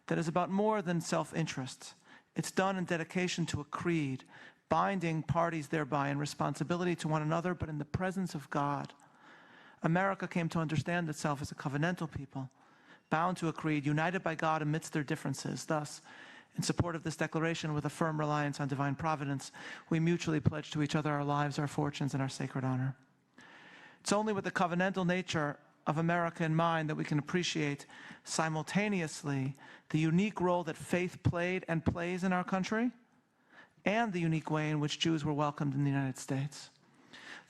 that is about more than self-interest. It's done in dedication to a creed, binding parties thereby in responsibility to one another, but in the presence of God. America came to understand itself as a covenantal people, bound to a creed, united by God amidst their differences. Thus, in support of this declaration, with a firm reliance on divine providence, we mutually pledge to each other our lives, our fortunes, and our sacred honor. It's only with the covenantal nature of America in mind that we can appreciate simultaneously the unique role that faith played and plays in our country, and the unique way in which Jews were welcomed in the United States.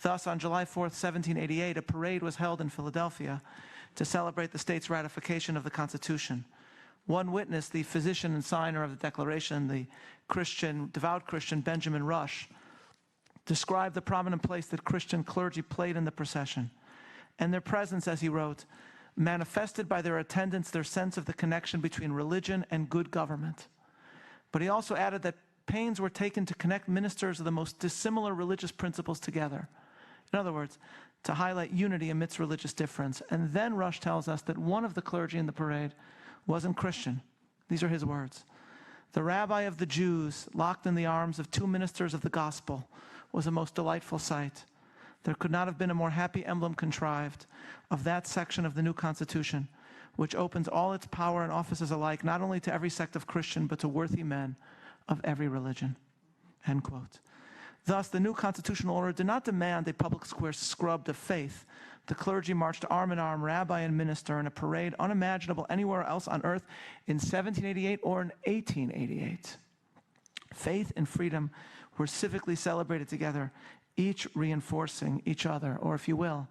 Thus, on July 4th, 1788, a parade was held in Philadelphia to celebrate the state's ratification of the Constitution. One witness, the physician and signer of the Declaration, the devout Christian Benjamin Rush, described the prominent place that Christian clergy played in the procession, and their presence, as he wrote, manifested by their attendance their sense of the connection between religion and good government. But he also added that pains were taken to connect ministers of the most dissimilar religious principles together. In other words, to highlight unity amidst religious difference. And then Rush tells us that one of the clergy in the parade wasn't Christian. These are his words. The rabbi of the Jews, locked in the arms of 2 ministers of the gospel, was a most delightful sight. There could not have been a more happy emblem contrived of that section of the new Constitution, which opens all its power and offices alike, not only to every sect of Christian, but to worthy men of every religion. End quote. Thus, the new constitutional order did not demand a public square scrubbed of faith. The clergy marched arm in arm, rabbi and minister, in a parade unimaginable anywhere else on earth in 1788 or in 1888. Faith and freedom were civically celebrated together, each reinforcing each other. Or if you will,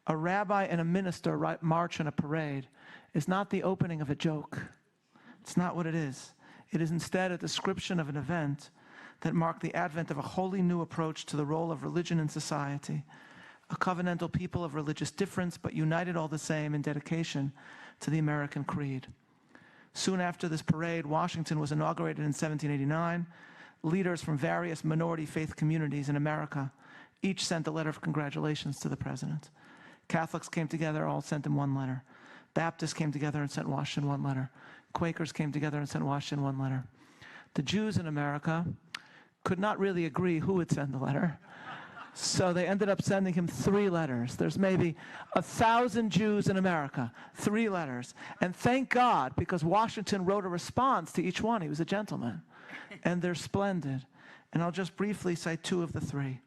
a rabbi and a minister march in a parade is not the opening of a joke. It's not what it is. It is instead a description of an event that marked the advent of a wholly new approach to the role of religion in society, a covenantal people of religious difference, but united all the same in dedication to the American creed. Soon after this parade, Washington was inaugurated in 1789. Leaders from various minority faith communities in America each sent a letter of congratulations to the president. Catholics came together, all sent him 1 letter. Baptists came together and sent Washington 1 letter. Quakers came together and sent Washington 1 letter. The Jews in America could not really agree who would send the letter. So they ended up sending him 3 letters. There's maybe 1,000 Jews in America, 3 letters. And thank God, because Washington wrote a response to each one. He was a gentleman. And they're splendid. And I'll just briefly cite 2 of the 3.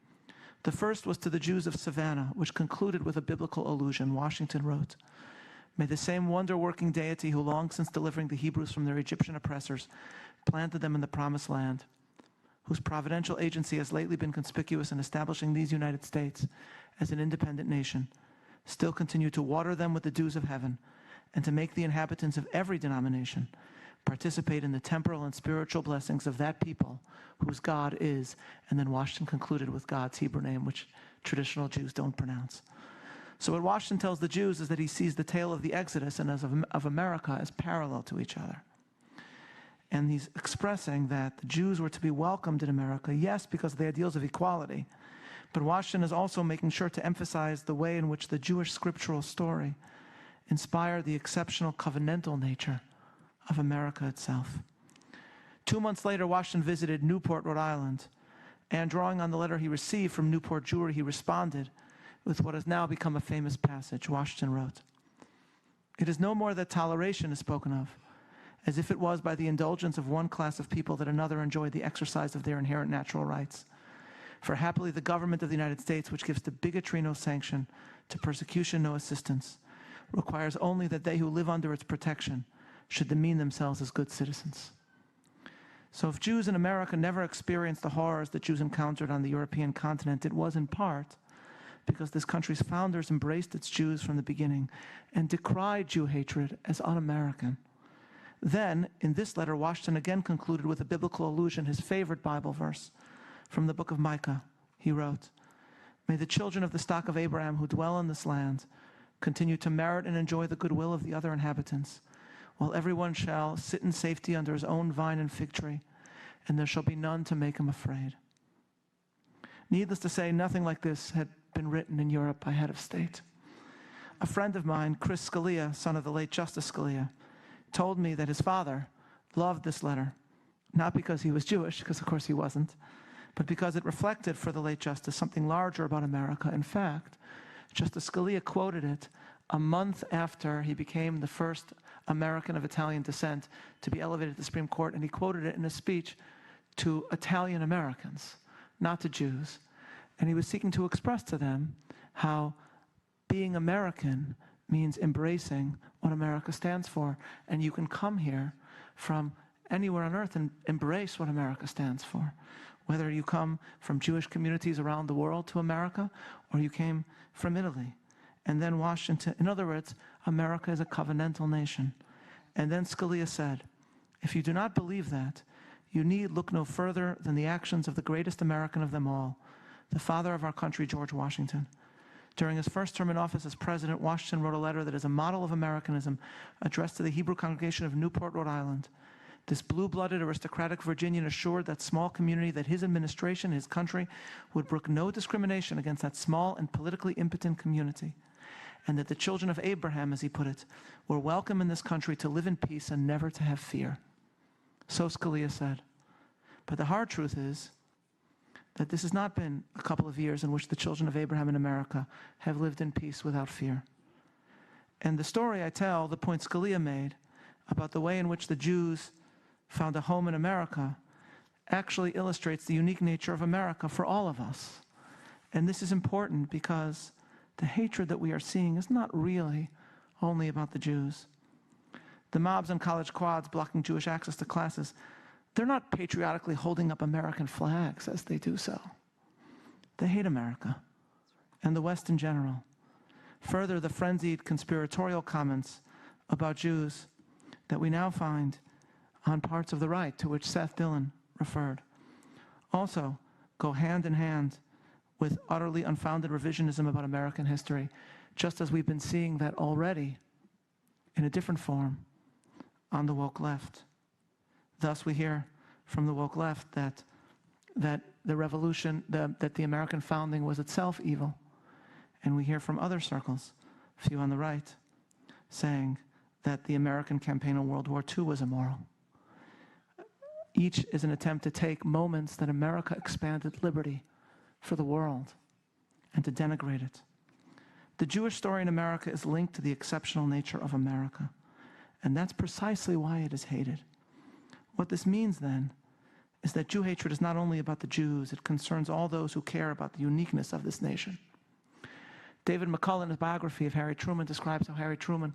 The first was to the Jews of Savannah, which concluded with a biblical allusion. Washington wrote, "May the same wonder-working deity who long since delivering the Hebrews from their Egyptian oppressors planted them in the promised land, whose providential agency has lately been conspicuous in establishing these United States as an independent nation, still continue to water them with the dews of heaven, and to make the inhabitants of every denomination participate in the temporal and spiritual blessings of that people whose God is," and then Washington concluded with God's Hebrew name, which traditional Jews don't pronounce. So what Washington tells the Jews is that he sees the tale of the Exodus and of America as parallel to each other. And he's expressing that the Jews were to be welcomed in America, yes, because of the ideals of equality, but Washington is also making sure to emphasize the way in which the Jewish scriptural story inspired the exceptional covenantal nature of America itself. 2 months later, Washington visited Newport, Rhode Island, and drawing on the letter he received from Newport Jewry, he responded with what has now become a famous passage. Washington wrote, "It is no more that toleration is spoken of, as if it was by the indulgence of one class of people that another enjoyed the exercise of their inherent natural rights. For happily the government of the United States, which gives to bigotry no sanction, to persecution no assistance, requires only that they who live under its protection should demean themselves as good citizens." So if Jews in America never experienced the horrors that Jews encountered on the European continent, it was in part because this country's founders embraced its Jews from the beginning and decried Jew hatred as un-American. Then, in this letter, Washington again concluded with a biblical allusion, his favorite Bible verse from the book of Micah. He wrote, "May the children of the stock of Abraham who dwell in this land continue to merit and enjoy the goodwill of the other inhabitants, while everyone shall sit in safety under his own vine and fig tree, and there shall be none to make him afraid." Needless to say, nothing like this had been written in Europe by head of state. A friend of mine, Chris Scalia, son of the late Justice Scalia, told me that his father loved this letter, not because he was Jewish, because of course he wasn't, but because it reflected for the late Justice something larger about America. In fact, Justice Scalia quoted it a month after he became the first American of Italian descent to be elevated to the Supreme Court, and he quoted it in a speech to Italian Americans, not to Jews. And he was seeking to express to them how being American means embracing what America stands for. And you can come here from anywhere on earth and embrace what America stands for. Whether you come from Jewish communities around the world to America, or you came from Italy. And then Washington, in other words, America is a covenantal nation. And then Scalia said, "If you do not believe that, you need look no further than the actions of the greatest American of them all, the father of our country, George Washington. During his first term in office as president, Washington wrote a letter that is a model of Americanism addressed to the Hebrew congregation of Newport, Rhode Island. This blue-blooded aristocratic Virginian assured that small community that his administration, his country, would brook no discrimination against that small and politically impotent community, and that the children of Abraham, as he put it, were welcome in this country to live in peace and never to have fear." So Scalia said. But the hard truth is that this has not been a couple of years in which the children of Abraham in America have lived in peace without fear. And the story I tell, the point Scalia made about the way in which the Jews found a home in America, actually illustrates the unique nature of America for all of us. And this is important because the hatred that we are seeing is not really only about the Jews. The mobs on college quads blocking Jewish access to classes, they're not patriotically holding up American flags as they do so. They hate America and the West in general. Further, the frenzied conspiratorial comments about Jews that we now find on parts of the right, to which Seth Dillon referred, also go hand in hand with utterly unfounded revisionism about American history, just as we've been seeing that already in a different form on the woke left. Thus, we hear from the woke left that the revolution, that the American founding was itself evil. And we hear from other circles, a few on the right, saying that the American campaign in World War II was immoral. Each is an attempt to take moments that America expanded liberty for the world and to denigrate it. The Jewish story in America is linked to the exceptional nature of America, and that's precisely why it is hated. What this means, then, is that Jew hatred is not only about the Jews, it concerns all those who care about the uniqueness of this nation. David McCullough, in his biography of Harry Truman, describes how Harry Truman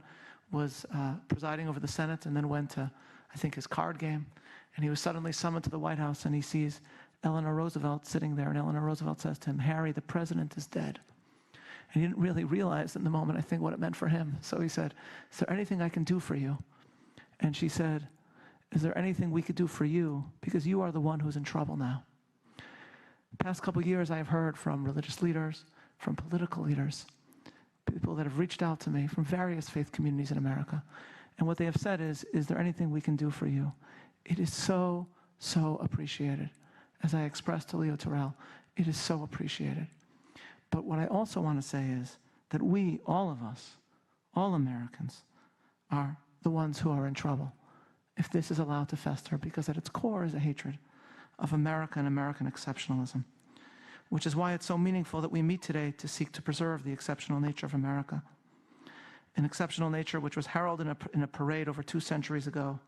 was presiding over the Senate and then went to, I think, his card game, and he was suddenly summoned to the White House, and he sees Eleanor Roosevelt sitting there, and Eleanor Roosevelt says to him, "Harry, the president is dead." And he didn't really realize in the moment, I think, what it meant for him. So he said, "Is there anything I can do for you?" And she said, "Is there anything we could do for you? Because you are the one who's in trouble now." The past couple years, I have heard from religious leaders, from political leaders, people that have reached out to me from various faith communities in America. And what they have said is there anything we can do for you? It is so, so appreciated. As I expressed to Leo Terrell, it is so appreciated. But what I also want to say is that we, all of us, all Americans, are the ones who are in trouble if this is allowed to fester, because at its core is a hatred of America and American exceptionalism, which is why it's so meaningful that we meet today to seek to preserve the exceptional nature of America, an exceptional nature which was heralded in a parade over 2 centuries ago,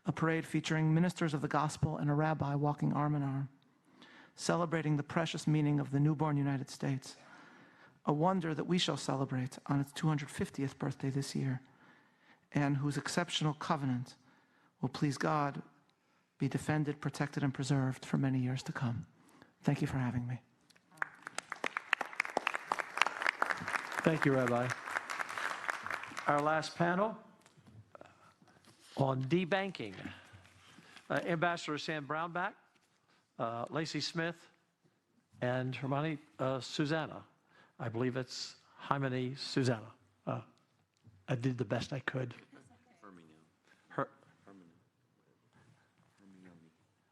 a parade featuring ministers of the gospel and a rabbi walking arm in arm, celebrating the precious meaning of the newborn United States, a wonder that we shall celebrate on its 250th birthday this year, and whose exceptional covenant will, please God, be defended, protected, and preserved for many years to come. Thank you for having me. Thank you, Rabbi. Our last panel on debanking. Ambassador Sam Brownback, Lacey Smith, and Hermione Susanna. I believe it's Hermione Susanna. I did the best I could.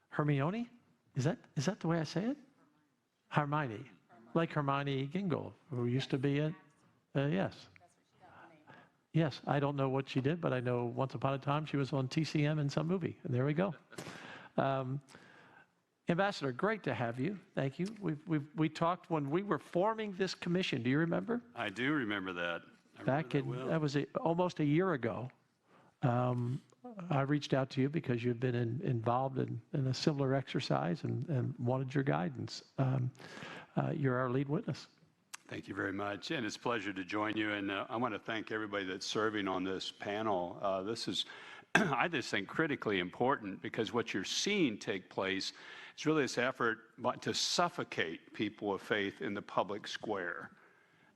Hermione? Is that the way I say it? Hermione. Like Hermione Gingold, who used to be in, yes. Yes, I don't know what she did, but I know once upon a time she was on TCM in some movie, and there we go. Ambassador, great to have you. Thank you. We talked when we were forming this commission. Do you remember? I do remember that. That was almost a year ago. I reached out to you because you've been involved in a similar exercise and wanted your guidance. You're our lead witness. Thank you very much, and it's a pleasure to join you. And I want to thank everybody that's serving on this panel. This is, I just think, critically important, because what you're seeing take place is really this effort to suffocate people of faith in the public square.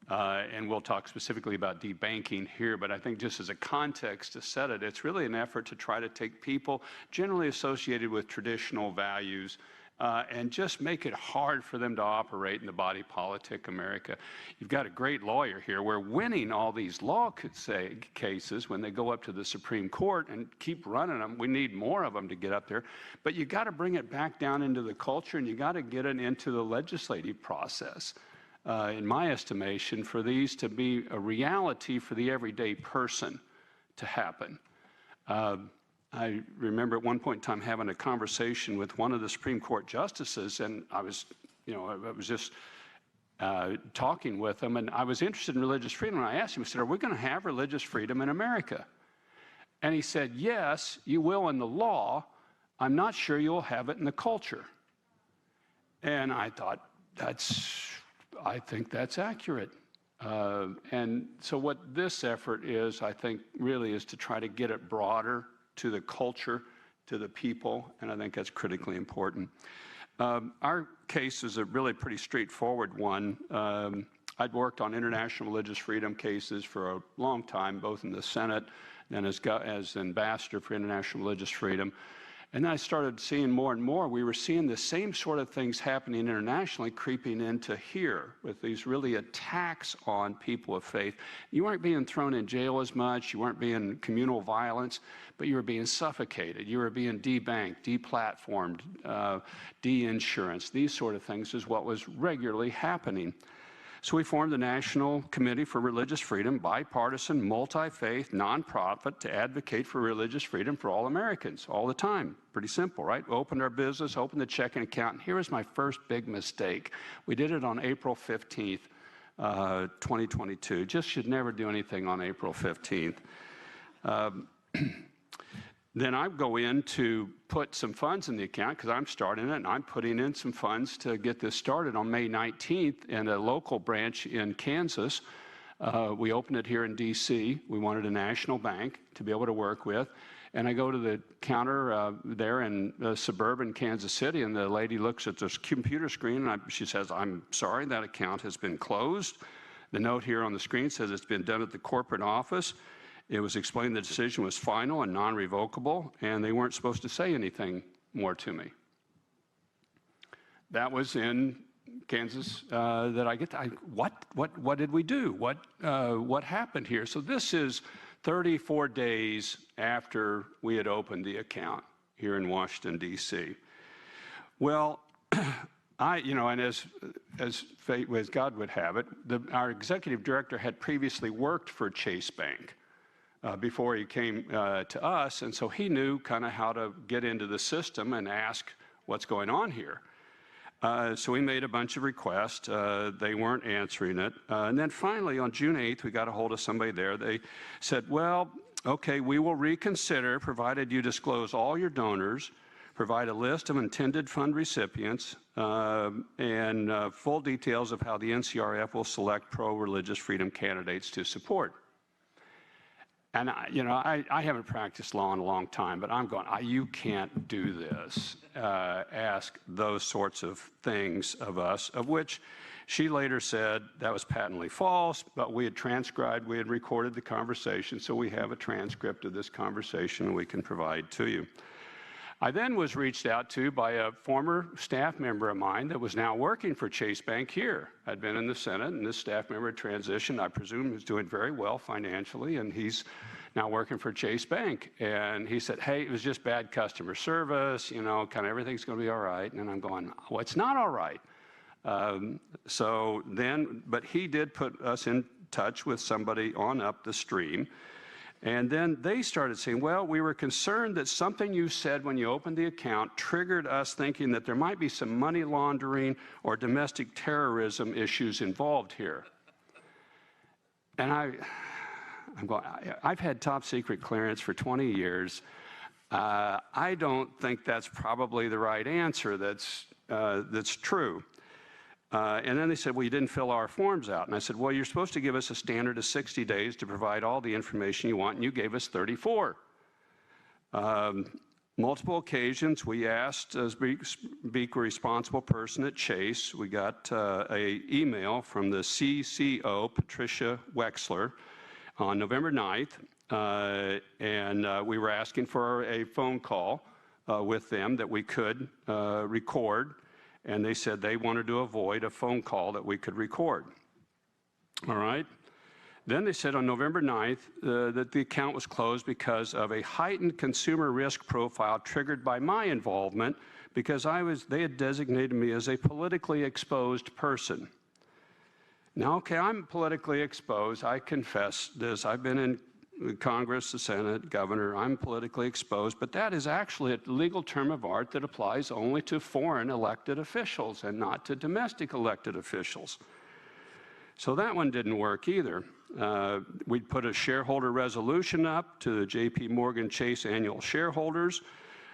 And we'll talk specifically about debanking here, but I think just as a context to set it, it's really an effort to try to take people generally associated with traditional values and just make it hard for them to operate in the body politic America. You've got a great lawyer here. We're winning all these law cases when they go up to the Supreme Court, and keep running them. We need more of them to get up there. But you got to bring it back down into the culture, and you got to get it into the legislative process. In my estimation, for these to be a reality for the everyday person to happen. I remember at one point in time having a conversation with one of the Supreme Court justices, and I was just talking with him, and I was interested in religious freedom, and I asked him, I said, "Are we going to have religious freedom in America?" And he said, "Yes, you will in the law. I'm not sure you'll have it in the culture." And I thought, I think that's accurate. And so what this effort is, I think, really is to try to get it broader to the culture, to the people, and I think that's critically important. Our case is a really pretty straightforward one. I'd worked on international religious freedom cases for a long time, both in the Senate and as ambassador for international religious freedom. And then I started seeing more and more, we were seeing the same sort of things happening internationally creeping into here with these really attacks on people of faith. You weren't being thrown in jail as much, you weren't being communal violence, but you were being suffocated, you were being debanked, deplatformed, de-insurance. These sort of things is what was regularly happening. So we formed the National Committee for Religious Freedom, bipartisan, multi-faith, nonprofit to advocate for religious freedom for all Americans all the time. Pretty simple, right? We opened our business, opened the checking account, and here was my first big mistake. We did it on April 15th, 2022. Just should never do anything on April 15th. Then I go in to put some funds in the account because I'm starting it, and I'm putting in some funds to get this started on May 19th in a local branch in Kansas. We opened it here in D.C. We wanted a national bank to be able to work with. And I go to the counter there in suburban Kansas City, and the lady looks at this computer screen, and she says, "I'm sorry, that account has been closed." The note here on the screen says it's been done at the corporate office. It was explained the decision was final and non-revocable, and they weren't supposed to say anything more to me. That was in Kansas that I get to, what did we do? What happened here? So this is 34 days after we had opened the account here in Washington, D.C. Well, and as fate, as God would have it, our executive director had previously worked for Chase Bank before he came to us, and so he knew kind of how to get into the system and ask what's going on here. So we made a bunch of requests. They weren't answering it. And then finally, on June 8th, we got a hold of somebody there. They said, well, okay, we will reconsider, provided you disclose all your donors, provide a list of intended fund recipients, and full details of how the NCRF will select pro-religious freedom candidates to support. And, I haven't practiced law in a long time, but I'm going, you can't do this, ask those sorts of things of us, of which she later said that was patently false, but we had transcribed, we had recorded the conversation, so we have a transcript of this conversation we can provide to you. I then was reached out to by a former staff member of mine that was now working for Chase Bank here. I'd been in the Senate, and this staff member had transitioned. I presume he's doing very well financially, and he's now working for Chase Bank. And he said, hey, it was just bad customer service, kind of everything's going to be all right. And I'm going, well, it's not all right. But he did put us in touch with somebody on up the stream. And then they started saying, well, we were concerned that something you said when you opened the account triggered us thinking that there might be some money laundering or domestic terrorism issues involved here. And I'm going, I've had top secret clearance for 20 years. I don't think that's probably the right answer that's true. And then they said, well, you didn't fill our forms out. And I said, well, you're supposed to give us a standard of 60 days to provide all the information you want, and you gave us 34. Multiple occasions, we asked, as being a responsible person at Chase, we got an email from the CCO, Patricia Wexler, on November 9th, and we were asking for a phone call with them that we could record. And they said they wanted to avoid a phone call that we could record. All right? Then they said on November 9th that the account was closed because of a heightened consumer risk profile triggered by my involvement because they had designated me as a politically exposed person. Now, okay, I'm politically exposed. I confess this. I've been in Congress, the Senate, governor, I'm politically exposed, but that is actually a legal term of art that applies only to foreign elected officials and not to domestic elected officials. So that one didn't work either. We put a shareholder resolution up to the J.P. Morgan Chase annual shareholders,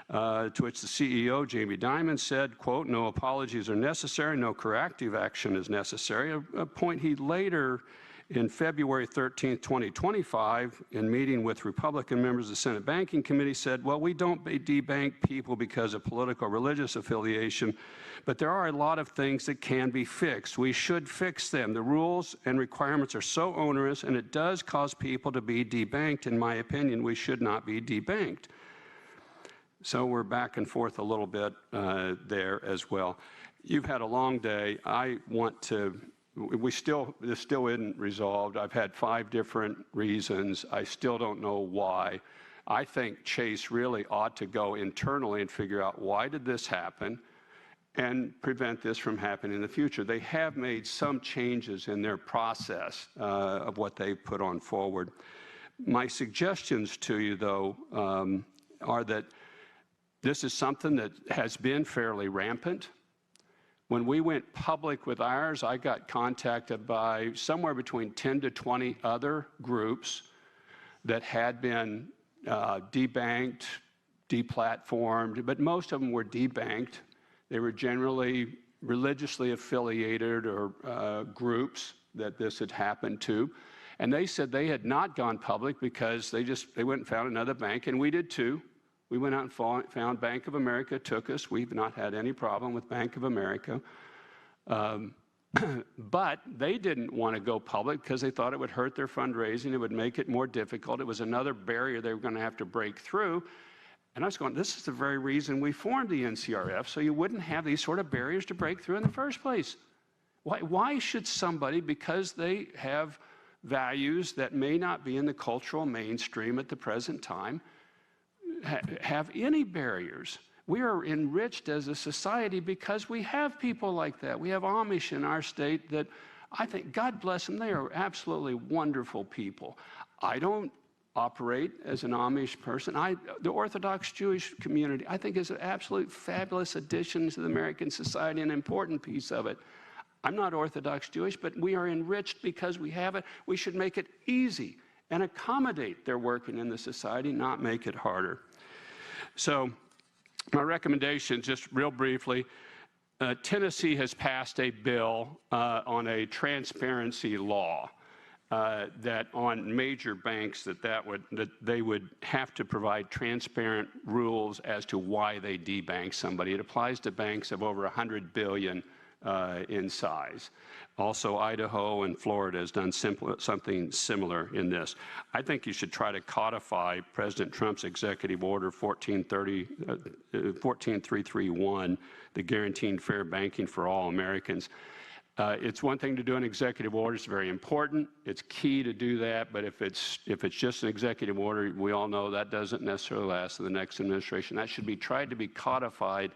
to which the CEO, Jamie Dimon, said, quote, no apologies are necessary, no corrective action is necessary, a point he later in February 13, 2025, in meeting with Republican members of the Senate Banking Committee, said, well, we don't debank people because of political or religious affiliation, but there are a lot of things that can be fixed. We should fix them. The rules and requirements are so onerous, and it does cause people to be debanked. In my opinion, we should not be debanked. So we're back and forth a little bit there as well. You've had a long day. I want to... this still isn't resolved. I've had 5 different reasons. I still don't know why. I think Chase really ought to go internally and figure out why did this happen, and prevent this from happening in the future. They have made some changes in their process of what they put on forward. My suggestions to you, though, are that this is something that has been fairly rampant. When we went public with ours, I got contacted by somewhere between 10 to 20 other groups that had been debanked, deplatformed, but most of them were debanked. They were generally religiously affiliated or groups that this had happened to. And they said they had not gone public because they went and found another bank, and we did too. We went out and found Bank of America, took us. We've not had any problem with Bank of America. But they didn't want to go public because they thought it would hurt their fundraising. It would make it more difficult. It was another barrier they were going to have to break through. And I was going, this is the very reason we formed the NCRF, so you wouldn't have these sort of barriers to break through in the first place. Why should somebody, because they have values that may not be in the cultural mainstream at the present time, have any barriers? We are enriched as a society because we have people like that. We have Amish in our state that I think, God bless them, they are absolutely wonderful people. I don't operate as an Amish person. The Orthodox Jewish community, I think, is an absolute fabulous addition to the American society, an important piece of it. I'm not Orthodox Jewish, but we are enriched because we have it. We should make it easy and accommodate their working in the society, not make it harder. So my recommendation, just real briefly, Tennessee has passed a bill on a transparency law that on major banks that they would have to provide transparent rules as to why they debank somebody. It applies to banks of over $100 billion in size. Also, Idaho and Florida has done something similar in this. I think you should try to codify President Trump's executive order 14331, the guaranteeing fair banking for all Americans. It's one thing to do an executive order. It's very important. It's key to do that. But if it's just an executive order, we all know that doesn't necessarily last in the next administration. That should be tried to be codified.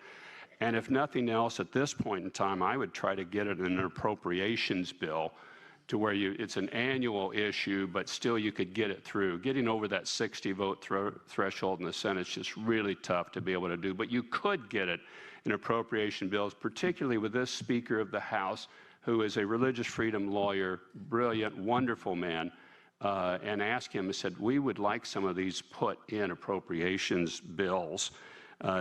And if nothing else, at this point in time, I would try to get it in an appropriations bill to where it's an annual issue, but still you could get it through. Getting over that 60-vote threshold in the Senate is just really tough to be able to do. But you could get it in appropriation bills, particularly with this Speaker of the House, who is a religious freedom lawyer, brilliant, wonderful man, and ask him, I said, we would like some of these put in appropriations bills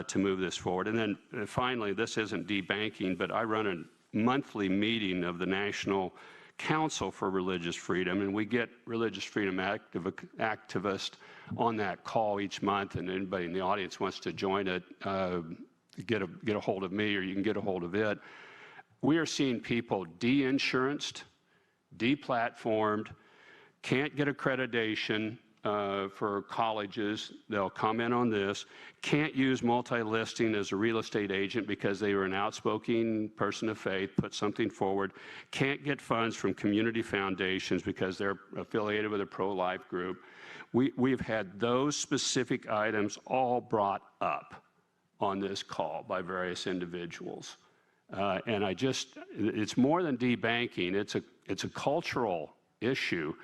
to move this forward. And then finally, this isn't debanking, but I run a monthly meeting of the National Council for Religious Freedom, and we get religious freedom activists on that call each month, and anybody in the audience wants to join it, get a hold of me, or you can get a hold of it. We are seeing people de-insuranced, deplatformed, can't get accreditation for colleges. They'll comment on this. Can't use multi-listing as a real estate agent because they were an outspoken person of faith, put something forward. Can't get funds from community foundations because they're affiliated with a pro-life group. We've had those specific items all brought up on this call by various individuals. And it's more than debanking. It's a cultural issue.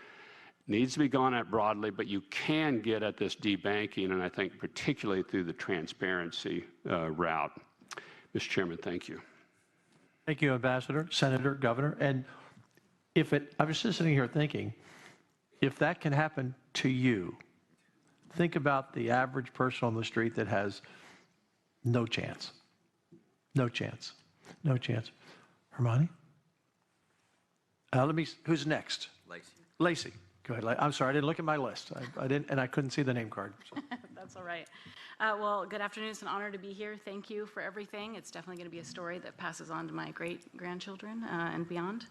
Needs to be gone at broadly, but you can get at this debanking, and I think particularly through the transparency route. Mr. Chairman, thank you. Thank you, Ambassador, Senator, Governor. And I was just sitting here thinking, if that can happen to you, think about the average person on the street that has no chance. No chance. No chance. Hermione? Who's next? Lacey. Lacey. Go ahead. I'm sorry, I didn't look at my list. I didn't, and I couldn't see the name card. So. That's all right. Well, good afternoon. It's an honor to be here. Thank you for everything. It's definitely going to be a story that passes on to my great-grandchildren and beyond.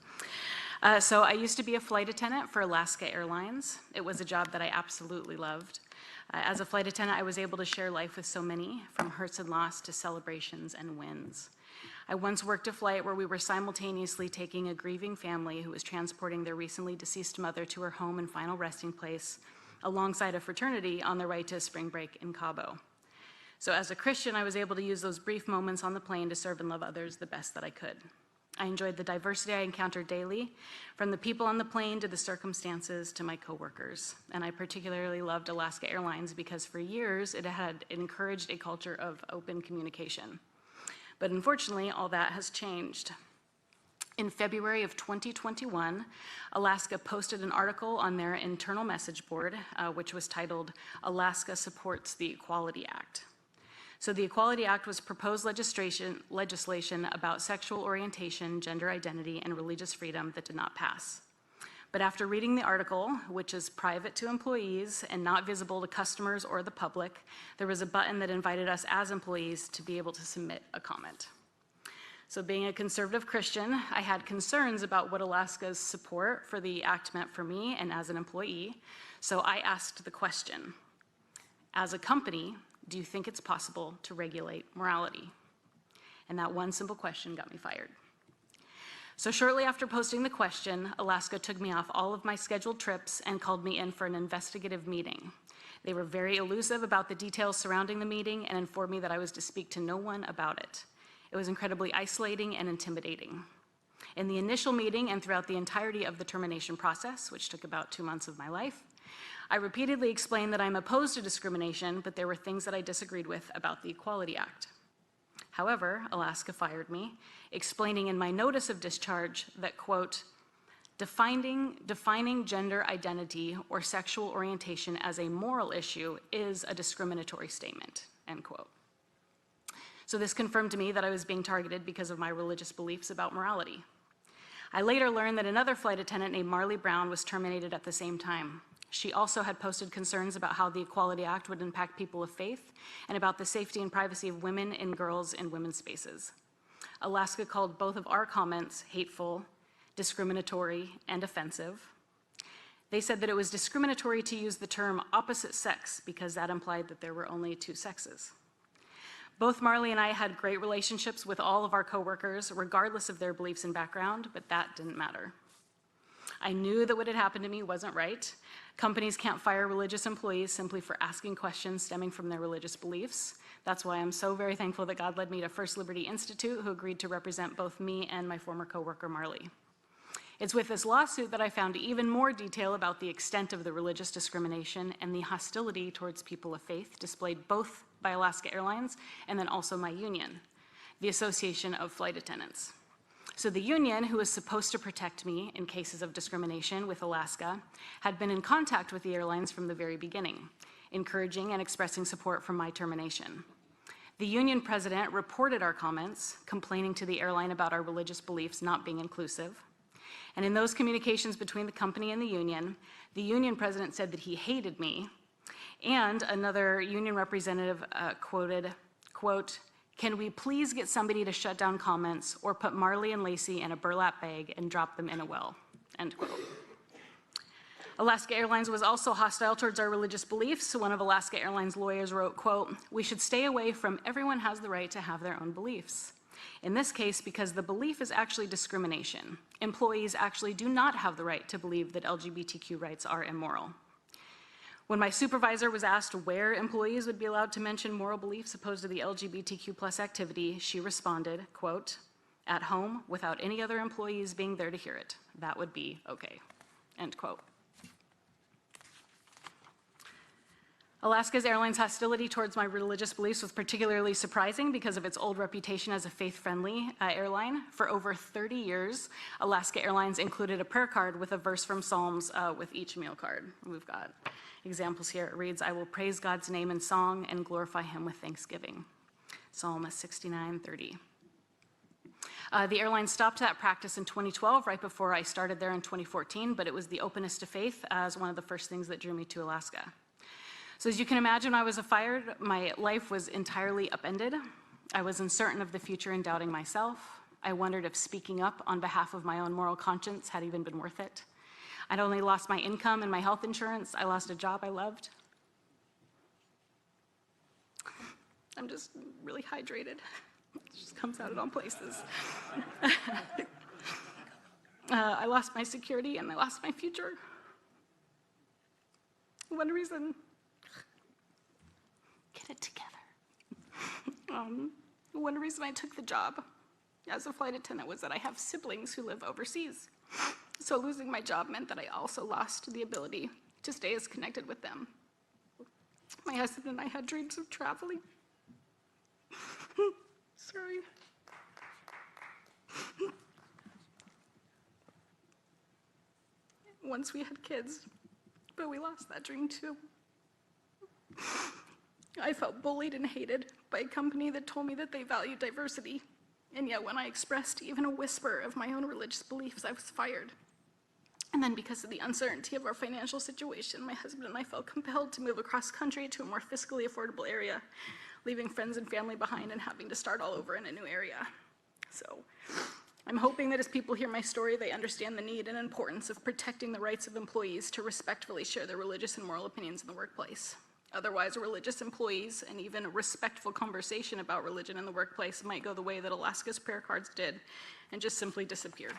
So I used to be a flight attendant for Alaska Airlines. It was a job that I absolutely loved. As a flight attendant, I was able to share life with so many, from hurts and loss to celebrations and wins. I once worked a flight where we were simultaneously taking a grieving family who was transporting their recently deceased mother to her home and final resting place alongside a fraternity on their way to spring break in Cabo. So as a Christian, I was able to use those brief moments on the plane to serve and love others the best that I could. I enjoyed the diversity I encountered daily, from the people on the plane to the circumstances to my coworkers. And I particularly loved Alaska Airlines because for years it had encouraged a culture of open communication. But unfortunately, all that has changed. In February of 2021, Alaska posted an article on their internal message board, which was titled, "Alaska Supports the Equality Act." So the Equality Act was proposed legislation about sexual orientation, gender identity, and religious freedom that did not pass. But after reading the article, which is private to employees and not visible to customers or the public, there was a button that invited us as employees to be able to submit a comment. So being a conservative Christian, I had concerns about what Alaska's support for the act meant for me and as an employee. So I asked the question, as a company, do you think it's possible to regulate morality? And that one simple question got me fired. So shortly after posting the question, Alaska took me off all of my scheduled trips and called me in for an investigative meeting. They were very elusive about the details surrounding the meeting and informed me that I was to speak to no one about it. It was incredibly isolating and intimidating. In the initial meeting and throughout the entirety of the termination process, which took about 2 months of my life, I repeatedly explained that I'm opposed to discrimination, but there were things that I disagreed with about the Equality Act. However, Alaska fired me, explaining in my notice of discharge that, quote, defining gender identity or sexual orientation as a moral issue is a discriminatory statement, end quote. So this confirmed to me that I was being targeted because of my religious beliefs about morality. I later learned that another flight attendant named Marley Brown was terminated at the same time. She also had posted concerns about how the Equality Act would impact people of faith and about the safety and privacy of women and girls in women's spaces. Alaska called both of our comments hateful, discriminatory, and offensive. They said that it was discriminatory to use the term opposite sex because that implied that there were only two sexes. Both Marley and I had great relationships with all of our coworkers, regardless of their beliefs and background, but that didn't matter. I knew that what had happened to me wasn't right. Companies can't fire religious employees simply for asking questions stemming from their religious beliefs. That's why I'm so very thankful that God led me to First Liberty Institute, who agreed to represent both me and my former coworker, Marley. It's with this lawsuit that I found even more detail about the extent of the religious discrimination and the hostility towards people of faith displayed both by Alaska Airlines and then also my union, the Association of Flight Attendants. So the union, who was supposed to protect me in cases of discrimination with Alaska, had been in contact with the airlines from the very beginning, encouraging and expressing support for my termination. The union president reported our comments, complaining to the airline about our religious beliefs not being inclusive. And in those communications between the company and the union president said that he hated me, and another union representative quoted, quote, "Can we please get somebody to shut down comments or put Marley and Lacey in a burlap bag and drop them in a well," end quote. Alaska Airlines was also hostile towards our religious beliefs. So one of Alaska Airlines lawyers wrote, quote, "We should stay away from everyone has the right to have their own beliefs. In this case, because the belief is actually discrimination. Employees actually do not have the right to believe that LGBTQ rights are immoral." When my supervisor was asked where employees would be allowed to mention moral beliefs opposed to the LGBTQ plus activity, she responded, quote, "At home without any other employees being there to hear it. That would be okay," end quote. Alaska Airlines' hostility towards my religious beliefs was particularly surprising because of its old reputation as a faith-friendly airline. For over 30 years, Alaska Airlines included a prayer card with a verse from Psalms with each meal card. We've got examples here. It reads, "I will praise God's name in song and glorify him with thanksgiving." Psalm 69:30. The airline stopped that practice in 2012, right before I started there in 2014, but it was the openness to faith as one of the first things that drew me to Alaska. So as you can imagine, when I was fired, my life was entirely upended. I was uncertain of the future and doubting myself. I wondered if speaking up on behalf of my own moral conscience had even been worth it. I'd only lost my income and my health insurance. I lost a job I loved. I'm just really hydrated. It just comes out in all places. I lost my security and I lost my future. One reason. Get it together. One reason I took the job as a flight attendant was that I have siblings who live overseas. So losing my job meant that I also lost the ability to stay as connected with them. My husband and I had dreams of traveling. Sorry. Once we had kids, but we lost that dream too. I felt bullied and hated by a company that told me that they valued diversity, and yet when I expressed even a whisper of my own religious beliefs, I was fired. And then because of the uncertainty of our financial situation, my husband and I felt compelled to move across country to a more fiscally affordable area, leaving friends and family behind and having to start all over in a new area. So I'm hoping that as people hear my story, they understand the need and importance of protecting the rights of employees to respectfully share their religious and moral opinions in the workplace. Otherwise, religious employees and even a respectful conversation about religion in the workplace might go the way that Alaska's prayer cards did and just simply disappear.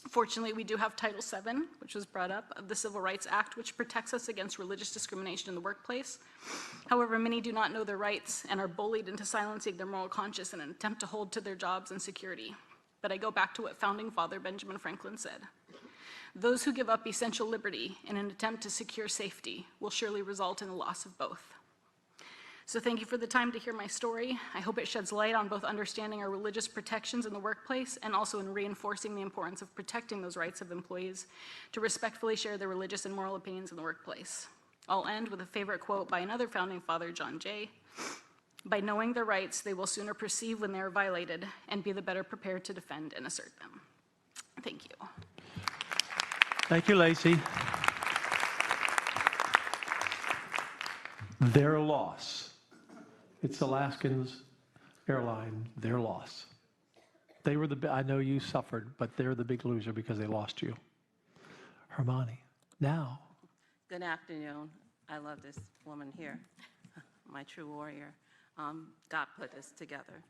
Fortunately, we do have Title VII, which was brought up, of the Civil Rights Act, which protects us against religious discrimination in the workplace. However, many do not know their rights and are bullied into silencing their moral conscience in an attempt to hold to their jobs and security. But I go back to what Founding Father Benjamin Franklin said. Those who give up essential liberty in an attempt to secure safety will surely result in the loss of both. So thank you for the time to hear my story. I hope it sheds light on both understanding our religious protections in the workplace and also in reinforcing the importance of protecting those rights of employees to respectfully share their religious and moral opinions in the workplace. I'll end with a favorite quote by another founding father, John Jay. By knowing their rights, they will sooner perceive when they are violated and be the better prepared to defend and assert them. Thank you. Thank you, Lacey. Their loss. It's Alaskans Airline, their loss. They were I know you suffered, but they're the big loser because they lost you. Hermione, now. Good afternoon. I love this woman here, my true warrior. God put us together.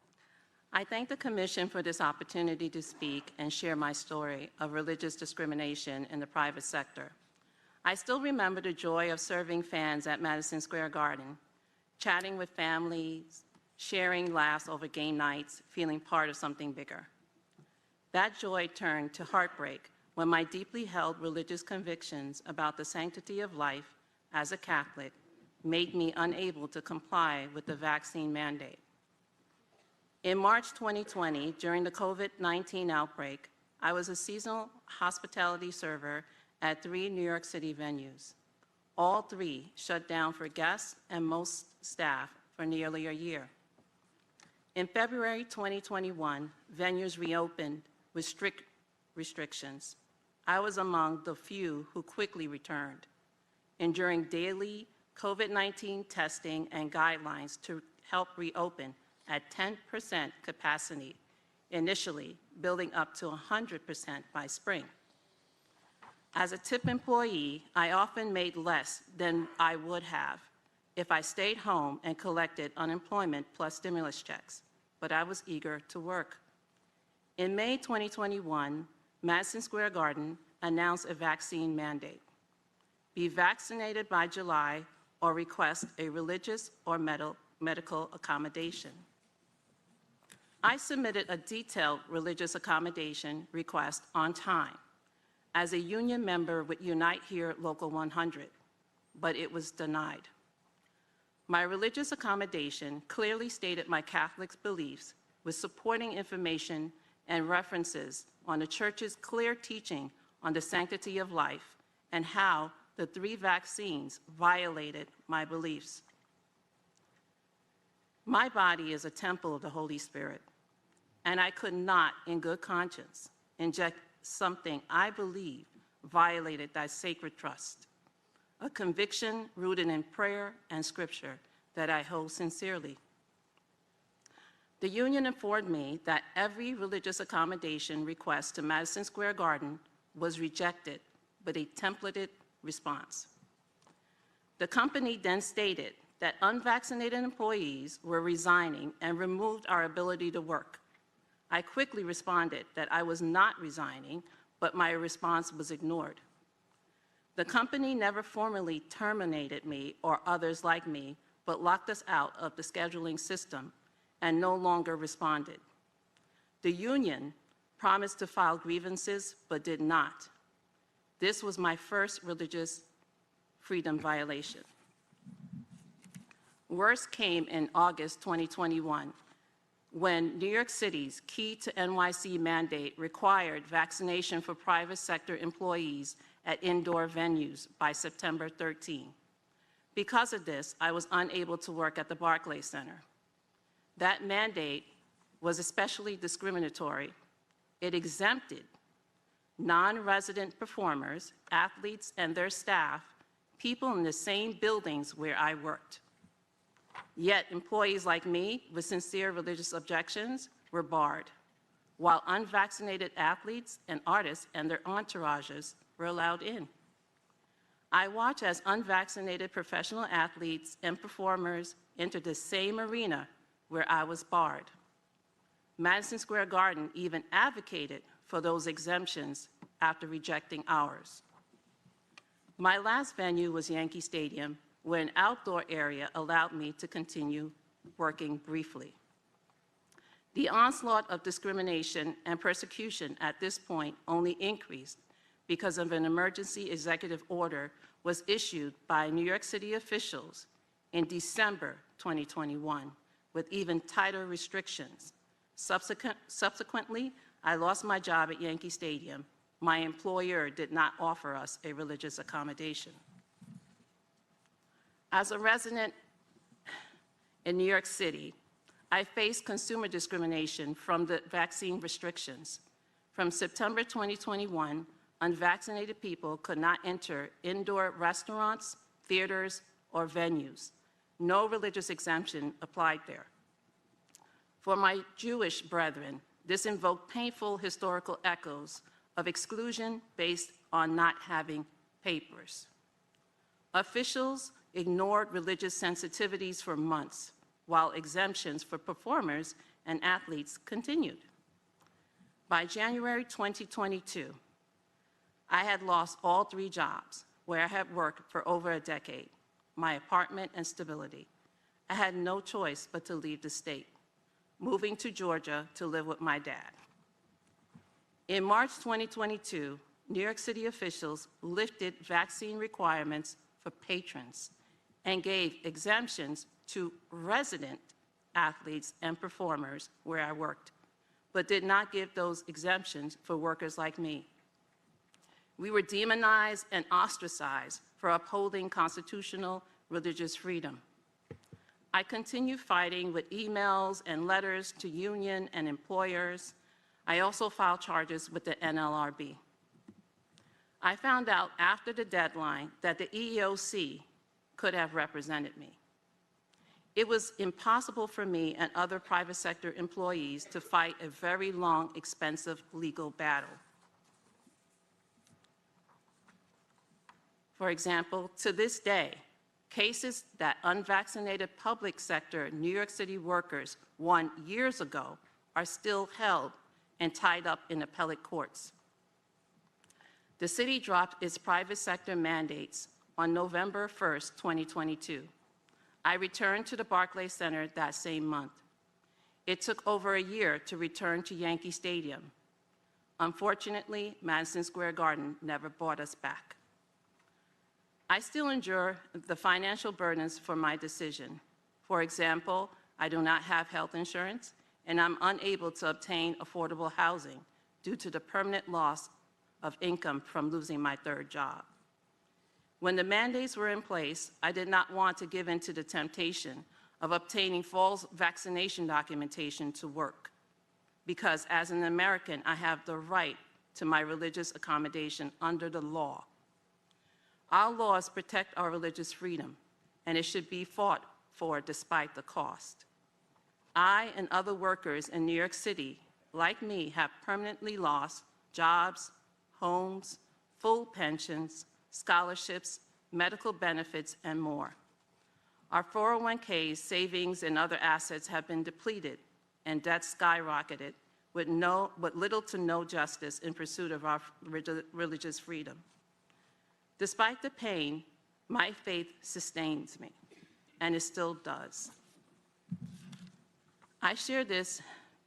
I thank the Commission for this opportunity to speak and share my story of religious discrimination in the private sector. I still remember the joy of serving fans at Madison Square Garden, chatting with families, sharing laughs over game nights, feeling part of something bigger. That joy turned to heartbreak when my deeply held religious convictions about the sanctity of life as a Catholic made me unable to comply with the vaccine mandate. In March 2020, during the COVID-19 outbreak, I was a seasonal hospitality server at 3 New York City venues. All 3 shut down for guests and most staff for nearly a year. In February 2021, venues reopened with strict restrictions. I was among the few who quickly returned, enduring daily COVID-19 testing and guidelines to help reopen at 10% capacity initially, building up to 100% by spring. As a tip employee, I often made less than I would have if I stayed home and collected unemployment plus stimulus checks, but I was eager to work. In May 2021, Madison Square Garden announced a vaccine mandate. Be vaccinated by July or request a religious or medical accommodation. I submitted a detailed religious accommodation request on time as a union member with Unite Here Local 100, but it was denied. My religious accommodation clearly stated my Catholic beliefs with supporting information and references on the Church's clear teaching on the sanctity of life and how the 3 vaccines violated my beliefs. My body is a temple of the Holy Spirit, and I could not, in good conscience, inject something I believe violated that sacred trust, a conviction rooted in prayer and scripture that I hold sincerely. The union informed me that every religious accommodation request to Madison Square Garden was rejected with a templated response. The company then stated that unvaccinated employees were resigning and removed our ability to work. I quickly responded that I was not resigning, but my response was ignored. The company never formally terminated me or others like me, but locked us out of the scheduling system and no longer responded. The union promised to file grievances, but did not. This was my first religious freedom violation. Worse came in August 2021, when New York City's Key to NYC mandate required vaccination for private sector employees at indoor venues by September 13. Because of this, I was unable to work at the Barclays Center. That mandate was especially discriminatory. It exempted non-resident performers, athletes, and their staff, people in the same buildings where I worked. Yet employees like me with sincere religious objections were barred, while unvaccinated athletes and artists and their entourages were allowed in. I watched as unvaccinated professional athletes and performers entered the same arena where I was barred. Madison Square Garden even advocated for those exemptions after rejecting ours. My last venue was Yankee Stadium, where an outdoor area allowed me to continue working briefly. The onslaught of discrimination and persecution at this point only increased because of an emergency executive order was issued by New York City officials in December 2021 with even tighter restrictions. Subsequently, I lost my job at Yankee Stadium. My employer did not offer us a religious accommodation. As a resident in New York City, I faced consumer discrimination from the vaccine restrictions. From September 2021, unvaccinated people could not enter indoor restaurants, theaters, or venues. No religious exemption applied there. For my Jewish brethren, this invoked painful historical echoes of exclusion based on not having papers. Officials ignored religious sensitivities for months, while exemptions for performers and athletes continued. By January 2022, I had lost all 3 jobs where I had worked for over a decade, my apartment and stability. I had no choice but to leave the state, moving to Georgia to live with my dad. In March 2022, New York City officials lifted vaccine requirements for patrons and gave exemptions to resident athletes and performers where I worked, but did not give those exemptions for workers like me. We were demonized and ostracized for upholding constitutional religious freedom. I continued fighting with emails and letters to union and employers. I also filed charges with the NLRB. I found out after the deadline that the EEOC could have represented me. It was impossible for me and other private sector employees to fight a very long, expensive legal battle. For example, to this day, cases that unvaccinated public sector New York City workers won years ago are still held and tied up in appellate courts. The city dropped its private sector mandates on November 1st, 2022. I returned to the Barclays Center that same month. It took over a year to return to Yankee Stadium. Unfortunately, Madison Square Garden never brought us back. I still endure the financial burdens for my decision. For example, I do not have health insurance, and I'm unable to obtain affordable housing due to the permanent loss of income from losing my 3rd job. When the mandates were in place, I did not want to give in to the temptation of obtaining false vaccination documentation to work, because as an American, I have the right to my religious accommodation under the law. Our laws protect our religious freedom, and it should be fought for despite the cost. I and other workers in New York City, like me, have permanently lost jobs, homes, full pensions, scholarships, medical benefits, and more. Our 401ks, savings, and other assets have been depleted, and debts skyrocketed with little to no justice in pursuit of our religious freedom. Despite the pain, my faith sustains me, and it still does. I share this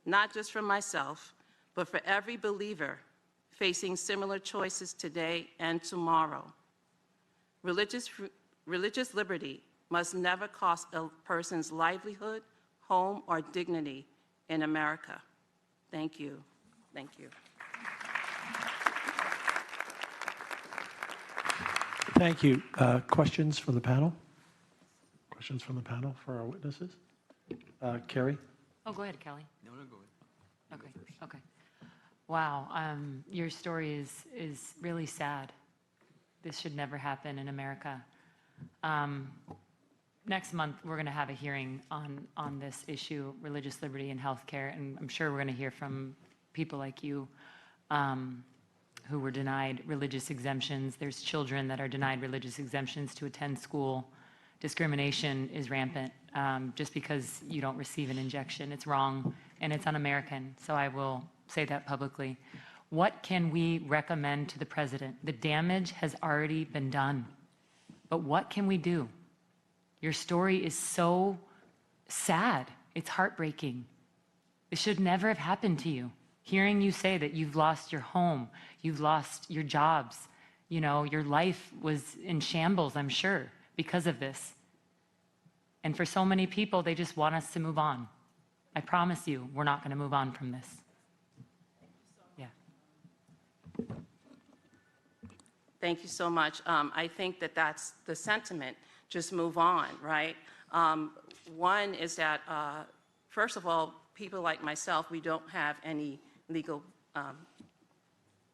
not just for myself, but for every believer facing similar choices today and tomorrow. Religious liberty must never cost a person's livelihood, home, or dignity in America. Thank you. Thank you. Thank you. Questions from the panel? Questions from the panel for our witnesses? Carrie? Oh, go ahead, Kelly. No, go ahead. Okay. Wow, your story is really sad. This should never happen in America. Next month, we're going to have a hearing on this issue, religious liberty in healthcare, and I'm sure we're going to hear from people like you who were denied religious exemptions. There's children that are denied religious exemptions to attend school. Discrimination is rampant just because you don't receive an injection. It's wrong, and it's un-American, so I will say that publicly. What can we recommend to the president? The damage has already been done, but what can we do? Your story is so sad. It's heartbreaking. It should never have happened to you. Hearing you say that you've lost your home, you've lost your jobs, you know, your life was in shambles, I'm sure, because of this. And for so many people, they just want us to move on. I promise you, we're not going to move on from this. Yeah. Thank you so much. I think that that's the sentiment. Just move on, right? One is that, first of all, people like myself, we don't have any legal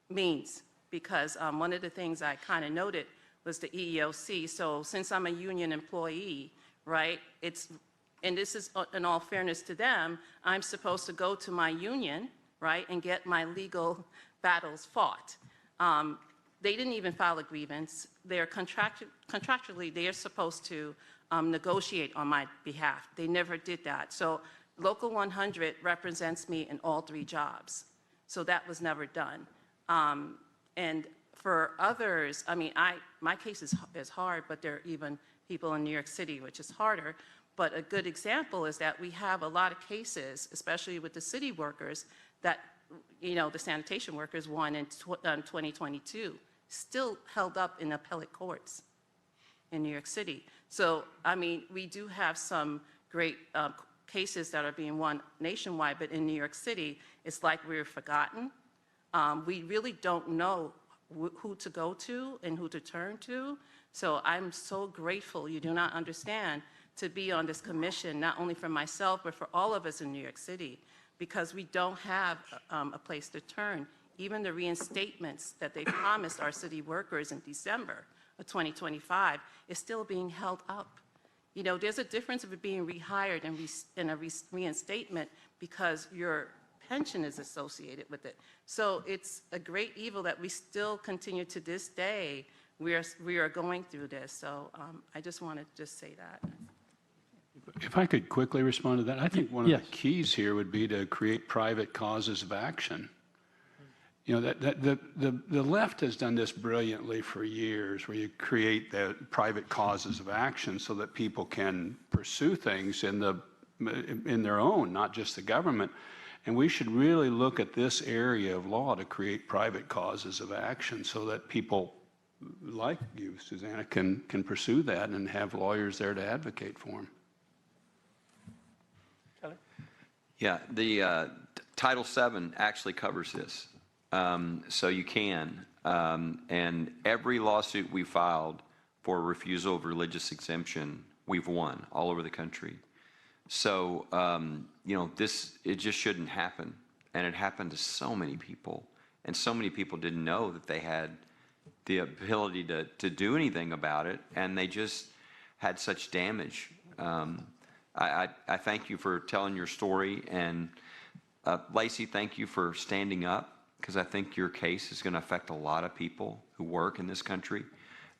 means because one of the things I kind of noted was the EEOC. So since I'm a union employee, right, and this is in all fairness to them, I'm supposed to go to my union, right, and get my legal battles fought. They didn't even file a grievance. They're contractually, they are supposed to negotiate on my behalf. They never did that. So Local 100 represents me in all 3 jobs. So that was never done. And for others, I mean, my case is hard, but there are even people in New York City, which is harder. But a good example is that we have a lot of cases, especially with the city workers, that, you know, the sanitation workers won in 2022, still held up in appellate courts in New York City. So, I mean, we do have some great cases that are being won nationwide, but in New York City, it's like we're forgotten. We really don't know who to go to and who to turn to. So I'm so grateful, you do not understand, to be on this commission, not only for myself, but for all of us in New York City, because we don't have a place to turn. Even the reinstatements that they promised our city workers in December of 2025 is still being held up. You know, there's a difference of it being rehired and a reinstatement because your pension is associated with it. So it's a great evil that we still continue to this day. We are going through this. So I just want to just say that. If I could quickly respond to that, I think one of the keys here would be to create private causes of action. You know, the left has done this brilliantly for years, where you create the private causes of action so that people can pursue things in their own, not just the government. And we should really look at this area of law to create private causes of action so that people like you, Susanna, can pursue that and have lawyers there to advocate for them. Yeah, the Title VII actually covers this. So you can. And every lawsuit we filed for refusal of religious exemption, we've won all over the country. So, you know, it just shouldn't happen. And it happened to so many people. And so many people didn't know that they had the ability to do anything about it. And they just had such damage. I thank you for telling your story. And Lacey, thank you for standing up, because I think your case is going to affect a lot of people who work in this country.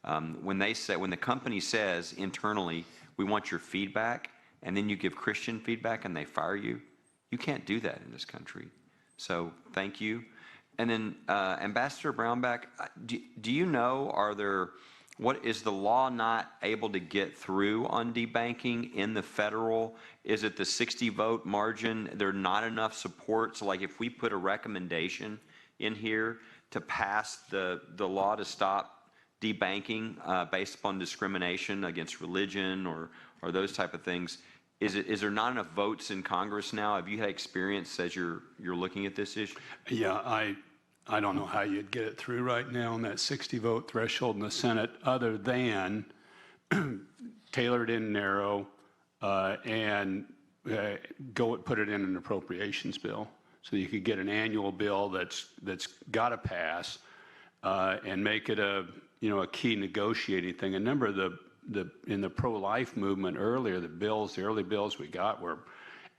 When the company says internally, we want your feedback, and then you give Christian feedback and they fire you, you can't do that in this country. So thank you. And then Ambassador Brownback, do you know, are there What is the law not able to get through on debanking in the federal? Is it the 60-vote margin? There not enough support? So like if we put a recommendation in here to pass the law to stop debanking based upon discrimination against religion or those type of things, is there not enough votes in Congress now? Have you had experience as you're looking at this issue? Yeah, I don't know how you'd get it through right now on that 60-vote threshold in the Senate other than tailored in narrow and put it in an appropriations bill. So you could get an annual bill that's got to pass and make it a key negotiating thing. A number of in the pro-life movement earlier, the early bills we got were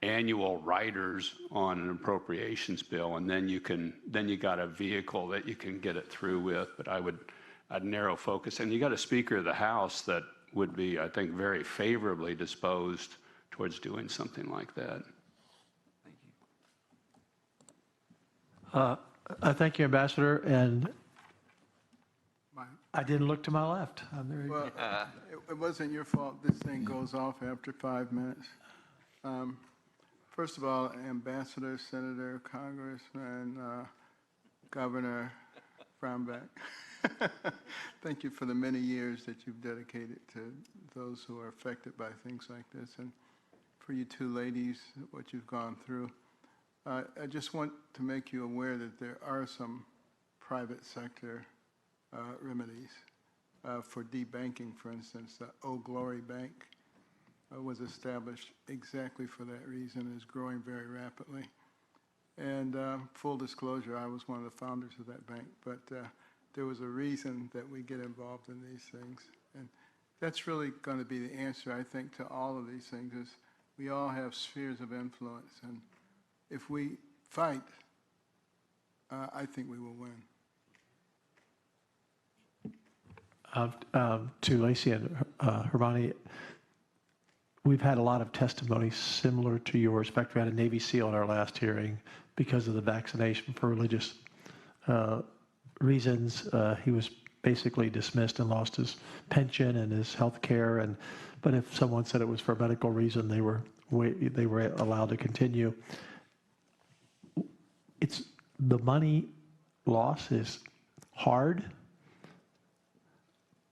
annual riders on an appropriations bill, and then you got a vehicle that you can get it through with. But I'd narrow focus, and you got a Speaker of the House that would be, I think, very favorably disposed towards doing something like that. Thank you, Ambassador, and I didn't look to my left. Well, it wasn't your fault. This thing goes off after 5 minutes. First of all, Ambassador, Senator, Congressman, Governor Brownback, thank you for the many years that you've dedicated to those who are affected by things like this, and for you two ladies, what you've gone through. I just want to make you aware that there are some private sector remedies for debanking. For instance, the Oh Glory Bank was established exactly for that reason and is growing very rapidly. And full disclosure, I was one of the founders of that bank, but there was a reason that we get involved in these things. And that's really going to be the answer, I think, to all of these things, is we all have spheres of influence. And if we fight, I think we will win. To Lacey and Hermione, we've had a lot of testimony similar to yours. In fact, we had a Navy SEAL in our last hearing because of the vaccination for religious reasons. He was basically dismissed and lost his pension and his health care. But if someone said it was for a medical reason, they were allowed to continue. The money loss is hard.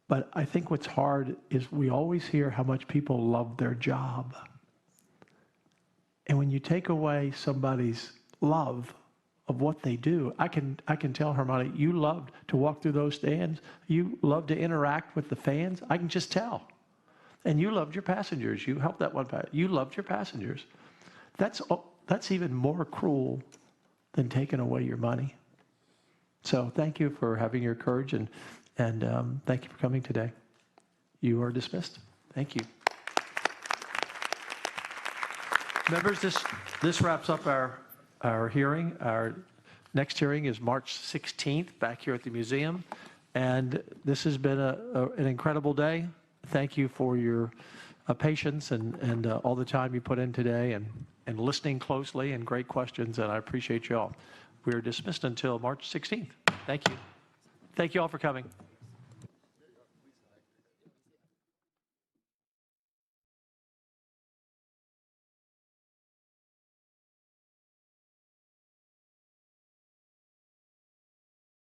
But I think what's hard is we always hear how much people love their job. And when you take away somebody's love of what they do, I can tell Hermione, you loved to walk through those stands. You loved to interact with the fans. I can just tell. And you loved your passengers. You helped that one. You loved your passengers. That's even more cruel than taking away your money. So thank you for having your courage and thank you for coming today. You are dismissed. Thank you. Members, this wraps up our hearing. Our next hearing is March 16th back here at the museum. And this has been an incredible day. Thank you for your patience and all the time you put in today and listening closely and great questions. And I appreciate you all. We are dismissed until March 16th. Thank you. Thank you all for coming.